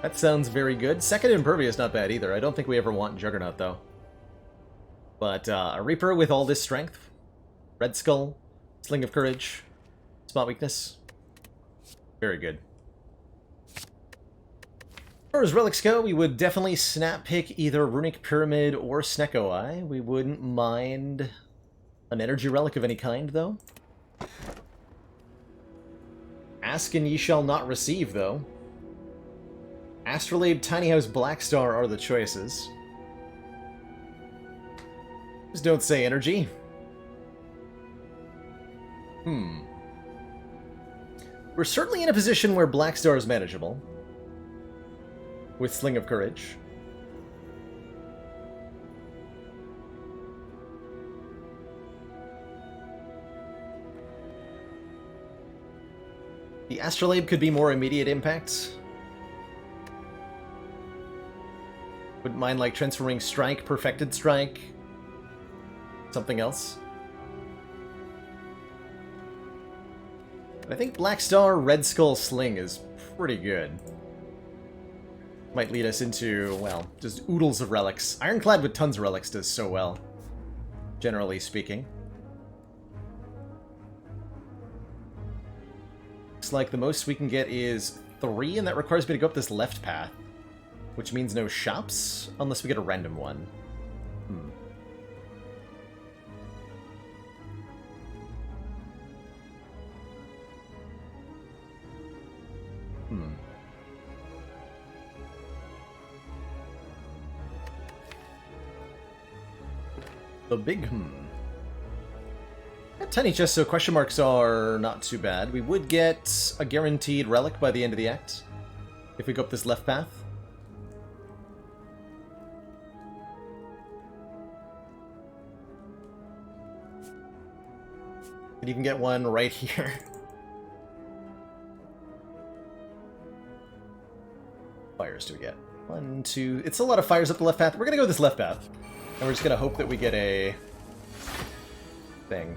That sounds very good. Second Impervious not bad either. I don't think we ever want Juggernaut though. But a Reaper with all this strength. Red Skull, Sling of Courage, Spot Weakness. Very good. As far as relics go, we would definitely snap pick either Runic Pyramid or Snecko Eye. We wouldn't mind an energy relic of any kind, though. Ask and ye shall not receive, though. Astrolabe, Tiny House, Black Star are the choices. Just don't say energy. We're certainly in a position where Black Star is manageable. With Sling of Courage. The Astrolabe could be more immediate impact. Wouldn't mind, like, transforming Strike, Perfected Strike. Something else. But I think Black Star, Red Skull, Sling is pretty good. Might lead us into, well, just oodles of relics. Ironclad with tons of relics does so well, generally speaking. Looks like the most we can get is 3, and that requires me to go up this left path, which means no shops, unless we get a random one. The big Got tiny chests, so question marks are not too bad. We would get a guaranteed relic by the end of the act if we go up this left path. And you can get one right here. Fires do we get? 1, 2... It's a lot of fires up the left path. We're gonna go this left path. And we're just gonna hope that we get a... thing.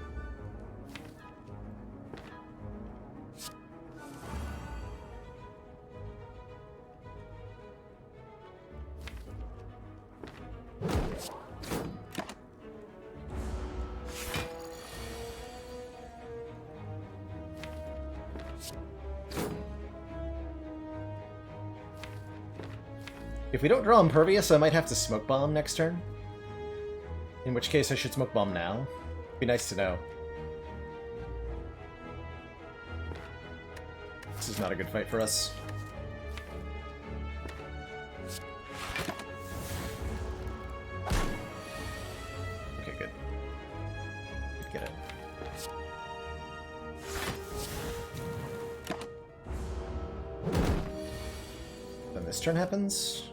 If we don't draw Impervious, I might have to Smoke Bomb next turn. In which case I should Smoke Bomb now. Be nice to know. This is not a good fight for us. Okay, good. Get it. Then this turn happens.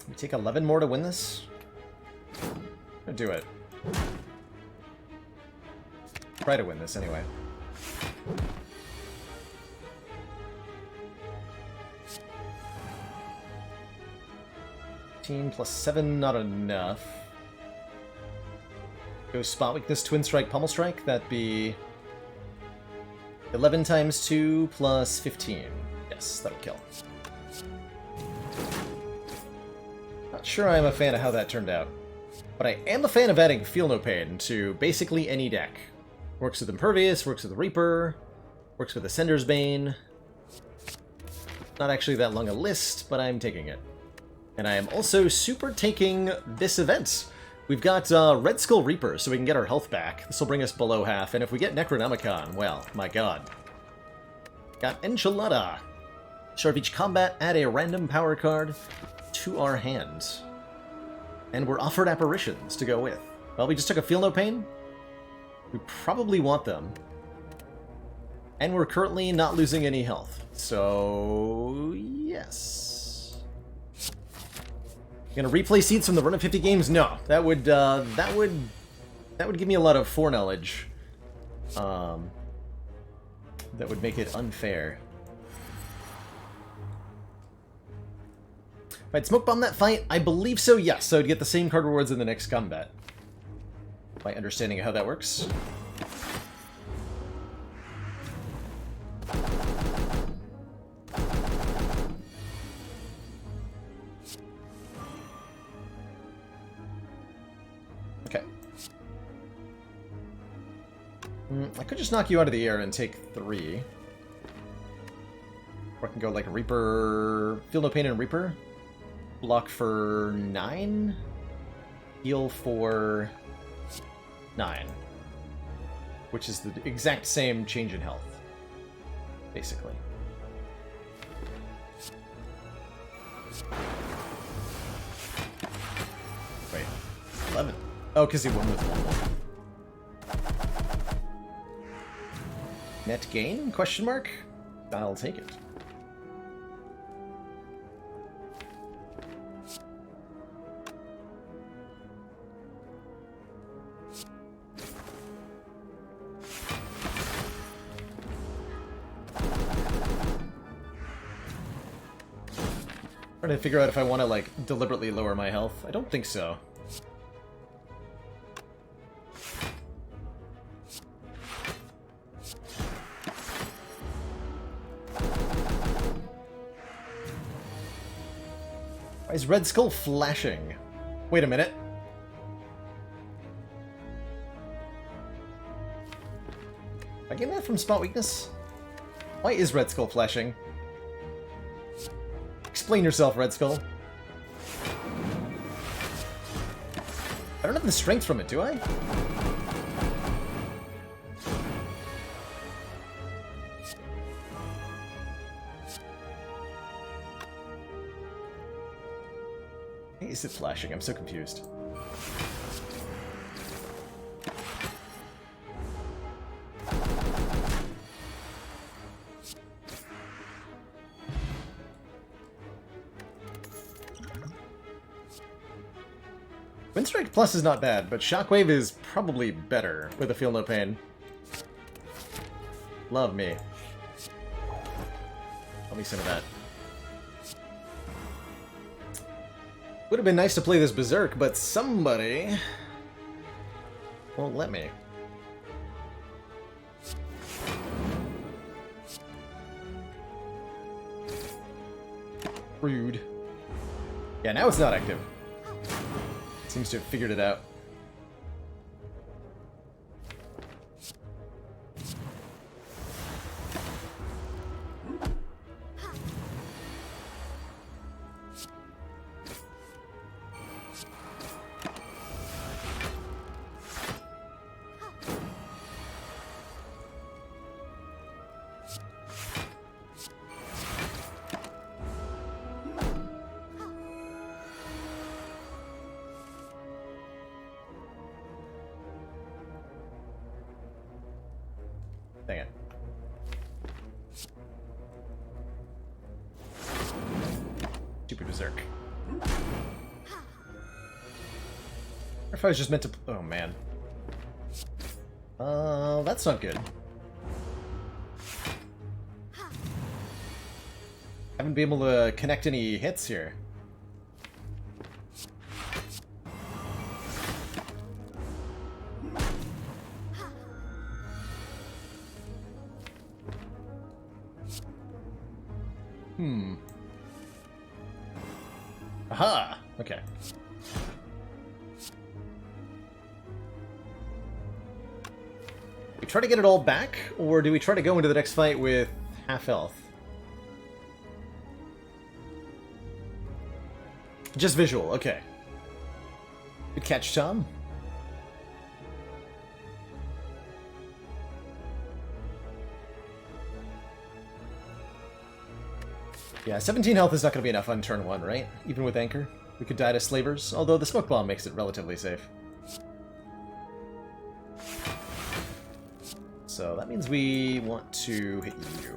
We take 11 more to win this? Or do it. Try to win this anyway. Team plus 7, not enough. Go Spot Weakness, Twin Strike, Pummel Strike. That'd be 11 times 2 plus 15. Yes, that'll kill. Not sure I'm a fan of how that turned out. But I am a fan of adding Feel No Pain to basically any deck. Works with Impervious, works with Reaper, works with Ascender's Bane. Not actually that long a list, but I'm taking it. And I am also super taking this event. We've got Red Skull Reaper, so we can get our health back. This will bring us below half, and if we get Necronomicon, well, my god. Got Enchilada. Start of each combat, add a random power card to our hand. And we're offered Apparitions to go with. Well, we just took a Feel No Pain. We probably want them. And we're currently not losing any health. So, yes. Gonna replay seeds from the run of 50 games? No, that would give me a lot of foreknowledge. That would make it unfair. If I'd Smoke Bomb that fight, I believe so, yes. So I'd get the same card rewards in the next combat. My understanding of how that works. Okay. I could just knock you out of the air and take 3. Or I can go like Reaper... Feel No Pain and Reaper. Block for 9. Heal for 9. Which is the exact same change in health. Basically. Wait. 11. Oh, because he won with 1. Net gain? Question mark? I'll take it. Trying to figure out if I want to, like, deliberately lower my health. I don't think so. Why is Red Skull flashing? Wait a minute. Am I getting that from Spot Weakness? Why is Red Skull flashing? Explain yourself, Red Skull. I don't have the strength from it, do I? is it flashing? I'm so confused. Windstrike Plus is not bad, but Shockwave is probably better with a Feel No Pain. Love me. Love me some of that. Would have been nice to play this Berserk, but somebody won't let me. Rude. Yeah, now it's not active. Seems to have figured it out. Dang it. Stupid Berserk. Or if I was just meant to... Oh, man. That's not good. Haven't been able to connect any hits here. Aha! Okay. We try to get it all back, or do we try to go into the next fight with half health? Just visual, okay. Good catch, Tom. Yeah, 17 health is not going to be enough on turn 1, right? Even with Anchor. We could die to Slavers, although the Smoke Bomb makes it relatively safe. So that means we want to hit you.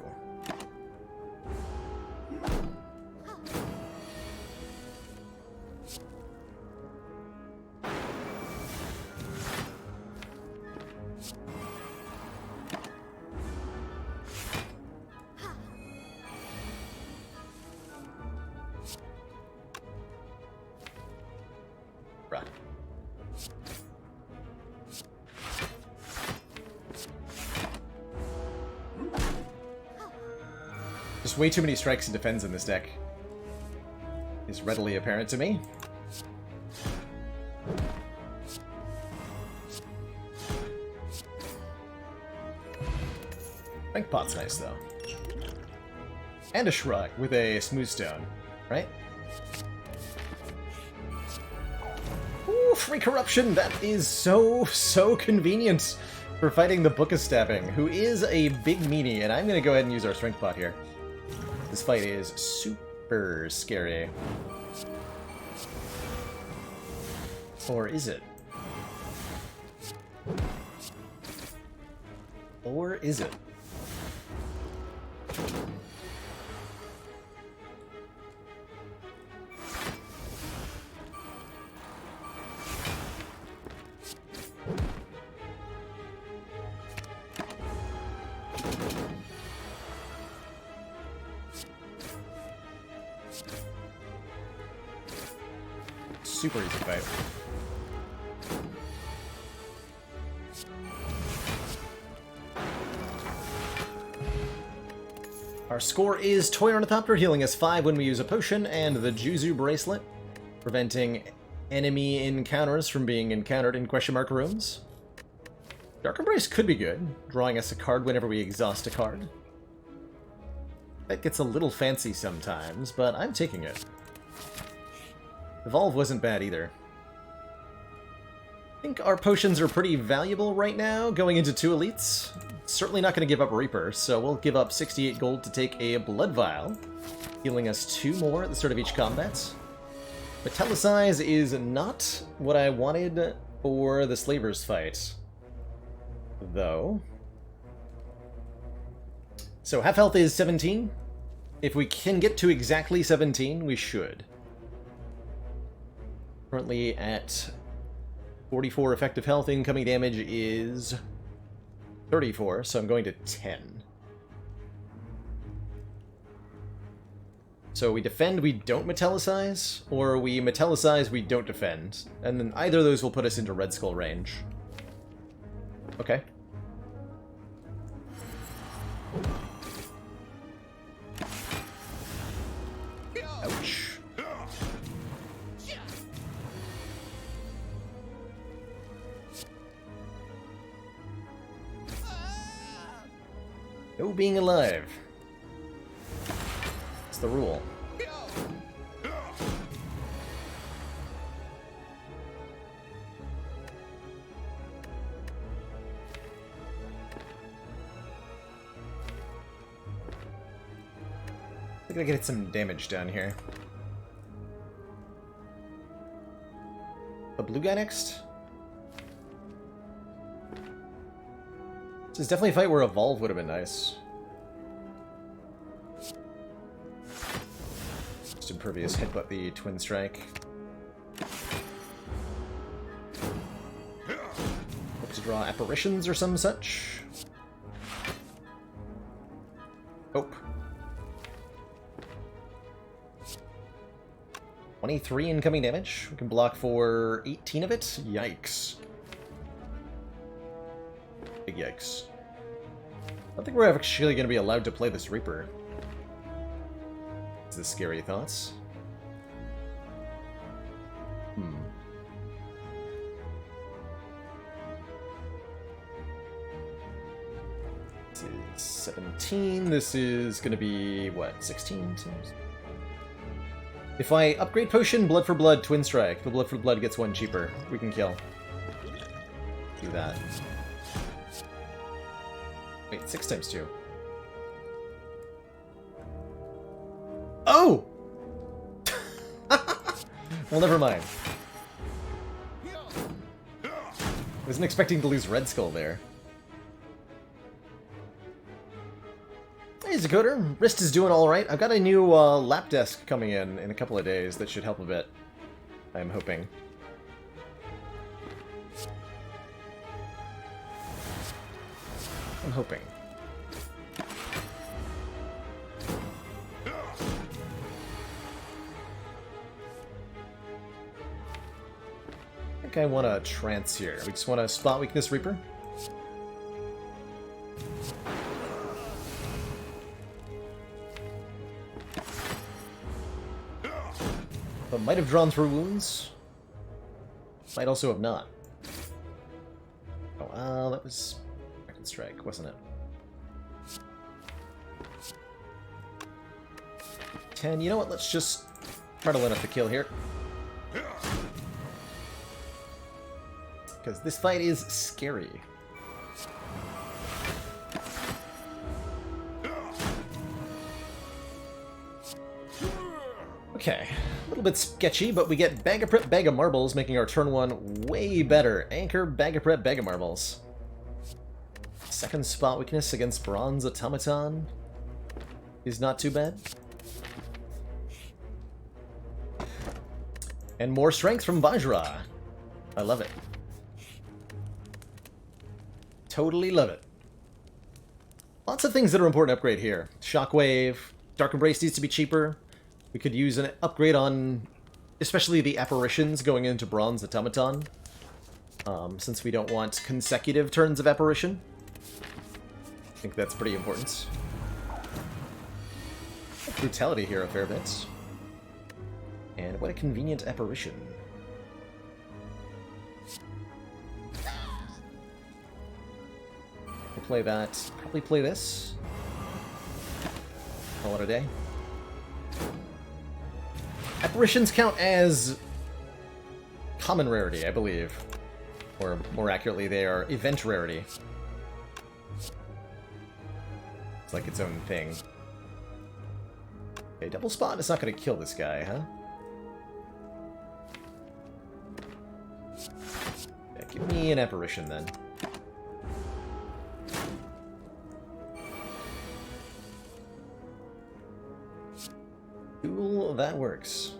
Bruh. Just way too many strikes and defends in this deck. Is readily apparent to me. Rank Pot's nice, though. And a Shrug with a Smooth Stone, right? Ooh, free corruption! That is so convenient for fighting the Book of Stabbing, who is a big meanie, and I'm gonna go ahead and use our Strength Pot here. This fight is super scary. Or is it? Or is it? Super easy fight. Our score is Toy Ornithopter healing us 5 when we use a potion, and the Juzu Bracelet, preventing enemy encounters from being encountered in question mark rooms. Dark Embrace could be good, drawing us a card whenever we exhaust a card. That gets a little fancy sometimes, but I'm taking it. Evolve wasn't bad either. I think our potions are pretty valuable right now, going into 2 elites. Certainly not going to give up Reaper, so we'll give up 68 gold to take a Blood Vial, healing us 2 more at the start of each combat. Metallicize is not what I wanted for the Slavers fight, though. So half health is 17. If we can get to exactly 17, we should. Currently at 44 effective health, incoming damage is 34, so I'm going to 10. So we defend, we don't metallicize, or we metallicize, we don't defend. And then either of those will put us into Red Skull range. Okay. Ouch. No being alive. It's the rule. I think I get some damage down here. The blue guy next? This is definitely a fight where Evolve would have been nice. Just impervious headbutt the Twin Strike. Hope to draw apparitions or some such. Hope. 23 incoming damage. We can block for 18 of it. Yikes. Big yikes. I don't think we're actually going to be allowed to play this Reaper. Is this scary thoughts? This is 17. This is going to be, what, 16? If I upgrade potion, blood for blood, twin strike. The blood for blood gets one cheaper. We can kill. Do that. Wait, 6 times 2. Oh! Well, never mind. Wasn't expecting to lose Red Skull there. Hey, Zakoder. Wrist is doing alright. I've got a new lap desk coming in a couple of days that should help a bit. I'm hoping. I'm hoping. I think I want a trance here. We just want a spot weakness Reaper. But might have drawn through wounds. Might also have not. Oh, that was second strike, wasn't it? 10. You know what? Let's just try to line up the kill here. Because this fight is scary. Okay, a little bit sketchy, but we get Bag of Prep, Bag of Marbles, making our turn 1 way better. Anchor, Bag of Prep, Bag of Marbles. Second spot weakness against Bronze Automaton is not too bad. And more strength from Vajra. I love it. Totally love it. Lots of things that are important to upgrade here. Shockwave, Dark Embrace needs to be cheaper. We could use an upgrade on, especially the apparitions going into Bronze Automaton, since we don't want consecutive turns of apparition. I think that's pretty important. Brutality here a fair bit. And what a convenient apparition. We'll play that. Probably play this. Call it a day. Apparitions count as common rarity, I believe. Or, more accurately, they are event rarity. It's like its own thing. Okay, double spot is not going to kill this guy, huh? Give me an apparition then. Cool, that works.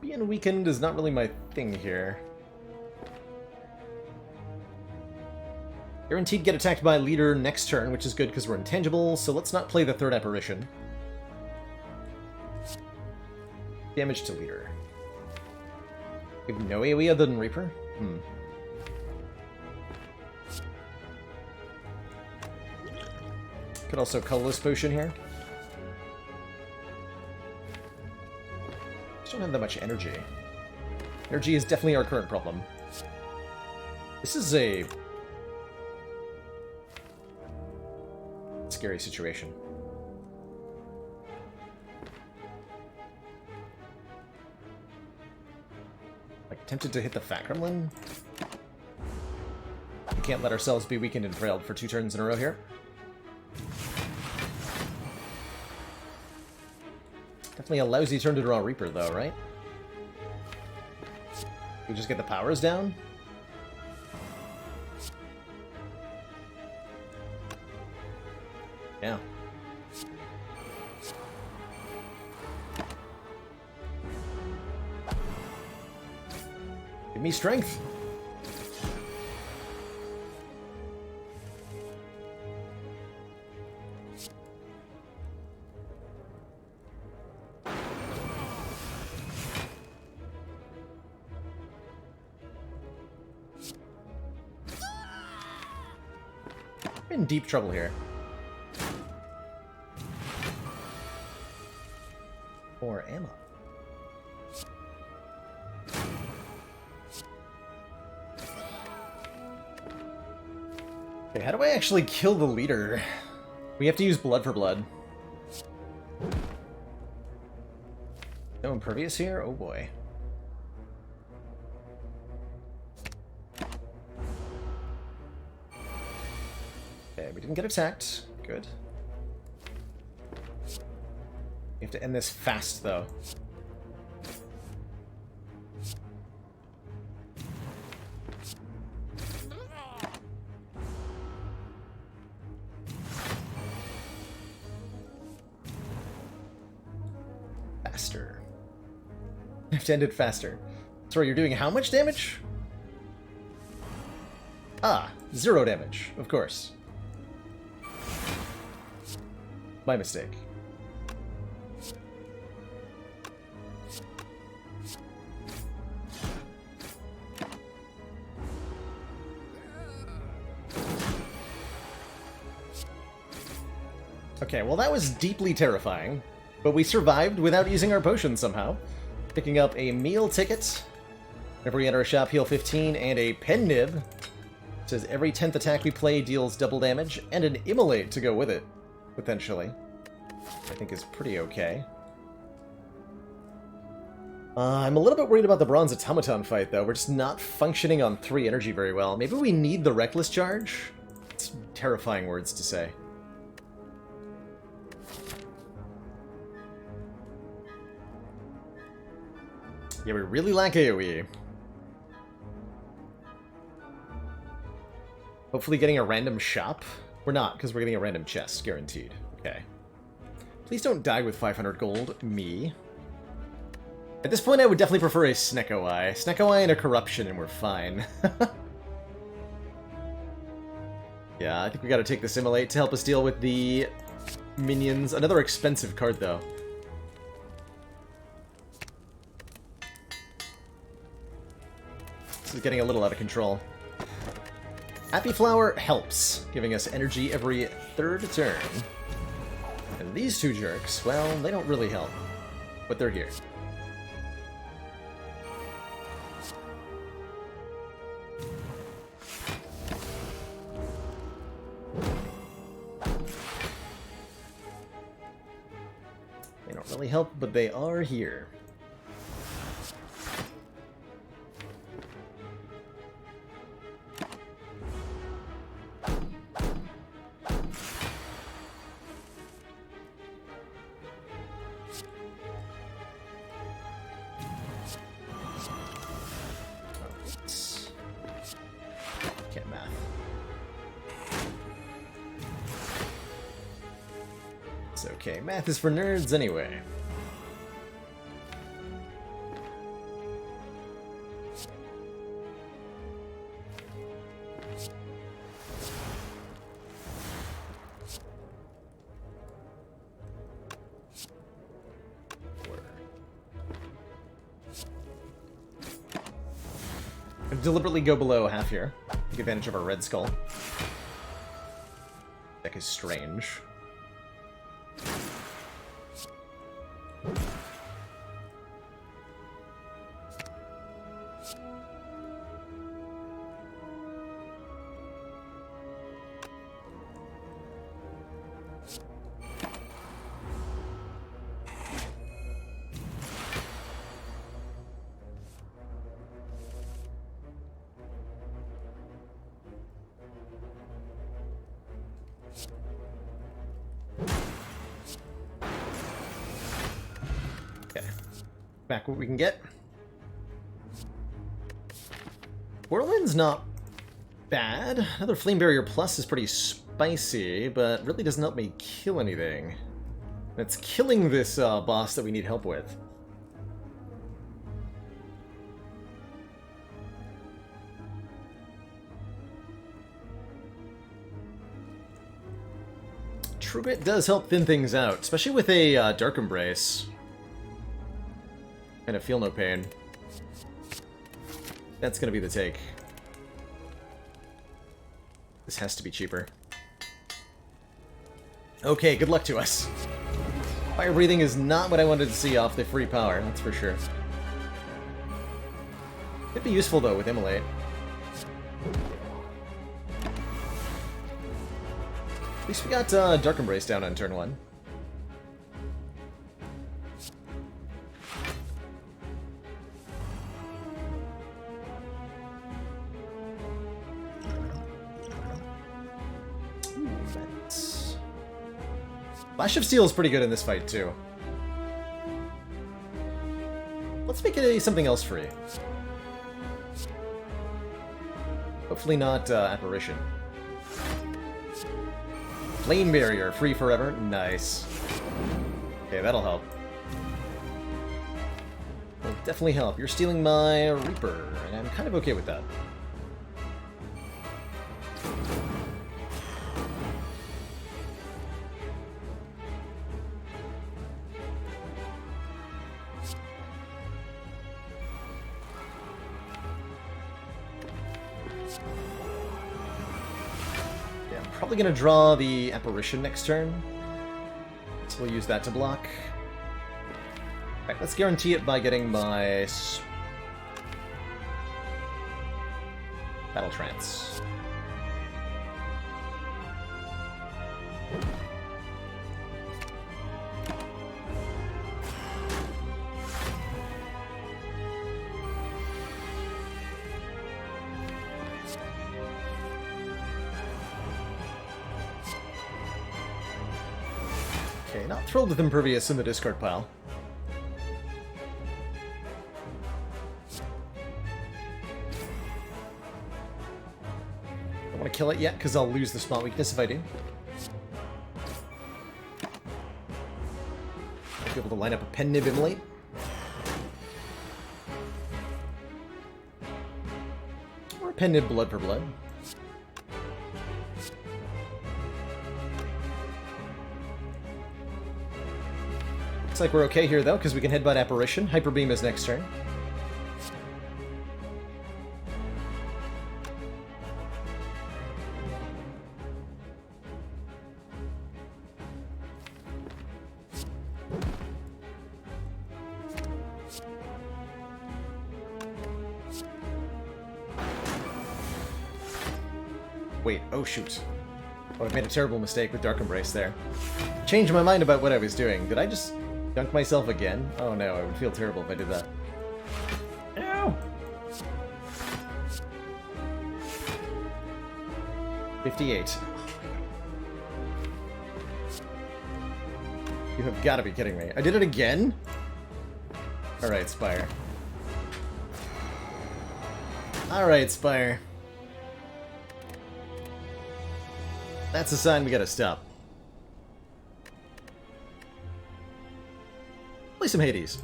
Being weakened is not really my thing here. Guaranteed get attacked by leader next turn, which is good because we're intangible, so let's not play the third apparition. Damage to leader. We have no AoE other than Reaper? Could also colorless potion here. Just don't have that much energy. Energy is definitely our current problem. This is a scary situation. Like, tempted to hit the Fat Gremlin. We can't let ourselves be weakened and trailed for 2 turns in a row here. Definitely a lousy turn to draw Reaper, though, right? We just get the powers down? Yeah. Give me strength. In deep trouble here. More ammo. Okay, how do I actually kill the leader? We have to use blood for blood. No impervious here? Oh boy. Okay, we didn't get attacked. Good. We have to end this fast, though. Faster. We have to end it faster. Sorry, you're doing how much damage? Ah, 0 damage, of course. My mistake. Okay, well that was deeply terrifying, but we survived without using our potions somehow. Picking up a meal ticket. Whenever we enter a shop, heal 15, and a pen nib. It says every 10th attack we play deals double damage, and an immolate to go with it, potentially. I think is pretty okay. I'm a little bit worried about the Bronze Automaton fight, though. We're just not functioning on 3 energy very well. Maybe we need the Reckless Charge? It's terrifying words to say. Yeah, we really lack AoE. Hopefully getting a random shop? We're not, because we're getting a random chest, guaranteed. Okay. Please don't die with 500 gold, me. At this point, I would definitely prefer a Snecko Eye. Snecko Eye and a Corruption, and we're fine. Yeah, I think we gotta take the Immolate to help us deal with the minions. Another expensive card, though. This is getting a little out of control. Happy Flower helps, giving us energy every 3rd turn. And these 2 jerks, well, they don't really help. But they're here. They don't really help, but they are here. It's okay. Math is for nerds anyway. Deliberately go below half here. Take advantage of our red skull. Deck is strange. Back what we can get. Whirlwind's not bad. Another Flame Barrier Plus is pretty spicy, but really doesn't help me kill anything. It's killing this boss that we need help with. True Grit does help thin things out, especially with a Dark Embrace. And a Feel No Pain. That's gonna be the take. This has to be cheaper. Okay, good luck to us. Fire breathing is not what I wanted to see off the free power, that's for sure. Could be useful though with Immolate. At least we got Dark Embrace down on turn 1. Flash of Steel is pretty good in this fight, too. Let's make it something else free. Hopefully not Apparition. Flame Barrier, free forever. Nice. Okay, that'll help. Will definitely help. You're stealing my Reaper, and I'm kind of okay with that. Probably gonna draw the Apparition next turn, so we'll use that to block. Alright, let's guarantee it by getting my Battle Trance. Okay, not thrilled with Impervious in the discard pile. Don't want to kill it yet, because I'll lose the spot weakness if I do. I'll be able to line up a Pen Nib Immolate. Or a Pen Nib Blood for Blood. Looks like we're okay here, though, because we can headbutt Apparition. Hyper Beam is next turn. Wait, oh shoot. Oh, I've made a terrible mistake with Dark Embrace there. Changed my mind about what I was doing. Did I just dunk myself again? Oh no, I would feel terrible if I did that. Ow! 58. You have got to be kidding me. I did it again? Alright, Spire. Alright, Spire. That's a sign we gotta stop. some Hades.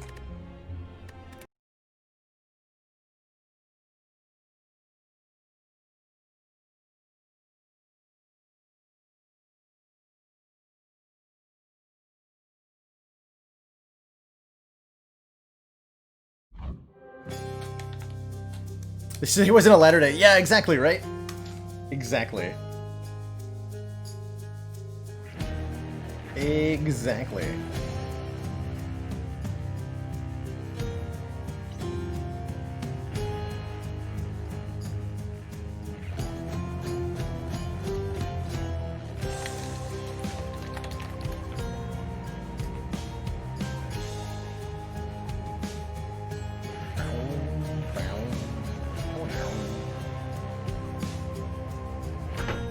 He wasn't a latter day. Yeah, exactly, right? Exactly. Exactly.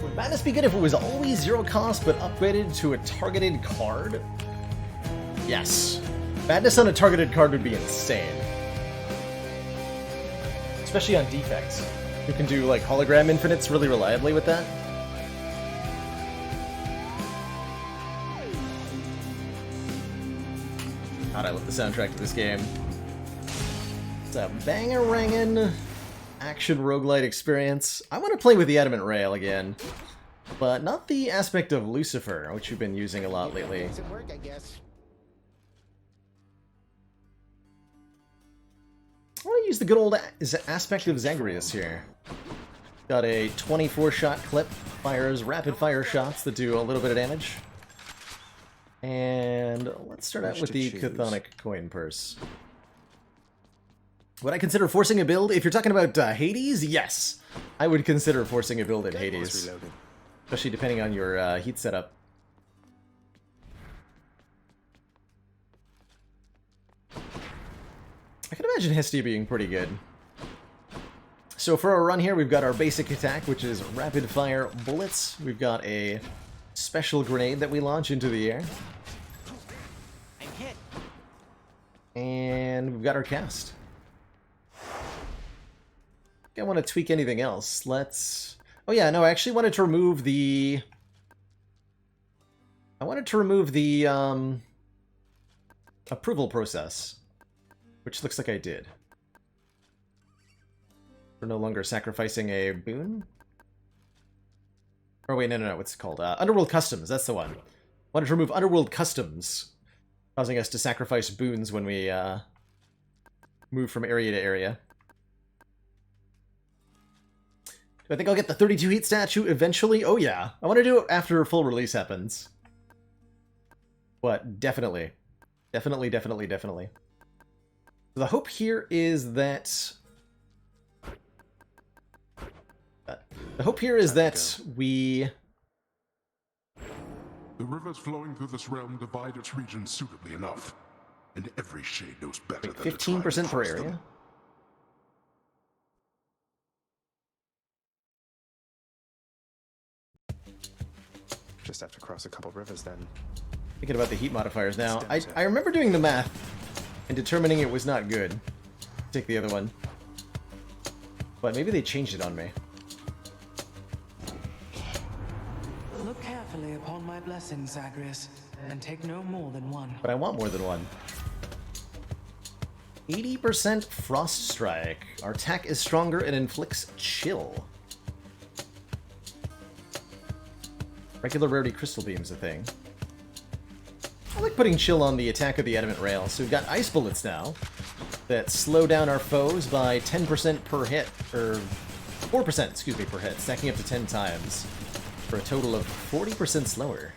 Would Madness be good if it was always 0 cost but upgraded to a targeted card? Yes. Madness on a targeted card would be insane. Especially on defects. You can do like hologram infinites really reliably with that. God, I love the soundtrack to this game. It's a bang-a-rangin' action roguelite experience. I want to play with the Adamant Rail again, but not the aspect of Lucifer, which you've been using a lot lately. I want to use the good old aspect of Zagreus here. Got a 24-shot clip, fires rapid-fire shots that do a little bit of damage. And let's start out with the Chthonic Coin Purse. Would I consider forcing a build? If you're talking about Hades, yes. I would consider forcing a build in Hades. Especially depending on your heat setup. I can imagine Hestia being pretty good. So for our run here, we've got our basic attack, which is rapid fire bullets. We've got a special grenade that we launch into the air. I'm hit. And we've got our cast. I want to tweak anything else. Let's... Oh yeah, no, I actually wanted to remove the... approval process. Which looks like I did. We're no longer sacrificing a boon? Oh wait, no, what's it called? Underworld Customs, that's the one. Wanted to remove Underworld Customs, causing us to sacrifice boons when we move from area to area. Do I think I'll get the 32 heat statue eventually? Oh yeah. I want to do it after full release happens. What? Definitely. Definitely. The hope here is that... The hope here is that we... The rivers flowing through this realm divide its region suitably enough, and every shade knows better than 15% per area? Them. Just have to cross a couple rivers then. Thinking about the heat modifiers now. I remember doing the math and determining it was not good. Take the other one. But maybe they changed it on me. Look carefully upon my blessings, Zagreus, and take no more than one. But I want more than one. 80% Frost Strike. Our attack is stronger and inflicts chill. Regular rarity crystal beam's a thing. I like putting chill on the attack of the Adamant Rail. So we've got ice bullets now that slow down our foes by 10% per hit, or 4%, excuse me, per hit, stacking up to 10 times for a total of 40% slower.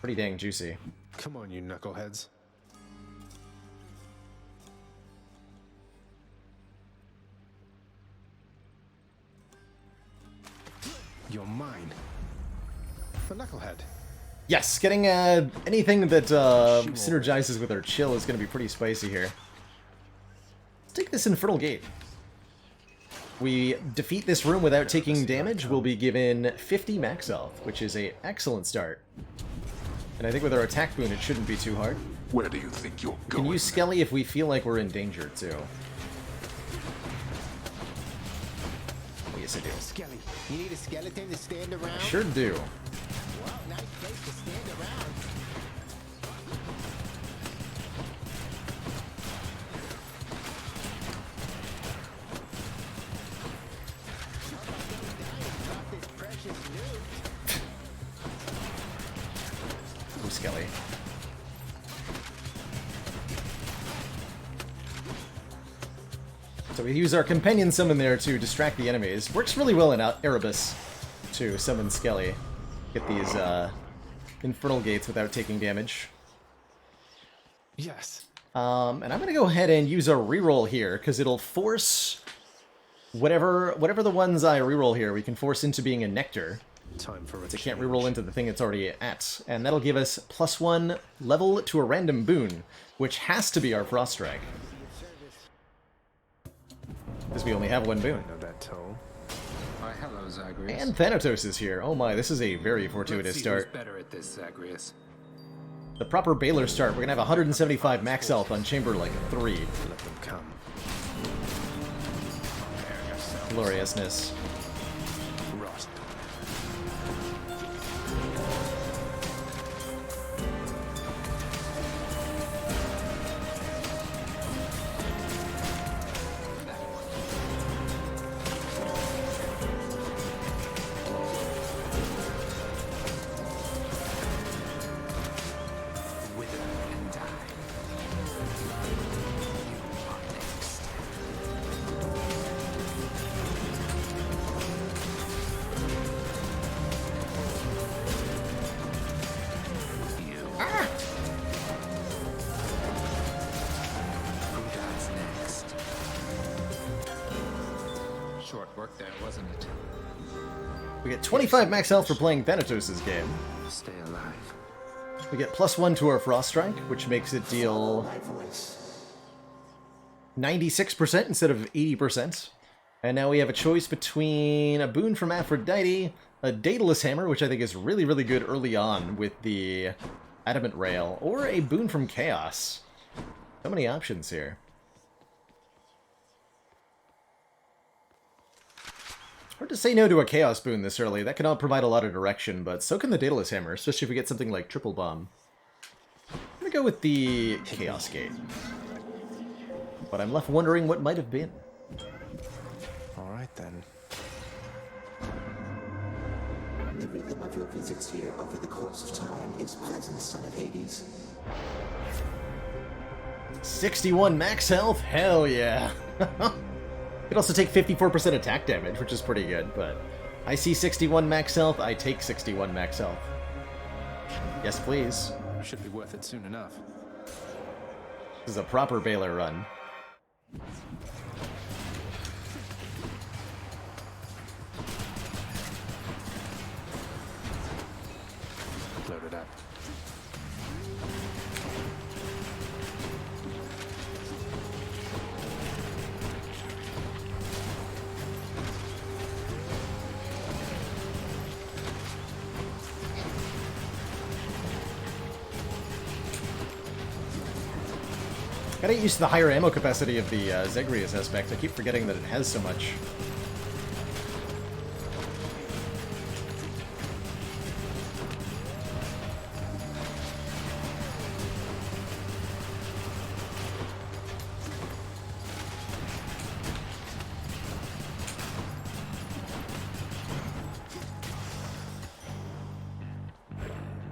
Pretty dang juicy. Come on, you knuckleheads. You're mine. The knucklehead. Yes, getting anything that synergizes with our chill is going to be pretty spicy here. Let's take this Infernal Gate. We defeat this room without taking damage, we'll be given 50 max health, which is an excellent start. And I think with our attack boon, it shouldn't be too hard. Where do you think you're We going? can use Skelly if we feel like we're in danger, too. Oh, yes, I do. Skelly, you need a skeleton to stand around? I sure do. Well, nice place to stand around. Skelly. So we use our companion summon there to distract the enemies. Works really well in Erebus to summon Skelly. Get these infernal gates without taking damage. Yes. And I'm gonna go ahead and use a reroll here, because it'll force whatever the ones I reroll here, we can force into being a Nectar. Time for a So it can't change. reroll into the thing it's already at. And that'll give us +1 level to a random boon, which has to be our Frost Strike. Because we only have one boon. I know that tone. Why, hello, Zagreus. And Thanatos is here. Oh my, this is a very fortuitous Let's see start. who's better at this, Zagreus. The proper Baylor start. We're gonna have 175 max health on Chamber like 3. Let them come. Gloriousness. Rot. Wither and die. You are next. You. Who dies next? Short work there, wasn't it? We get 25 max health for playing Thanatos' game. Stay alive. We get +1 to our Frost Strike, which makes it deal 96% instead of 80%. And now we have a choice between a boon from Aphrodite, a Daedalus Hammer, which I think is really, really good early on with the Adamant Rail, or a boon from Chaos. So many options here. Hard to say no to a Chaos boon this early. That can all provide a lot of direction, but so can the Daedalus Hammer, especially if we get something like Triple Bomb. I'm gonna go with the Chaos Gate. But I'm left wondering what might have been. All right then. The rhythm of your visits here over the course of time is pleasant, son of Hades. 61 max health? Hell yeah. Could also take 54% attack damage, which is pretty good, but I see 61 max health, I take 61 max health. Yes, please. Should be worth it soon enough. This is a proper Baylor run. Load it up. Gotta get used to the higher ammo capacity of the Zagreus aspect. I keep forgetting that it has so much.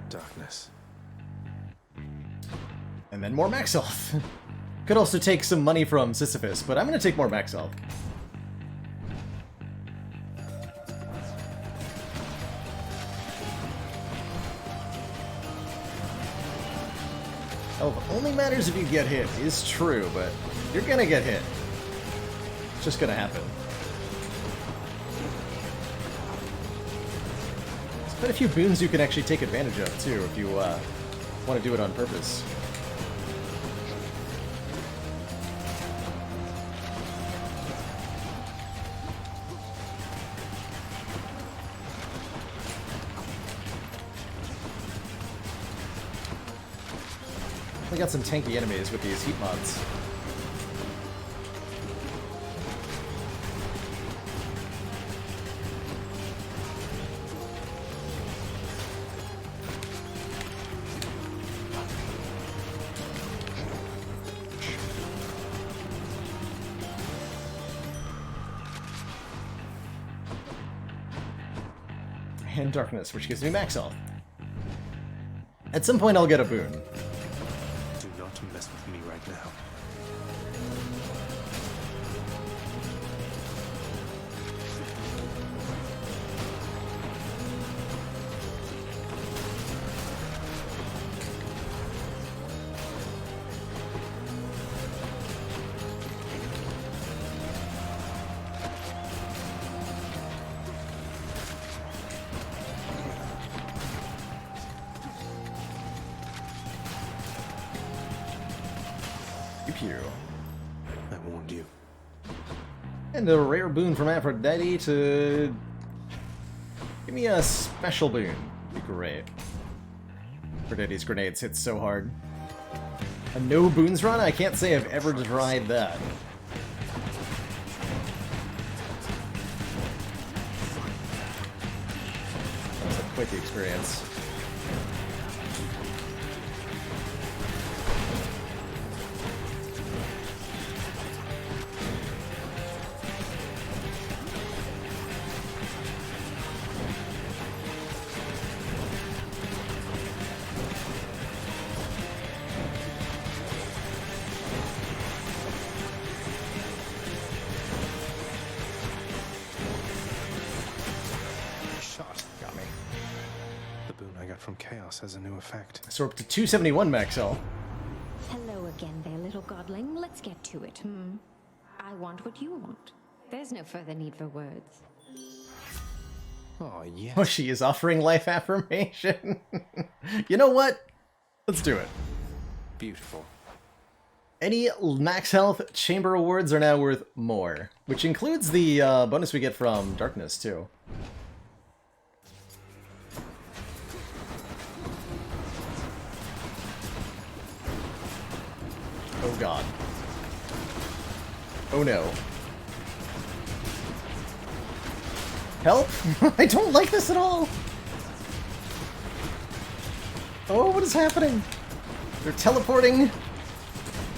Darkness. And then more max health. Could also take some money from Sisyphus, but I'm gonna take more max health. Oh, it only matters if you get hit is true, but you're gonna get hit. It's just gonna happen. There's quite a few boons you can actually take advantage of, too, if you want to do it on purpose. We got some tanky enemies with these heat mods. And darkness, which gives me max health. At some point I'll get a boon. Do not mess with me right now. Pew. I warned you. And a rare boon from Aphrodite to give me a special boon. Be great. Aphrodite's grenades hit so hard. A no boons run? I can't say I've ever tried that. That was a quick experience. Shot. Got me. The boon I got from Chaos has a new effect. So we're up to 271 max health. Hello again there, little godling. Let's get to it, I want what you want. There's no further need for words. Oh, yes. Oh, she is offering life affirmation. You know what? Let's do it. Beautiful. Any max health chamber awards are now worth more, which includes the bonus we get from Darkness, too. Oh god. Oh no. Help! I don't like this at all! Oh, what is happening? They're teleporting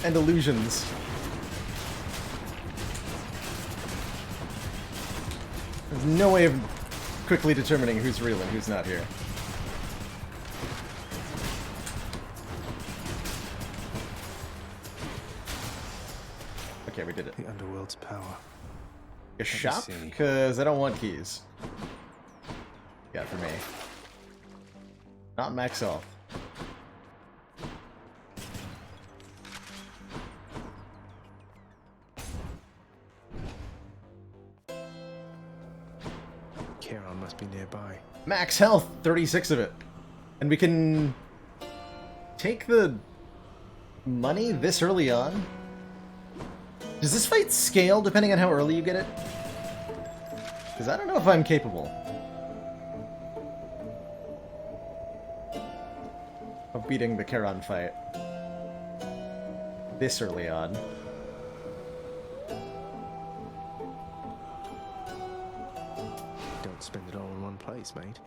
and illusions. There's no way of quickly determining who's real and who's not here. Okay, we did it. The underworld's power. A shop? see. Because I don't want keys. Yeah, for me. Not max health. Charon must be nearby. Max health, 36 of it. And we can take the money this early on? Does this fight scale depending on how early you get it? Because I don't know if I'm capable of beating the Charon fight this early on. Don't spend it all in one place, mate.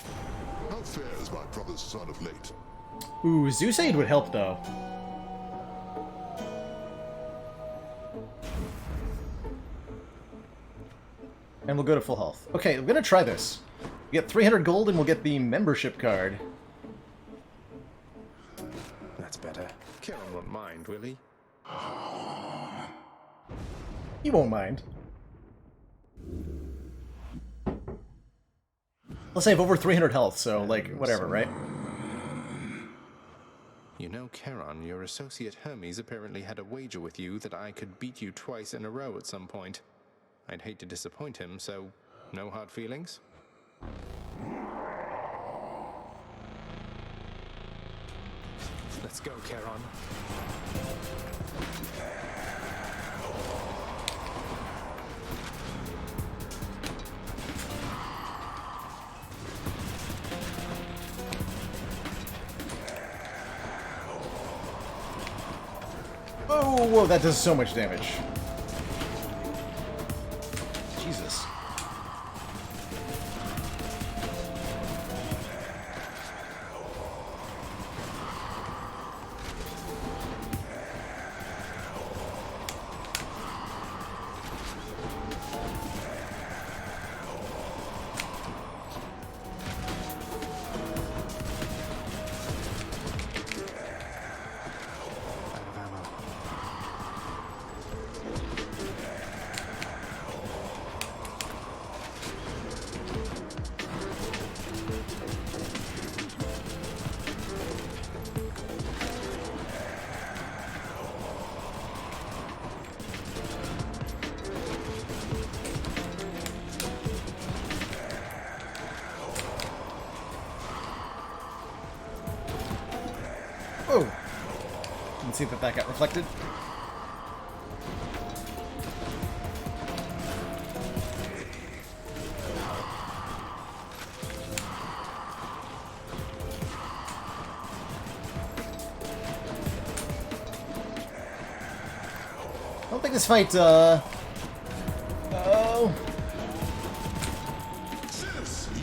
How fares my brother's son of late? Ooh, Zeus Aid would help though. And we'll go to full health. Okay, I'm gonna try this. We get 300 gold and we'll get the membership card. That's better. Charon won't mind, will he? He won't mind. Let's say I have over 300 health, so, like, whatever, right? You know, Charon, your associate Hermes apparently had a wager with you that I could beat you twice in a row at some point. I'd hate to disappoint him, so no hard feelings? Let's go, Charon. Oh, whoa, that does so much damage. Jesus. Whoa! Let's see if that got reflected. I don't think this fight, oh.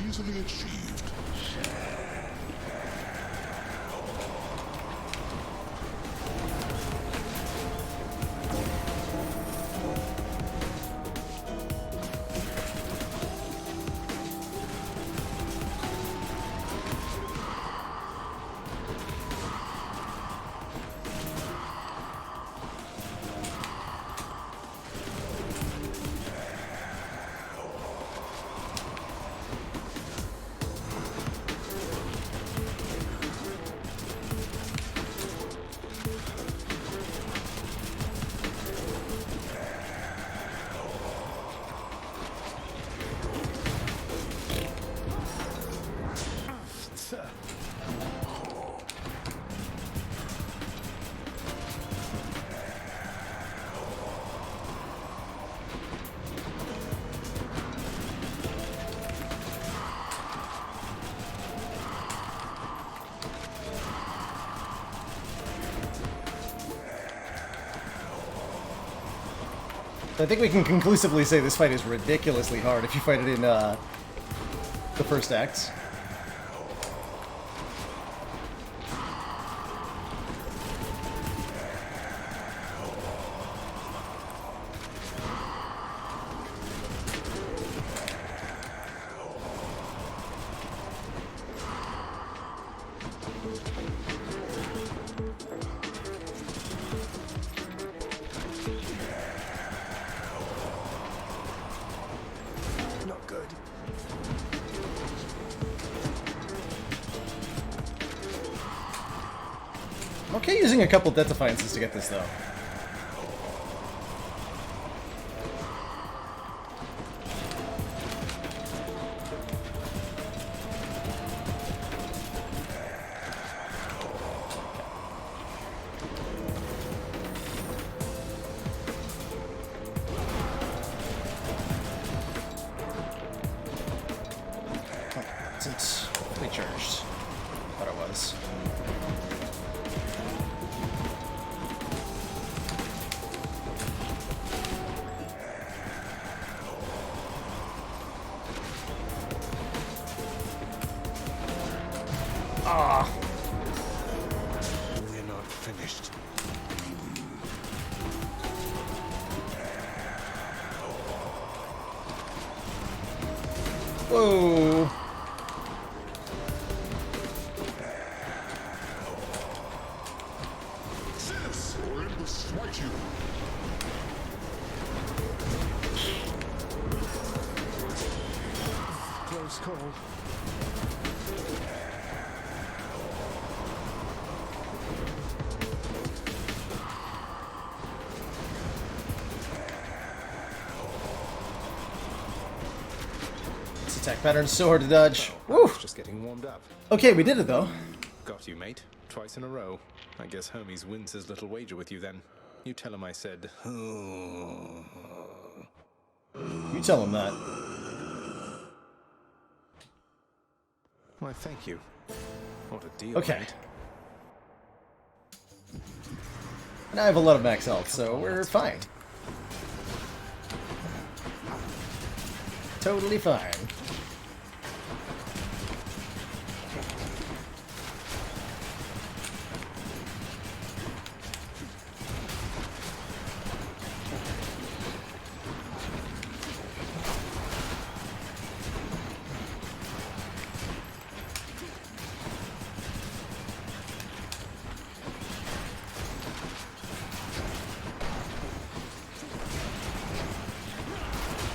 Easily achieved. I think we can conclusively say this fight is ridiculously hard if you fight it in the first act. Not good. I'm okay using a couple Death Defiances to get this, though. It's fully charged. Thought it was. Ah. We're not finished. Whoa. Sis, or it will smite you. Close call. This attack pattern's so hard to dodge. Woo! Just getting warmed up. Okay, we did it, though. Got you, mate. Twice in a row. I guess Hermes wins his little wager with you then. You tell him I said, You tell him that. why, thank you. What a deal, Okay. mate. And I have a lot of max health, so we're fine. Totally fine.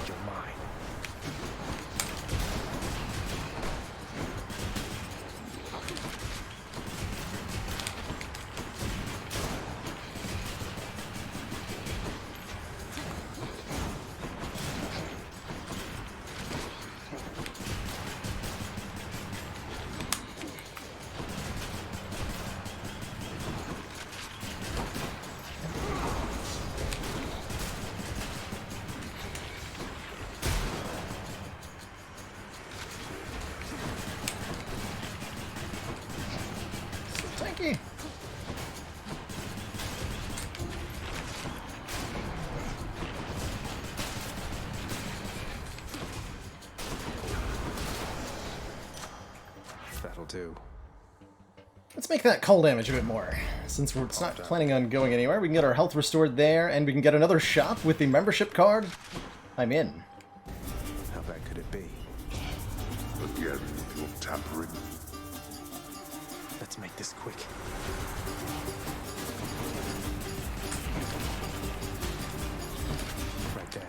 You're mine. dokie. That'll do. Let's make that cull damage a bit more. Since it's not planning on going anywhere, we can get our health restored there, and we can get another shop with the membership card. I'm in. How bad could it be? Again, you're tampering. Let's make this quick. Right there.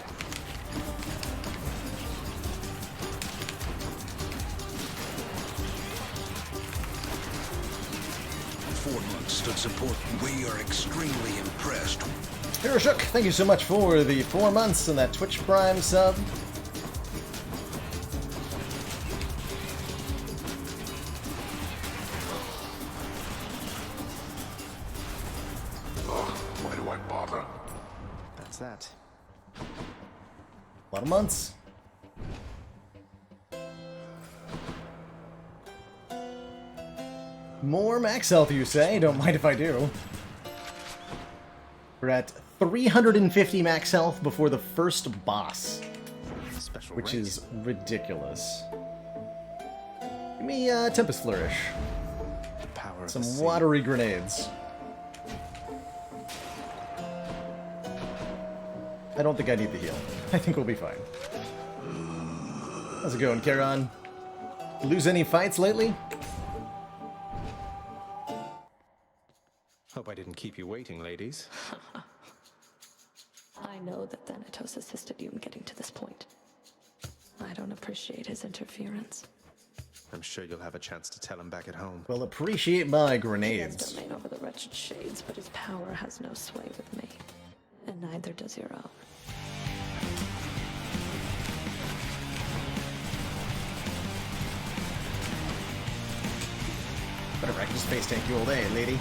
4 months stood support. We are extremely impressed. Hiroshuk, thank you so much for the 4 months and that Twitch Prime sub. Why do I bother? That's that. A lot of months. More max health, you say? Don't mind if I do. We're at 350 max health before the first boss, Special which rank. is ridiculous. Give me Tempest Flourish. The power of the Some sea. watery grenades. I don't think I need the heal. I think we'll be fine. How's it going, Charon? Lose any fights lately? Hope I didn't keep you waiting, ladies. I know that Thanatos assisted you in getting to this point. I don't appreciate his interference. I'm sure you'll have a chance to tell him back at home. Well, appreciate my He has grenades. domain over the wretched shades, but his power has no sway with me. And neither does your own. Whatever, I can just face tank you all day, lady.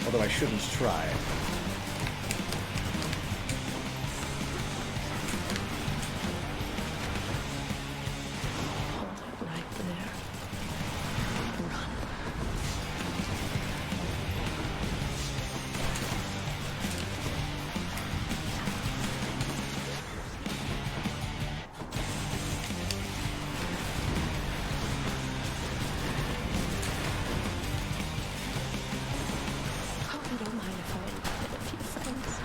Although I shouldn't try. Hold it right there. Run. Hope you don't mind if I invite a few friends.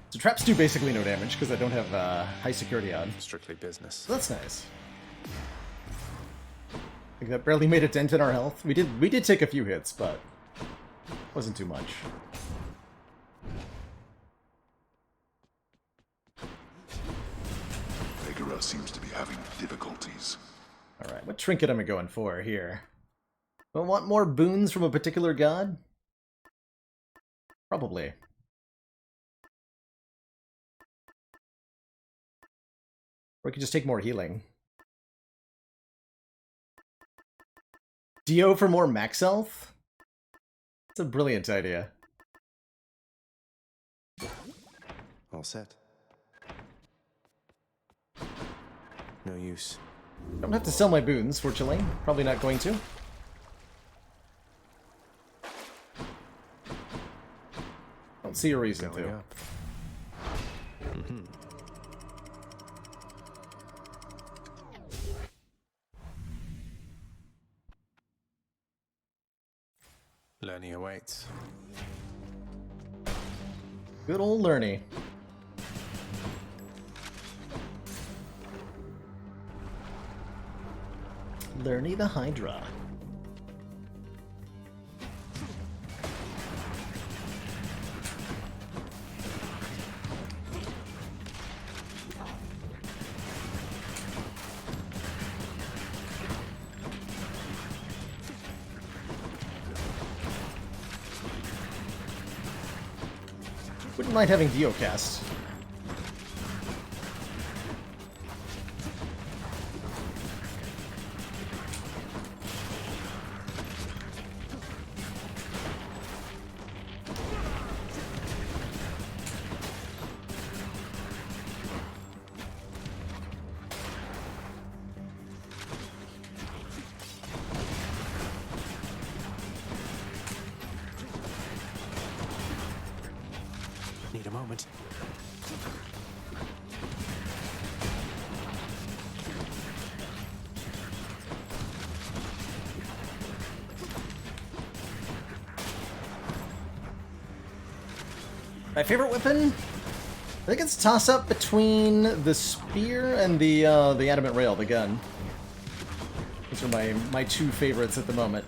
So traps do basically no damage because I don't have high security on. Strictly business. So that's nice. I think that barely made a dent in our health. We did take a few hits, but wasn't too much. Megara seems to be having difficulties. Alright, what trinket am I going for here? Do I want more boons from a particular god? Probably. Or we could just take more healing. Dio for more max health? That's a brilliant idea. All set. No use. Don't have to sell my boons, fortunately. Probably not going to. Don't see a reason Going to. up. Mm-hmm. Learning awaits. Good old Lerny. Lerny the Hydra. Wouldn't mind having Diocast. Need a moment. My favorite weapon? I think it's a toss-up between the spear and the adamant rail, the gun. Those are my two favorites at the moment.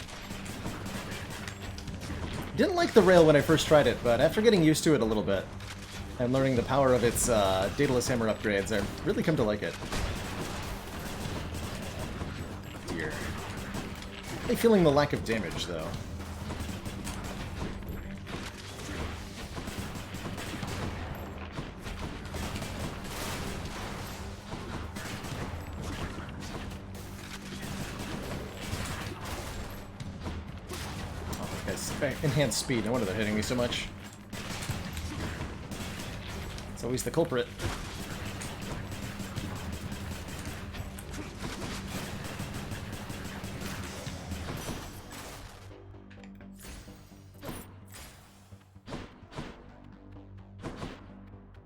Didn't like the rail when I first tried it, but after getting used to it a little bit and learning the power of its Daedalus Hammer upgrades, I've really come to like it. Dear. I'm feeling the lack of damage, though. Enhanced speed. No wonder they're hitting me so much. It's always the culprit.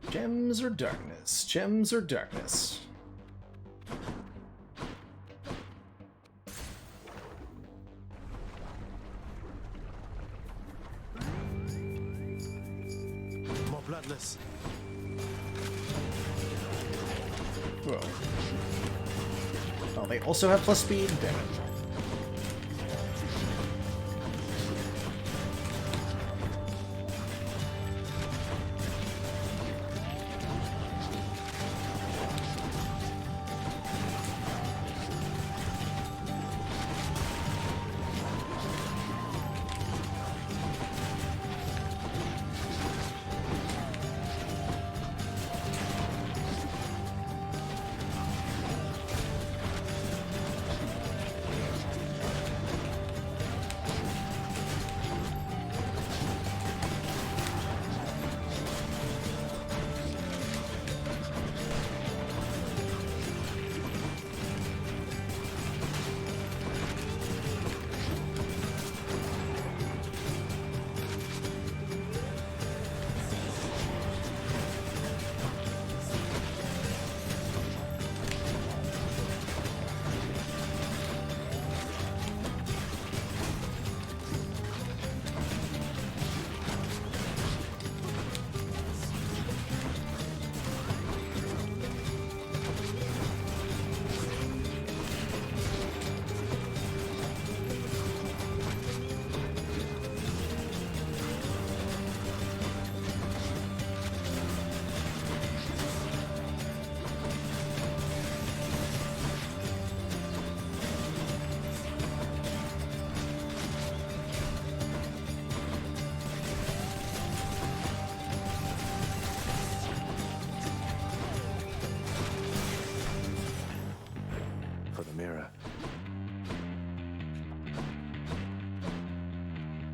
Gems or darkness? Gems or darkness? Bloodless. Whoa. Oh, they also have plus speed? Damn it.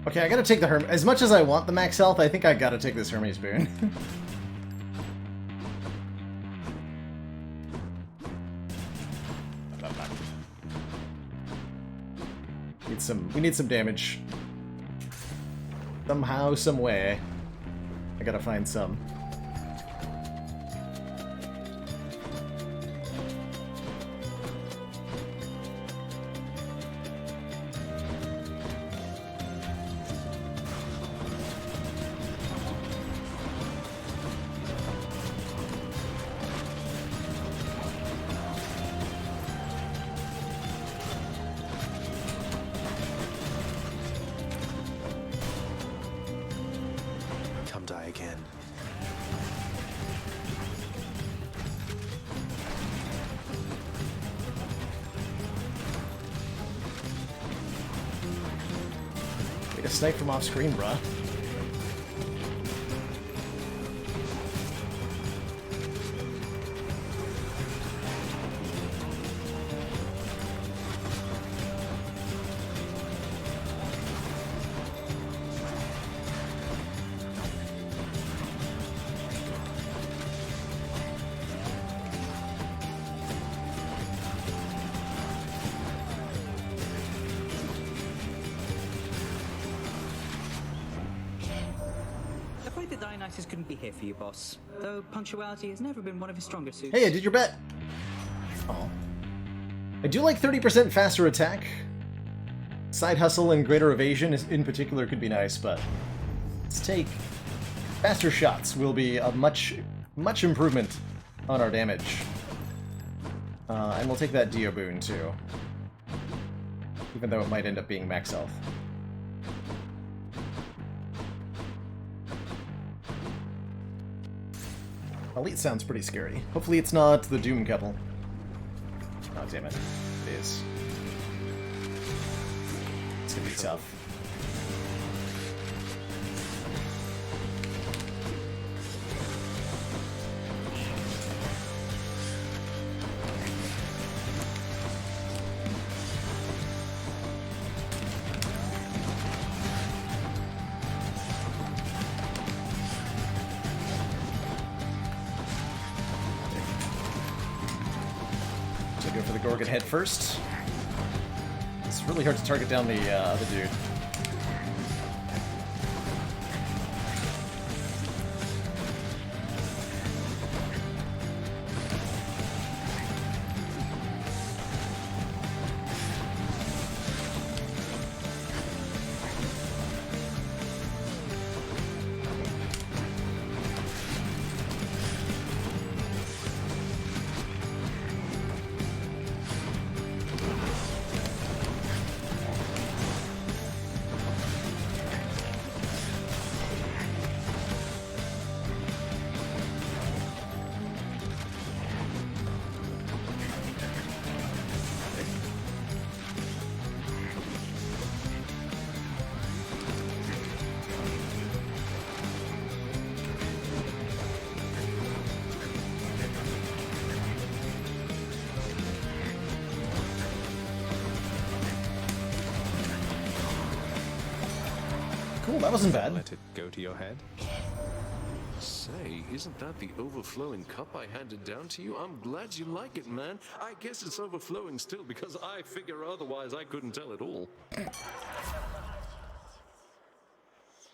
Okay, I gotta take the Hermes. As much as I want the max health, I think I gotta take this Hermes boon. We need some damage. Somehow, some way. I gotta find some. try again. Way to snipe from off screen, bruh. Afraid the Dionysus couldn't be here for you, boss. Though punctuality has never been one of his stronger suits. Hey, I did your bet! Oh. I do like 30% faster attack. Side hustle and greater evasion in particular could be nice, but let's take faster shots will be a much improvement on our damage. And we'll take that Dio boon too. Even though it might end up being max health. Elite sounds pretty scary. Hopefully it's not the Doom couple. Oh, damn it. It is. It's gonna be tough. Go for the Gorgon head first. It's really hard to target down the other dude. Cool, that wasn't bad. Let it go to your head. Say, isn't that the overflowing cup I handed down to you? I'm glad you like it, man. I guess it's overflowing still because I figure otherwise I couldn't tell at all.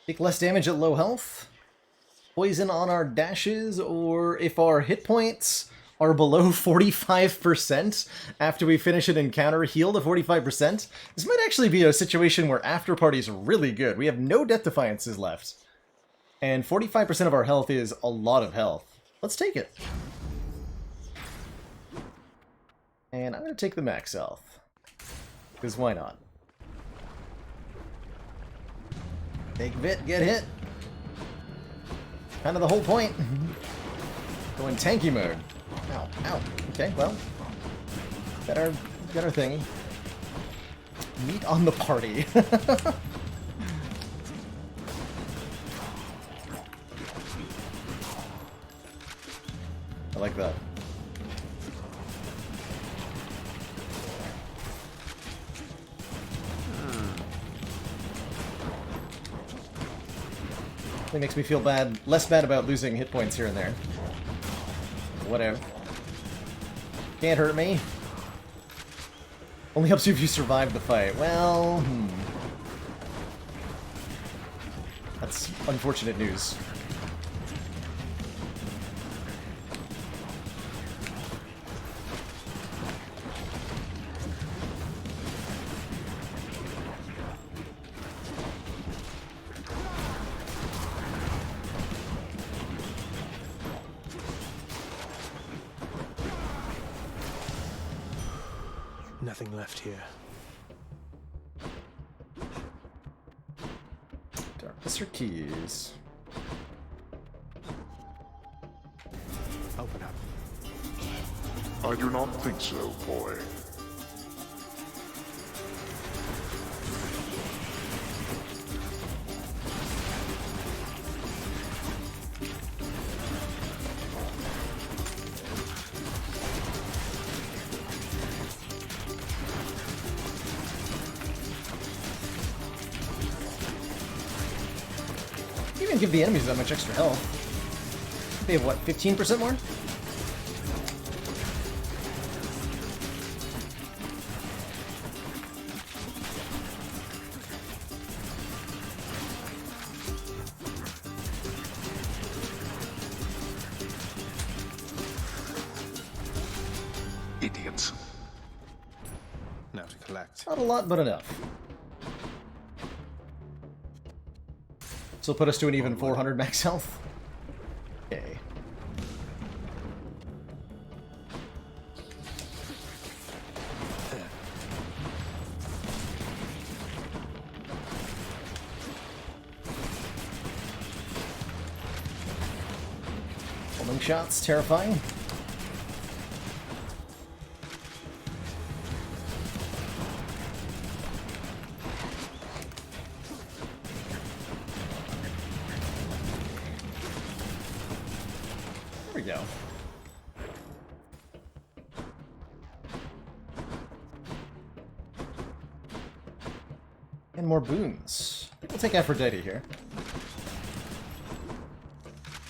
Take less damage at low health. Poison on our dashes, or if our hit points are below 45% after we finish an encounter, heal to 45%. This might actually be a situation where After Party's really good. We have no Death Defiances left. And 45% of our health is a lot of health. Let's take it. And I'm going to take the max health. Because why not? Take Vit, get hit. Kind of the whole point. Go in tanky mode. Ow, ow. Okay, well. Got our thingy. Meat on the party. I like that. It makes me feel bad, less bad about losing hit points here and there. Whatever. Can't hurt me. Only helps you if you survive the fight. Well, that's unfortunate news. Nothing left here. Darkness or keys? Open up. I do not think so, boy. You even give the enemies that much extra health. They have, what, 15% more? Idiots. Now to collect. Not a lot, but enough. So put us to an even 400 max health. Okay. Homing shots, terrifying. There we go. And more boons. We'll take Aphrodite here.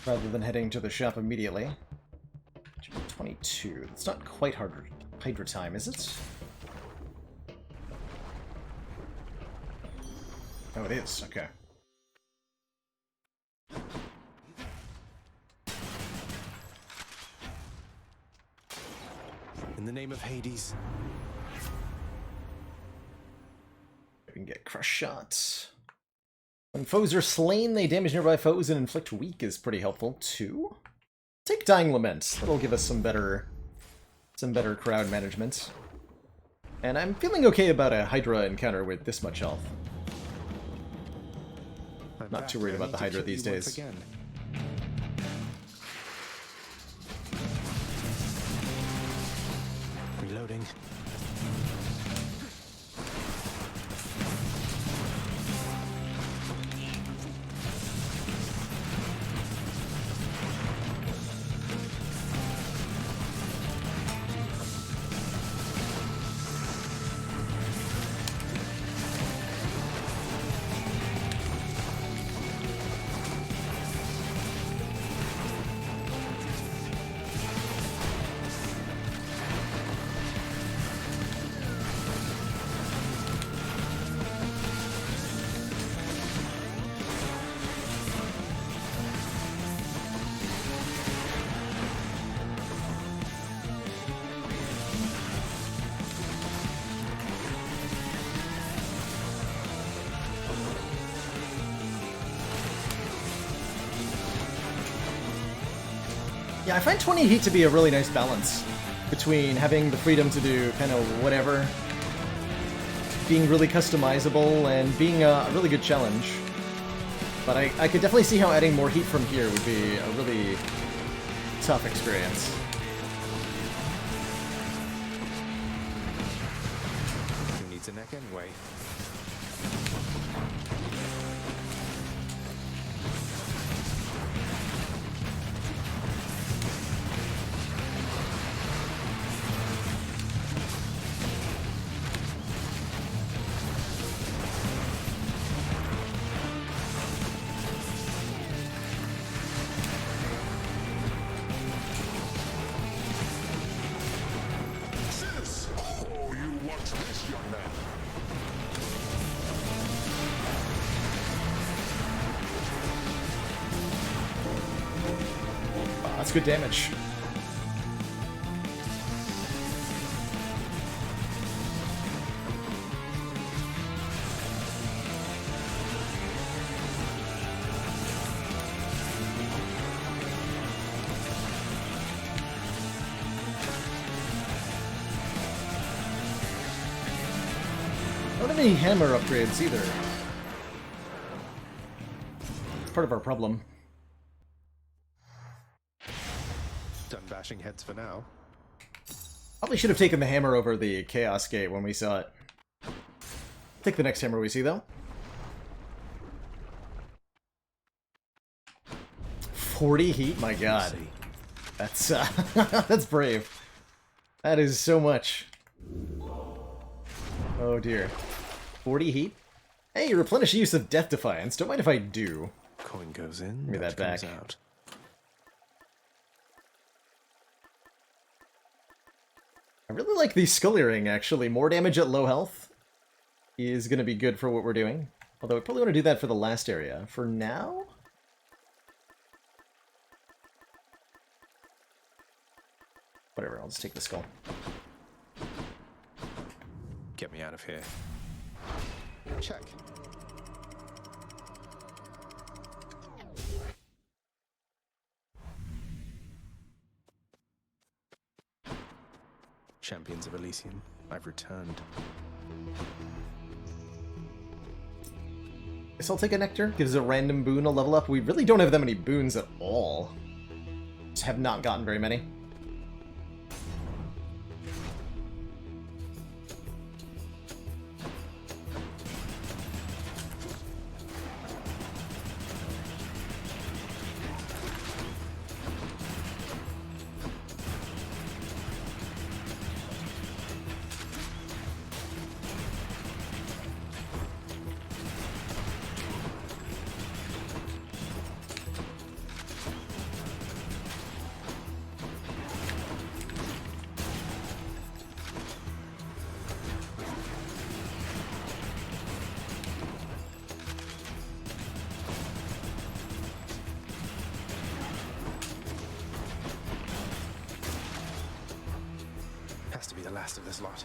Rather than heading to the shop immediately. 22. That's not quite Hydra time, is it? Oh, it is. Okay. In the name of Hades. We can get crush shots. When foes are slain, they damage nearby foes and inflict weak is pretty helpful too. Take Dying Lament. That'll give us some better crowd management. And I'm feeling okay about a Hydra encounter with this much health. Not too worried about the Hydra these days. Reloading. Yeah, I find 20 heat to be a really nice balance between having the freedom to do kind of whatever, being really customizable, and being a really good challenge. But I could definitely see how adding more heat from here would be a really tough experience. Who needs a neck anyway? That's good damage. I don't have any hammer upgrades either. It's part of our problem. Done bashing heads for now. Probably should have taken the hammer over the Chaos Gate when we saw it. Take the next hammer we see, though. 40 heat? My god. That's, that's brave. That is so much. Oh dear. 40 heat? Hey, replenish use of Death Defiance. Don't mind if I do. Coin goes in, Give me that back. out. I really like the Skull Earring, actually. More damage at low health is going to be good for what we're doing. Although we probably want to do that for the last area. For now? Whatever, I'll just take the skull. Get me out of here. Check. Champions of Elysium, I've returned. Guess I'll take a Nectar. Gives a random boon a level up. We really don't have that many boons at all. Just have not gotten very many. Has to be the last of this lot.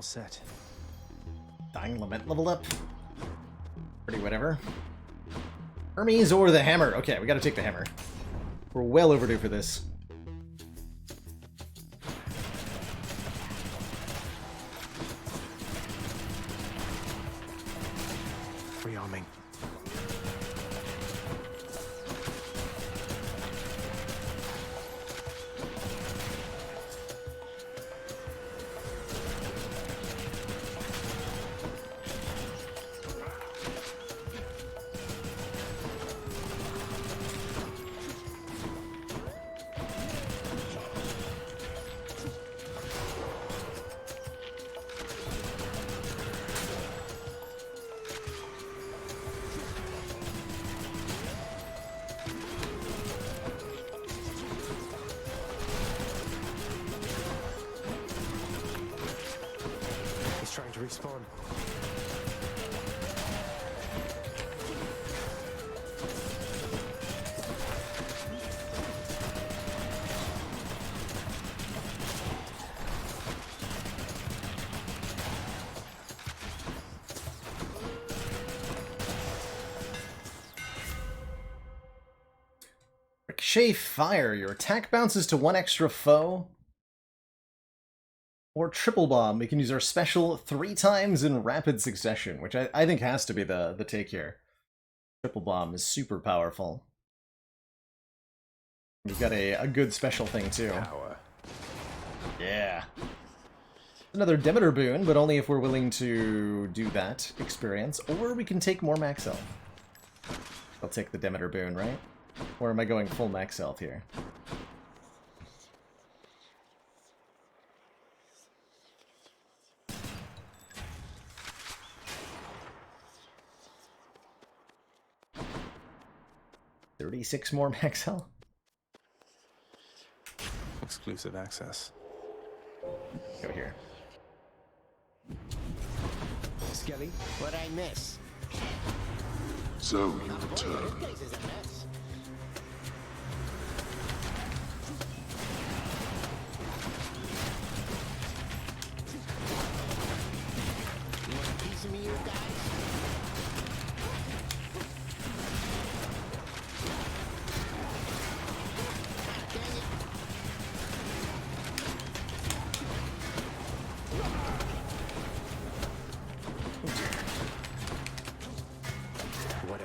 Set. Dying Lament leveled up. Pretty whatever. Hermes or the hammer. Okay, we gotta take the hammer. We're well overdue for this. Rearming. Trying to respawn. Ricochet Fire. Your attack bounces to one extra foe. Or Triple Bomb. We can use our special 3 times in rapid succession, which I think has to be the take here. Triple Bomb is super powerful. We've got a good special thing, too. Power. Yeah. Another Demeter boon, but only if we're willing to do that experience. Or we can take more max health. I'll take the Demeter boon, right? Or am I going full max health here? $36 more max health. Exclusive access. Go here. Skelly, what'd I miss? So you return. This place is a mess.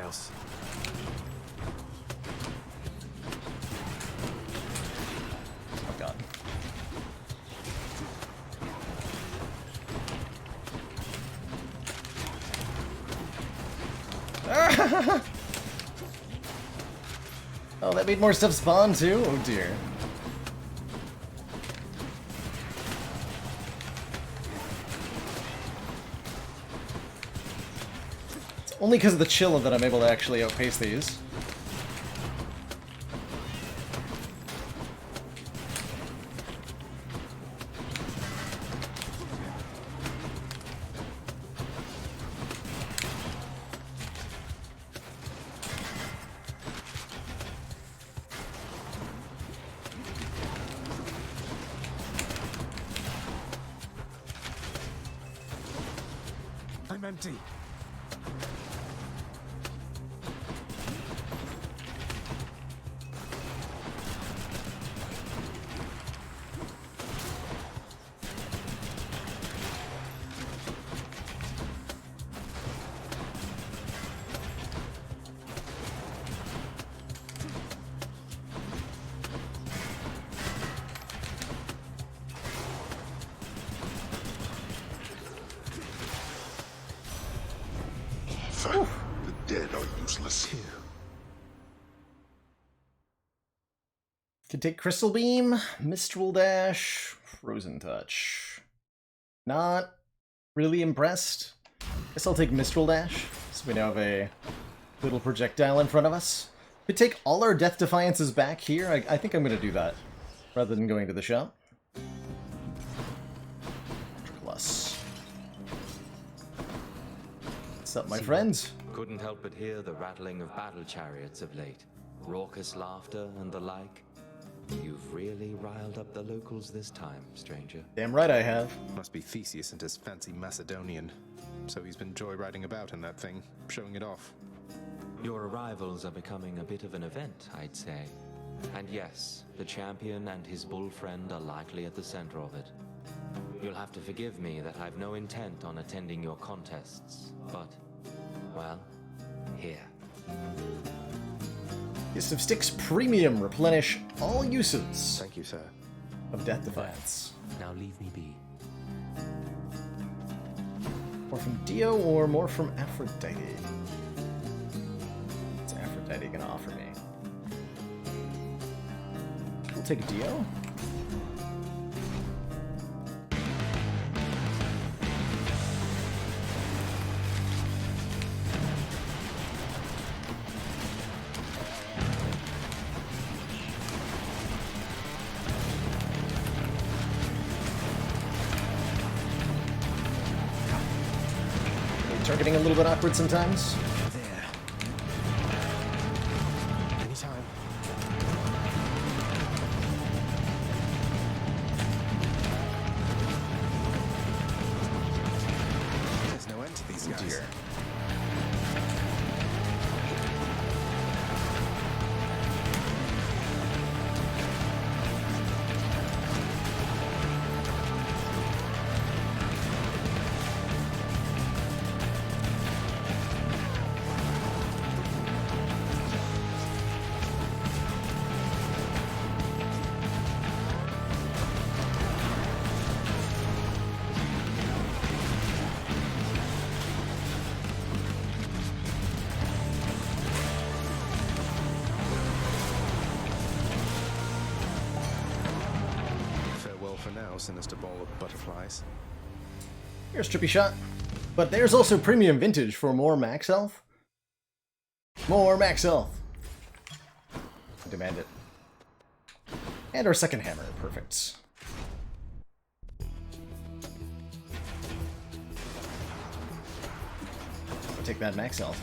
else. Oh god. Oh, that made more stuff spawn too? Oh dear. It's only because of the chill that I'm able to actually outpace these. I'm empty. Thank the dead are useless. Could take Crystal Beam, Mistral Dash, Frozen Touch. Not really impressed. Guess I'll take Mistral Dash, so we now have a little projectile in front of us. Could take all our Death Defiances back here. I think I'm going to do that, rather than going to the shop. Plus. What's up, my friends? Couldn't help but hear the rattling of battle chariots of late. Raucous laughter and the like. You've really riled up the locals this time, stranger. Damn right I have. Must be Theseus and his fancy Macedonian. So he's been joyriding about in that thing, showing it off. Your arrivals are becoming a bit of an event, I'd say. And yes, the champion and his bull friend are likely at the center of it. You'll have to forgive me that I've no intent on attending your contests, but, well, here. Fist of Sticks Premium. Replenish all uses. Thank you, sir. Of Death Defiance. Now leave me be. More from Dio or more from Aphrodite? What's Aphrodite gonna offer me? We'll take Dio. Targeting a little bit awkward sometimes. There. Anytime. There's no end to these guys. Dear. For now, sinister ball of butterflies. Here's Trippy Shot. But there's also Premium Vintage for more max health. More max health. I demand it. And our second hammer. Perfect. I'll take that max health.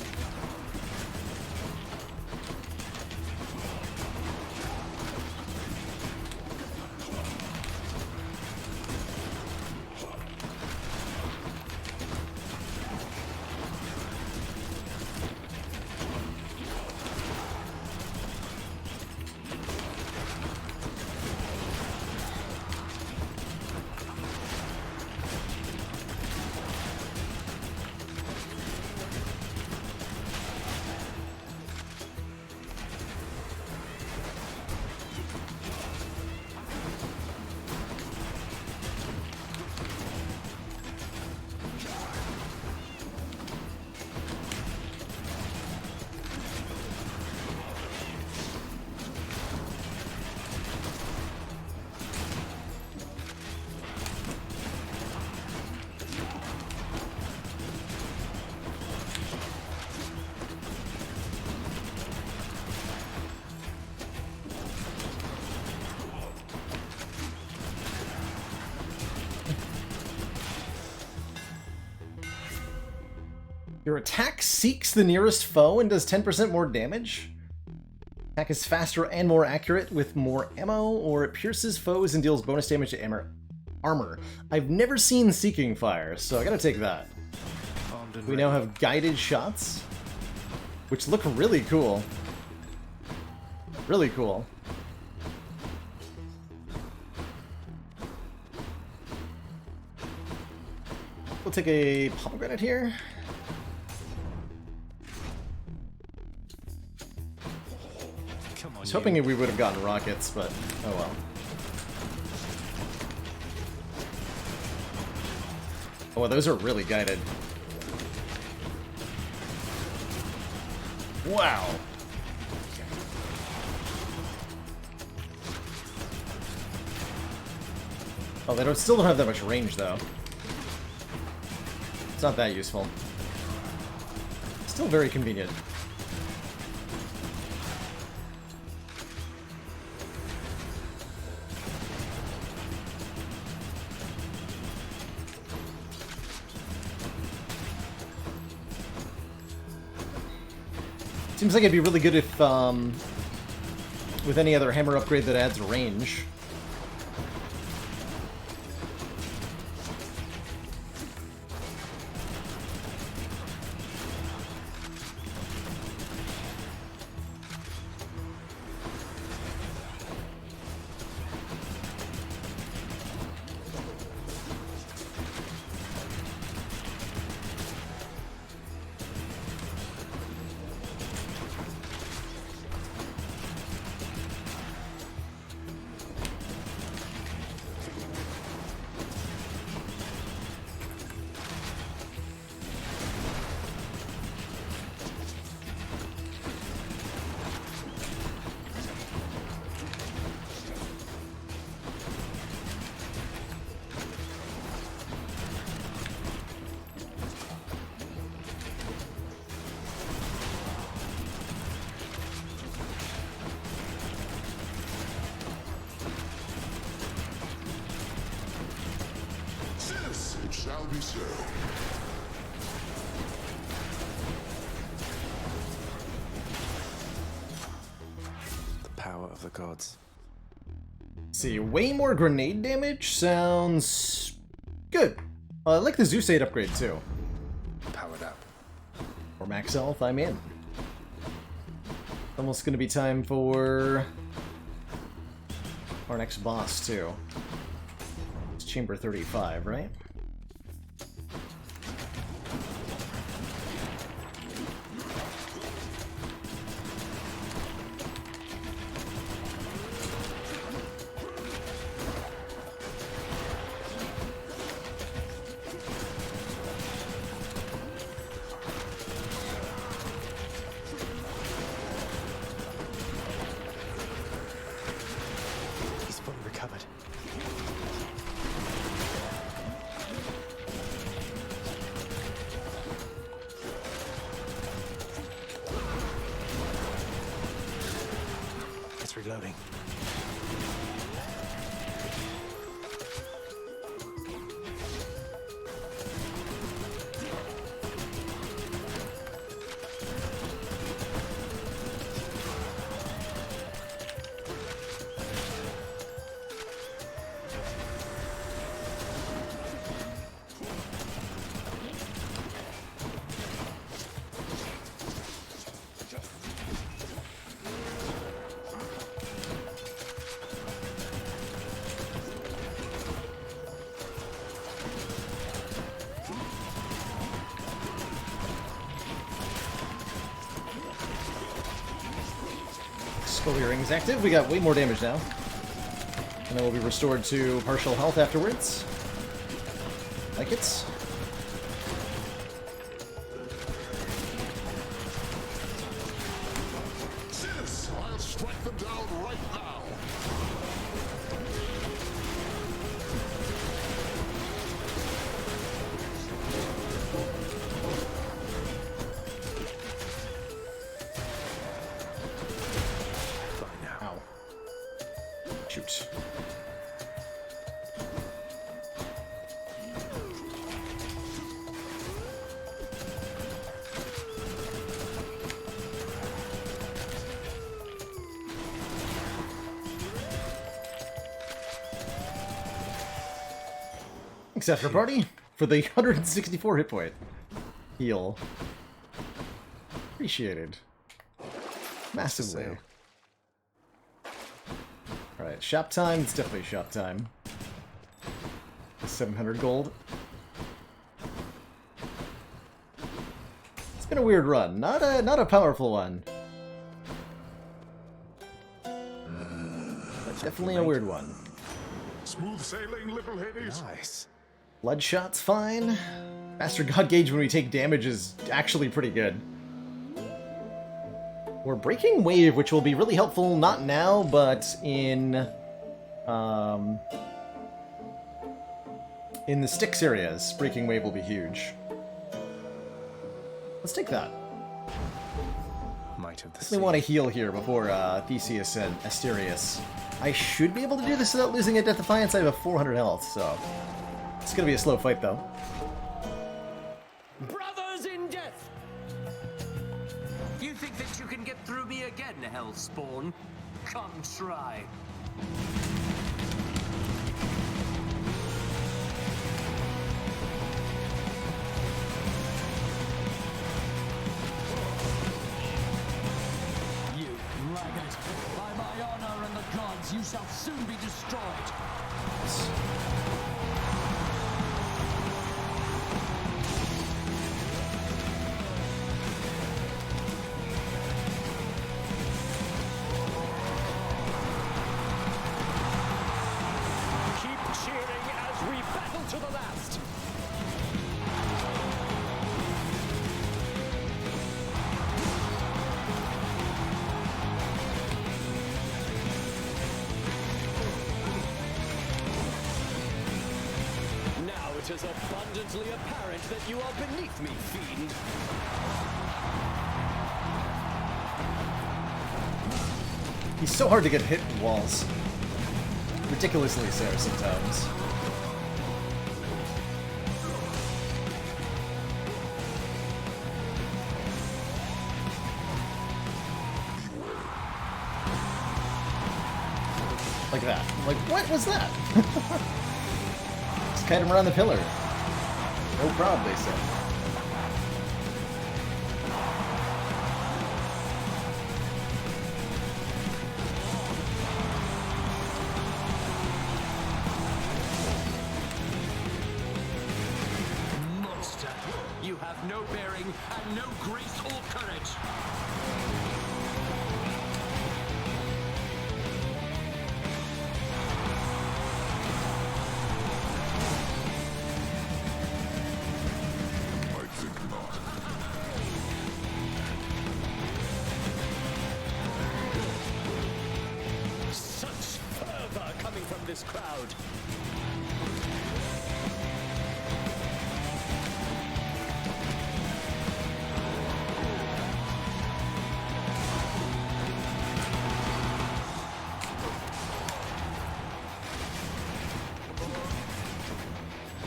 Your attack seeks the nearest foe and does 10% more damage. Attack is faster and more accurate with more ammo, or it pierces foes and deals bonus damage to armor. I've never seen Seeking Fire, so I gotta take that. We now have guided shots, which look really cool. Really cool. We'll take a pomegranate here. I was hoping we would have gotten rockets, but oh well. Oh, well, those are really guided. Wow. Oh, they still don't have that much range, though. It's not that useful. Still very convenient. Seems like it'd be really good if, with any other hammer upgrade that adds range. It shall be so. The power of the gods. See, way more grenade damage sounds good. I like the Zeus 8 upgrade too. Powered up. For max health, I'm in. Almost gonna be time for our next boss too. It's Chamber 35, right? Reloading. Skull Earring is active. We got way more damage now. And then we'll be restored to partial health afterwards. Like it. Sis, I'll strike them down right now. Shoot. Thanks, After Party, for the 164 hit point heal. Appreciated. Massively. Alright, shop time. It's definitely shop time. 700 gold. It's been a weird run. Not a powerful one. But definitely a weird one. Smooth sailing, little Hades. Nice. Bloodshot's fine. Master God Gauge when we take damage is actually pretty good. We're breaking wave, which will be really helpful, not now, but in the Styx areas. Breaking wave will be huge. Let's take that. Might have the We want to heal here before Theseus and Asterius. I should be able to do this without losing a Death Defiance. I have a 400 health, so it's gonna be a slow fight though. Brothers in death! You think that you can get through me again, Hellspawn? Come try. You braggart! By my honor and the gods, you shall soon be destroyed! Keep cheering as we battle to the last. Now it is abundantly apparent that you are beneath me, fiend. He's so hard to get hit in walls. Ridiculously so sometimes. Like that. Like, what was that? Just kite him around the pillar. No problem, they said. Monster, you have no bearing and no grace or courage. I think not. Such fervor coming from this crowd.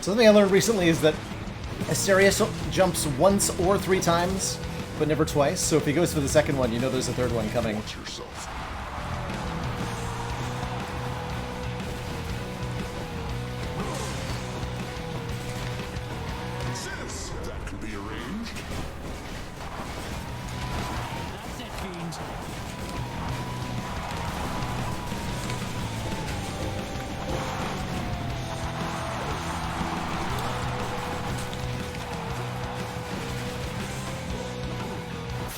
Something I learned recently is that Asterius jumps once or 3 times, but never twice, so if he goes for the second one, you know there's a third one coming. Watch yourself. Sis, that could be arranged. That's it, fiend!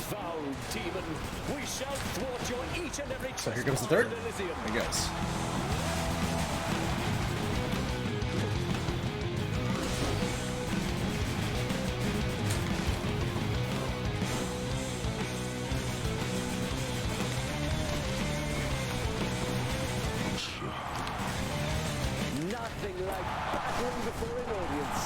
Foul demon, we shall thwart your each and every So here comes the third. trespass in Elysium. Here he goes. Nothing like battling before an audience.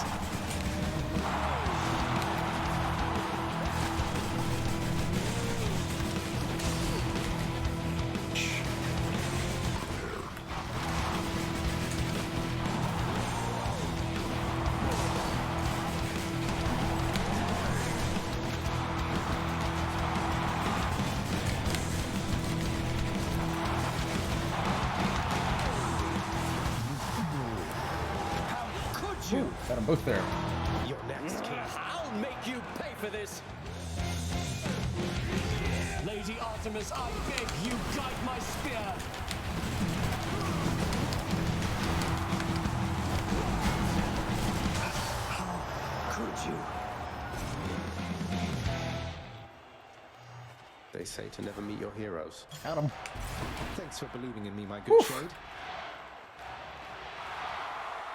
you? Got them both there. You're next, King. I'll make you pay for this. Lady Artemis, I beg you, guide my spear. How could you? They say to never meet your heroes. Got him. Thanks for believing in me, my good shade.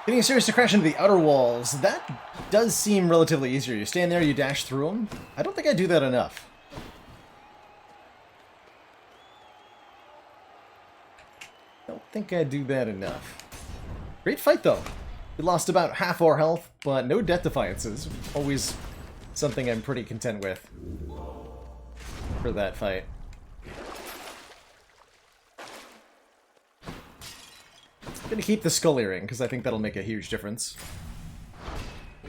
Getting a series to crash into the outer walls. That does seem relatively easier. You stand there, you dash through them. I don't think I do that enough. Don't think I do that enough. Great fight, though. We lost about half our health, but no death defiances. Always something I'm pretty content with for that fight. I'm gonna keep the skull earring, because I think that'll make a huge difference.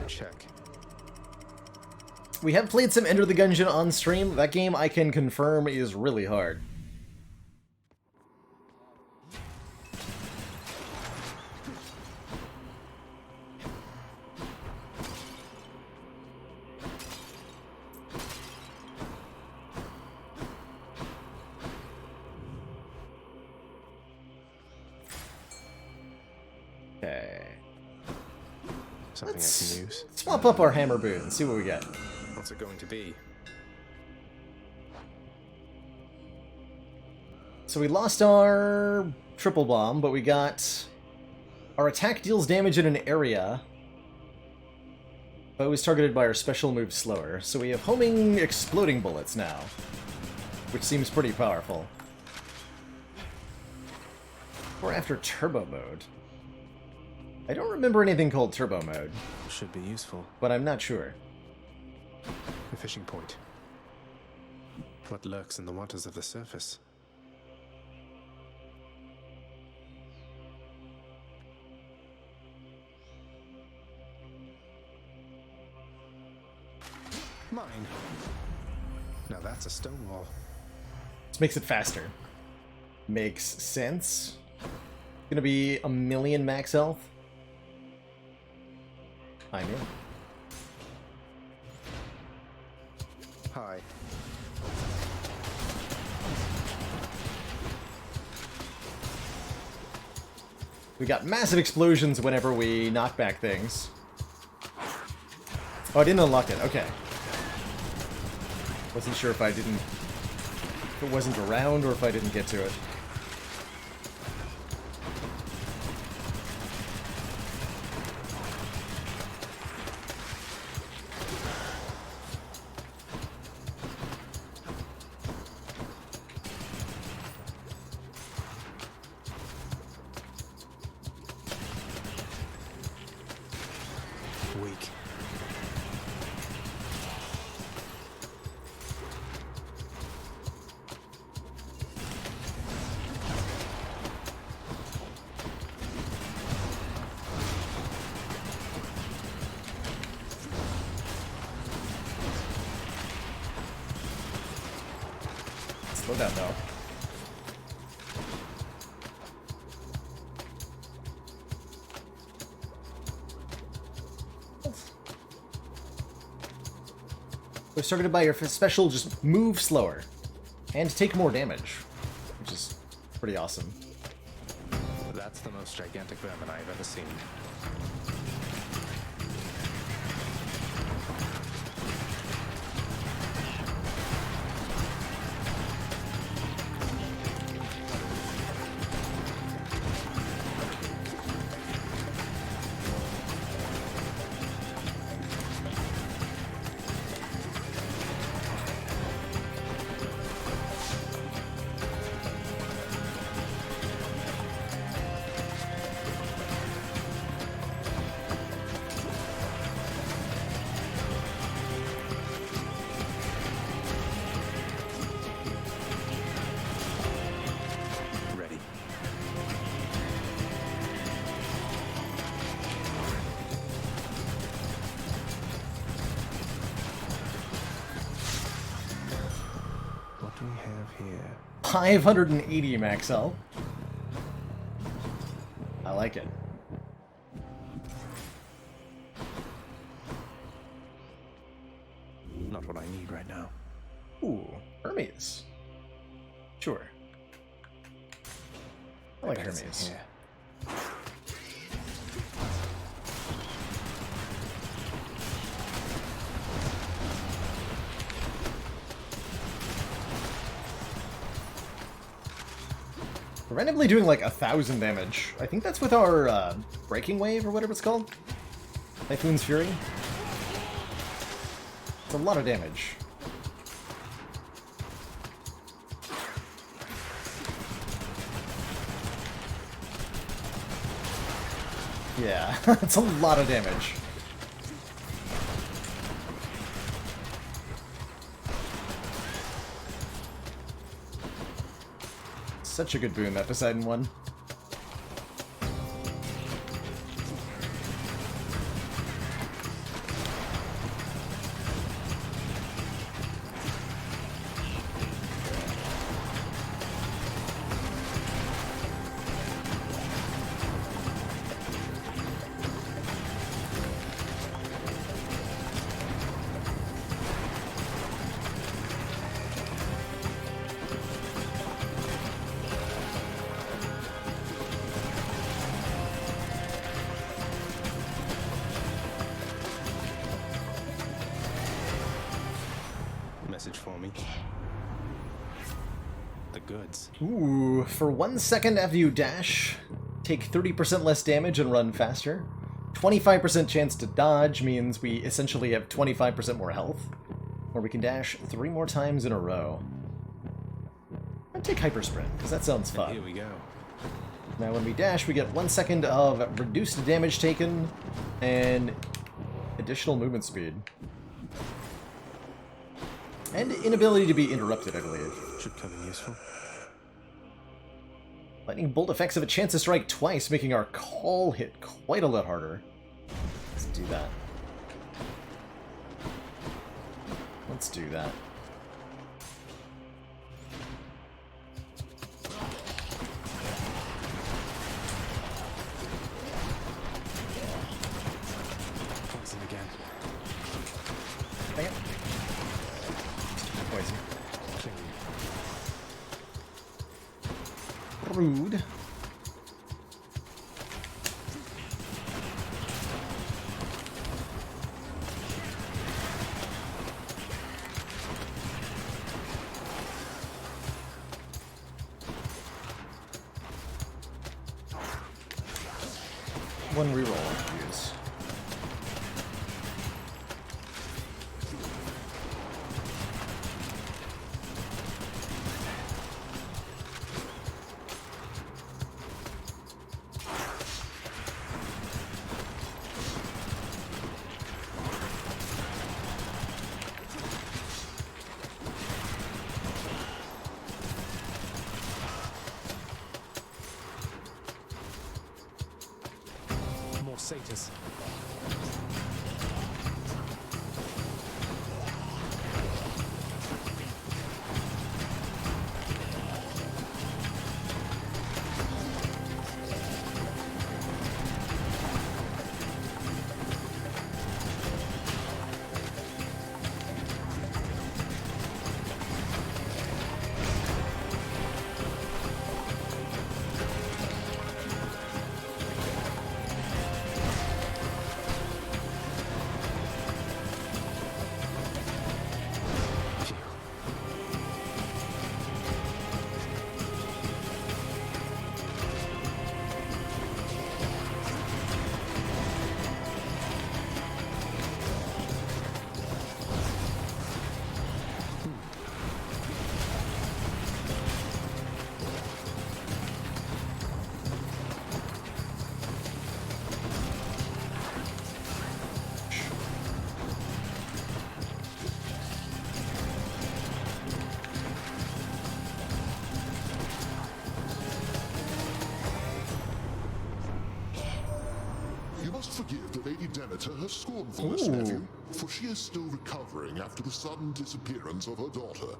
Check. We have played some Enter the Gungeon on stream. That game, I can confirm, is really hard. Okay. Something I can use. Swap up our hammer boot and see what we get. What's it going to be? So we lost our triple bomb, but we got our attack deals damage in an area, but was targeted by our special move slower. So we have homing exploding bullets now, which seems pretty powerful. We're after turbo mode. I don't remember anything called turbo mode. Should be useful. But I'm not sure. A fishing point. What lurks in the waters of the surface? Mine. Now that's a stone wall. This makes it faster. Makes sense. Gonna be 1,000,000 max health. I'm in. Hi. We got massive explosions whenever we knock back things. Oh, I didn't unlock it. Okay. Wasn't sure if it wasn't around or if I didn't get to it. Weak. Slow down, though. We're targeted by your special, just move slower. And take more damage. Which is pretty awesome. That's the most gigantic vermin I've ever seen. What do we have here? 580 max health. I like it. need right now. Ooh, Hermes. Sure. I like Hermes. Here. We're randomly doing like 1,000 damage. I think that's with our Breaking Wave or whatever it's called. Typhoon's Fury. It's a lot of damage. Yeah, it's a lot of damage. Such a good boon, that Poseidon one. Message for me. The goods. Ooh, for 1 second after you dash, take 30% less damage and run faster. 25% chance to dodge means we essentially have 25% more health. Or we can dash 3 more times in a row. I'd take Hyper Sprint, because that sounds fun. Here we go. Now when we dash, we get 1 second of reduced damage taken and additional movement speed. And inability to be interrupted, I believe. Should come in useful. Lightning bolt effects have a chance to strike twice, making our call hit quite a lot harder. Let's do that. Let's do that. Poison again. Dang it. Poison. Rude. One reroll to use. More satyrs. You must forgive the Lady Demeter her scornfulness, nephew, for she is still recovering after the sudden disappearance of her daughter.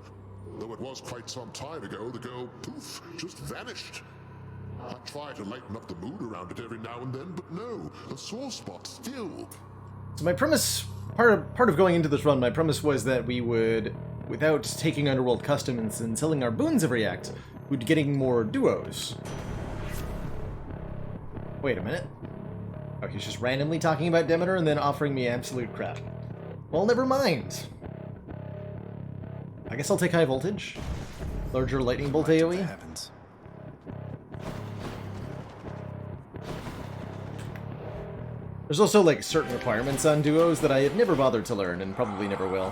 Though it was quite some time ago, the girl, poof, just vanished. I try to lighten up the mood around it every now and then, but no, the sore spot still. So my premise, part of going into this run, my premise was that we would, without taking Underworld Customs and selling our boons every act, we'd be getting more duos. Wait a minute. Oh, he's just randomly talking about Demeter and then offering me absolute crap. Well, never mind. I guess I'll take high voltage. Larger lightning bolt AoE. Happens. There's also, like, certain requirements on duos that I have never bothered to learn and probably never will.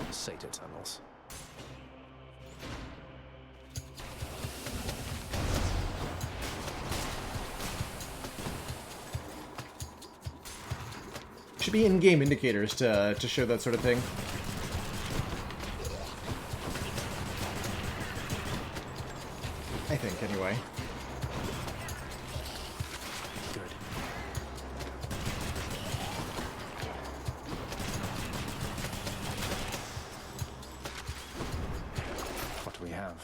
Sata tunnels. Should be in-game indicators to show that sort of thing. I think, anyway. Good. What do we have?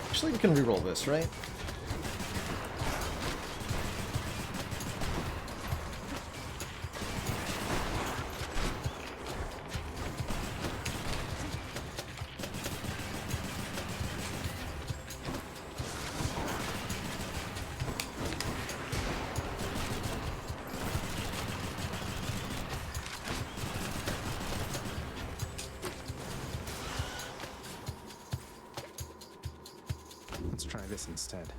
Actually, we can reroll this, right? Let's try this instead.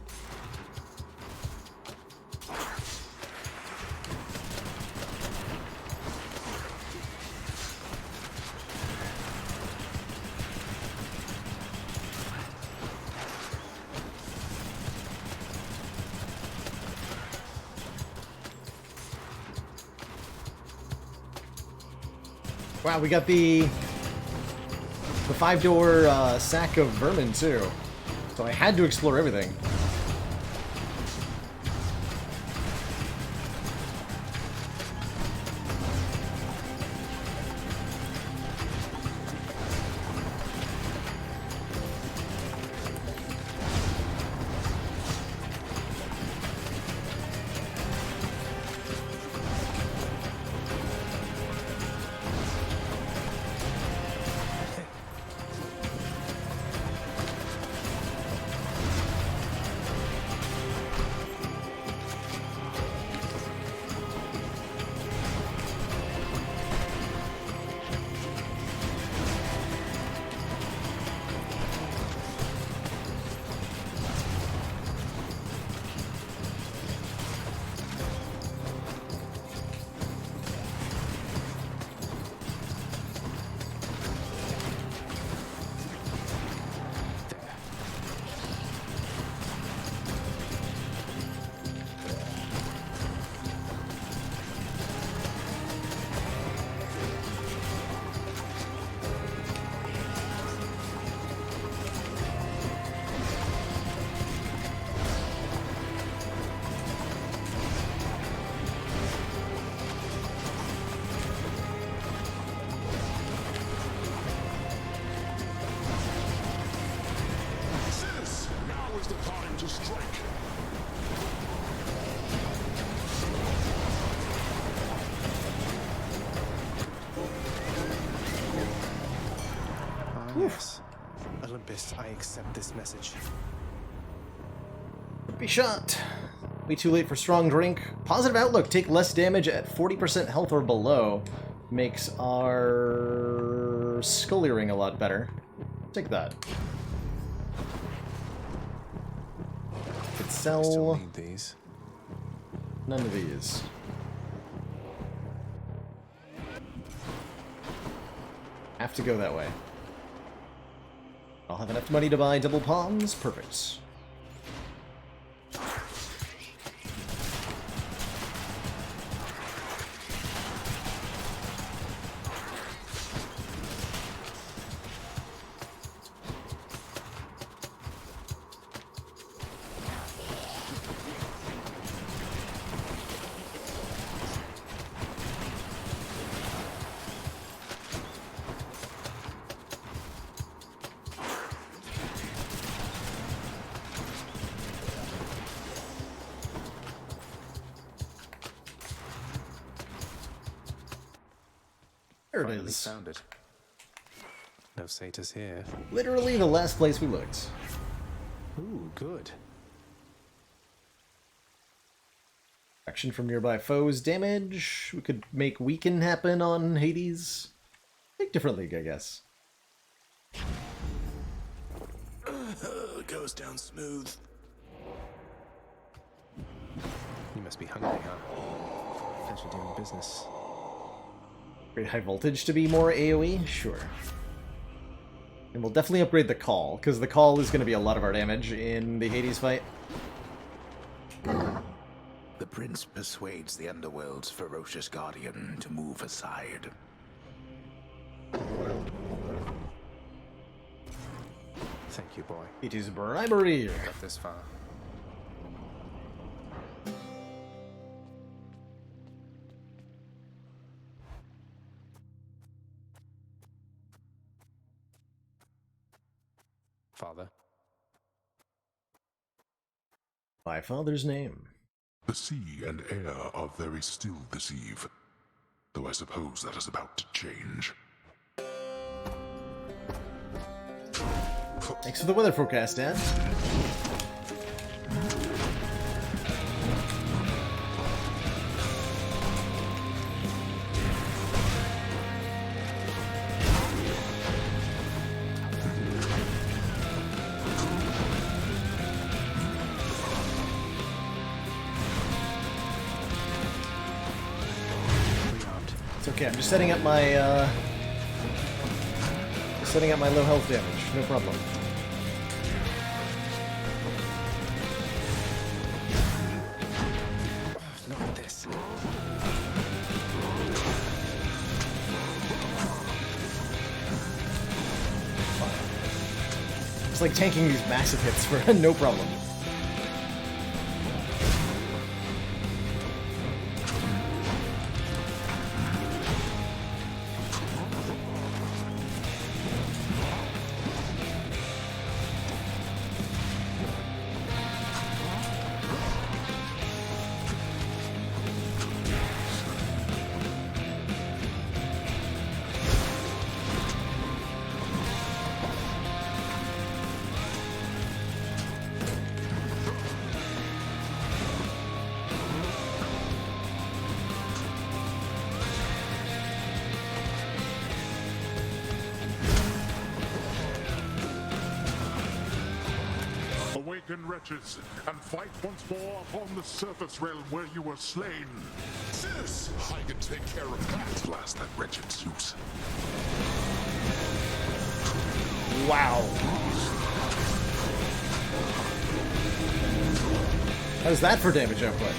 Wow, we got the 5-door sack of vermin too. So I had to explore everything. Yes. Olympus, I accept this message. Be shot. Way too late for strong drink. Positive outlook. Take less damage at 40% health or below. Makes our skull earring a lot better. Take that. Could sell. Still need these. None of these. Have to go that way. I'll have enough money to buy double palms. Perfect. There it Finally is. found it. No satyrs here. Literally the last place we looked. Ooh, good. Action from nearby foes, damage. We could make weaken happen on Hades. Think different league, I guess. Goes down smooth. You must be hungry, huh? Pleasure doing business. Upgrade high voltage to be more AoE? Sure. And we'll definitely upgrade the call, because the call is going to be a lot of our damage in the Hades fight. The prince persuades the underworld's ferocious guardian to move aside. Thank you, boy. It is bribery. Got this far. Father. My father's name. The sea and air are very still this eve, though I suppose that is about to change. Thanks for the weather forecast, Dad. It's okay, I'm just setting up my low health damage, no problem. Not this. It's like tanking these massive hits for no problem. Awaken, wretches, and fight once more upon the surface realm where you were slain. Zeus! I can take care of that. Blast that wretched Zeus. Wow. How's that for damage output?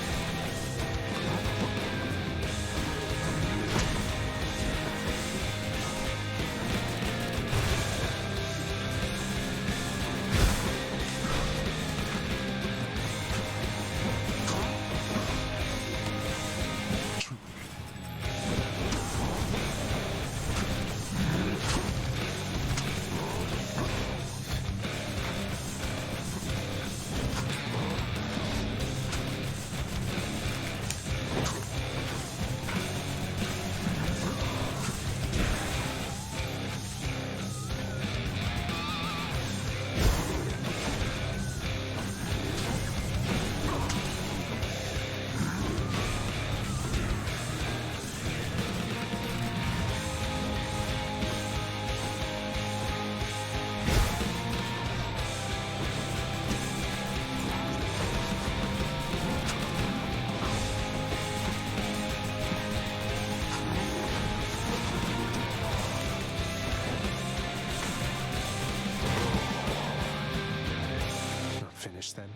Finish then.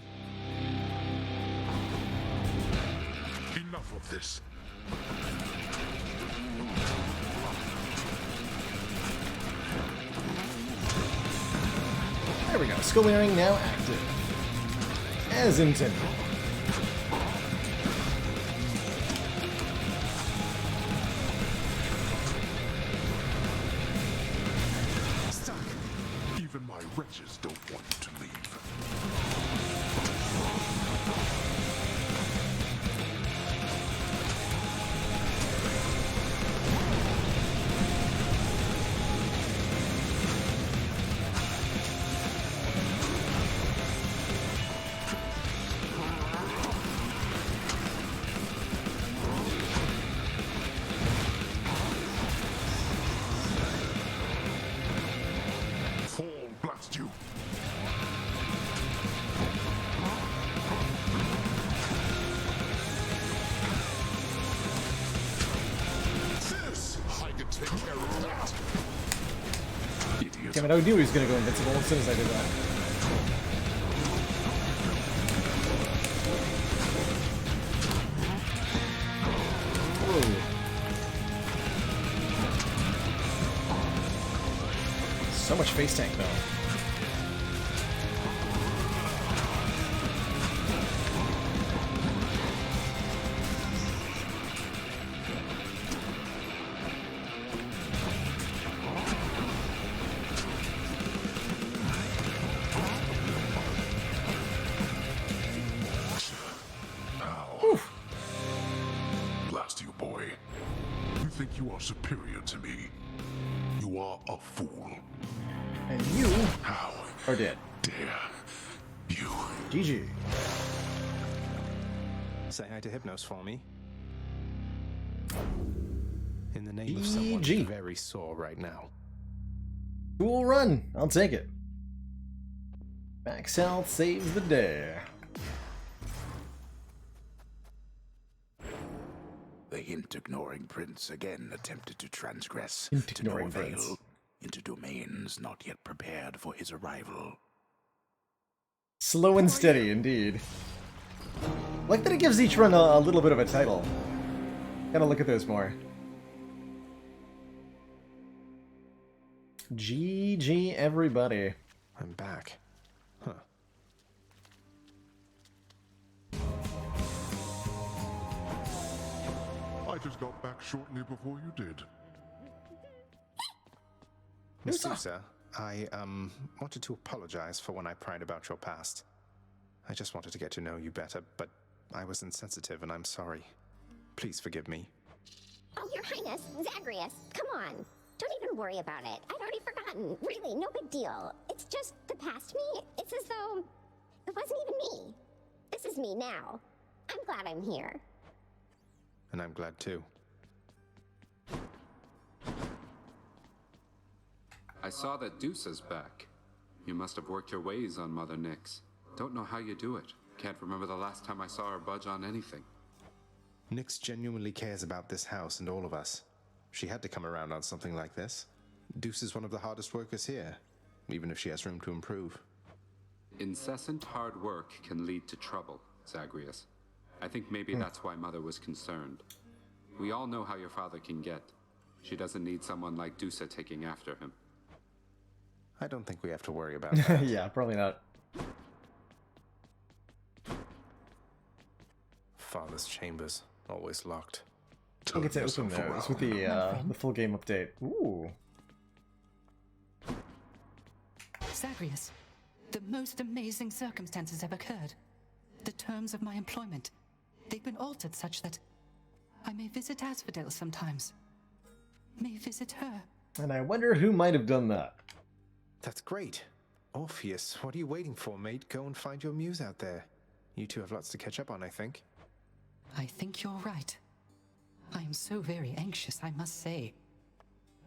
Enough of this. There we go. Skull Earring now active. As intended. Stuck. Even my wretches don't want you to leave. take care of that. Idiot. Damn it, I knew he was gonna go invincible as soon as I did that. Whoa. So much face tank though. Blast you, boy. You think you are superior to me? You are a fool. And you How are dead. dare you? GG. Say hi to Hypnos for me. In the name of someone GG. very sore right now. Cool run. I'll take it. Max health saves the day. The hint-ignoring prince again attempted to transgress to no Hint-ignoring avail prince. into domains not yet prepared for his arrival. Slow and steady, indeed. Like that it gives each run a little bit of a title. Gotta look at those more. GG, everybody. I'm back. Huh. I just got back shortly before you did. Miss Sousa, I, wanted to apologize for when I pried about your past. I just wanted to get to know you better, but I was insensitive and I'm sorry. Please forgive me. Oh, Your Highness, Zagreus, come on. Don't even worry about it. I'd already forgotten. Really, no big deal. It's just the past me. It's as though it wasn't even me. This is me now. I'm glad I'm here. And I'm glad too. I saw that Deuce is back. You must have worked your ways on Mother Nyx. Don't know how you do it. Can't remember the last time I saw her budge on anything. Nyx genuinely cares about this house and all of us. She had to come around on something like this. Deuce is one of the hardest workers here, even if she has room to improve. Incessant hard work can lead to trouble, Zagreus. I think maybe that's why Mother was concerned. We all know how your father can get. She doesn't need someone like Dusa taking after him. I don't think we have to worry about that. Yeah, probably not. Father's chambers, always locked. I'll get to open those with the full game update. Ooh. Zagreus, the most amazing circumstances have occurred. The terms of my employment, they've been altered such that I may visit Asphodel sometimes. May visit her. And I wonder who might have done that. That's great. Orpheus, what are you waiting for, mate? Go and find your muse out there. You two have lots to catch up on, I think. I think you're right. I am so very anxious, I must say.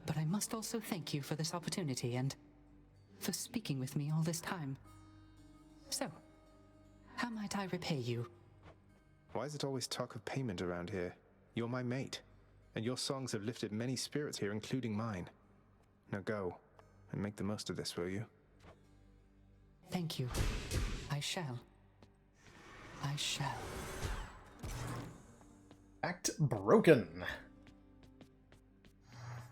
But I must also thank you for this opportunity and for speaking with me all this time. So, how might I repay you? Why is it always talk of payment around here? You're my mate, and your songs have lifted many spirits here, including mine. Now go, and make the most of this, will you? Thank you. I shall. I shall. Act broken.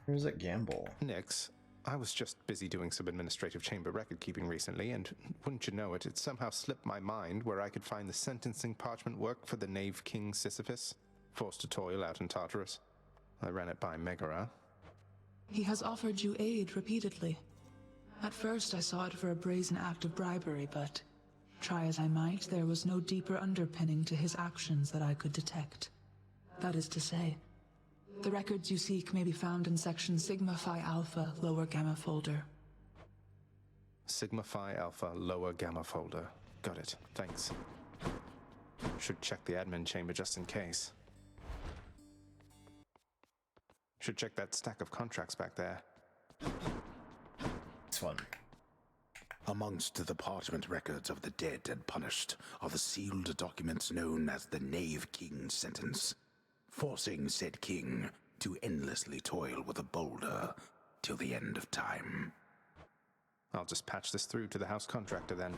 Here's a gamble. Nyx, I was just busy doing some administrative chamber record keeping recently, and wouldn't you know it, it somehow slipped my mind where I could find the sentencing parchment work for the knave king Sisyphus, forced to toil out in Tartarus. I ran it by Megara. He has offered you aid repeatedly. At first I saw it for a brazen act of bribery, but try as I might, there was no deeper underpinning to his actions that I could detect. That is to say, the records you seek may be found in section Sigma Phi Alpha, lower gamma folder. Sigma Phi Alpha, lower gamma folder. Got it. Thanks. Should check the admin chamber just in case. Should check that stack of contracts back there. This one. Amongst the parchment records of the dead and punished are the sealed documents known as the Knave King's sentence, forcing said king to endlessly toil with a boulder till the end of time. I'll just patch this through to the house contractor then.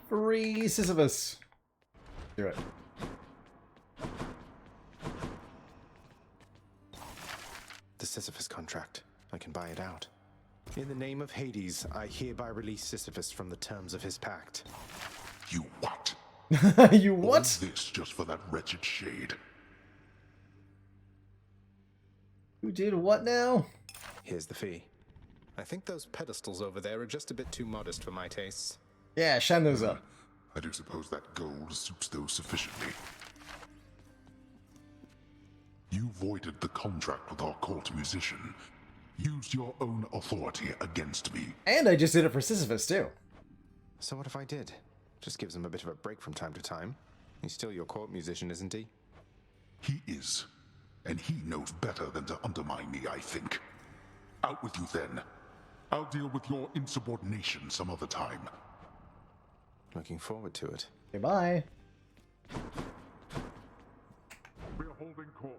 Free Sisyphus. Do it. The Sisyphus contract. I can buy it out. In the name of Hades, I hereby release Sisyphus from the terms of his pact. You what? You what? All this just for that wretched shade. Who did what now? Here's the fee. I think those pedestals over there are just a bit too modest for my tastes. Yeah, shine those up. I do suppose that gold suits those sufficiently. You voided the contract with our court musician. Used your own authority against me. And I just did it for Sisyphus, too. So what if I did? Just gives him a bit of a break from time to time. He's still your court musician, isn't he? He is. And he knows better than to undermine me, I think. Out with you then. I'll deal with your insubordination some other time. Looking forward to it. Goodbye. We're holding court.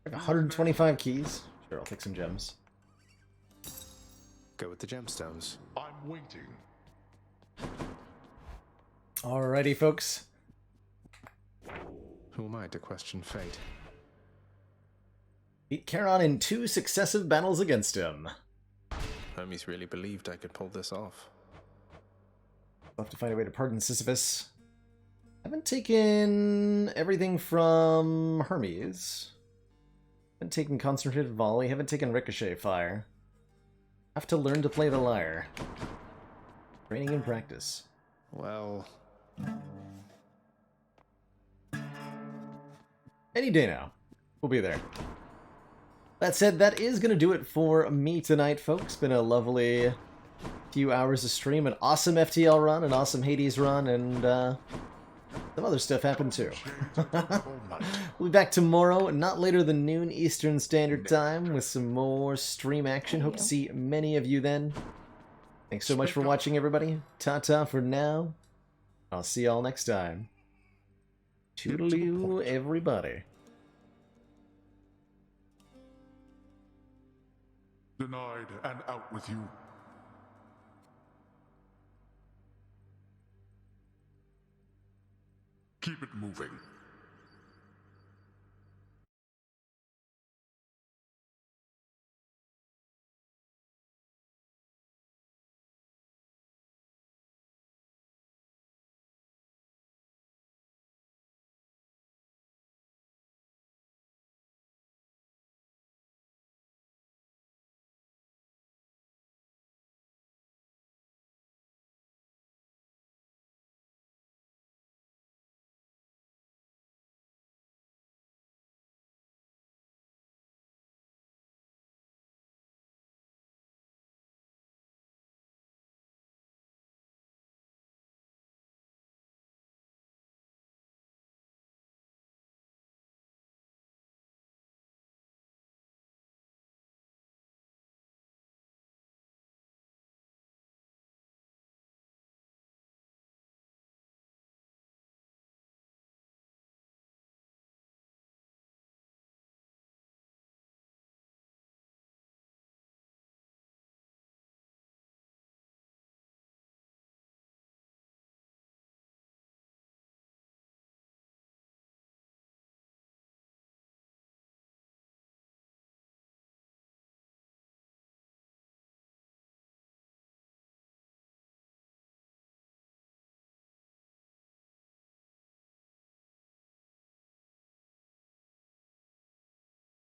Like 125 keys. Sure, I'll take some gems. Go with the gemstones. I'm waiting. Alrighty, folks. Who am I to question fate? Beat Charon in 2 successive battles against him. Hermes really believed I could pull this off. I'll have to find a way to pardon Sisyphus. Haven't taken everything from Hermes. Haven't taken Concentrated Volley. Haven't taken Ricochet Fire. Have to learn to play the lyre. Training and practice. Well... Any day now. We'll be there. That said, that is going to do it for me tonight, folks. Been a lovely few hours of stream. An awesome FTL run, an awesome Hades run, and some other stuff happened too. We'll be back tomorrow, not later than noon Eastern Standard Time, with some more stream action. Hope to see many of you then. Thanks so much for watching, everybody. Ta-ta for now. I'll see y'all next time. Toodaloo, everybody. Denied and out with you. Keep it moving.